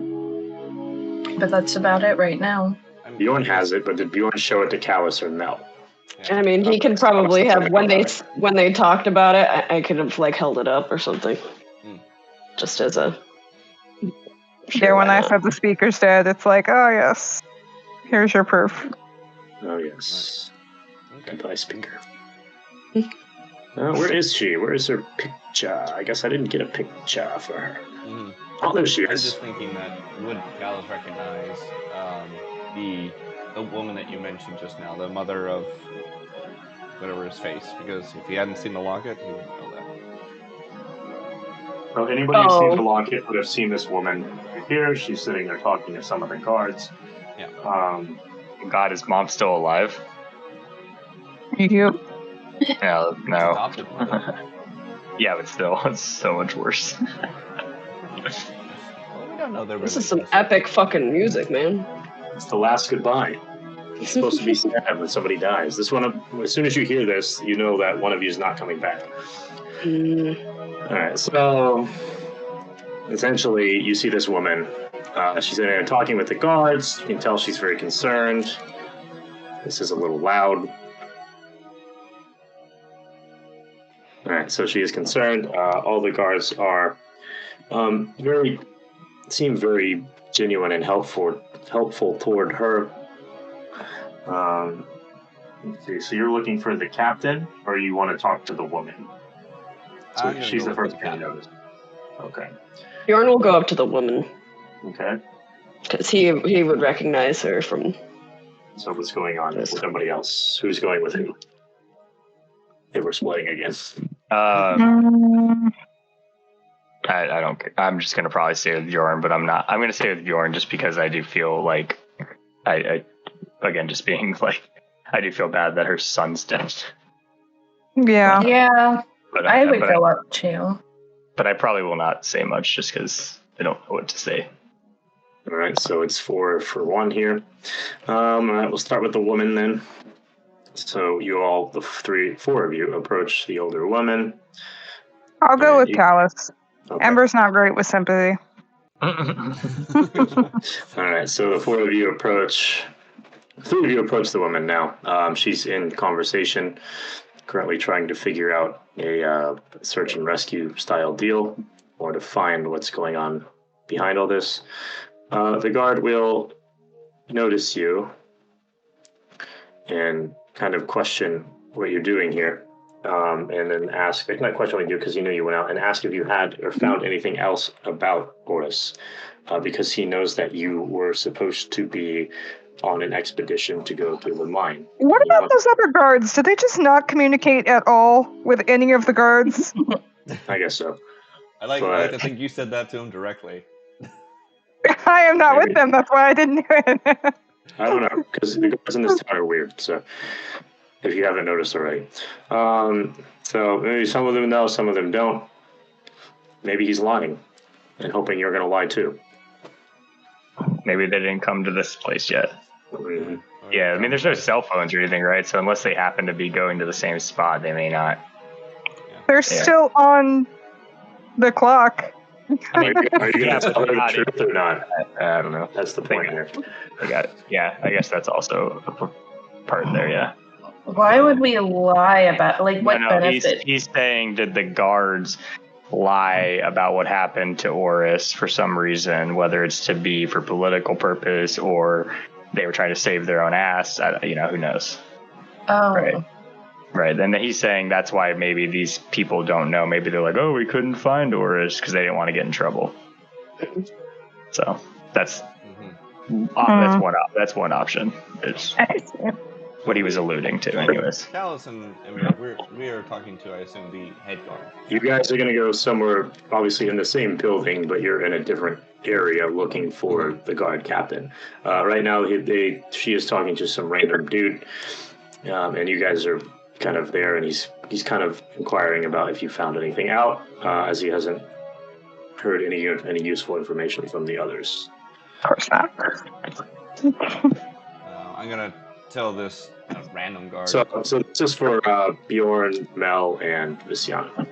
but that's about it right now. Bjorn has it, but did Bjorn show it to Callus or Mel? I mean, he could probably have when they talked about it. I could have like held it up or something, just as a. Yeah, when I said the speaker's dead, it's like, oh yes, here's your proof. Oh yes. Okay. Goodbye, speaker. Where is she? Where is her picture? I guess I didn't get a picture for her. Oh, there she is. I was just thinking that would Callus recognize the woman that you mentioned just now, the mother of whatever his face? Because if he hadn't seen the locket, he wouldn't know that. Well, anybody who's seen the locket would have seen this woman right here. She's sitting there talking to some of the guards. Yeah. God, is mom still alive? You. No. Adopted mother. Yeah, but still, it's so much worse. Well, we don't know their This is some relationship. epic fucking music, man. It's the last goodbye. It's supposed to be sad when somebody dies. This one, as soon as you hear this, you know that one of you is not coming back. All right, so essentially, you see this woman. She's in there talking with the guards. You can tell she's very concerned. This is a little loud. All right, so she is concerned. All the guards are seem very genuine and helpful toward her. Let's see. So you're looking for the captain, or you want to talk to the woman? So she's the first one you notice. Okay. Bjorn will go up to the woman. Okay. Because he would recognize her from... So what's going on with somebody else? Who's going with who? They were splitting again. I don't. I'm just gonna probably stay with Bjorn, but I'm not. I'm gonna stay with Bjorn just because I do feel like I again just being like I do feel bad that her son's dead. Yeah. Yeah, But I would go up too. But I probably will not say much just because I don't know what to say. All right, so it's 4 for 1 here. All right, we'll start with the woman then. So you all, the 4 of you, approach the older woman. I'll go with Callus. Okay. Ember's not great with sympathy. All right, so the 4 of you approach. 3 of you approach the woman now. She's in conversation, currently trying to figure out a search and rescue style deal, or to find what's going on behind all this. The guard will notice you and kind of question what you're doing here, and then ask, not question what you do because he knew you went out, and ask if you had or found anything else about Horus, because he knows that you were supposed to be on an expedition to go through the mine. What about those other guards? Did they just not communicate at all with any of the guards? I guess so. I like to think you said that to him directly. I am not Maybe. with them, that's why I didn't do it. I don't know, because the guards in this town are weird, so if you haven't noticed already. So maybe some of them know, some of them don't. Maybe he's lying and hoping you're going to lie too. Maybe they didn't come to this place yet. Mm-hmm. Yeah, I mean, there's no cell phones or anything, right? So unless they happen to be going to the same spot, they may not. They're still on the clock. Are you going to tell her the truth or not? I don't know. That's the point here. I got it. Yeah, I guess that's also a part there, yeah. Why would we lie about, like, what benefit? He's saying, did the guards lie about what happened to Oris for some reason, whether it's to be for political purpose or they were trying to save their own ass? Who knows? Oh. Right. And he's saying that's why maybe these people don't know. Maybe they're like, oh, we couldn't find Oris because they didn't want to get in trouble. So that's one option. It's what he was alluding to, anyways. Callus and we are talking to, I assume, the head guard. You guys are going to go somewhere, obviously in the same building, but you're in a different area looking for the guard captain. Right now, she is talking to some random dude, and you guys are kind of there, and he's kind of inquiring about if you found anything out, as he hasn't heard any useful information from the others. Of course not. I'm gonna tell this random guard. So this is for Bjorn, Mel, and Visiana.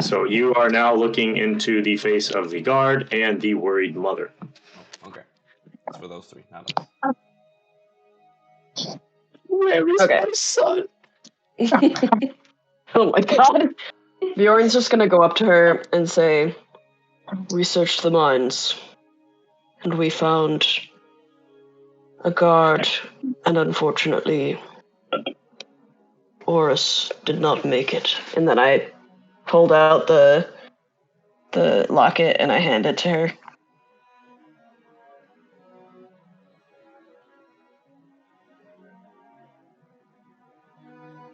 So you are now looking into the face of the guard and the worried mother. Okay, it's for those 3, not us. Where is my son? Oh my god. Bjorn's just gonna go up to her and say, we searched the mines, and we found a guard, and unfortunately, Oris did not make it. And then I pulled out the locket and I hand it to her.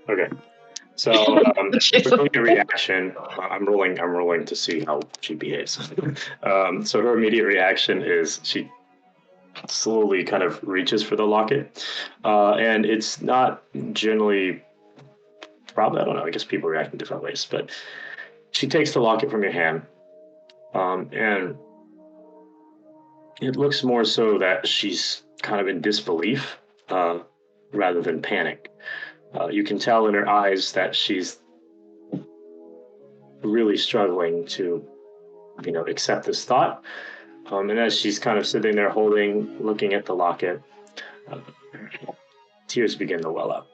Okay. So for her immediate reaction, I'm rolling to see how she behaves. So her immediate reaction is she slowly kind of reaches for the locket, and it's not generally. Probably, I don't know. I guess people react in different ways, but she takes the locket from your hand, and it looks more so that she's kind of in disbelief rather than panic. You can tell in her eyes that she's really struggling to, accept this thought. And as she's kind of sitting there looking at the locket, tears begin to well up.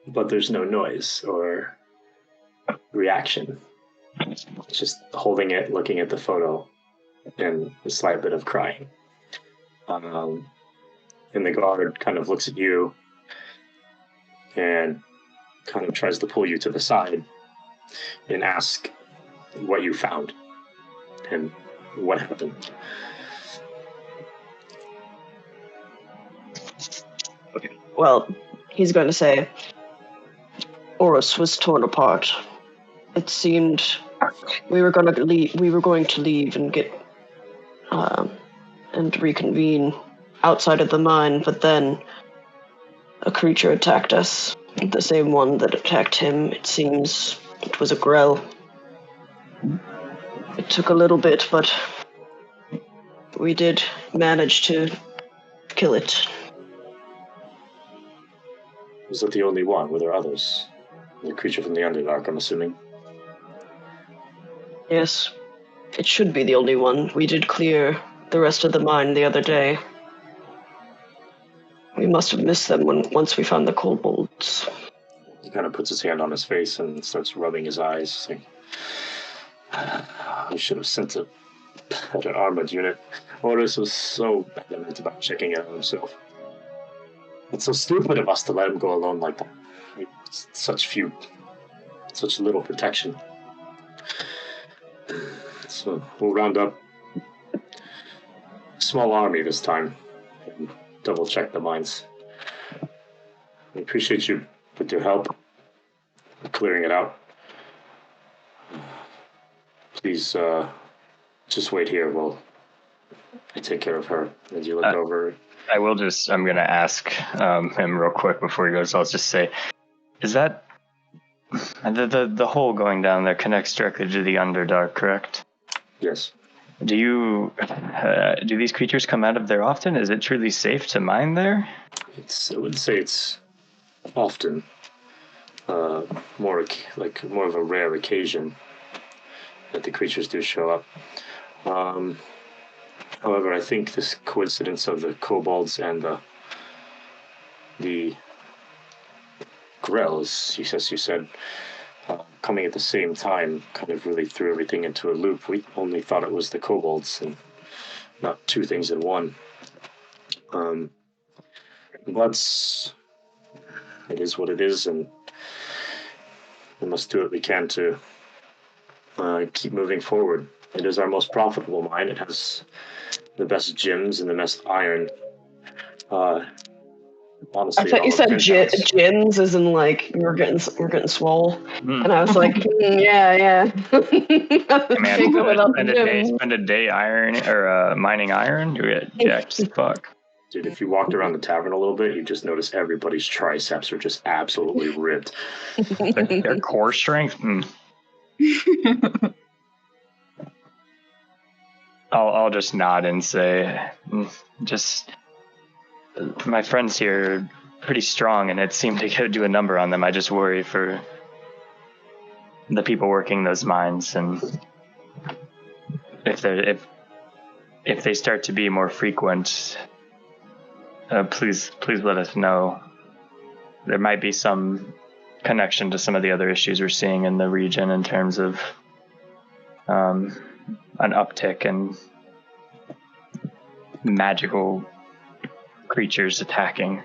But there's no noise or reaction. It's just holding it, looking at the photo, and a slight bit of crying. And the guard kind of looks at you and kind of tries to pull you to the side and ask what you found and what happened. Okay. Well, he's going to say, Horus was torn apart. It seemed we were going to leave and get and reconvene outside of the mine, but then a creature attacked us. The same one that attacked him. It seems it was a grell. It took a little bit, but we did manage to kill it. Was that the only one? Were there others? The creature from the Underdark, I'm assuming. Yes, it should be the only one. We did clear the rest of the mine the other day. We must have missed them once we found the kobolds. He kind of puts his hand on his face and starts rubbing his eyes, saying, "I should have sent an armored unit. Horus was so adamant about checking it out himself. It's so stupid of us to let him go alone like that. Such little protection. So we'll round up a small army this time and double check the mines. I appreciate you with your help clearing it out. Please just wait here while I take care of her." As you look over. I'm going to ask him real quick before he goes. I'll just say, is that the hole going down there connects directly to the Underdark, correct? Yes. Do these creatures come out of there often? Is it truly safe to mine there? I would say it's often more of a rare occasion that the creatures do show up. However, I think this coincidence of the kobolds and the grells, as you said, coming at the same time kind of really threw everything into a loop. We only thought it was the kobolds and not two things in one. But it is what it is, and we must do what we can to keep moving forward. It is our most profitable mine. It has the best gems and the best iron. Honestly, I thought you said gins as in like we're getting swole, and I was like, yeah. Spend a day iron or mining iron. You get jacked as fuck. Dude, if you walked around the tavern a little bit, you just notice everybody's triceps are just absolutely ripped. Their core strength. I'll just nod and say, just my friends here are pretty strong, and it seemed to do a number on them. I just worry for the people working those mines, and if they start to be more frequent, please let us know. There might be some connection to some of the other issues we're seeing in the region in terms of an uptick in magical creatures attacking.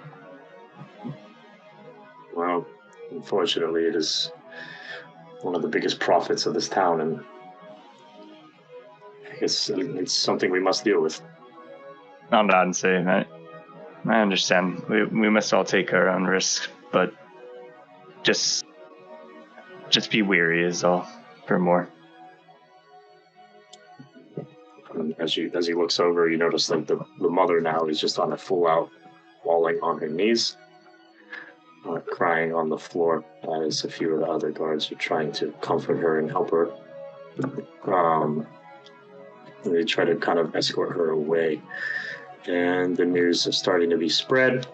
Well, unfortunately, it is one of the biggest profits of this town, and I guess it's something we must deal with. I'll nod and say, I understand. We must all take our own risks, but just Just be weary is all for more. As he looks over, you notice like the mother now is just on a full out falling on her knees, crying on the floor as a few of the other guards are trying to comfort her and help her. And they try to kind of escort her away. And the news is starting to be spread.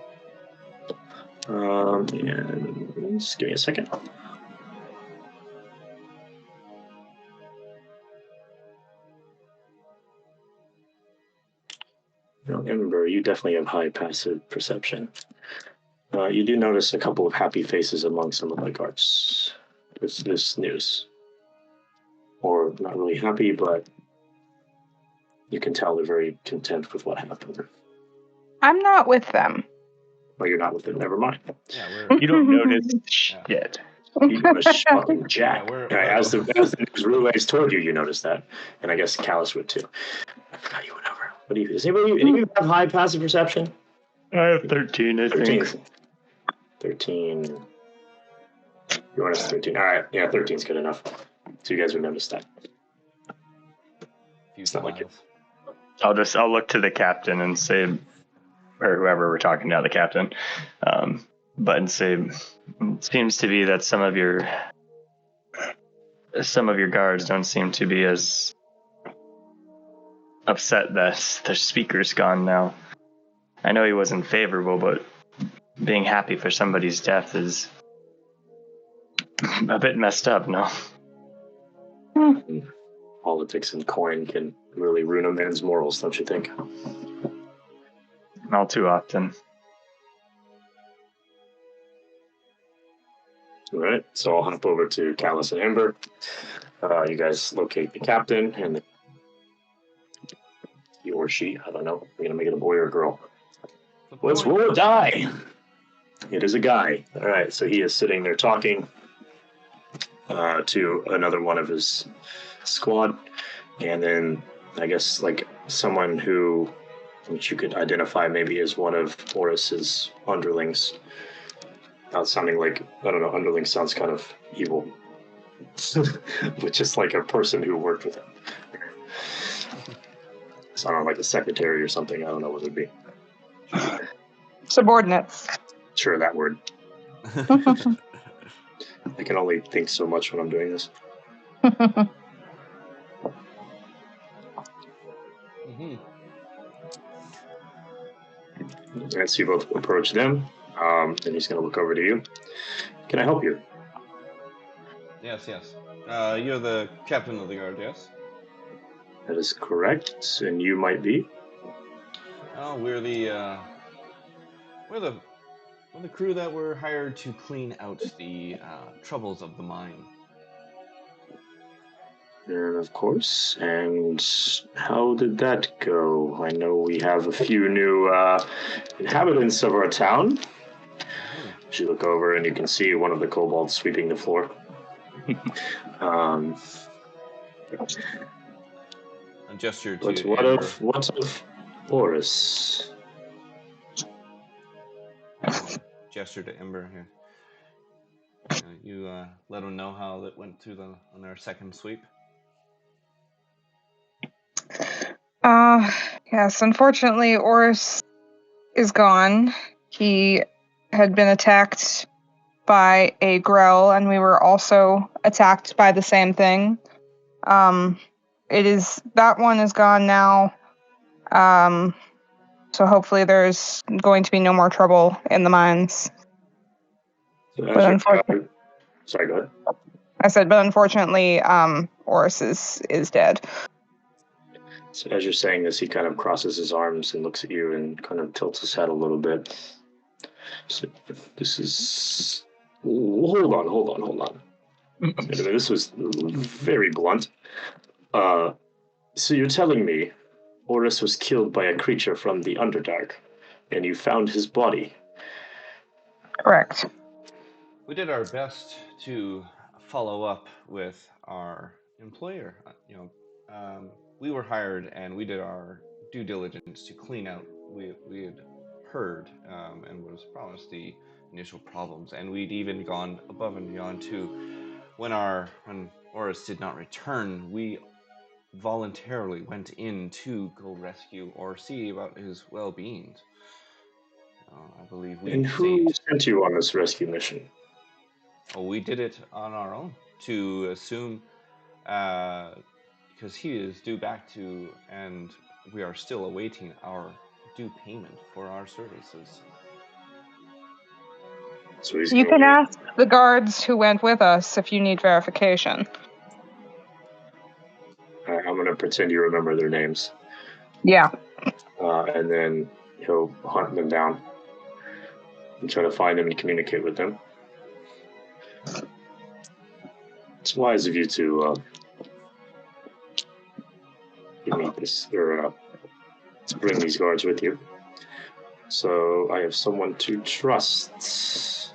And just give me a second. Now, Ember, you definitely have high passive perception. You do notice a couple of happy faces among some of the guards with this news. Or not really happy, but you can tell they're very content with what happened. I'm not with them. Well, you're not with them. Never mind. Yeah, we're. You don't notice shit. You notice fucking Jack. Yeah, we're- As the news relays toward you, you notice that, and I guess Callus would too. I forgot you went over. What do you? Does anybody have high passive perception? I have 13, I 13. think. 13. You want us 13? All right. Yeah, 13's good enough. So you guys would notice that. Few It's not like smiles. I'll look to the captain and say, or whoever we're talking to, the captain, and say, it seems to be that some of your guards don't seem to be as upset that the speaker's gone now. I know he wasn't favorable, but being happy for somebody's death is a bit messed up, no? Politics and coin can really ruin a man's morals, don't you think? All too often. All right, so I'll hop over to Callus and Ember. You guys locate the captain and he or she, I don't know. We're going to make it a boy or a girl. Let's roll a die. It is a guy. All right, so he is sitting there talking to another one of his squad. And then I guess like someone which you could identify maybe as one of Horus's underlings. Not sounding like, I don't know, underling sounds kind of evil. But just like a person who worked with him. So I don't know, like a secretary or something. I don't know what it would be. Subordinates. Sure, that word. I can only think so much when I'm doing this. Mm-hmm. And so you both approach them, and he's going to look over to you. Can I help you? Yes. You're the captain of the guard, yes? That is correct, and you might be. Oh, we're the crew that were hired to clean out the troubles of the mine. And of course. And how did that go? I know we have a few new inhabitants of our town. You look over and you can see one of the kobolds sweeping the floor. A gesture to What Amber. of Horus? Gesture to Ember here. You let them know how it went on their second sweep. Yes, unfortunately, Oris is gone. He had been attacked by a Grell, and we were also attacked by the same thing. That one is gone now. So hopefully there's going to be no more trouble in the mines. Sorry, go ahead. I said, but unfortunately, Oris is dead. So as you're saying this, he kind of crosses his arms and looks at you and kind of tilts his head a little bit. So this is... Hold on. This was very blunt. So you're telling me Horus was killed by a creature from the Underdark, and you found his body? Correct. We did our best to follow up with our employer. We were hired and we did our due diligence to clean out. We had heard and was promised the initial problems, and we'd even gone above and beyond to when Oris did not return, we voluntarily went in to go rescue or see about his well-being. I believe we And who saved. sent you on this rescue mission? Well, we did it on our own to assume, because he is due back to, and we are still awaiting our due payment for our services. So he's You gonna can wait. ask the guards who went with us if you need verification. I'm going to pretend you remember their names. Yeah. And then he'll hunt them down and try to find them and communicate with them. It's wise of you to give me this, or to bring these guards with you. So I have someone to trust.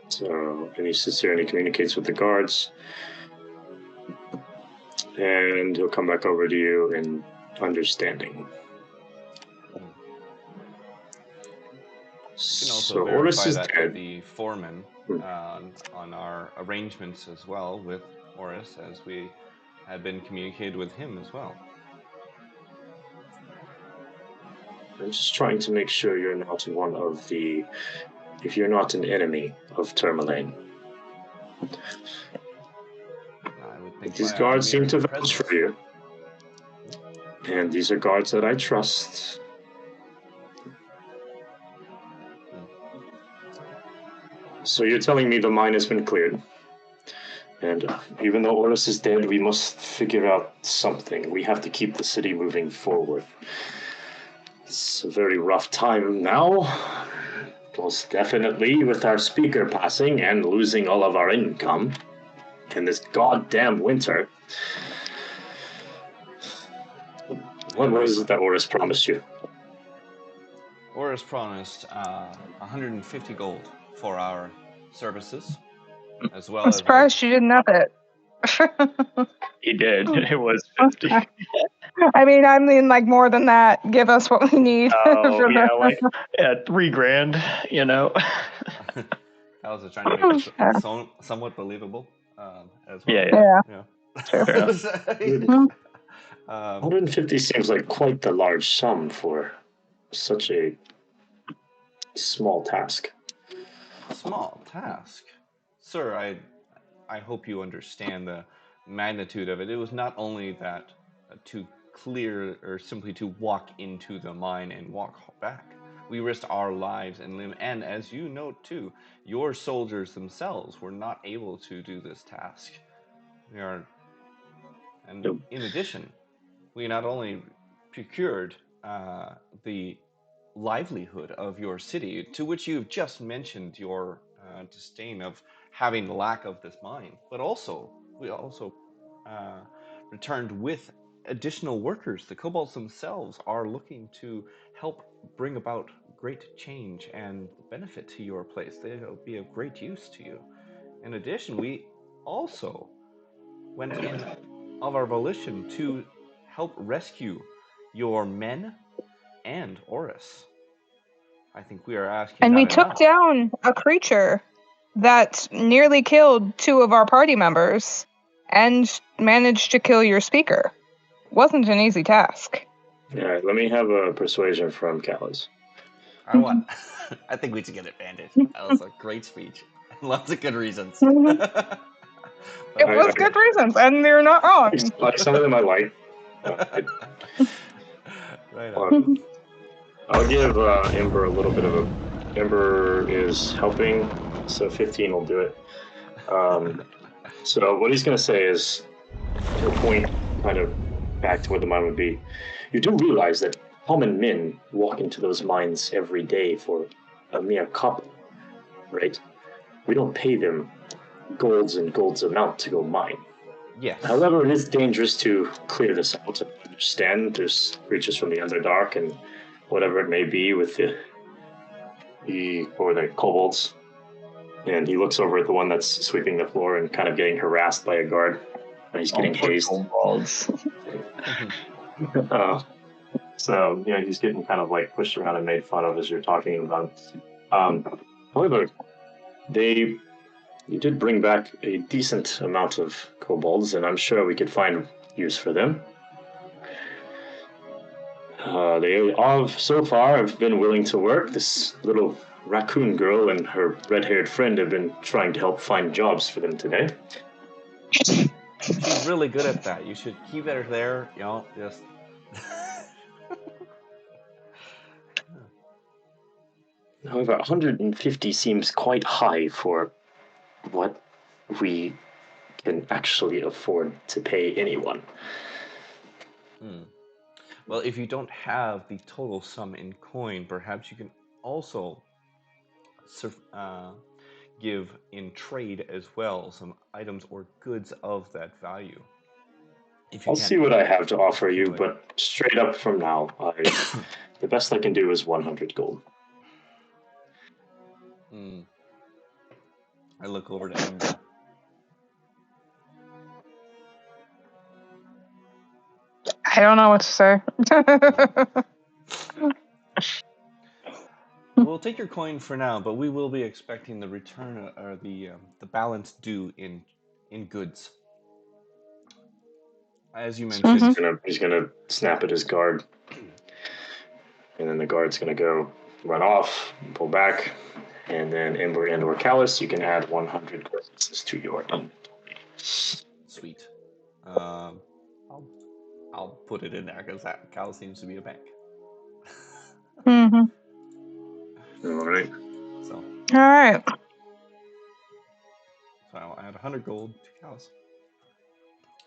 So, and he sits here and he communicates with the guards. And he'll come back over to you in understanding. You can also So Oris verify is that dead. with the foreman on our arrangements as well with Oris, as we had been communicated with him as well. I'm just trying to make sure you're not one of the... If you're not an enemy of Tourmaline. I would think These by guards our seem mere to vouch presence. for you. And these are guards that I trust. So you're telling me the mine has been cleared. And even though Oris is dead, we must figure out something. We have to keep the city moving forward. It's a very rough time now. Most definitely with our speaker passing and losing all of our income in this goddamn winter. What was it that Oris promised you? Oris promised 150 gold for our services, as well I'm as surprised you didn't up it. He did. It was 50. I mean, like more than that. Give us what we need. Oh, yeah, like, yeah, $3,000, you know? I was just trying to make it somewhat believable as well. Yeah. Sure. Fair. 150 seems like quite the large sum for such a small task. Small task, sir. I hope you understand the magnitude of it. It was not only that to clear or simply to walk into the mine and walk back. We risked our lives and limb, and as you note too, your soldiers themselves were not able to do this task. And in addition, we not only procured the livelihood of your city, to which you've just mentioned your disdain of having the lack of this mine, but we also returned with additional workers. The kobolds themselves are looking to help bring about great change and benefit to your place. They'll be of great use to you. In addition, we also went in of our volition to help rescue your men and Oris. I think we are asking And that we took enough. down a creature that nearly killed 2 of our party members and managed to kill your speaker. Wasn't an easy task. All right, let me have a persuasion from Callis. I think we should get advantage. That was a great speech. Lots of good reasons. It was good reasons, and you're not wrong. Like some of them I like. Right on. I'll give Ember a little bit of a... Ember is helping, so 15 will do it. So what he's going to say is, to a point kind of back to where the mine would be, you do realize that common men walk into those mines every day for a mere copper, right? We don't pay them golds and golds amount to go mine. Yes. However, it is dangerous to clear this out and understand there's creatures from the Underdark and whatever it may be with the kobolds. And he looks over at the one that's sweeping the floor and kind of getting harassed by a guard. And he's getting hazed. So, he's getting kind of like pushed around and made fun of as you're talking about. However, they You did bring back a decent amount of kobolds, and I'm sure we could find use for them. They have, so far, have been willing to work. This little raccoon girl and her red-haired friend have been trying to help find jobs for them today. She's really good at that. You should keep her there, just... However, 150 seems quite high for what we can actually afford to pay anyone. Well, if you don't have the total sum in coin, perhaps you can also give in trade as well some items or goods of that value. I'll see what I have to offer you, but straight up from now, the best I can do is 100 gold. I look over to Ember. I don't know what to say. We'll take your coin for now, but we will be expecting the return or the balance due in goods. As you mentioned, He's gonna snap at his guard, and then the guard's gonna go run off, pull back, and then Ember and/or Callus, you can add 100 gold pieces to your inventory. Sweet. I'll put it in there because that Callus seems to be a bank. Mm-hmm. All right. So I'll add 100 gold to Callus.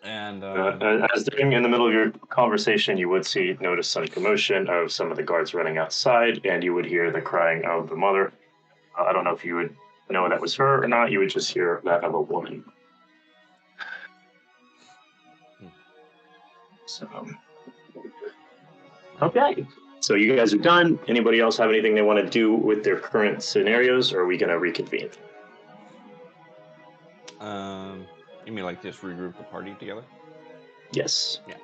And as during in the middle of your conversation, you would notice some commotion of some of the guards running outside, and you would hear the crying of the mother. I don't know if you would know that was her or not. You would just hear that of a woman. So, okay. So you guys are done. Anybody else have anything they want to do with their current scenarios, or are we going to reconvene? You mean like just regroup the party together? Yes. Yeah.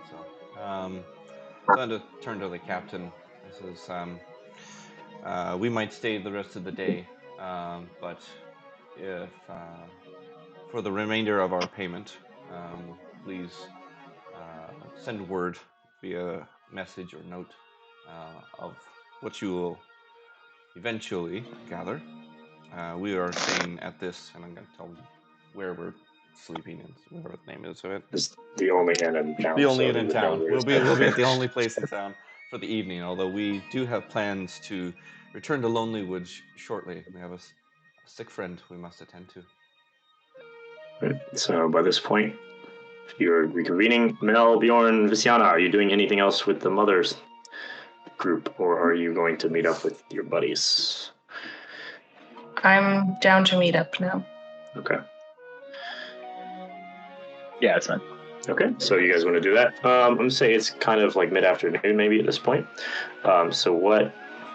So, I'm going to turn to the captain. This is, we might stay the rest of the day, but if, for the remainder of our payment, please send word via message or note of what you will eventually gather. We are staying at this, and I'm going to tell them where we're sleeping and whatever the name is of it. It's the only inn in town. The only inn in town. We'll be at the only place in town for the evening, although we do have plans to return to Lonely Woods shortly. We have a sick friend we must attend to. Right. So by this point, you're reconvening. Mel, Bjorn, Visiana, are you doing anything else with the mothers group, or are you going to meet up with your buddies? I'm down to meet up now. Okay. Yeah, it's fine. Okay, so you guys want to do that? I'm going to say it's kind of like mid-afternoon maybe at this point. So what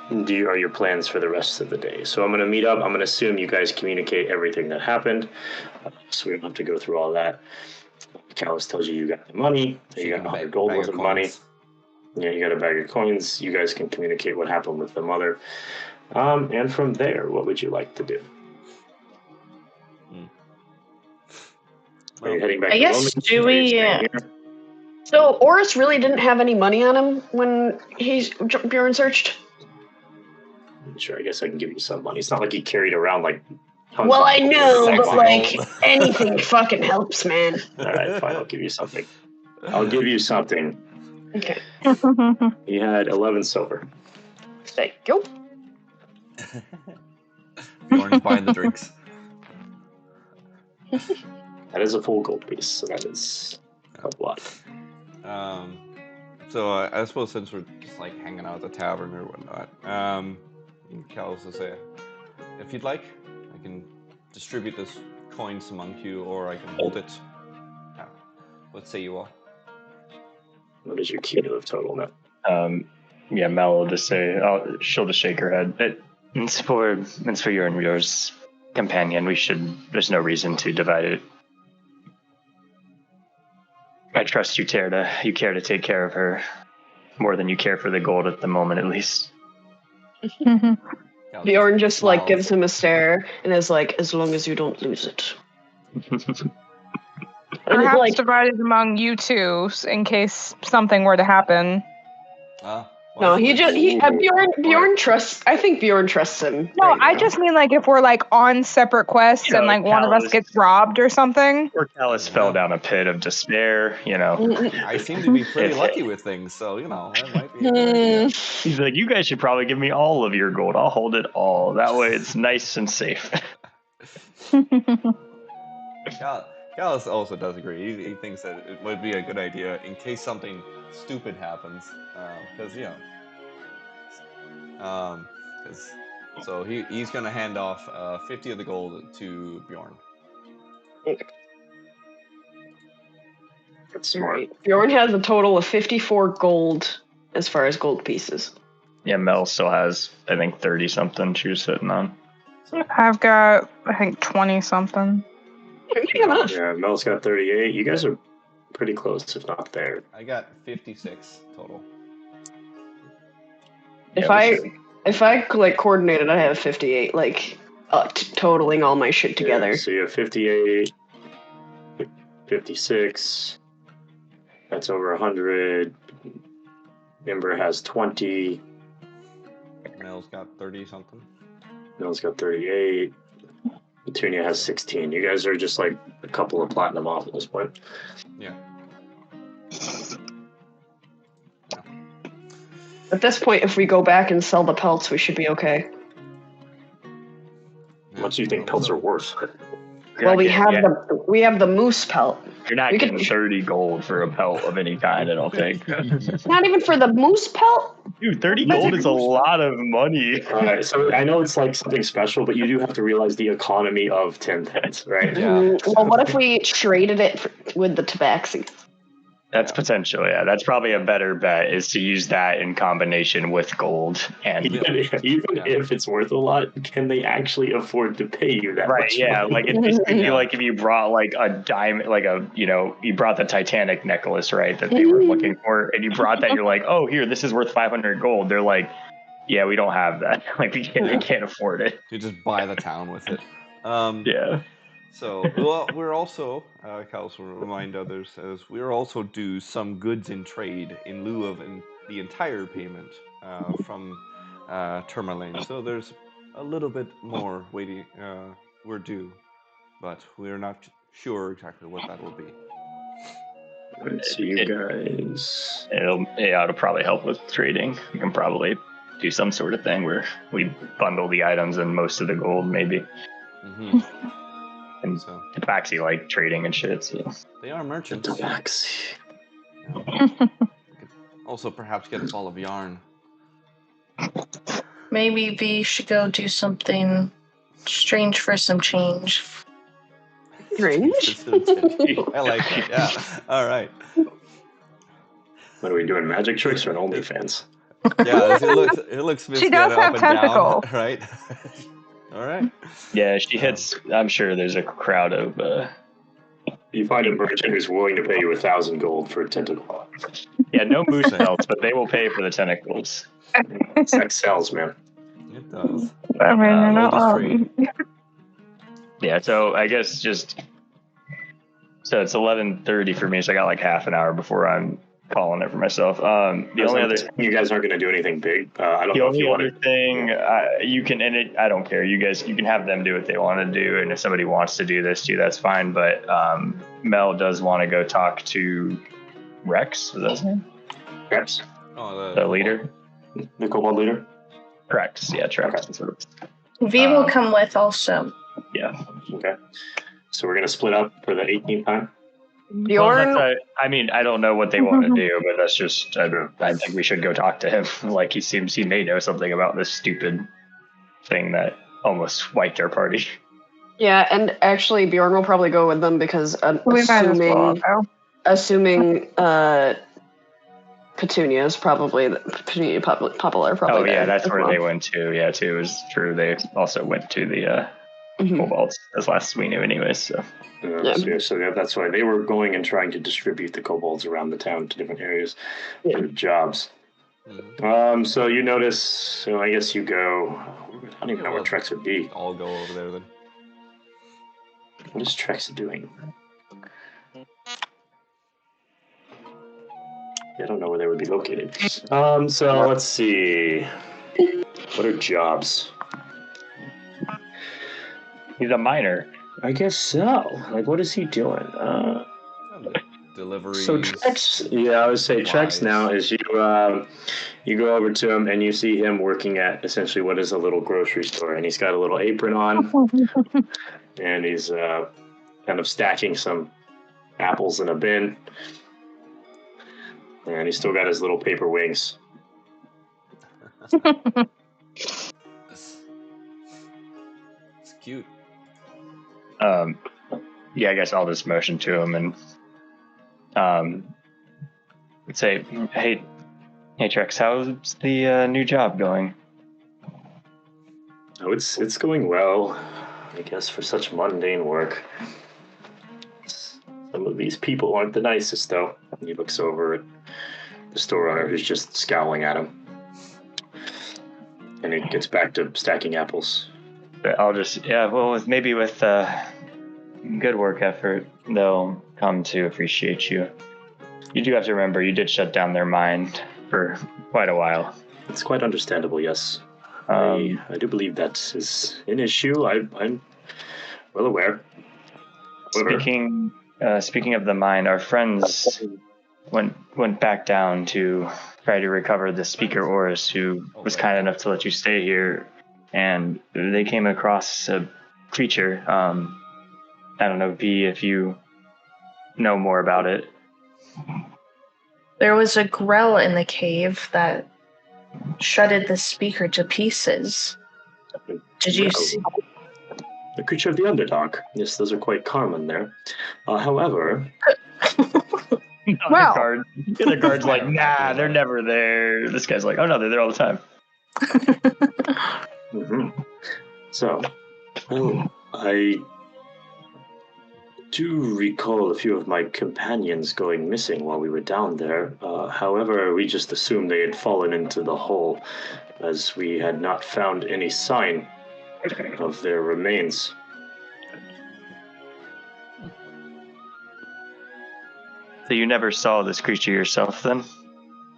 are your plans for the rest of the day? So I'm going to meet up. I'm going to assume you guys communicate everything that happened, so we don't have to go through all that. Callus tells you got the money. You got 100 gold worth of money. Yeah, you got a bag of coins. You guys can communicate what happened with the mother. And from there, what would you like to do? Are you heading back to guess, Lonely? do we... So, Oris really didn't have any money on him when Bjorn searched? Sure, I guess I can give you some money. It's not like he carried around like... Well, I know, but like, anything fucking helps, man. Alright, fine, I'll give you something. Okay. He had 11 silver. Thank you. Bjorn's buying the drinks. That is a full gold piece, so that is a lot. So I suppose since we're just like hanging out at the tavern or whatnot, Callus will say, if you'd like, I can distribute this coins among you, or I can hold it. What say you all? What is your cumulative total now? Yeah, Mel will just say, she'll just shake her head. It's for you and yours companion. There's no reason to divide it. I trust you care to take care of her more than you care for the gold at the moment, at least. Bjorn just like smiles. gives him a stare and is like, as long as you don't lose it. And Perhaps like, divided among you two in case something were to happen. no, Bjorn trusts. I think Bjorn trusts him. No, right I now. just mean like if we're like on separate quests and like one of us Callus- gets robbed or something. Or Callus fell down a pit of despair, I seem to be pretty lucky with things, so that might be a good idea. He's like, you guys should probably give me all of your gold. I'll hold it all. That way it's nice and safe. Gallus also does agree. He thinks that it would be a good idea in case something stupid happens, because so he's gonna hand off 50 of the gold to Bjorn. That's smart. Right. Bjorn has a total of 54 gold as far as gold pieces. Yeah, Mel still has, I think, 30 something she was sitting on. I've got, I think, 20 something. Yeah, Mel's got 38. You guys are pretty close, if not there. I got 56 total. If I like coordinated, I have 58. Like totaling all my shit together. Yeah, so you have 58, 56. That's over 100. Ember has 20. Mel's got 30 something. Mel's got 38. Petunia has 16. You guys are just like a couple of platinum off at this point. Yeah. At this point, if we go back and sell the pelts, we should be okay. How much do you think pelts are worth? Well, we have the moose pelt. You're not getting 30 gold for a pelt of any kind, I don't think. Not even for the moose pelt? Dude, 30 gold is a lot of money. Alright, so I know it's like something special, but you do have to realize the economy of 10 pence, right? Yeah. Well, what if we traded it with the tabaxi? That's potential, yeah. That's probably a better bet, is to use that in combination with gold. And Even if it's worth a lot, can they actually afford to pay you that right, much? yeah. money? Like it'd be like if you brought like a diamond, like you brought the Titanic necklace, right, that they were looking for, and you brought that, you're like, oh, here, this is worth 500 gold. They're like, yeah, we don't have that. Like we can't afford it. You just buy the town with it. Yeah. So, we're also, Callus will remind others, as we're also due some goods in trade in lieu of the entire payment from Tourmaline. So there's a little bit more waiting, we're due, but we're not sure exactly what that will be. Alright, so you guys... It'll probably help with trading. You can probably do some sort of thing where we bundle the items and most of the gold, maybe. Mm-hmm. And Tabaxi like trading and shit. So. They are merchants. Tabaxi. Also, perhaps get a ball of yarn. Maybe we should go do something strange for some change. Strange? I like that. Yeah. All right. What are we doing? Magic tricks or an OnlyFans? Yeah, it looks. She does have tentacles, right? All right. Yeah, she hits. I'm sure there's a crowd of. You find a merchant who's willing to pay you 1,000 gold for a tentacle. Yeah, no moose pelts, but they will pay for the tentacles. Sex sells, man. It does. I mean, you're not wrong. Yeah, so I guess just. So it's 11:30 for me, so I got like half an hour before I'm calling it for myself. The only other you guys aren't going to do anything big. I don't the know if you only want other thing you can, and I don't care. You guys, you can have them do what they want to do, and if somebody wants to do this too, that's fine. But Mel does want to go talk to Rex. Is that his name? Rex, the leader. The kobold leader. Rex, yeah, Rex. That's what it was. V will come with also. Yeah. Okay. So we're going to split up for the 18th time. Bjorn, Well, I mean, I don't know what they want to do, but that's just, I think we should go talk to him. Like, he may know something about this stupid thing that almost wiped our party. yeah, and actually Bjorn will probably go with them because We might as well, assuming Petunia is probably popular. Probably. Oh yeah, there that's as where well. they went to. Yeah, too is true. They also went to the kobolds as last we knew, anyways. So. So that's why they were going and trying to distribute the kobolds around the town to different areas for jobs. So you notice. So I guess you go. I don't even know where Trex would be. I'll go over there then. What is Trex doing? I don't know where they would be located. So let's see. What are jobs? He's a miner. I guess so. Like, what is he doing? Deliveries. So Trex, yeah, I would say Trex now is you go over to him and you see him working at essentially what is a little grocery store, and he's got a little apron on, and he's kind of stacking some apples in a bin, and he's still got his little paper wings. It's cute. Yeah, I guess I'll just motion to him and say, hey Trex, how's the new job going? Oh, it's going well, I guess, for such mundane work. Some of these people aren't the nicest, though. He looks over at the store owner, who's just scowling at him, and he gets back to stacking apples. I'll just, maybe with good work effort, they'll come to appreciate you. You do have to remember, you did shut down their mind for quite a while. It's quite understandable, yes. I do believe that is an issue. I'm well aware. However, speaking of the mine, our friends went back down to try to recover the speaker Oris, who was kind enough to let you stay here, and they came across a creature. I don't know, V, if you know more about it. There was a grell in the cave that shredded the speaker to pieces. Did you see? The creature of the underdark. Yes, those are quite common there. However... Well... The other guard's like, nah, they're never there. This guy's like, oh no, they're there all the time. So, well, I do recall a few of my companions going missing while we were down there. However, we just assumed they had fallen into the hole, as we had not found any sign of their remains. So you never saw this creature yourself, then?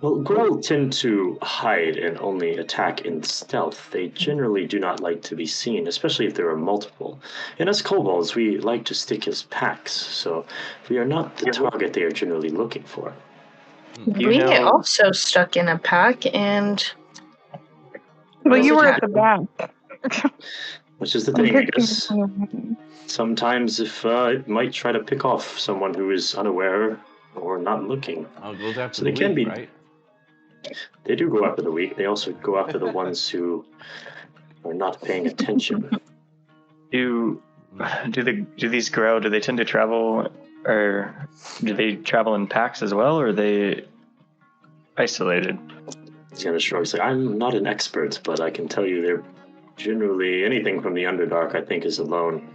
Well, Grell tend to hide and only attack in stealth. They generally do not like to be seen, especially if there are multiple. And as kobolds, we like to stick as packs, so we are not the target they are generally looking for. We also stuck in a pack, and... Well, you were at the back. Which is the thing, I guess. Sometimes if it might try to pick off someone who is unaware or not looking. So they can be, right? They do go after the weak. They also go after the ones who are not paying attention. Do these grow? Do they tend to travel, or do they travel in packs as well, or are they isolated? He's gonna shrug. He's like, I'm not an expert, but I can tell you they're generally anything from the Underdark. I think is alone.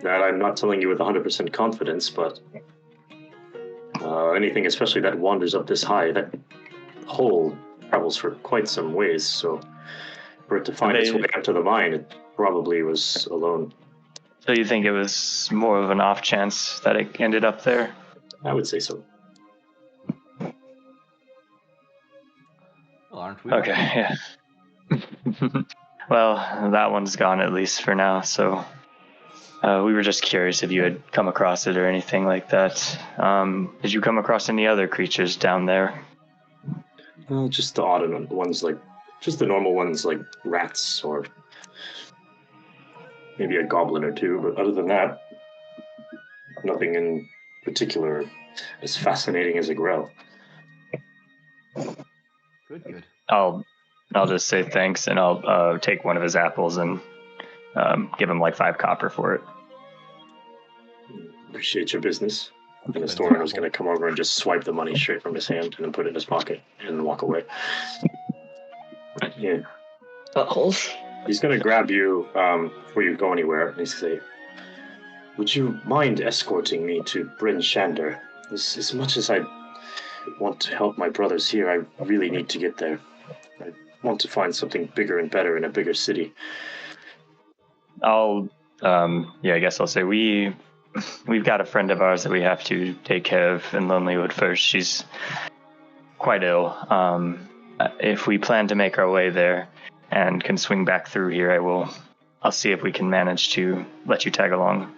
That I'm not telling you with 100% confidence, but anything, especially that wanders up this high, that hole travels for quite some ways. So for it to find its way up to the mine, it probably was alone. So you think it was more of an off chance that it ended up there? I would say so. Well, aren't we? Okay, yeah. Well, that one's gone at least for now, so we were just curious if you had come across it or anything like that. Did you come across any other creatures down there? Just the odd ones, just the normal ones like rats or maybe a goblin or two, but other than that, nothing in particular as fascinating as a grell. Good. I'll just say thanks, and I'll take one of his apples and give him like 5 copper for it. Appreciate your business. And the store owner was going to come over and just swipe the money straight from his hand and then put it in his pocket and walk away. Yeah. Buttholes. He's going to grab you before you go anywhere, and he's going to say, would you mind escorting me to Bryn Shander? As much as I'd want to help my brothers here, I really need to get there. I want to find something bigger and better in a bigger city. I guess I'll say we've got a friend of ours that we have to take care of in Lonelywood first. She's quite ill. If we plan to make our way there and can swing back through here, I'll see if we can manage to let you tag along.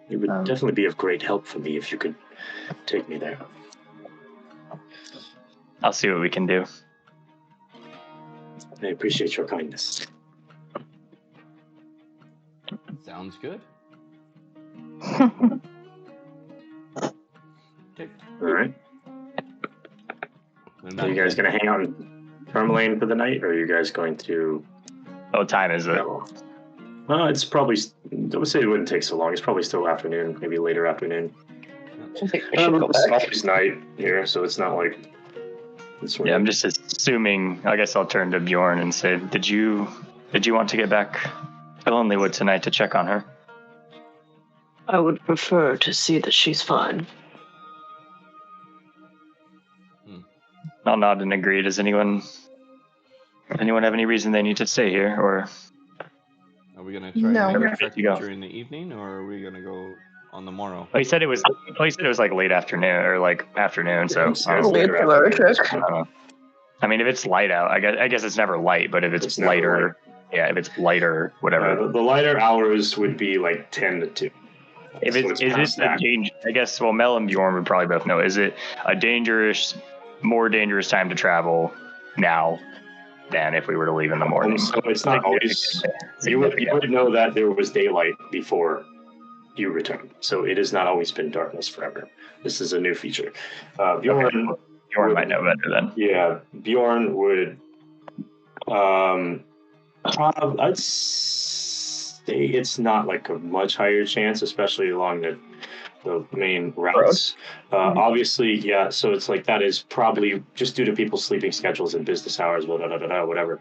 It would definitely be of great help for me if you could take me there. I'll see what we can do. I appreciate your kindness. Sounds good. Okay. All right. Are you guys going to hang out in Tourmaline for the night, or are you guys going to... What time is it? Well, it's probably... I would say it wouldn't take so long. It's probably still afternoon, maybe later afternoon. I think we should go It's back. always night here, so it's not like... Yeah, I'm just assuming. I guess I'll turn to Bjorn and say, Did you want to get back to Lonelywood tonight to check on her? I would prefer to see that she's fine. I'll nod and agree. Does anyone have any reason they need to stay here, or Are we gonna try No. and make a Ready trek to go. during the evening, or are we gonna go on the morrow? he said it was like late afternoon or like afternoon? So It's I don't know. Late for our trip. I don't know. I mean, if it's light out, I guess it's never light. But if it's It's never lighter, yeah, if it's lighter, whatever. The lighter hours would be like 10 to 2. If So it's is past it a that. danger? I guess Mel and Bjorn would probably both know. Is it a more dangerous time to travel now than if we were to leave in the morning? So it's not always... You would know that there was daylight before you returned. So it has not always been darkness forever. This is a new feature. Bjorn... Okay. Bjorn might know better then. Yeah, Bjorn would... I'd say it's not like a much higher chance, especially along the main routes. Obviously, yeah, so it's like that is probably just due to people's sleeping schedules and business hours, whatever.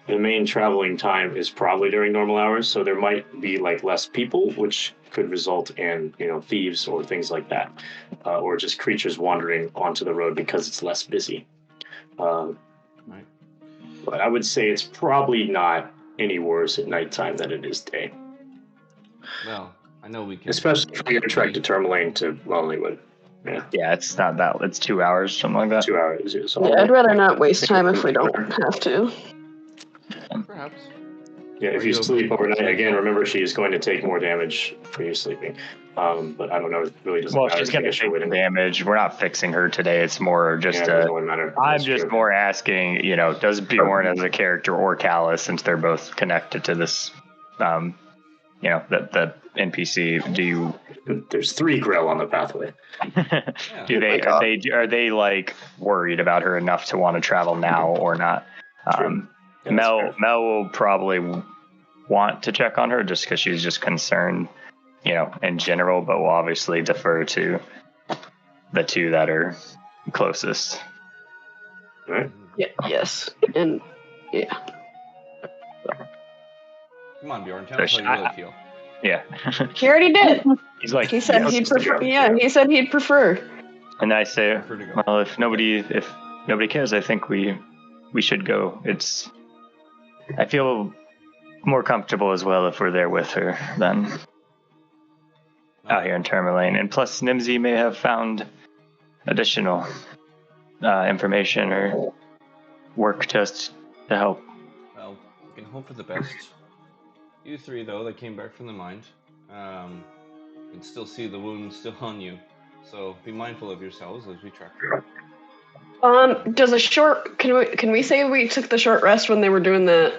The main traveling time is probably during normal hours, so there might be like less people, which could result in, thieves or things like that, or just creatures wandering onto the road because it's less busy. Right. But I would say it's probably not any worse at nighttime than it is day. Well, I know we can. Especially for your trek to Tourmaline to Lonelywood. Yeah, Yeah, it's not that. It's 2 hours, something like that. 2 hours. Yeah, so Yeah, I'd rather not waste time if we don't have to. Perhaps. yeah, if you sleep overnight, again, remember she is going to take more damage for you sleeping. But I don't know, it really doesn't Well, matter. she's I going to guess she take wouldn't. damage. We're not fixing her today. It's more just Yeah, it doesn't really matter. I'm That's just true. more asking, does Bjorn as a character or Callus, since they're both connected to this, the NPC, do you There's 3 grill on the pathway. are they like worried about her enough to want to travel now or not? True. Yeah, that's Mel fair. will probably want to check on her just because she's just concerned, in general, but we'll obviously defer to the two that are closest. Right? Yeah, yes. And yeah. Come on, Bjorn. Tell us how you really feel. Yeah. He already did. He's like, He said he'd prefer. Yeah, he said he'd prefer. and I say, Prefer to go. well, if nobody cares, I think we should go. I feel more comfortable as well if we're there with her than out here in Tourmaline. And plus, Nimsy may have found additional information or work to help. Well, we can hope for the best. You 3, though, that came back from the mind, can still see the wound still on you. So be mindful of yourselves as we trek. Does a short? Can we say we took the short rest when they were doing that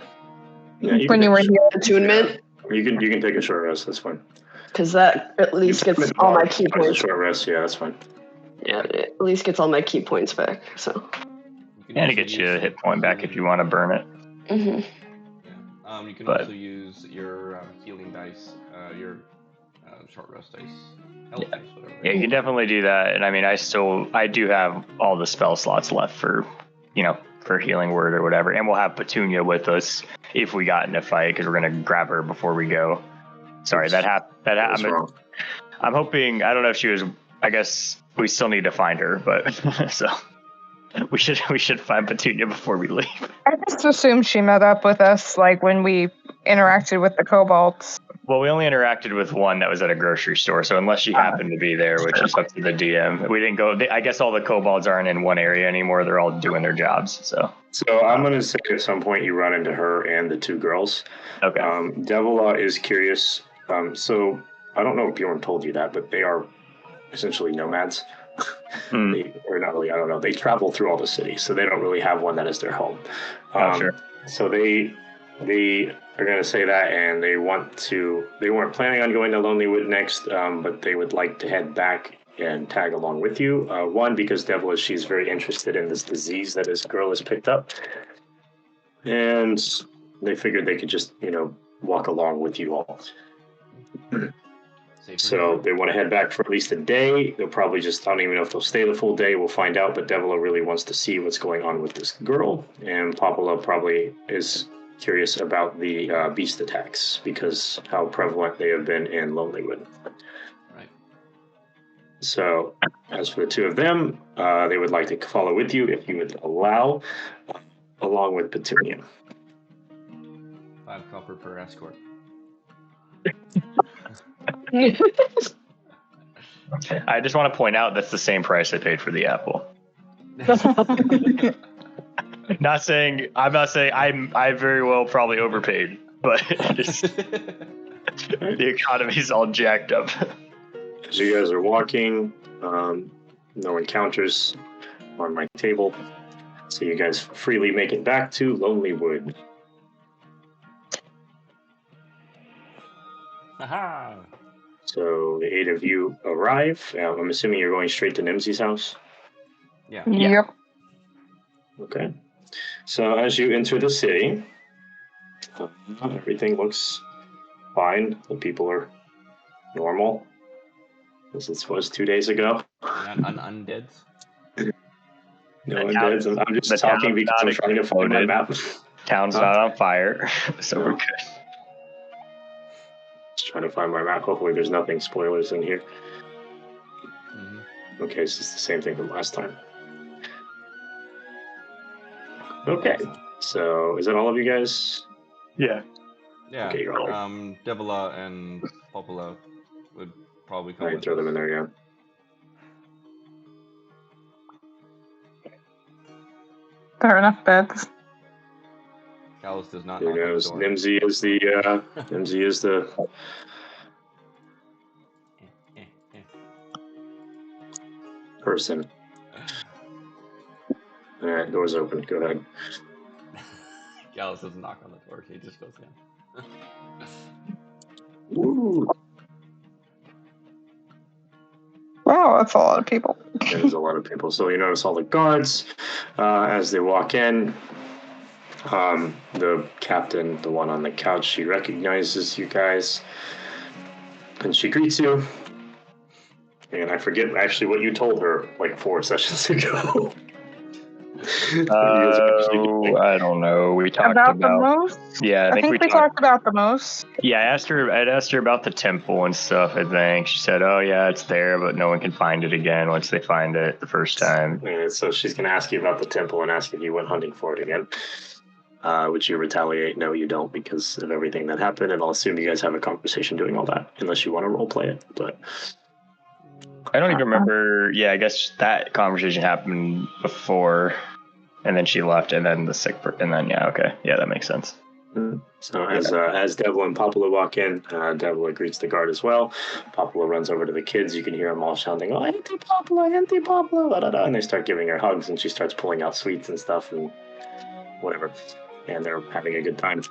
Yeah, When you were here. attunement? You can take a short rest. That's fine. Because that at least gets all my key A points. short rest. Yeah, that's fine. Yeah, it at least gets all my key points back. So. You can And also it gets you use a hit point back if you want to burn it. Mm-hmm. Yeah. You can But- also use your healing dice, your short rest dice, health dice, whatever. Yeah, you can definitely do that. And I mean, I do have all the spell slots left for healing word or whatever. And we'll have Petunia with us if we got in a fight because we're gonna grab her before we go. Sorry, that What's wrong? I'm hoping. I don't know if she was. I guess we still need to find her, but so We should find Petunia before we leave. I just assumed she met up with us, like, when we interacted with the kobolds. Well, we only interacted with one that was at a grocery store, so unless she happened to be there, which is up to the DM, we didn't go. I guess all the kobolds aren't in one area anymore. They're all doing their jobs. So I'm going to say at some point you run into her and the two girls. Okay. Devila is curious. So I don't know if Bjorn told you that, but they are essentially nomads. Or not really, I don't know. They travel through all the cities, so they don't really have one that is their home. Sure. So they are going to say that, and they weren't planning on going to Lonelywood next, but they would like to head back and tag along with you. One, because Devil, she's very interested in this disease that this girl has picked up. And they figured they could just, walk along with you all. So they want to head back for at least a day. They'll probably I don't even know if they'll stay the full day. We'll find out. But Devila really wants to see what's going on with this girl. And Popolo probably is curious about the beast attacks because how prevalent they have been in Lonelywood. Right. So as for the two of them, they would like to follow with you if you would allow, along with Petunia. 5 copper per escort. I just want to point out that's the same price I paid for the apple. I'm not saying I very well probably overpaid, but the economy's all jacked up. As you guys are walking, no encounters on my table, so you guys freely make it back to Lonelywood. Aha! So the 8 of you arrive. I'm assuming you're going straight to Nimsy's house? Yeah. Yep. Okay. So as you enter the city, everything looks fine. The people are normal, as it was 2 days ago. Not undeads. No undeads. I'm just talking because I'm trying to find my map. Town's not on fire, so we're good. Just trying to find my map. Hopefully there's nothing spoilers in here. Mm-hmm. Okay, so it's the same thing from last time. Okay, so is that all of you guys? Yeah. Yeah. Okay, you're all right. Devila and Popolo would probably come All right, with throw us. them in there, yeah. There are enough beds. Gallus does not Who knock on the knows? door. Nimsy is the person. All right, door's open. Go ahead. Gallus doesn't knock on the door. He just goes in. Woo! Wow, that's a lot of people. There's a lot of people. So you notice all the guards as they walk in. The captain, the one on the couch, she recognizes you guys, and she greets you. And I forget actually what you told her like 4 sessions ago. I don't know. We talked About the moose? Yeah, I think we talked about the moose. Yeah, I'd asked her about the temple and stuff, I think. She said, oh yeah, it's there, but no one can find it again once they find it the first time. And so she's going to ask you about the temple and ask if you went hunting for it again. Which you retaliate, no you don't because of everything that happened, and I'll assume you guys have a conversation doing all that, unless you want to roleplay it, but... I don't even remember, yeah, I guess that conversation happened before, and then she left, and then yeah, okay, yeah, that makes sense. So as Devil and Popolo walk in, Devil greets the guard as well. Popolo runs over to the kids. You can hear them all shouting, "Oh, Auntie Popolo, Auntie Popolo!" Da, da, da. And they start giving her hugs, and she starts pulling out sweets and stuff and whatever. And they're having a good time.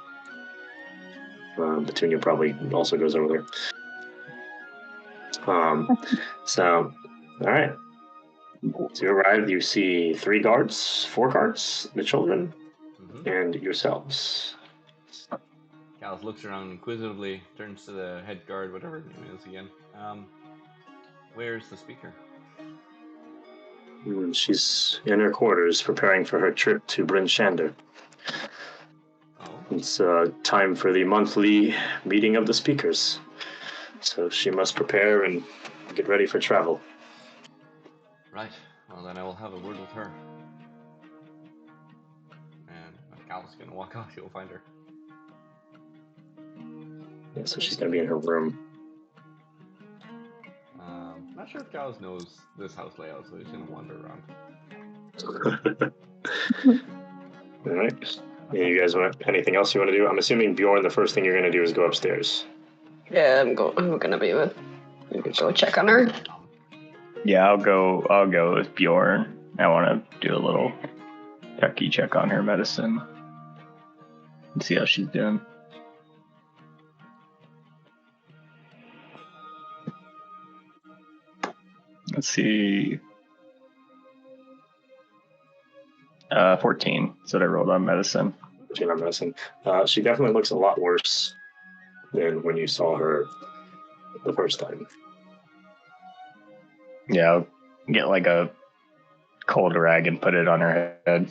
Petunia probably also goes over there. So, all right. So you arrive. You see 4 guards, the children, and yourselves. Gallus looks around inquisitively, turns to the head guard, whatever his name is again. Where's the speaker? She's in her quarters preparing for her trip to Bryn Shander. Oh. It's time for the monthly meeting of the speakers. So she must prepare and get ready for travel. Right. Well, then I will have a word with her. Cal's gonna walk off. You'll find her. Yeah, so she's gonna be in her room. Not sure if Gauss knows this house layout, so he's gonna wander around. All right. Yeah, you guys want anything else you want to do? I'm assuming Bjorn, the first thing you're gonna do is go upstairs. Yeah, I'm gonna be with. I'm gonna go check on her. Yeah, I'll go with Bjorn. I want to do a little check on her medicine and see how she's doing. Let's see. 14. That's what I rolled on medicine. She definitely looks a lot worse than when you saw her the first time. Yeah, I'll get like a cold rag and put it on her head.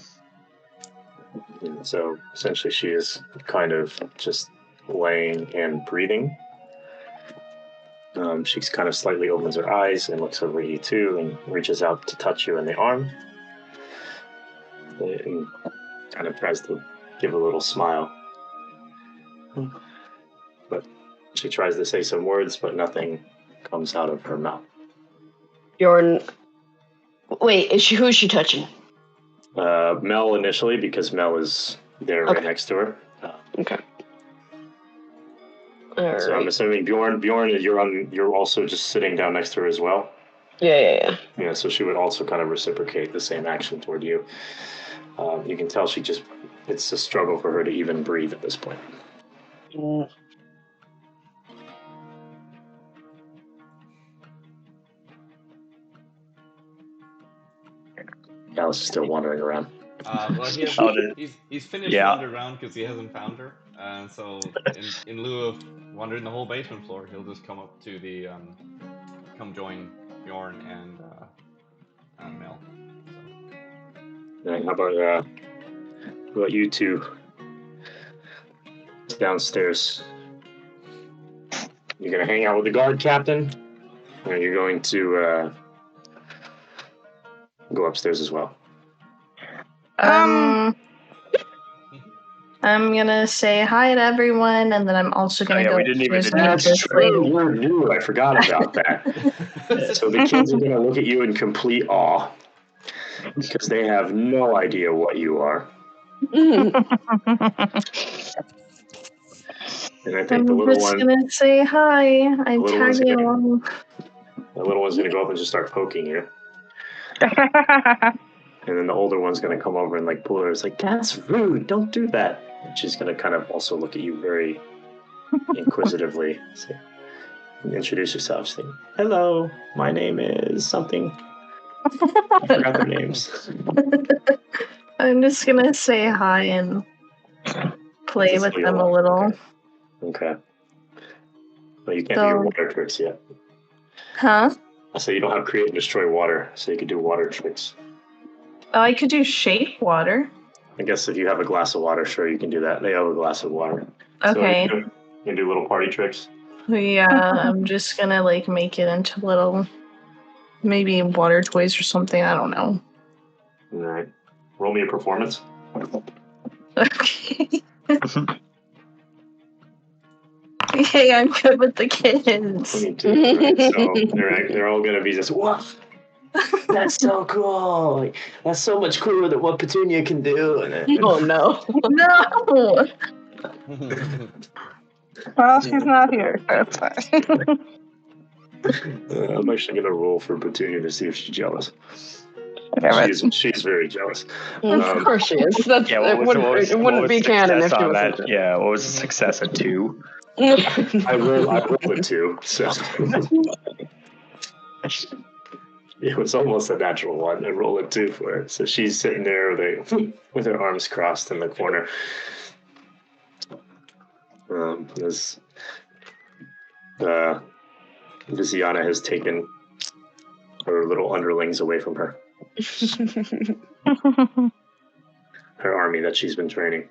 And so essentially she is kind of just laying and breathing. She kind of slightly opens her eyes and looks over at you too and reaches out to touch you in the arm. And kind of tries to give a little smile. But she tries to say some words, but nothing comes out of her mouth. Bjorn. Wait, who is she touching? Mel initially, because Mel is there right next to her. Okay. So I'm assuming Bjorn, you're also just sitting down next to her as well. Yeah. Yeah, so she would also kind of reciprocate the same action toward you. You can tell it's a struggle for her to even breathe at this point. Alice is still wandering around. Well, he's finished wandering around because he hasn't found her. So in lieu of wandering the whole basement floor, he'll just come up to the come join Bjorn and Mel. So. Right, how about you two downstairs? You're gonna hang out with the guard captain, or you're going to go upstairs as well? I'm gonna say hi to everyone, and then I'm also gonna go. We didn't even. That's true. You're new. I forgot about that. So the kids are gonna look at you in complete awe because they have no idea what you are. And I think the little one. I'm just gonna say hi. I'm tagging along. The little one's gonna go up and just start poking you. And then the older one's going to come over and like pull her. It's like, that's rude. Don't do that. And she's going to kind of also look at you very inquisitively. So, introduce yourself. Say, hello, my name is something. I forgot their names. I'm just going to say hi and play with them a little. Okay. Well, you can't do your water tricks yet. Huh? So you don't have create and destroy water, so you can do water tricks. Oh, I could do shape water. I guess if you have a glass of water, sure, you can do that. They have a glass of water. Okay. So you can do little party tricks. Yeah, I'm just gonna like make it into little, maybe water toys or something. I don't know. All right. Roll me a performance. Okay. Hey, I'm good with the kids. Me too. Right? So they're all gonna be just woof. That's so cool. Like, that's so much cooler than what Petunia can do. Oh no. No. Well, she's not here. That's fine. I'm actually gonna roll for Petunia to see if she's jealous. She's very jealous. Of course she is. That's, it wouldn't be canon if she wasn't. Yeah, what was the success of 2? I rolled a 2, so it was almost a natural 1. I rolled a 2 for it. So she's sitting there with her arms crossed in the corner. As Viziana has taken her little underlings away from her. Her army that she's been training.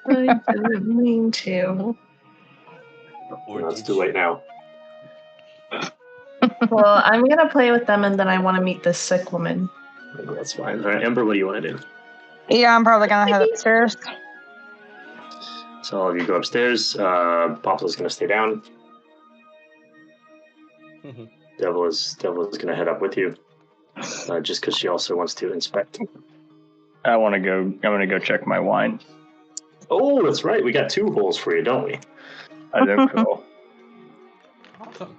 I didn't mean to. No, it's too late now. Well, I'm gonna play with them, and then I want to meet this sick woman. That's fine. All right, Ember, what do you want to do? Yeah, I'm probably gonna head upstairs. So all of you go upstairs. Popla's gonna stay down. Devil is gonna head up with you, just because she also wants to inspect. I'm gonna go check my wine. Oh, that's right. We got 2 holes for you, don't we? I think so. Awesome.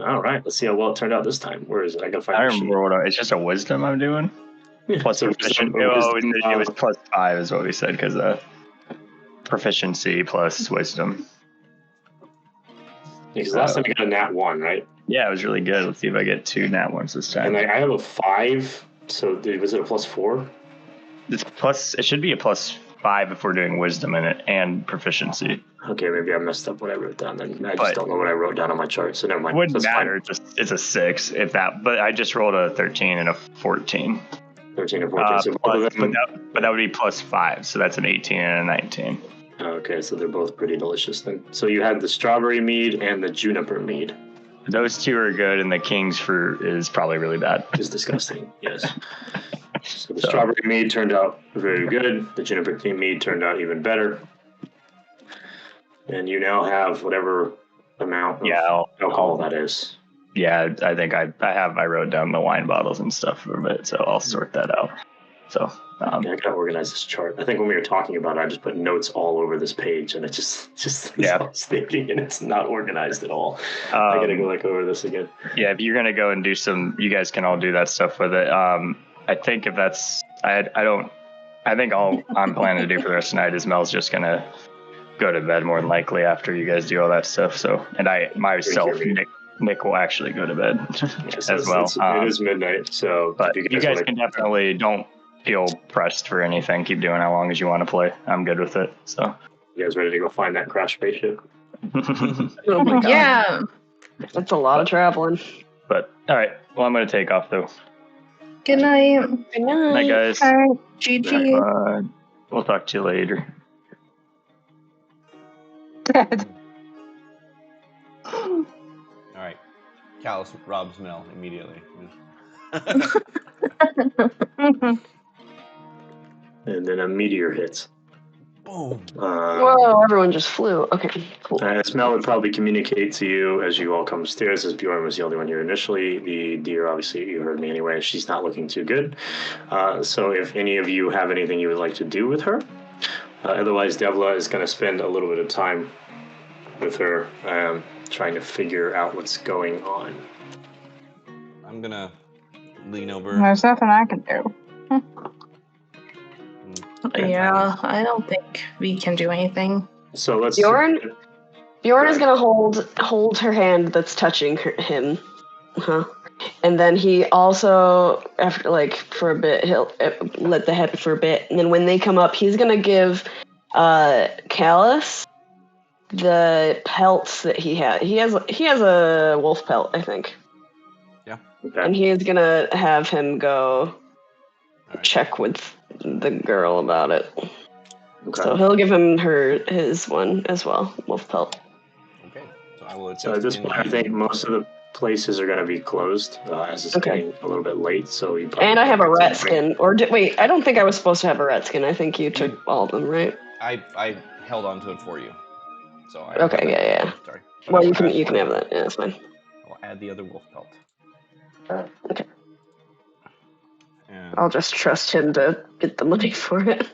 All right. Let's see how well it turned out this time. Where is it? I gotta find I the don't sheet. remember what it's just a wisdom I'm doing. Plus So proficiency. wisdom, It was plus 5 is what we said because proficiency plus wisdom. because last time you got a nat 1, right? Yeah, it was really good. Let's see if I get 2 nat ones this time. And I have a 5. So was it a plus 4? It should be a plus 5 if we're doing wisdom in it and proficiency. Okay, maybe I messed up what I wrote down. Then I just don't know what I wrote down on my chart. So never mind. Wouldn't That's matter. fine. It's a 6 if that. But I just rolled a 13 and a 14. 13 and 14. So both of them. But that would be plus 5. So that's an 18 and a 19. Okay, so they're both pretty delicious then. So you had the strawberry mead and the juniper mead. Those 2 are good, and the king's fruit is probably really bad. It's disgusting. Yes. So the strawberry mead turned out very good. The juniper mead turned out even better. And you now have whatever amount of alcohol that is. Yeah, I think I wrote down the wine bottles and stuff for a bit, so I'll sort that out. So I gotta organize this chart. I think when we were talking about it, I just put notes all over this page, and it just stating, and it's not organized at all. I gotta go over this again. Yeah, if you're gonna go and do you guys can all do that stuff with it. I think if that's, I think all I'm planning to do for the rest of the night is Mel's just gonna go to bed more than likely after you guys do all that stuff. So, and Nick will actually go to bed as well. It is midnight, so but you guys can definitely don't feel pressed for anything. Keep doing how long as you want to play. I'm good with it. So, you guys ready to go find that crash spaceship? Oh my god. Yeah. That's a lot of traveling. But all right, well I'm gonna take off though. Good night. Good night. Night, guys. All right. GG. We'll talk to you later. Dead. All right. Callus robs Mel immediately. And then a meteor hits. Boom. Whoa, everyone just flew. Okay, cool. Mel would probably communicate to you as you all come upstairs, as Bjorn was the only one here initially. The deer, obviously, you heard me anyway. She's not looking too good. So if any of you have anything you would like to do with her, otherwise Devla is going to spend a little bit of time with her, trying to figure out what's going on. I'm going to lean over. There's nothing I can do. Yeah, I don't think we can do anything. So let's. Bjorn is gonna hold her hand that's touching him, and then he also, after for a bit, he'll let the head for a bit, and then when they come up, he's gonna give Callus the pelts that he had. He has a wolf pelt, I think. Yeah. Okay. And he is gonna have him go check with the girl about it. Okay. So he'll give him his one as well, wolf pelt. Okay. So I will. So at this point, I think most of the places are going to be closed, as it's getting a little bit late. So you. And I have a rat skin. Wait, I don't think I was supposed to have a rat skin. I think you took all of them, right? I held on to it for you. So I Okay, yeah. Sorry. Well, you can have that. Yeah, that's fine. I'll add the other wolf pelt. Okay. And I'll just trust him to get the money for it.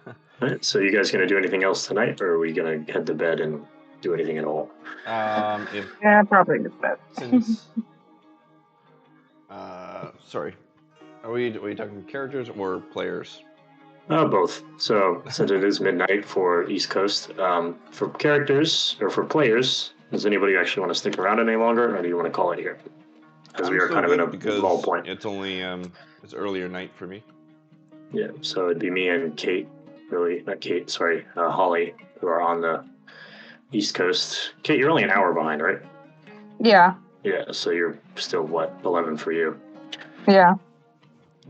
All right, so you guys going to do anything else tonight, or are we going to head to bed and do anything at all? Yeah, probably to bed. Since sorry, are we talking characters or players? Both. So since it is midnight for East Coast, for characters or for players, does anybody actually want to stick around any longer, or do you want to call it here? Because we are kind of in a lull point. It's only it's earlier night for me. Yeah, so it'd be me and Kate, Holly, who are on the East Coast. Kate, you're only an hour behind, right? Yeah. Yeah, so you're still, 11 for you? Yeah.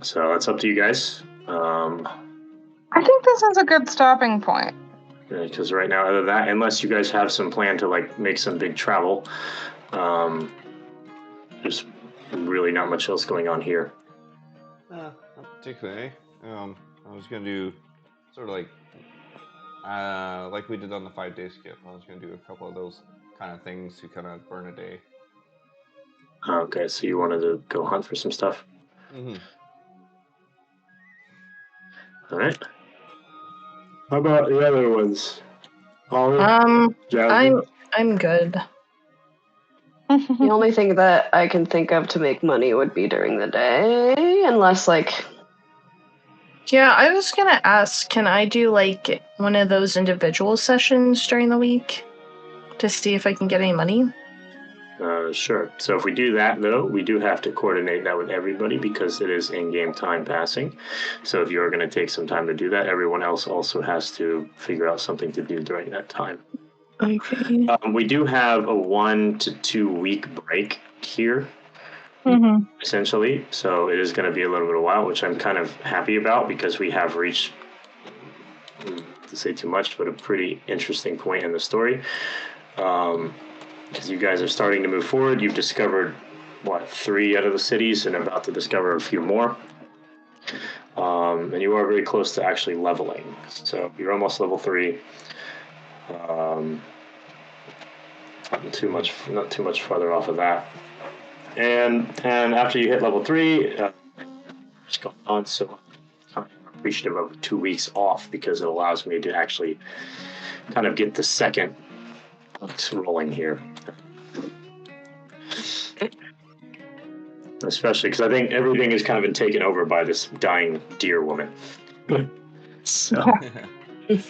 So that's up to you guys. I think this is a good stopping point. Because right now, other than that, unless you guys have some plan to make some big travel, there's really not much else going on here. Not particularly. I was gonna do sort of like we did on the 5-day skip. I was gonna do a couple of those kind of things to kind of burn a day. Okay, so you wanted to go hunt for some stuff. Mm-hmm. All right. How about the other ones? Olive? Jasmine? I'm good. The only thing that I can think of to make money would be during the day, unless like. Yeah, I was gonna ask, can I do like one of those individual sessions during the week to see if I can get any money? Sure. So if we do that, though, we do have to coordinate that with everybody because it is in-game time passing. So if you're going to take some time to do that, everyone else also has to figure out something to do during that time. Okay. We do have a 1 to 2 week break here, essentially. So it is going to be a little bit of a while, which I'm kind of happy about because we have reached, to say too much, but a pretty interesting point in the story. Because you guys are starting to move forward. You've discovered, 3 out of the cities and about to discover a few more. And you are very close to actually leveling. So you're almost level 3. Not too much farther off of that. And after you hit level 3, just going on. So I'm appreciative of 2 weeks off because it allows me to actually kind of get the second rolling here. Especially because I think everything has kind of been taken over by this dying deer woman. So I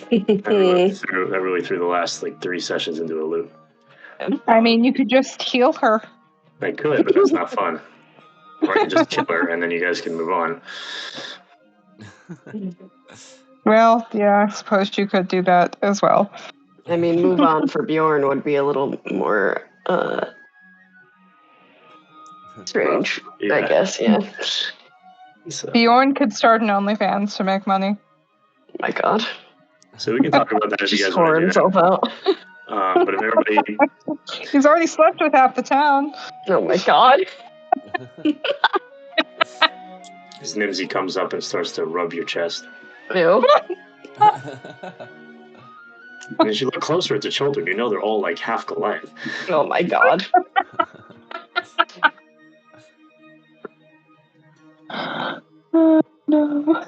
really threw the last 3 sessions into a loop. I mean, you could just heal her. I could, but that's not fun. Or I could just kill her and then you guys can move on. Well, yeah, I suppose you could do that as well. I mean, move on for Bjorn would be a little more strange, Yeah. I guess, yeah. So, Bjorn could start an OnlyFans to make money. Oh my god. so we can talk about that if you Just guys want whore to do himself out. that. But if everybody... He's already slept with half the town. Oh my god. His Nimsy comes up and starts to rub your chest. Ew. And as you look closer at the children, you know they're all half Goliath. Oh my god. No.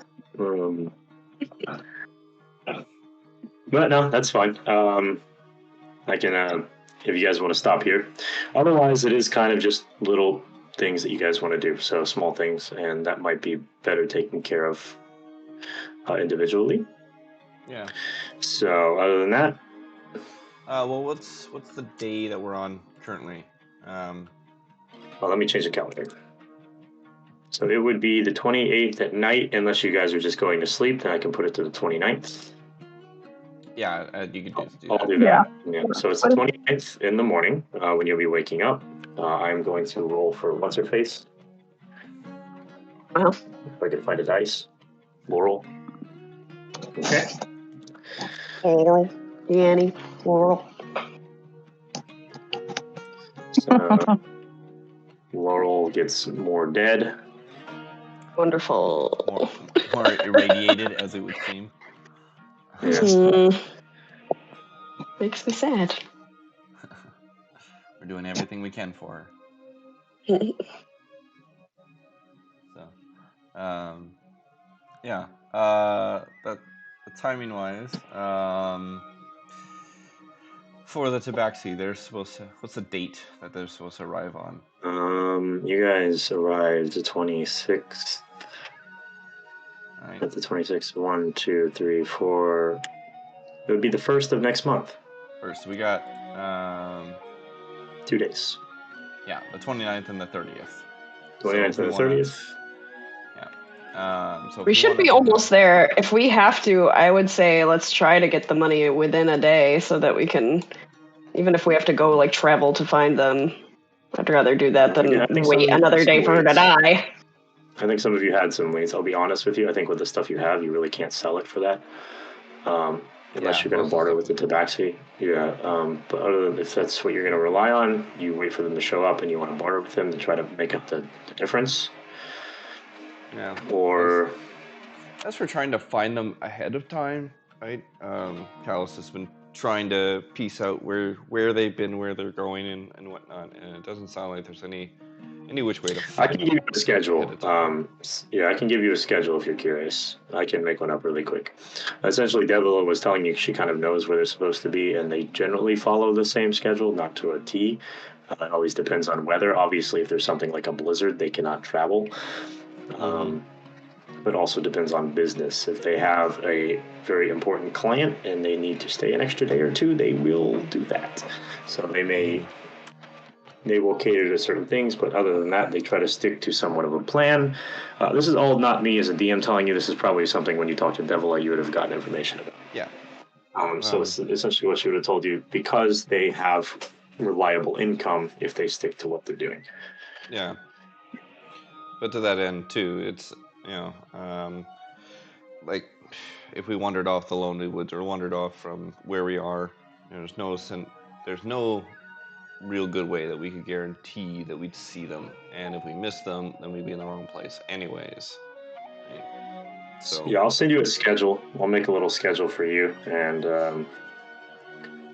But no, that's fine. I can, if you guys want to stop here. Otherwise, it is kind of just little things that you guys want to do. So small things, and that might be better taken care of individually. Yeah. So other than that, well, what's the day that we're on currently? well, let me change the calendar. So it would be the 28th at night, unless you guys are just going to sleep. Then I can put it to the 29th. Yeah, you could just do I'll that. do that. Yeah. So it's the 29th in the morning when you'll be waking up. I'm going to roll for what's her face. If I can find a dice. Laurel. Okay. Yanny. Laurel. So Laurel gets more dead. Wonderful. More irradiated, as it would seem. Yes. Makes me sad. We're doing everything we can for her. So, yeah. But timing wise, for the Tabaxi, they're supposed to. What's the date that they're supposed to arrive on? You guys arrived the 26th. Right. At the 26th. 1, 2, 3, 4. It would be the 1st of next month. First, we got 2 days. Yeah, the 29th and the 30th. 29th and the 30th. Yeah. So we should be almost there. If we have to, I would say let's try to get the money within a day so that we can, even if we have to go travel to find them, I'd rather do that than wait another day for her to die. I think some of you had some ways. I'll be honest with you. I think with the stuff you have, you really can't sell it for that. Unless you're going to barter with the Tabaxi. Yeah. But other than if that's what you're going to rely on, you wait for them to show up and you want to barter with them to try to make up the difference. Yeah. Or as for trying to find them ahead of time, right? Callus has been trying to piece out where they've been, where they're going, and whatnot, and it doesn't sound like there's any which way to I find can them give you a schedule. ahead of time. Yeah, I can give you a schedule if you're curious. I can make one up really quick. Essentially, Devila was telling you she kind of knows where they're supposed to be, and they generally follow the same schedule, not to a T. It always depends on weather. Obviously, if there's something like a blizzard, they cannot travel. But also depends on business. If they have a very important client and they need to stay an extra day or two, they will do that. So they will cater to certain things, but other than that, they try to stick to somewhat of a plan. This is all not me as a DM telling you. This is probably something when you talk to Devila, you would have gotten information about. Yeah. So it's essentially what she would have told you, because they have reliable income if they stick to what they're doing. Yeah. But to that end too, it's like if we wandered off the lonely woods or wandered off from where we are, there's no real good way that we could guarantee that we'd see them, and if we miss them, then we'd be in the wrong place anyways. Right? So yeah, I'll send you a schedule. I'll make a little schedule for you, and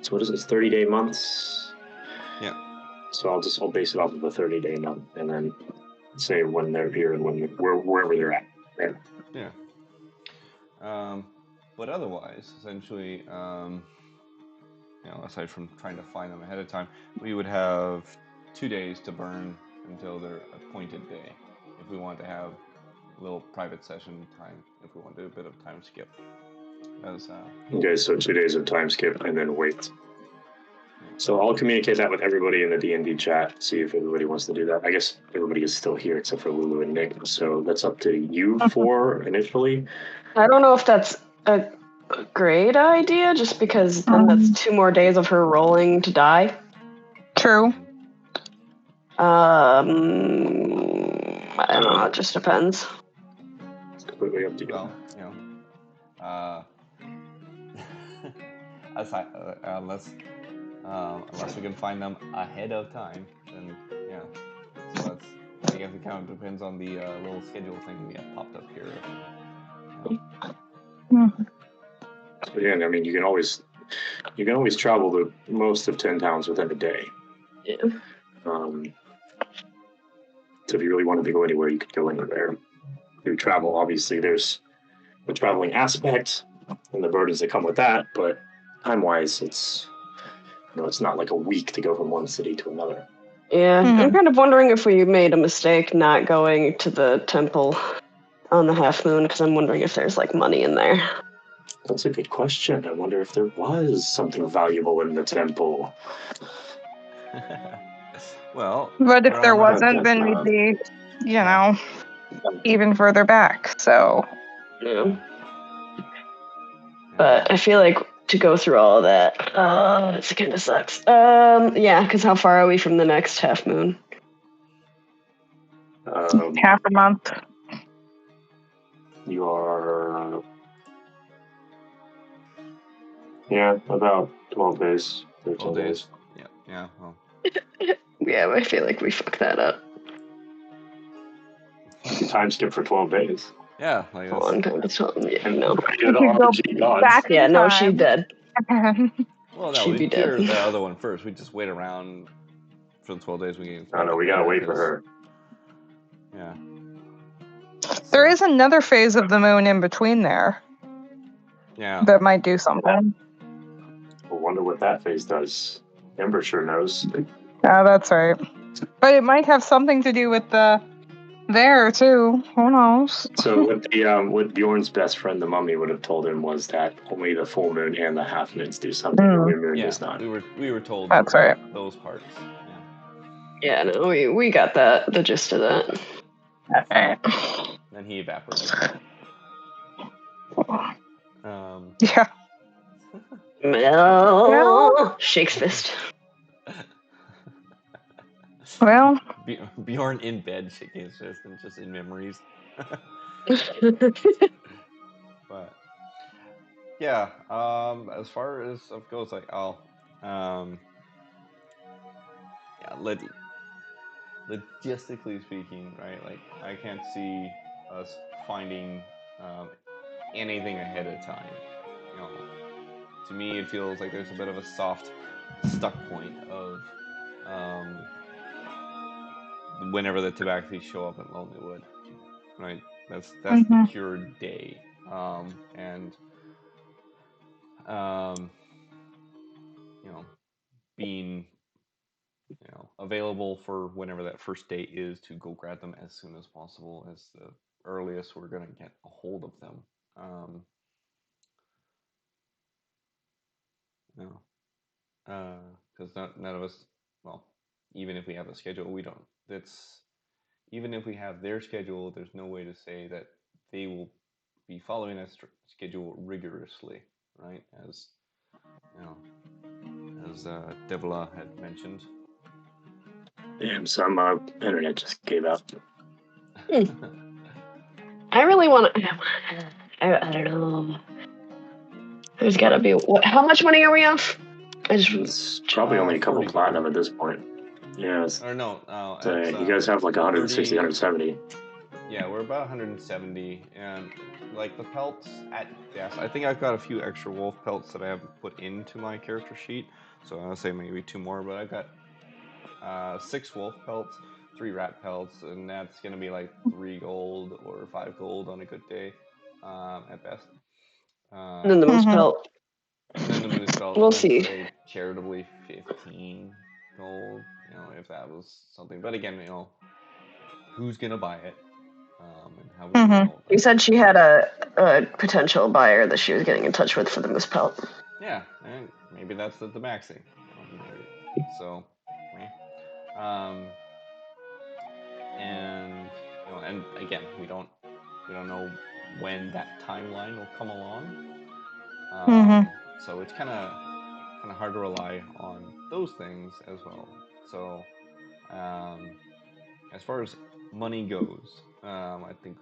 so what is it? 30-day months. Yeah. So I'll base it off of a 30-day month, and then say when they're here and wherever they're at. Right? Yeah. But otherwise, essentially, aside from trying to find them ahead of time, we would have 2 days to burn until their appointed day. If we want to have a little private session time, if we want to do a bit of time skip. Okay, so 2 days of time skip and then wait. So I'll communicate that with everybody in the D&D chat, see if everybody wants to do that. I guess everybody is still here except for Lulu and Nick, so that's up to you four initially. I don't know if that's a great idea, just because then that's 2 more days of her rolling to die. True. I don't know. It just depends. It's completely up to you. Well, unless we can find them ahead of time, then yeah. So that's, I guess it kind of depends on the little schedule thing we have popped up here. Again, I mean, you can always travel to most of 10 towns within a day. Yeah. So if you really wanted to go anywhere, you could go anywhere. Through travel, obviously, there's the traveling aspect and the burdens that come with that, but time-wise, it's not like a week to go from one city to another. Yeah, I'm kind of wondering if we made a mistake not going to the temple on the half moon, because I'm wondering if there's like money in there. That's a good question. I wonder if there was something valuable in the temple. Well, but if there wasn't, then we'd be, even further back. So. Yeah. But I feel like to go through all of that, it kind of sucks. Yeah, because how far are we from the next half moon? Half a month. You are, about 12 days. 12 days. Yeah. Well. Yeah, I feel like we fucked that up. Time skip for 12 days. Yeah, like a long time to tell them. Yeah, no. Back yeah, no, she did. Well, no, we clear the other one first. We just wait around for the 12 days. We gotta wait for her. Yeah. There is another phase of the moon in between there. Yeah. That might do something. I wonder what that phase does. Ember sure knows. Yeah, that's right. But it might have something to do with the there too. Who knows? So what Bjorn's best friend, the mummy, would have told him was that only the full moon and the half moons do something. The new moon does not. We were told that's right. Those parts. Yeah, no, we got that. The gist of that. Okay. Then he evaporated. Yeah. Well, shakes fist. Well, Bjorn in bed shaking his fist and just in memories. But yeah, as far as stuff goes, like logistically speaking, right? Like I can't see us finding anything ahead of time. You know, to me, it feels like there's a bit of a soft stuck point of whenever the Tabaxi show up at Lonelywood, right? That's the cured day, and you know, being available for whenever that first day is to go grab them as soon as possible, as the earliest we're gonna get a hold of them. Because none of us, well, even if we have a schedule, we don't. Even if we have their schedule, there's no way to say that they will be following that schedule rigorously, right? As Devla had mentioned. Damn, some internet just gave out. I really want to. I don't know. There's got to be. How much money are we off? It's probably only a couple platinum at this point. Yeah. Or no. So you guys have like 160, 170. Yeah, we're about 170, and like the pelts at best, I think I've got a few extra wolf pelts that I haven't put into my character sheet, so I'll say maybe 2 more, but I've got 6 wolf pelts, 3 rat pelts, and that's gonna be like 3 gold or 5 gold on a good day, at best. And then the moose pelt. And then the moose pelt. We'll see. Say charitably 15 gold, if that was something. But again, who's gonna buy it? And how we know You said she had a potential buyer that she was getting in touch with for the moose pelt. Yeah, and maybe that's the maxi. So, and and again, we don't know when that timeline will come along. So it's kind of hard to rely on those things as well. So, as far as money goes, I think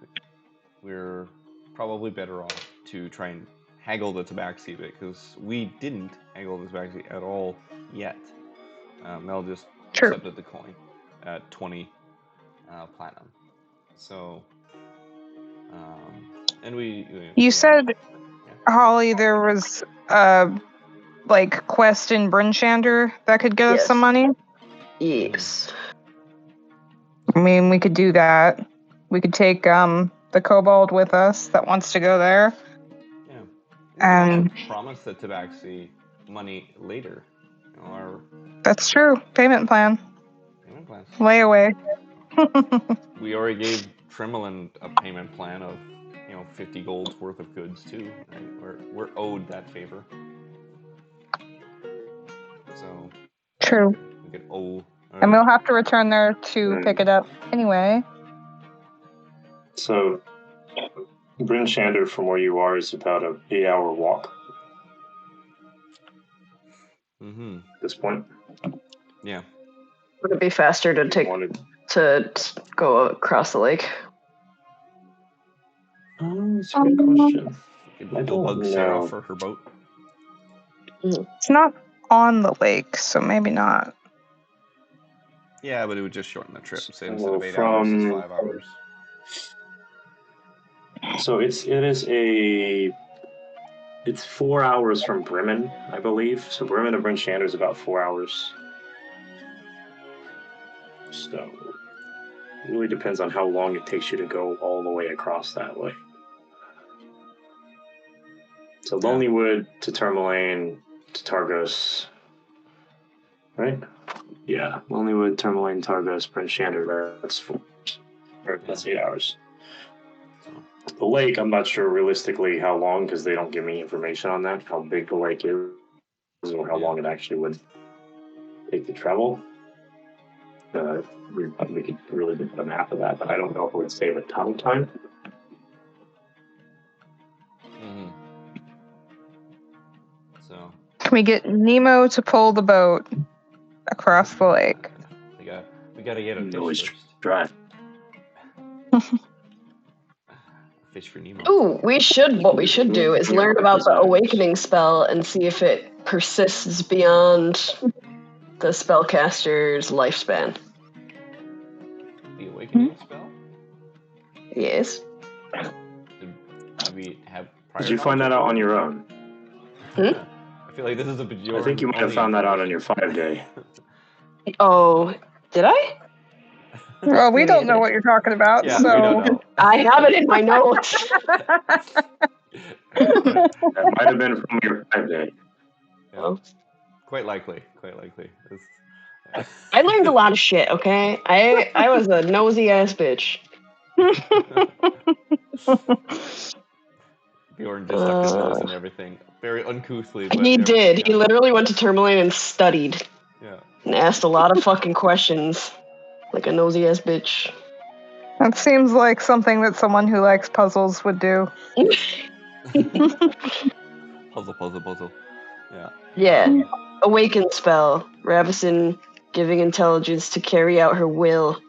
we're probably better off to try and haggle the tabaxi a bit, because we didn't haggle the tabaxi at all yet. Mel just accepted the coin at 20 platinum. So, and You said, Holly, there was like quest in Brinchander that could get us some money? Yes. I mean, we could do that. We could take the kobold with us that wants to go there. Yeah. And promise the tabaxi money later. That's true. Payment plan. Layaway. We already gave Tremolin a payment plan of 50 gold's worth of goods too. Right? We're owed that favor. So true. we could owe. And we'll have to return there to pick it up anyway. So, Bryn Shander from where you are is about an 8-hour walk. At this point. Yeah. Would it be faster to go across the lake? That's a good question. I don't know. Sarah for her boat. It's not on the lake, so maybe not. Yeah, but it would just shorten the trip. Say instead of 8 hours, it's 5 hours. So it's 4 hours from Bremen, I believe. So Bremen to Bryn Shander is about 4 hours. So it really depends on how long it takes you to go all the way across that way. So Lonelywood to Tourmaline to Targos, right? Yeah, Lonelywood, Tourmaline, Targos, Bryn Shander. That's 8 hours. The lake, I'm not sure realistically how long, because they don't give me information on that, how big the lake is or how long it actually would take to travel. We could really do a map of that, but I don't know if it would save a ton of time. So can we get Nemo to pull the boat across the lake? We gotta get a fish first. Drive. Fish for Nemo. Ooh, what we should do is learn about the awakening spell and see if it persists beyond the spellcaster's lifespan. The awakening spell? Yes. Do we have Did you find that out on your own? I feel like this is a I think you might have found that out on your 5-day. Oh, did I? Well, we Maybe don't I know did. what you're talking about, Yeah, so. we don't know. I have it in my notes. That might have been from your 5-day. Yeah. Quite likely. It's- I learned a lot of shit, okay? I was a nosy ass bitch. Bjorn just stuck his nose in everything, very uncouthly. But He did. Yeah. He literally went to Tourmaline and studied Yeah. and asked a lot of fucking questions. Like a nosy ass bitch. That seems like something that someone who likes puzzles would do. Puzzle. Yeah. Yeah. Awaken spell. Ravison giving intelligence to carry out her will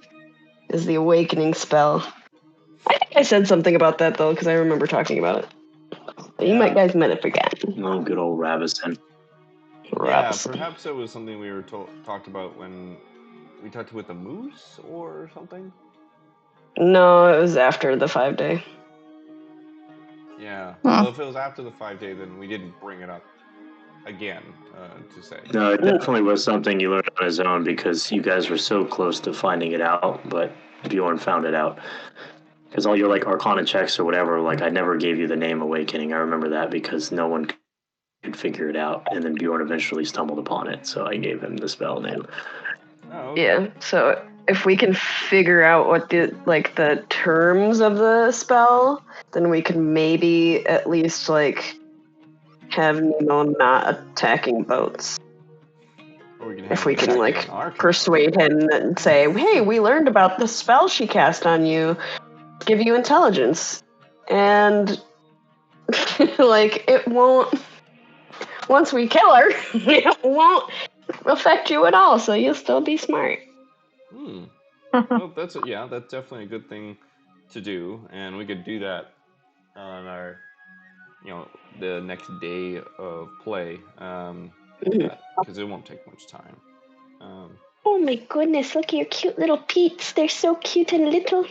is the awakening spell. I think I said something about that though, because I remember talking about it. But you guys might have forgotten. Oh, good old Ravison. Yeah, perhaps it was something we were talked about when we talked with the moose or something. No, it was after the 5-day. Yeah. Well, if it was after the 5-day, then we didn't bring it up again to say. No, it definitely was something you learned on his own because you guys were so close to finding it out, but Bjorn found it out. Because all your like Arcana checks or whatever, like I never gave you the name Awakening. I remember that because no one could figure it out, and then Bjorn eventually stumbled upon it, so I gave him the spell name. Oh, okay. Yeah, so if we can figure out what the terms of the spell, then we can maybe at least have Nemo not attacking boats. Or we can If have we him can attacking our persuade him and say, "Hey, we learned about the spell she cast on you, give you intelligence," and it won't. Once we kill her, it won't affect you at all. So you'll still be smart. Well, that's definitely a good thing to do, and we could do that on our, the next day of play, because it won't take much time. Oh my goodness! Look at your cute little peeps. They're so cute and little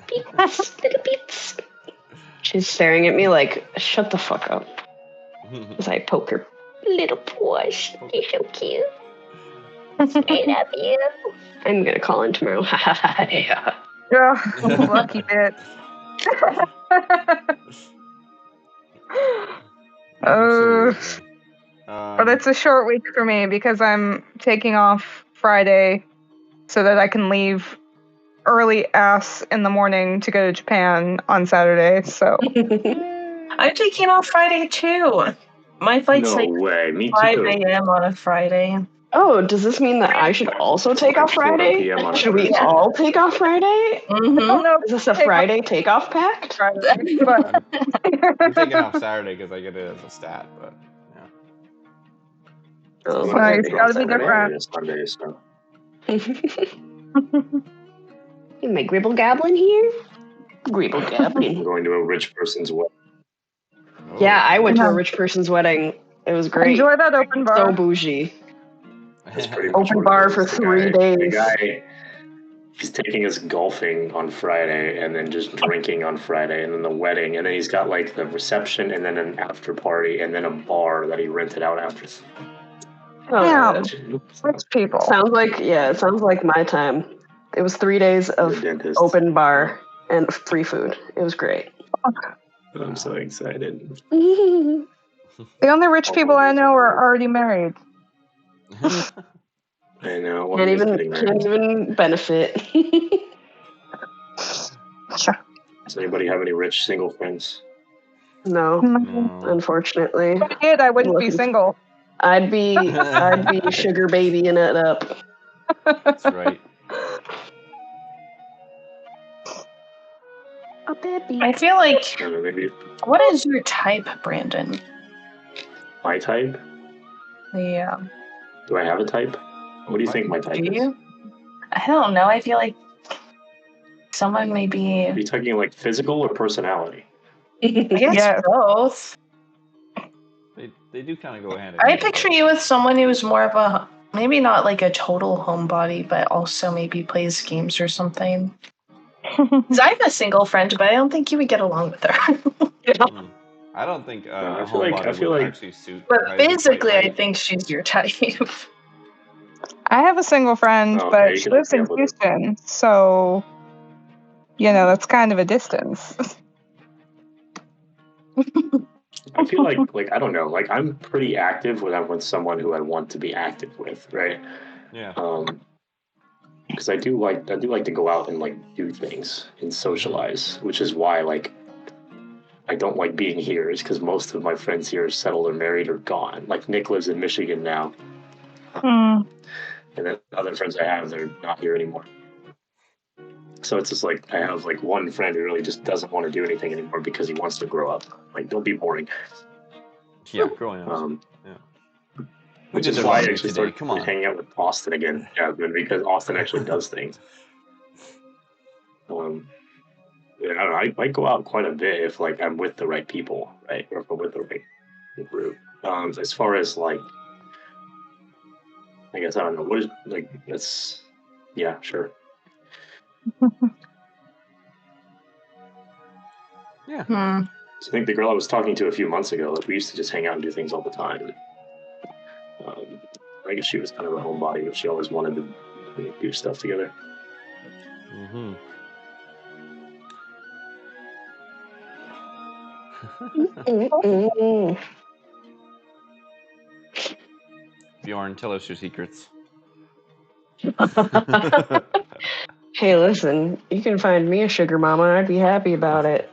peeps, little peeps. She's staring at me like, "Shut the fuck up." As I poke her. Little paws. They're so cute. I love you. I'm gonna call in tomorrow. Yeah, lucky bit. But it's a short week for me because I'm taking off Friday so that I can leave early ass in the morning to go to Japan on Saturday. So I'm taking off Friday too. My flight's No way, me 5 too. a.m. on a Friday. Oh, does this mean that I should also take off 4 Friday? p.m. on a Should we Thursday. all take off Friday? Mm-hmm. Is this a Friday takeoff pact? Friday, but I'm taking off Saturday because I get it as a stat, but yeah. Oh, nice. Gotta be different. Sunday, so. My gribble goblin here? Gribble I'm goblin. going to a rich person's wedding. Yeah, I went to a rich person's wedding. It was great. Enjoy that open bar. So bougie. That's pretty much Open what bar it is. for The 3 guy- days. The guy, he's taking us golfing on Friday and then just drinking on Friday and then the wedding. And then he's got like the reception and then an after party and then a bar that he rented out after. Yeah, rich people. Sounds like my time. It was 3 days of open bar and free food. It was great. I'm so excited. The only rich people I know are already married. I know. Can't even benefit. Does anybody have any rich single friends? No, unfortunately. If I did, I wouldn't be single. I'd be sugar babying it up. That's right. Oh, baby. I feel like. I don't know, maybe What is your type, Brandon? my type? Yeah. Do I have a type? What do you think my type Do is? you? I don't know. I feel like someone may be. Are you talking like physical or personality? I guess both. They do kind of go hand in I hand. picture you with someone who's more of a, maybe not like a total homebody, but also maybe plays games or something. Because I have a single friend, but I don't think you would get along with her. I don't think I a feel like- homebody I feel would like- actually suit. But Kaiji quite physically, I right. think she's your type. I have a single friend, Oh, okay, but you she can lives hook me in up with her. Houston, so that's kind of a distance. I feel like I don't know, like I'm pretty active when I'm with someone who I want to be active with, right? Yeah. Because I do like to go out and do things and socialize, which is why I don't like being here, is because most of my friends here are settled or married or gone. Like Nick lives in Michigan now, and then other friends I have, they're not here anymore. So it's just I have one friend who really just doesn't want to do anything anymore because he wants to grow up. Don't be boring. Yeah, growing up. Yeah. Which did is the why I laundry actually today, started come on. hanging out with Austin again. Yeah, because Austin actually does things. I don't know. I might go out quite a bit if I'm with the right people, right? Or if I'm with the right group. As far as I guess I don't know. What is that's yeah, sure. Yeah. So I think the girl I was talking to a few months ago, we used to just hang out and do things all the time. I guess she was kind of a homebody, but she always wanted to do stuff together. Mm-hmm. Bjorn, tell us your secrets. Hey, listen, you can find me a sugar mama. I'd be happy about it.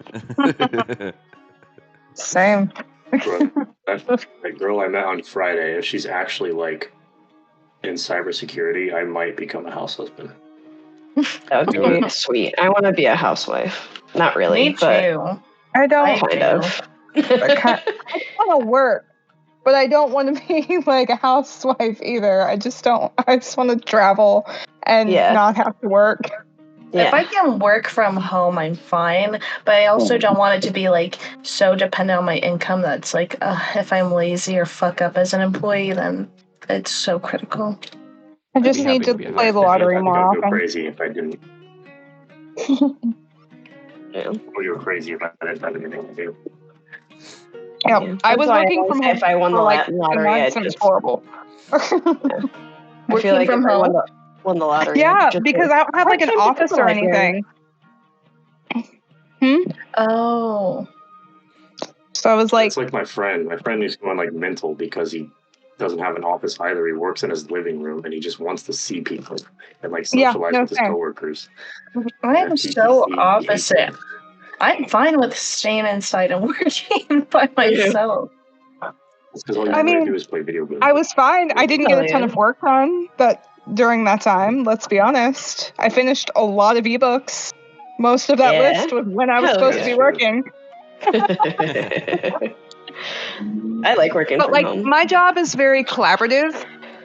Same. That girl I met on Friday, if she's actually in cybersecurity, I might become a house husband. That would Do be it. sweet. I want to be a housewife. Not really, Me but too. I don't kind of. I want to work, but I don't want to be a housewife either. I just don't. I just want to travel and not have to work. If I can work from home, I'm fine. But I also don't want it to be so dependent on my income that's if I'm lazy or fuck up as an employee, then it's so critical. I just need to play the lottery more I often. would go crazy if I didn't. Or you're crazy if I didn't have anything to do. Yeah, I was working from home if I won the for 2 lottery, months, and it was horrible. I feel like from if I home? won the lottery. Yeah, because I don't have an office or anything. Oh. So I was it's like my friend. My friend is going mental because he doesn't have an office either. He works in his living room and he just wants to see people and socialize with his coworkers. I'm so opposite. I'm fine with staying inside and working by myself. Because all you want to do is play video games. I was fine. I didn't get a ton of work done during that time. Let's be honest. I finished a lot of ebooks. Most of that list was when I was supposed to be working. I like working from home. My job is very collaborative,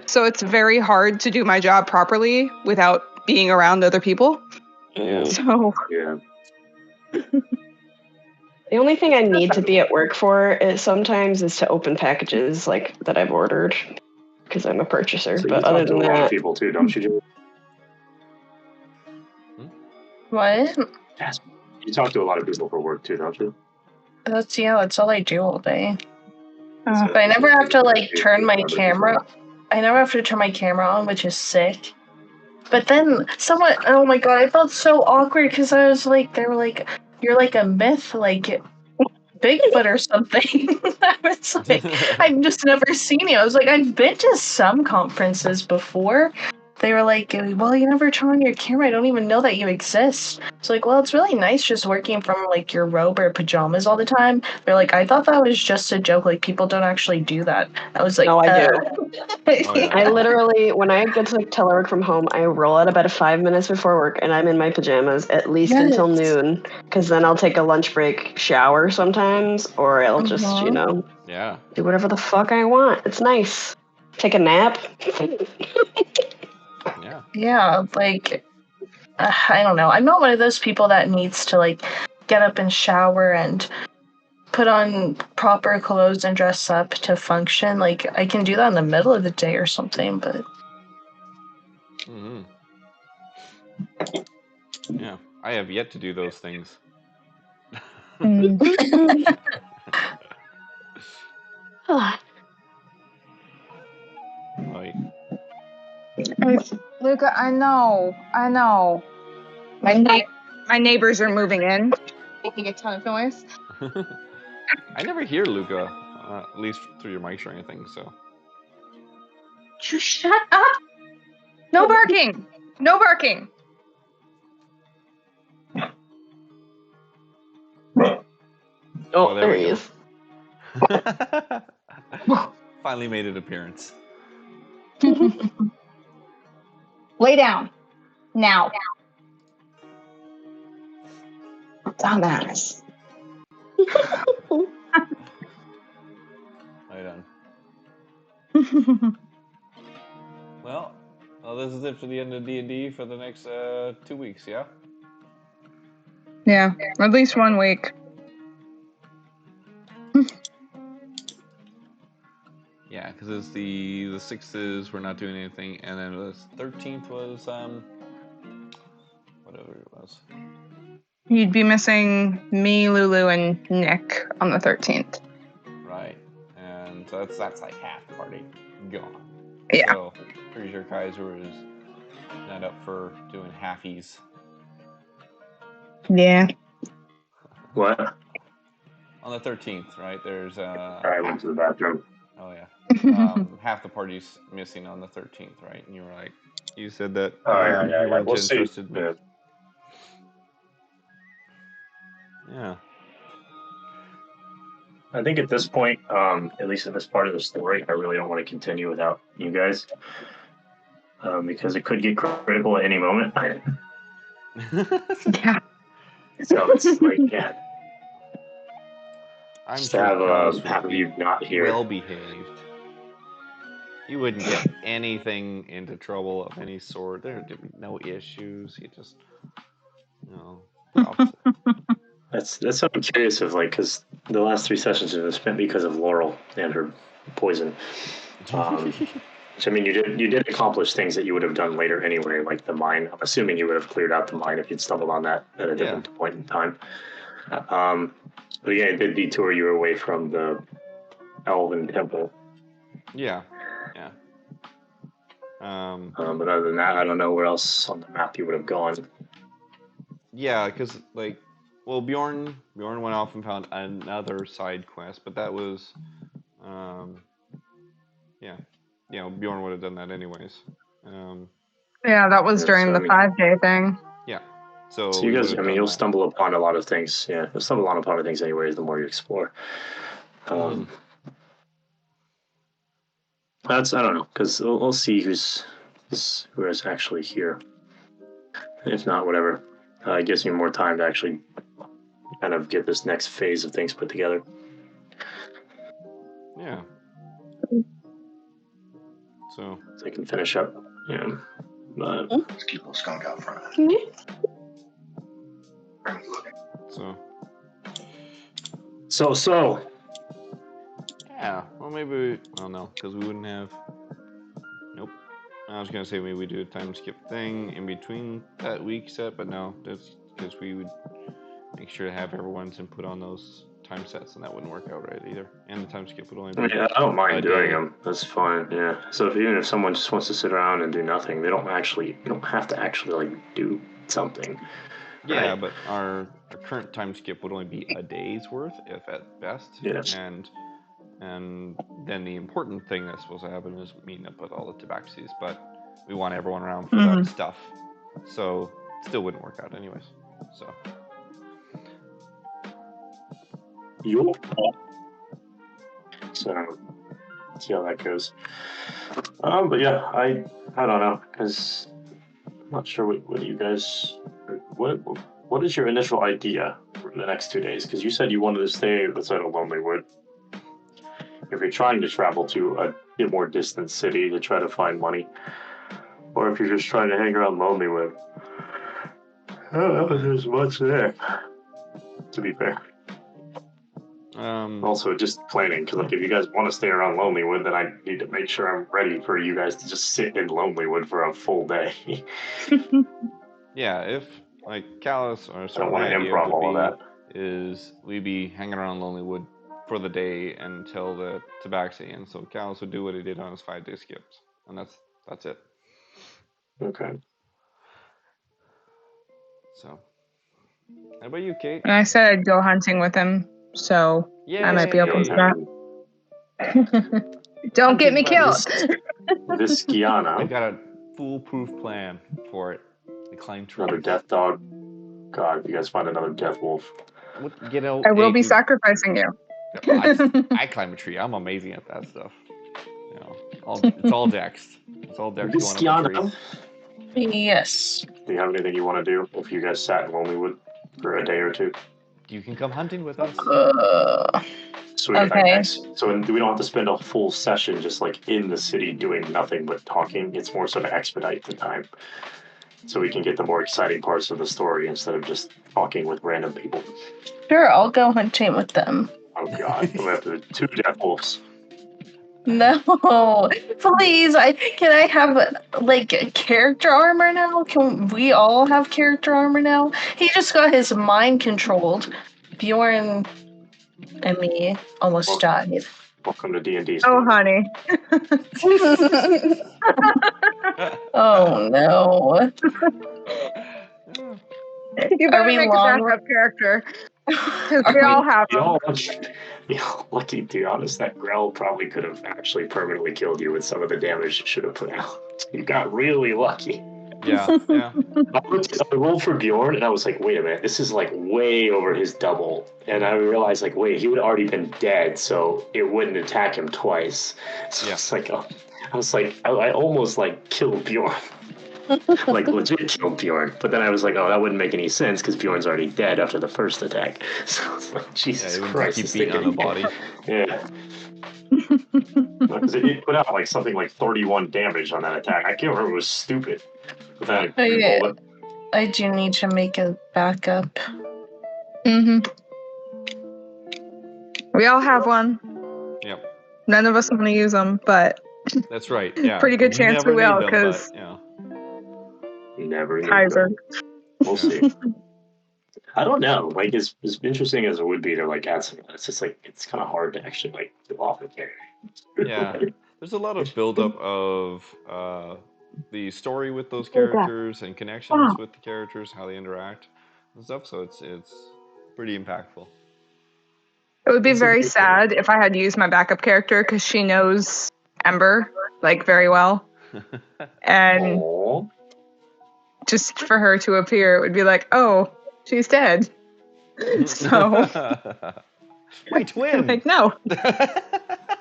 so it's very hard to do my job properly without being around other people. So the only thing I need to be at work for sometimes is to open packages that I've ordered because I'm a purchaser. So but you other talk to than a lot that, of people too, don't you? What? You talk to a lot of people for work too, don't you? That's all I do all day. But I never have to turn my camera. I never have to turn my camera on, which is sick. But then someone, oh my god, I felt so awkward because I was they were you're a myth, Bigfoot or something. I was I've just never seen you. I was I've been to some conferences before. They were well, you never turn on your camera. I don't even know that you exist. It's well, it's really nice just working from your robe or pajamas all the time. They're I thought that was just a joke. People don't actually do that. I was no, I do. I literally, when I get to telework from home, I roll out of bed 5 minutes before work, and I'm in my pajamas at least until noon. Because then I'll take a lunch break, shower sometimes, or I'll just do whatever the fuck I want. It's nice. Take a nap. Yeah, I don't know. I'm not one of those people that needs to get up and shower and put on proper clothes and dress up to function. I can do that in the middle of the day or something, but Yeah, I have yet to do those things. Oh, Right. Luca, I know. My neighbors are moving in, making a ton of noise. I never hear Luca, at least through your mics or anything. So. You shut up! No barking! No barking! Oh, there there we he go. is. Finally made an appearance. Lay down. Now. Dumbass. Right on. Well, this is it for the end of D&D for the next 2 weeks, yeah? Yeah, at least 1 week. Yeah, because it's the 6th we're not doing anything, and then the 13th was whatever it was. You'd be missing me, Lulu, and Nick on the 13th. Right, and so that's like half the party gone. Yeah. So pretty sure Kaiser is not up for doing halfies. Yeah. What? On the 13th, right? There's I went to the bathroom. Oh yeah. Half the party's missing on the 13th, right? And you were like, you said that you weren't We'll see. interested. Yeah. Yeah. I think at this point, at least in this part of the story, I really don't want to continue without you guys, because it could get critical at any moment. Yeah. So it's like, yeah. I'm Just sure have Kaz half would of be you not here. well behaved. You wouldn't get anything into trouble of any sort. There'd be no issues. You just, the opposite. That's what I'm curious of, like, because the last 3 sessions have been spent because of Laurel and her poison. Which, I mean, you did accomplish things that you would have done later anyway, like the mine. I'm assuming you would have cleared out the mine if you'd stumbled on that at a different point in time. But yeah, it did detour you away from the Elven Temple. Yeah. But other than that, I don't know where else on the map you would have gone. Yeah, because Bjorn went off and found another side quest, but that was, Bjorn would have done that anyways. Yeah, that was during the 5-day thing. Yeah. So you guys, I mean, you'll stumble upon a lot of things. Yeah, you'll stumble upon a lot of things anyways, the more you explore. I don't know, because we'll see who is actually here. If not, whatever. It gives me more time to actually kind of get this next phase of things put together. Yeah. So I can finish up. Yeah. But let's keep a little skunk out front. So. Yeah. Well, maybe. Well, no, because we wouldn't have. Nope. I was gonna say maybe we do a time skip thing in between that week set, but no, that's because we would make sure to have everyone's input on those time sets, and that wouldn't work out right either. And the time skip would only be. Yeah, I don't mind doing them. That's fine. Yeah. So even if someone just wants to sit around and do nothing, you don't have to actually like do something. Yeah, right? but our current time skip would only be a day's worth, if at best. Yes. And then the important thing that's supposed to happen is meeting up with all the tabaxis, but we want everyone around for that stuff. So still wouldn't work out anyways. So. So see how that goes. But yeah, I don't know, because I'm not sure what you guys, what is your initial idea for the next 2 days? Because you said you wanted to stay outside of Lonelywood. If you're trying to travel to a more distant city to try to find money, or if you're just trying to hang around Lonelywood, I don't know if there's much there, to be fair. Also, just planning, because like if you guys want to stay around Lonelywood, then I need to make sure I'm ready for you guys to just sit in Lonelywood for a full day. Yeah, if like Callus or I don't want to improv all of that. Is we be hanging around Lonelywood for the day until the tabaxi, and so Callus would do what he did on his 5-day skips, and that's it. Okay. So, how about you, Kate? And I said I'd go hunting with him, so I might be open to that. Don't get me killed. This Kiana. I got a foolproof plan for it. I climb trees. Another death dog. God, if you guys find another death wolf. You know, I will be sacrificing you. I climb a tree. I'm amazing at that stuff. You know, it's all dex. It's all dex This going up the Kiana. trees. Yes. Do you have anything you want to do if you guys sat in Lonelywood for a day or two? You can come hunting with us. Sweet. Okay. Nice. So we don't have to spend a full session just like in the city doing nothing but talking. It's more so to expedite the time, so we can get the more exciting parts of the story instead of just talking with random people. Sure, I'll go hunting with them. Oh God, we have the 2 death wolves. No, please. Can I have like character armor now? Can we all have character armor now? He just got his mind controlled. Bjorn and me almost died. Welcome to D&D. Oh, honey. Oh no. You Are better we make long? a backup character. Because we all have them. Lucky to be honest, that Grell probably could have actually permanently killed you with some of the damage it should have put out. You got really lucky. Yeah. I rolled for Bjorn and I was like, wait a minute, this is like way over his double. And I realized like, wait, he would have already been dead, so it wouldn't attack him twice. So it's like, I almost like killed Bjorn. Like legit killed Bjorn. But then I was like, oh, that wouldn't make any sense because Bjorn's already dead after the first attack. So it's like, Jesus Christ. Keep beating on the body. Yeah. Because it put out like something like 31 damage on that attack. I can't remember, it was stupid. But then I do need to make a backup. Mm-hmm. We all have one. Yep. None of us want to use them, but that's right. Yeah. Pretty good chance we will, because never need Kaiser. them. We'll see. I don't know. Like as interesting as it would be to like add some, it's just like it's kind of hard to actually like do off the carry. Yeah. There's a lot of buildup of the story with those characters and connections with the characters, how they interact and stuff. So it's pretty impactful. It would be very sad if I had used my backup character because she knows Ember like very well, and just for her to appear, it would be like, oh, she's dead. So my twin. Like, no.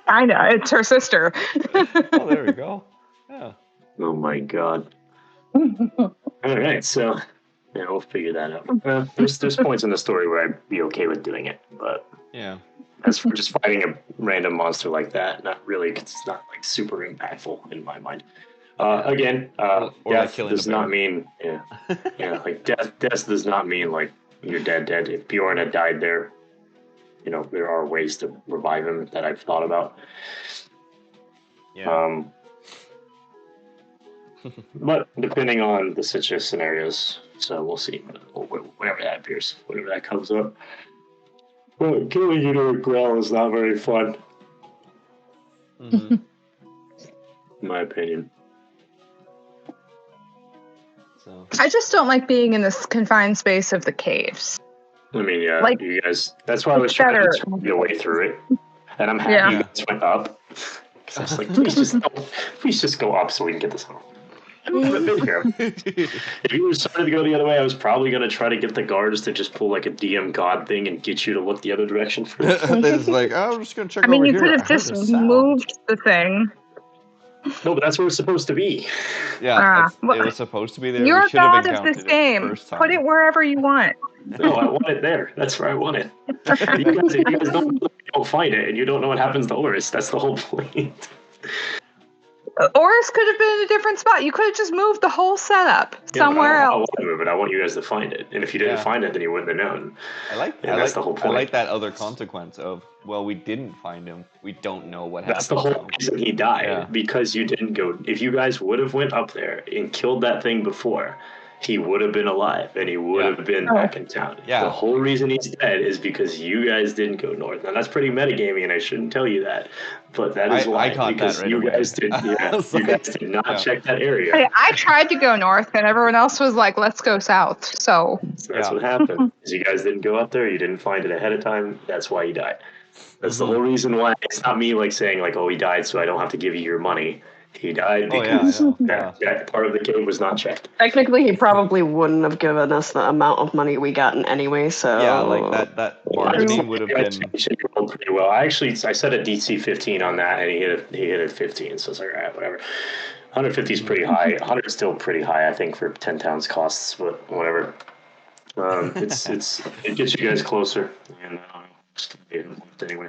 I know, it's her sister. Oh, there we go. Yeah. Oh my God. All right, so yeah, we'll figure that out. There's points in the story where I'd be okay with doing it, but yeah, as for just fighting a random monster like that, not really. It's not like super impactful in my mind. Again, or death like does not mean like death does not mean like you're dead. If Bjorn had died there, you know, there are ways to revive him that I've thought about. Yeah. But depending on the scenarios, so we'll see. Whenever that appears, whenever that comes up. Well, killing you to a growl is not very fun. Mm-hmm. In my opinion. So I just don't like being in this confined space of the caves. I mean, yeah, like, you guys. That's why I was trying to get your way through it, and I'm happy you guys went up. Because I was like, please just go up so we can get this on. If you decided to go the other way, I was probably going to try to get the guards to just pull like a DM god thing and get you to look the other direction first. They're just like, oh, I'm just going to check over here. I mean, here. you could have just moved the thing. No, but that's where it's supposed to be. Yeah, it was supposed to be there. You're we a god of this game. Put it wherever you want. No, I want it there. That's where I want it. You guys don't find it, and you don't know what happens to Oris. That's the whole point. Oris could have been in a different spot. You could have just moved the whole setup somewhere else. I want to move it. I want you guys to find it. And if you didn't find it, then you wouldn't have known. That's the whole point. I like that other consequence of, well, we didn't find him. We don't know what happened. That's the whole reason he died, because you didn't go. If you guys would have went up there and killed that thing before, he would have been alive and he would have been back in town. Yeah. The whole reason he's dead is because you guys didn't go north. Now that's pretty metagaming, and I shouldn't tell you that, but that is why. I caught because that right you away. guys did. Yeah, you guys did not check that area. Hey, I tried to go north, and everyone else was like, "Let's go south." So that's what happened. Is you guys didn't go up there. You didn't find it ahead of time. That's why you died. That's the whole reason why. It's not me like saying like, "Oh, he died, so I don't have to give you your money." He died because that part of the game was not checked. Technically, he probably wouldn't have given us the amount of money we gotten anyway. So yeah, like that bargaining would have been pretty well. I set a DC 15 on that, and he hit it 15. So it's like, all right, whatever. 150 is pretty high. 100 is still pretty high, I think, for 10 towns costs, but whatever. It gets you guys closer, and anyway.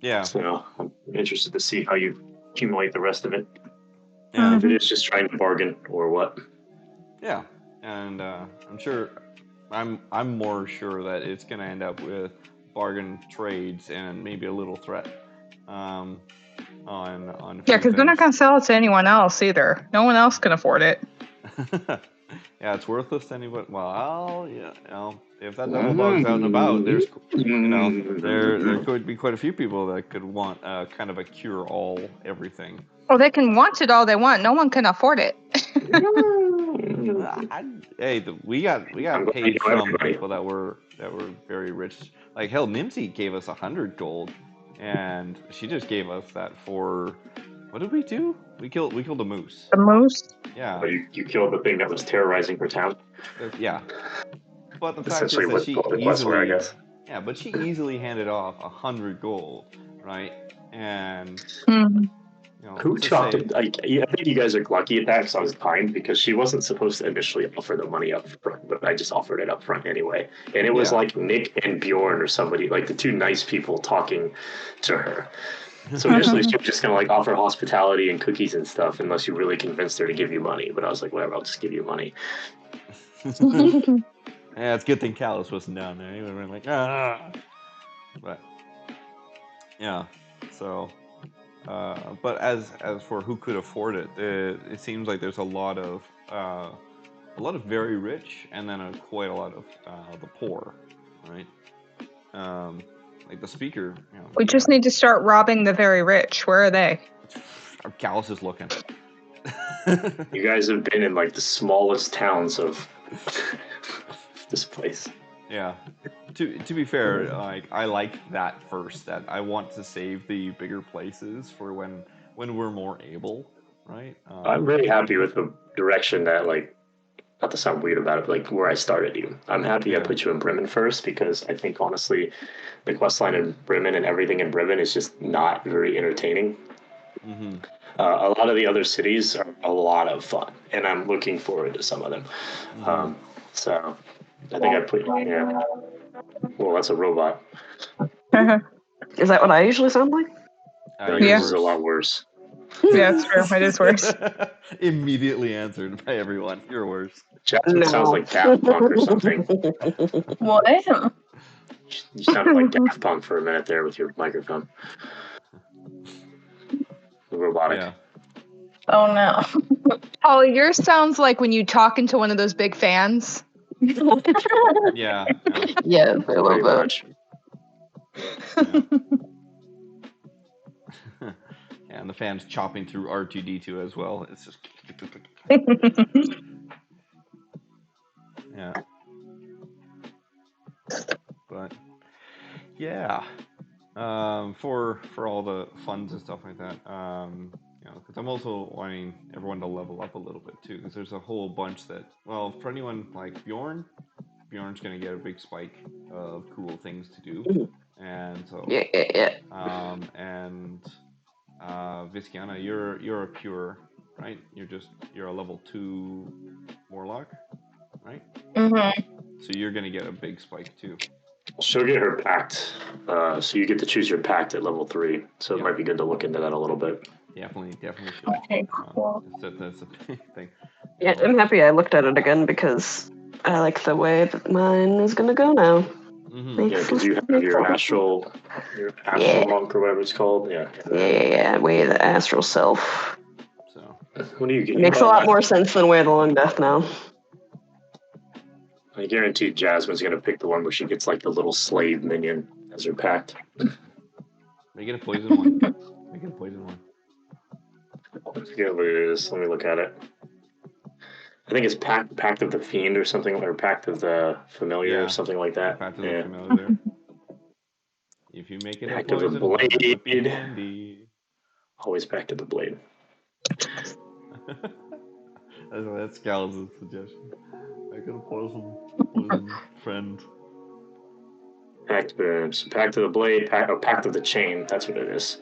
Yeah. So I'm interested to see how you accumulate the rest of it. Yeah. If it is just trying to bargain or what. Yeah, and I'm sure, I'm more sure that it's going to end up with bargain trades and maybe a little threat. On because they're not going to sell it to anyone else either. No one else can afford it. Yeah, it's worthless to anybody. Well, if that double bug's out and about, there could be quite a few people that could want kind of a cure-all everything. Well, they can want it all they want. No one can afford it. We got paid from people that were very rich. Like hell, Nimsy gave us 100 gold, and she just gave us that for. What did we do? We killed a moose. A moose? Yeah. Oh, you killed the thing that was terrorizing her town? Yeah. But the fact is that she easily handed off 100 gold, right? And who chopped it? I think you guys are lucky at that because I was kind, because she wasn't supposed to initially offer the money up front, but I just offered it up front anyway. And it was like Nick and Bjorn or somebody, like the two nice people talking to her. So initially she was just going to like offer hospitality and cookies and stuff unless you really convinced her to give you money. But I was like, whatever, I'll just give you money. Yeah, it's a good thing Callus wasn't down there. He would have been like, ah. But yeah, so but as for who could afford it, it seems like there's a lot of very rich and then quite a lot of the poor, right? Like the speaker. We just need to start robbing the very rich. Where are they? Callus is looking. You guys have been in like the smallest towns of this place. Yeah. To be fair, like I like that first. That I want to save the bigger places for when we're more able, right? I'm really happy with the direction that, like, not to sound weird about it, but like where I started you. I'm happy I put you in Bremen first, because I think honestly the quest line in Bremen and everything in Bremen is just not very entertaining. Mm-hmm. A lot of the other cities are a lot of fun, and I'm looking forward to some of them. Mm-hmm. So I think I put well, that's a robot. Is that what I usually sound like? Yours is a lot worse. Yeah, it's true. It is worse. Immediately answered by everyone. You're worse. Jasmine sounds like Daft Punk or something. What? You sounded like Daft Punk for a minute there with your microphone. Robotic. Yeah. Oh no. Oh, yours sounds like when you talk into one of those big fans. Yeah. Yeah, a little bit. And the fan's chopping through R2D2 as well. It's just. Yeah. But yeah, for all the funds and stuff like that, because I'm also wanting everyone to level up a little bit too, because there's a whole bunch that, well, for anyone like Bjorn's gonna get a big spike of cool things to do, and so and Visciana, you're a pure, right? You're a level 2 warlock, right? Mm-hmm. So you're gonna get a big spike too. She'll get her pact, so you get to choose your pact at level 3. So it might be good to look into that a little bit. Definitely should. Okay, cool. That's a big thing. Yeah, I'm happy I looked at it again because I like the way that mine is gonna go now. Mm-hmm. Yeah, because you have your astral monk or whatever it's called. Yeah, way of the astral self. So what do you get? Makes a lot more sense than Way of the Long Death now. I guarantee Jasmine's gonna pick the one where she gets like the little slave minion as her pact. Make it a poison one. Make it a poison one. I forget what it is. Let me look at it. I think it's Pact of the Fiend or something, or Pact of the Familiar or something like that. Pact of the Familiar. If you make it Pact a of the poison one, that would be Blade. handy. Always Pact of the Blade. That's Scal's suggestion. Make it a poison friend. Pact of the Blade, Pact of the Chain. That's what it is.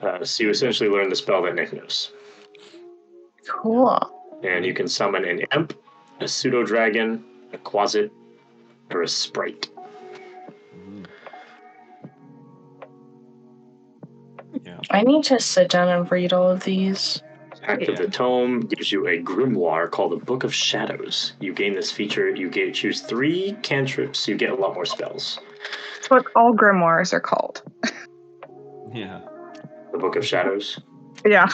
Yeah. So you essentially learn the spell that Nick knows. Cool. And you can summon an imp, a pseudo dragon, a quasit, or a sprite. Yeah. I need to sit down and read all of these. Pact of the Tome gives you a grimoire called the Book of Shadows. You gain this feature. You choose 3 cantrips. You get a lot more spells. That's what all grimoires are called. Yeah. The Book of Shadows. Yeah.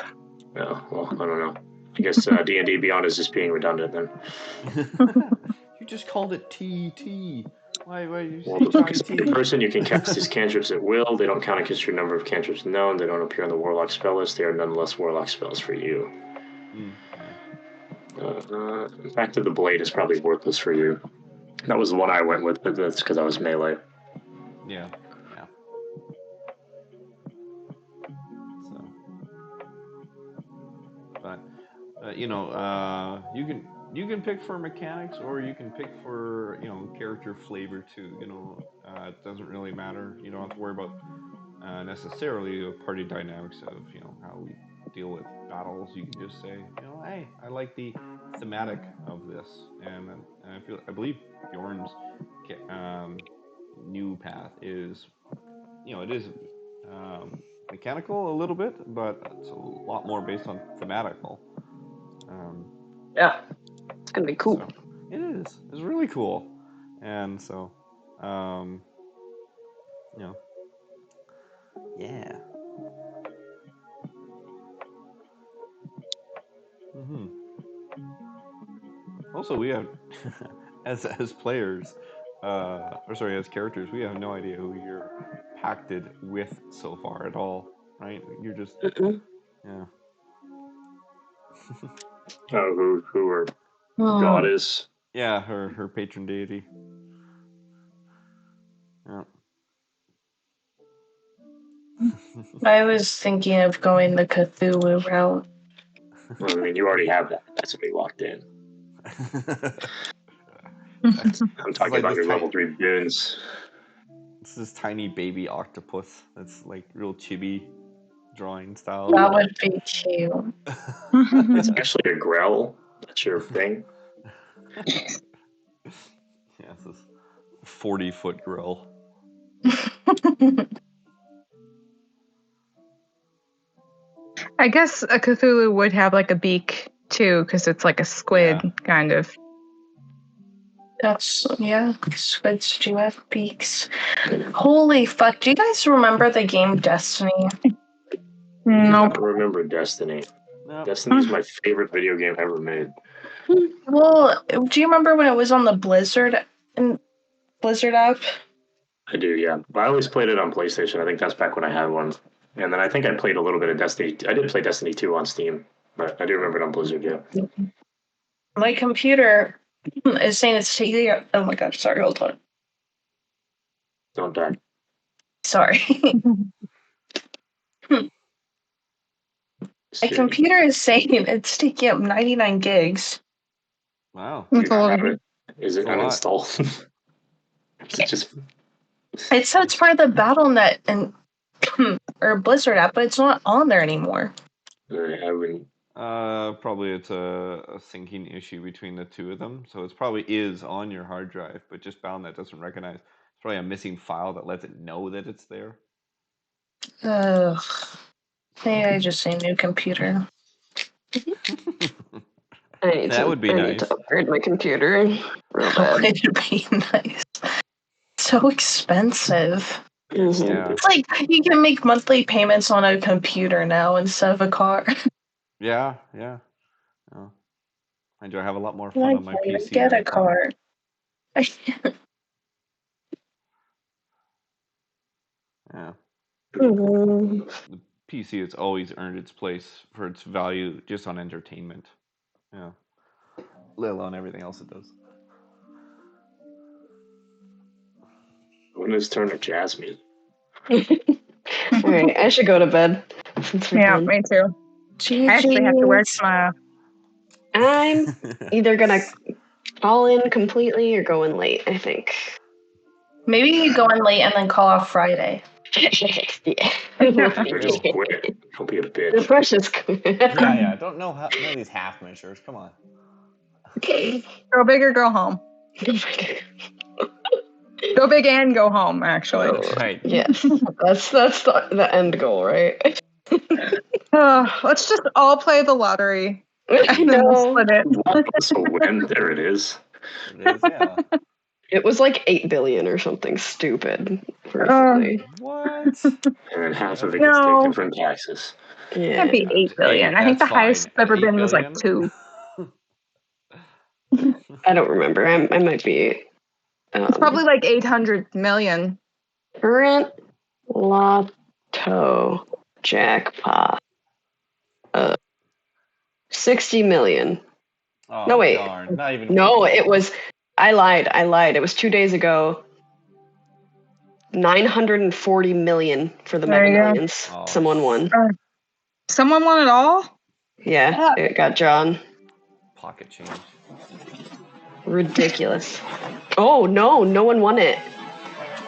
Oh, well, I don't know. I guess D&D Beyond is just being redundant then. You just called it TT. Why you say The person you can cast these cantrips at will. They don't count against your number of cantrips known. They don't appear on the Warlock spell list. They are nonetheless Warlock spells for you. Pact of the Blade is probably worthless for you. That was the one I went with, but that's because I was melee. Yeah. So, but you can pick for mechanics, or you can pick for character flavor too. It doesn't really matter. You don't have to worry about necessarily the party dynamics of how we deal with battles. You can just say, hey, I like the thematic of this, and I believe Bjorn's new path is, it is mechanical a little bit, but it's a lot more based on thematical. Yeah, it's gonna be cool. So it is. It's really cool, and so, yeah. Also, we have, as players, as characters, we have no idea who you're pacted with so far at all, right? You're just, yeah. Who her god is? Yeah, her patron deity. Yeah. I was thinking of going the Cthulhu route. Well, I mean, you already have that. That's what we locked in. I'm talking about your level 3 goons. It's this tiny baby octopus that's like real chibi drawing style. That would be cute. It's actually a grell. That's your thing. Yeah, it's this 40-foot grill. I guess a Cthulhu would have like a beak too, because it's like a squid kind of. Squids do have beaks. Holy fuck, do you guys remember the game Destiny? Nope. I don't remember Destiny. Nope. Destiny's my favorite video game ever made. Well, do you remember when it was on the Blizzard app? I do, yeah. I always played it on PlayStation. I think that's back when I had one. And then I think I played a little bit of Destiny. I did play Destiny 2 on Steam, but I do remember it on Blizzard, yeah. My computer is saying it's taking... Oh my god, sorry, hold on. Don't die. Sorry. My computer is saying it's taking up 99 gigs. Wow. Is it uninstalled? Is it just... It said it's part of the BattleNet and or Blizzard app, but it's not on there anymore. I wouldn't. Probably it's a syncing issue between the two of them. So it probably is on your hard drive, but just BattleNet doesn't recognize. It's probably a missing file that lets it know that it's there. Maybe I just say new computer. That would be nice. I need to upgrade my computer. That would be nice. So expensive. Mm-hmm. Yeah. It's like you can make monthly payments on a computer now instead of a car. Yeah. I do have a lot more fun on my PC. Get a car. Yeah. Mhm. The PC has always earned its place for its value just on entertainment. Yeah. Let alone everything else it does. When is turn to jazz music? All right, I should go to bed since we're Yeah, done. me too. I actually have to work GGs. tomorrow. I'm either gonna call in completely or go in late, I think. Maybe you go in late and then call off Friday. Yeah. Or just quit. Don't be a The bitch. precious. Yeah. Don't know how, none of these half measures. Come on. Go big or go home. Go big and go home, actually. Oh, Right. yes, that's the end goal, right? Let's just all play the lottery. I And then we'll know. split it. One plus a win. There it is. It is, yeah. It was like 8 billion or something stupid recently. What? And then half of it gets No. taken from taxes. It Yeah. can't be 8 billion. I think the that's highest fine. it's ever At been 8 was like billion? 2. I don't remember. I might be. It's probably like 800 million. Current lotto jackpot. 60 million. Oh, No, wait. darn. Not even No, close. it was. I lied. It was 2 days ago. 940 million for the There Mega you go. Millions. Oh, Someone won. Someone won it all? Yeah, it got John. Pocket change. Ridiculous. Oh no, no one won it.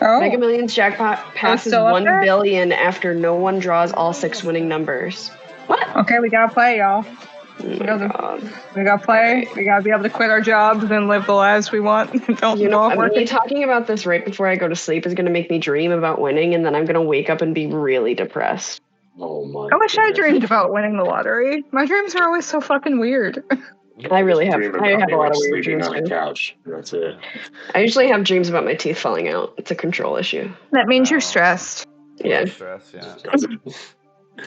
Oh. Mega Millions jackpot passes still up 1 there? billion after no one draws all 6 winning numbers. What? Okay, we gotta play, y'all. Oh my God. We gotta play. Right. We gotta be able to quit our jobs and live the lives we want. Don't You know, involve me working. talking about this right before I go to sleep is going to make me dream about winning, and then I'm going to wake up and be really depressed. Oh my. I wish I goodness. dreamed about winning the lottery. My dreams are always so fucking weird. I really have. Dream I about have me, a lot like, of weird sleeping dreams on a too. couch. That's it. I usually have dreams about my teeth falling out. It's a control issue. That means you're Oh. stressed. Yeah. Stress, yeah.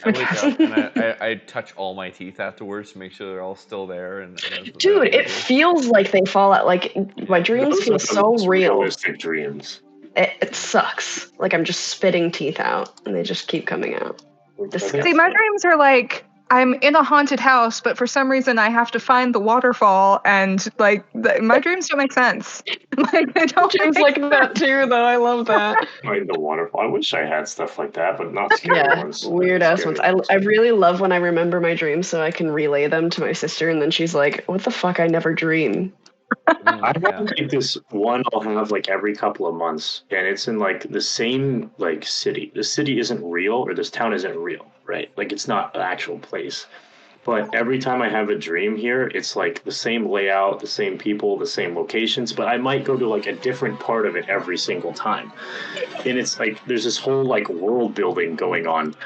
I wake up and I touch all my teeth afterwards to make sure they're all still there. And Dude, it feels like they fall out. Like my dreams Those feel are the so most real. realistic dreams. It sucks. Like I'm just spitting teeth out, and they just keep coming out. Disgusting. See, my dreams are like I'm in a haunted house, but for some reason I have to find the waterfall, and like my dreams don't make sense. Like they don't. Dreams like that too, though. I love that. Find the waterfall. I wish I had stuff like that, but not scary Yeah, ones. weird ass Scary ones. I really love when I remember my dreams so I can relay them to my sister, and then she's like, "What the fuck? I never dream." I have like this one I'll have like every couple of months, and it's in like the same like city. The city isn't real, or this town isn't real, right? Like it's not an actual place. But every time I have a dream here, it's like the same layout, the same people, the same locations, but I might go to like a different part of it every single time. And it's like there's this whole like world building going on.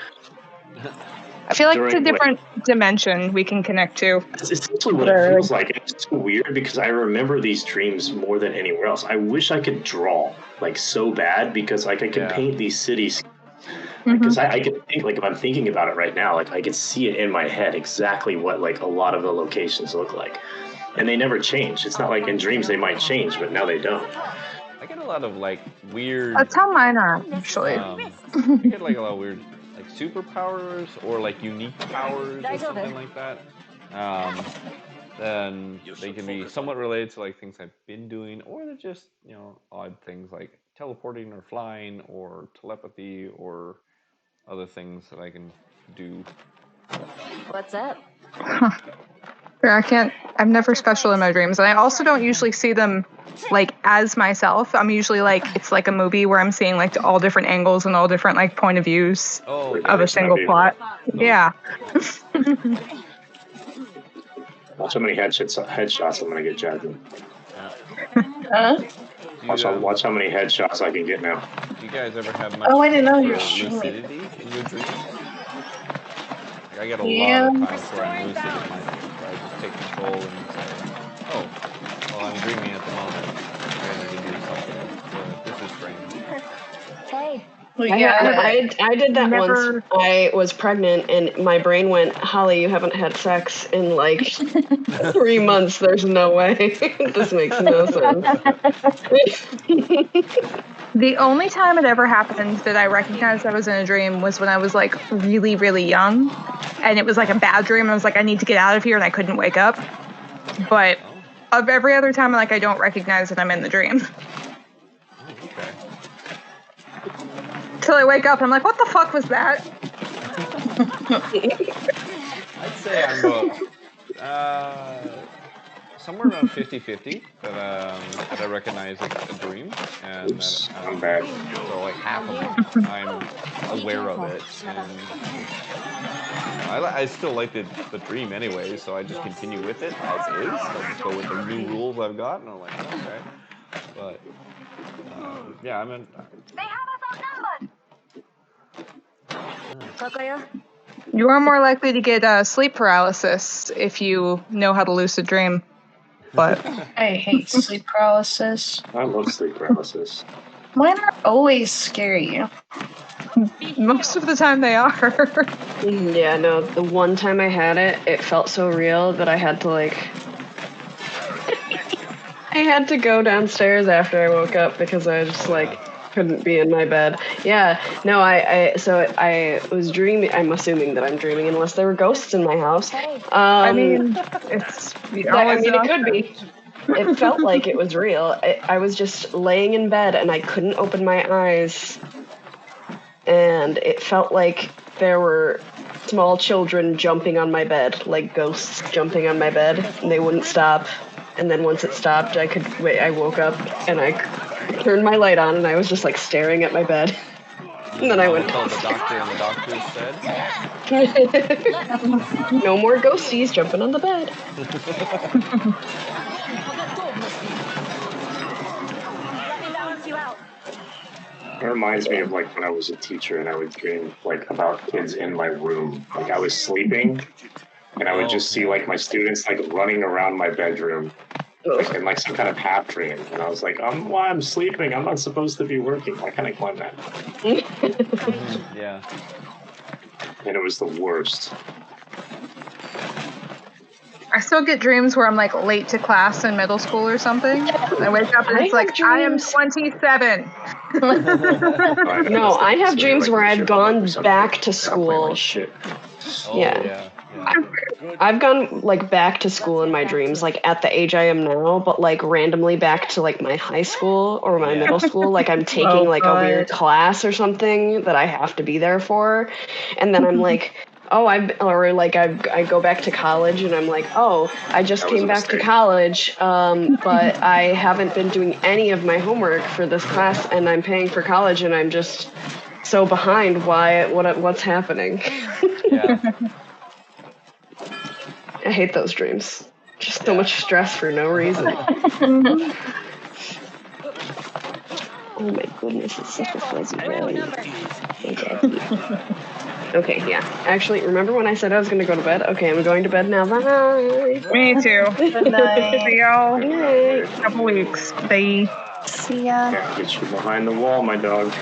I feel like it's a During, like- different dimension we can connect to. It's essentially what it feels like. It's so weird because I remember these dreams more than anywhere else. I wish I could draw like so bad because like I could paint these cities. Because I could think, like, if I'm thinking about it right now, like, I could see it in my head exactly what, like, a lot of the locations look like. And they never change. It's not like in dreams they might change, but now they don't. I get a lot of, like, weird... That's how mine are, actually. I get, like, a lot of weird, like, superpowers or, like, unique powers or something like that. Then they can be somewhat related to, like, things I've been doing, or they're just, you know, odd things like teleporting or flying or telepathy or other things that I can do. What's up? Yeah, I'm never special in my dreams. And I also don't usually see them like as myself. I'm usually like, it's like a movie where I'm seeing like all different angles and all different like point of views of a single plot. Yeah. Watch how many headshots I'm gonna get, Jasmine. Watch how many headshots I can get now. Do you guys ever have much I didn't know you were lucidity in your dreams? Like, I get a lot of times where I'm lucid in my dreams, where I just take control and say, oh, well, I'm dreaming at the moment. I need to do something. This is strange. Hey, I did that Never- once. I was pregnant, and my brain went, Holly, you haven't had sex in like 3 months. There's no way. This makes no sense. The only time it ever happened that I recognized I was in a dream was when I was like really, really young. And it was like a bad dream. I was like, I need to get out of here, and I couldn't wake up. But of every other time, like, I don't recognize that I'm in the dream. Okay. Till I wake up, I'm like, what the fuck was that? I'd say I'm somewhere around 50-50 that I recognize a dream, and Oops, that, I'm bad. so like half of it I'm aware of it, and I still like the dream anyway, so I just continue with it as is. I just go with the new rules I've got, and I'm like, okay. But yeah, I mean, You are more likely to get sleep paralysis if you know how to lucid dream. But I hate sleep paralysis. I love sleep paralysis. Mine are always scary. most of the time they are. Yeah, no, the one time I had it, it felt so real that I had to like I had to go downstairs after I woke up because I just like couldn't be in my bed. Yeah, no, I was dreaming. I'm assuming that I'm dreaming unless there were ghosts in my house. I mean, it's it could be. It felt like it was real. I was just laying in bed and I couldn't open my eyes, and it felt like there were small children jumping on my bed, like ghosts jumping on my bed, and they wouldn't stop. And then once it stopped, I woke up and I turned my light on and I was just like staring at my bed. And then I went, told the doctor, and the doctor said, no more ghosties jumping on the bed. It reminds me of like when I was a teacher and I would dream like about kids in my room. Like I was sleeping and I would just see like my students like running around my bedroom like in like some kind of half dream. And I was like, I'm sleeping. I'm not supposed to be working. Why can't I climb that? Yeah. And it was the worst. I still get dreams where I'm like late to class in middle school or something. I wake up and it's like, I am 27. No, I have dreams where I've gone back to school. Yeah. I've gone like back to school in my dreams, like at the age I am now, but like randomly back to like my high school or my middle school. Like I'm taking like a weird class or something that I have to be there for, and then I'm like, I go back to college and I'm like, oh, I just came back to college, but I haven't been doing any of my homework for this class, and I'm paying for college, and I'm just so behind. What's happening? Yeah. I hate those dreams. Just so much stress for no reason. Oh my goodness, it's such a fuzzy belly. Okay, yeah. Actually, remember when I said I was going to go to bed? Okay, I'm going to bed now. Bye. Me too. Good night. See y'all in a couple weeks. Bye. See ya. Can't get you behind the wall, my dog.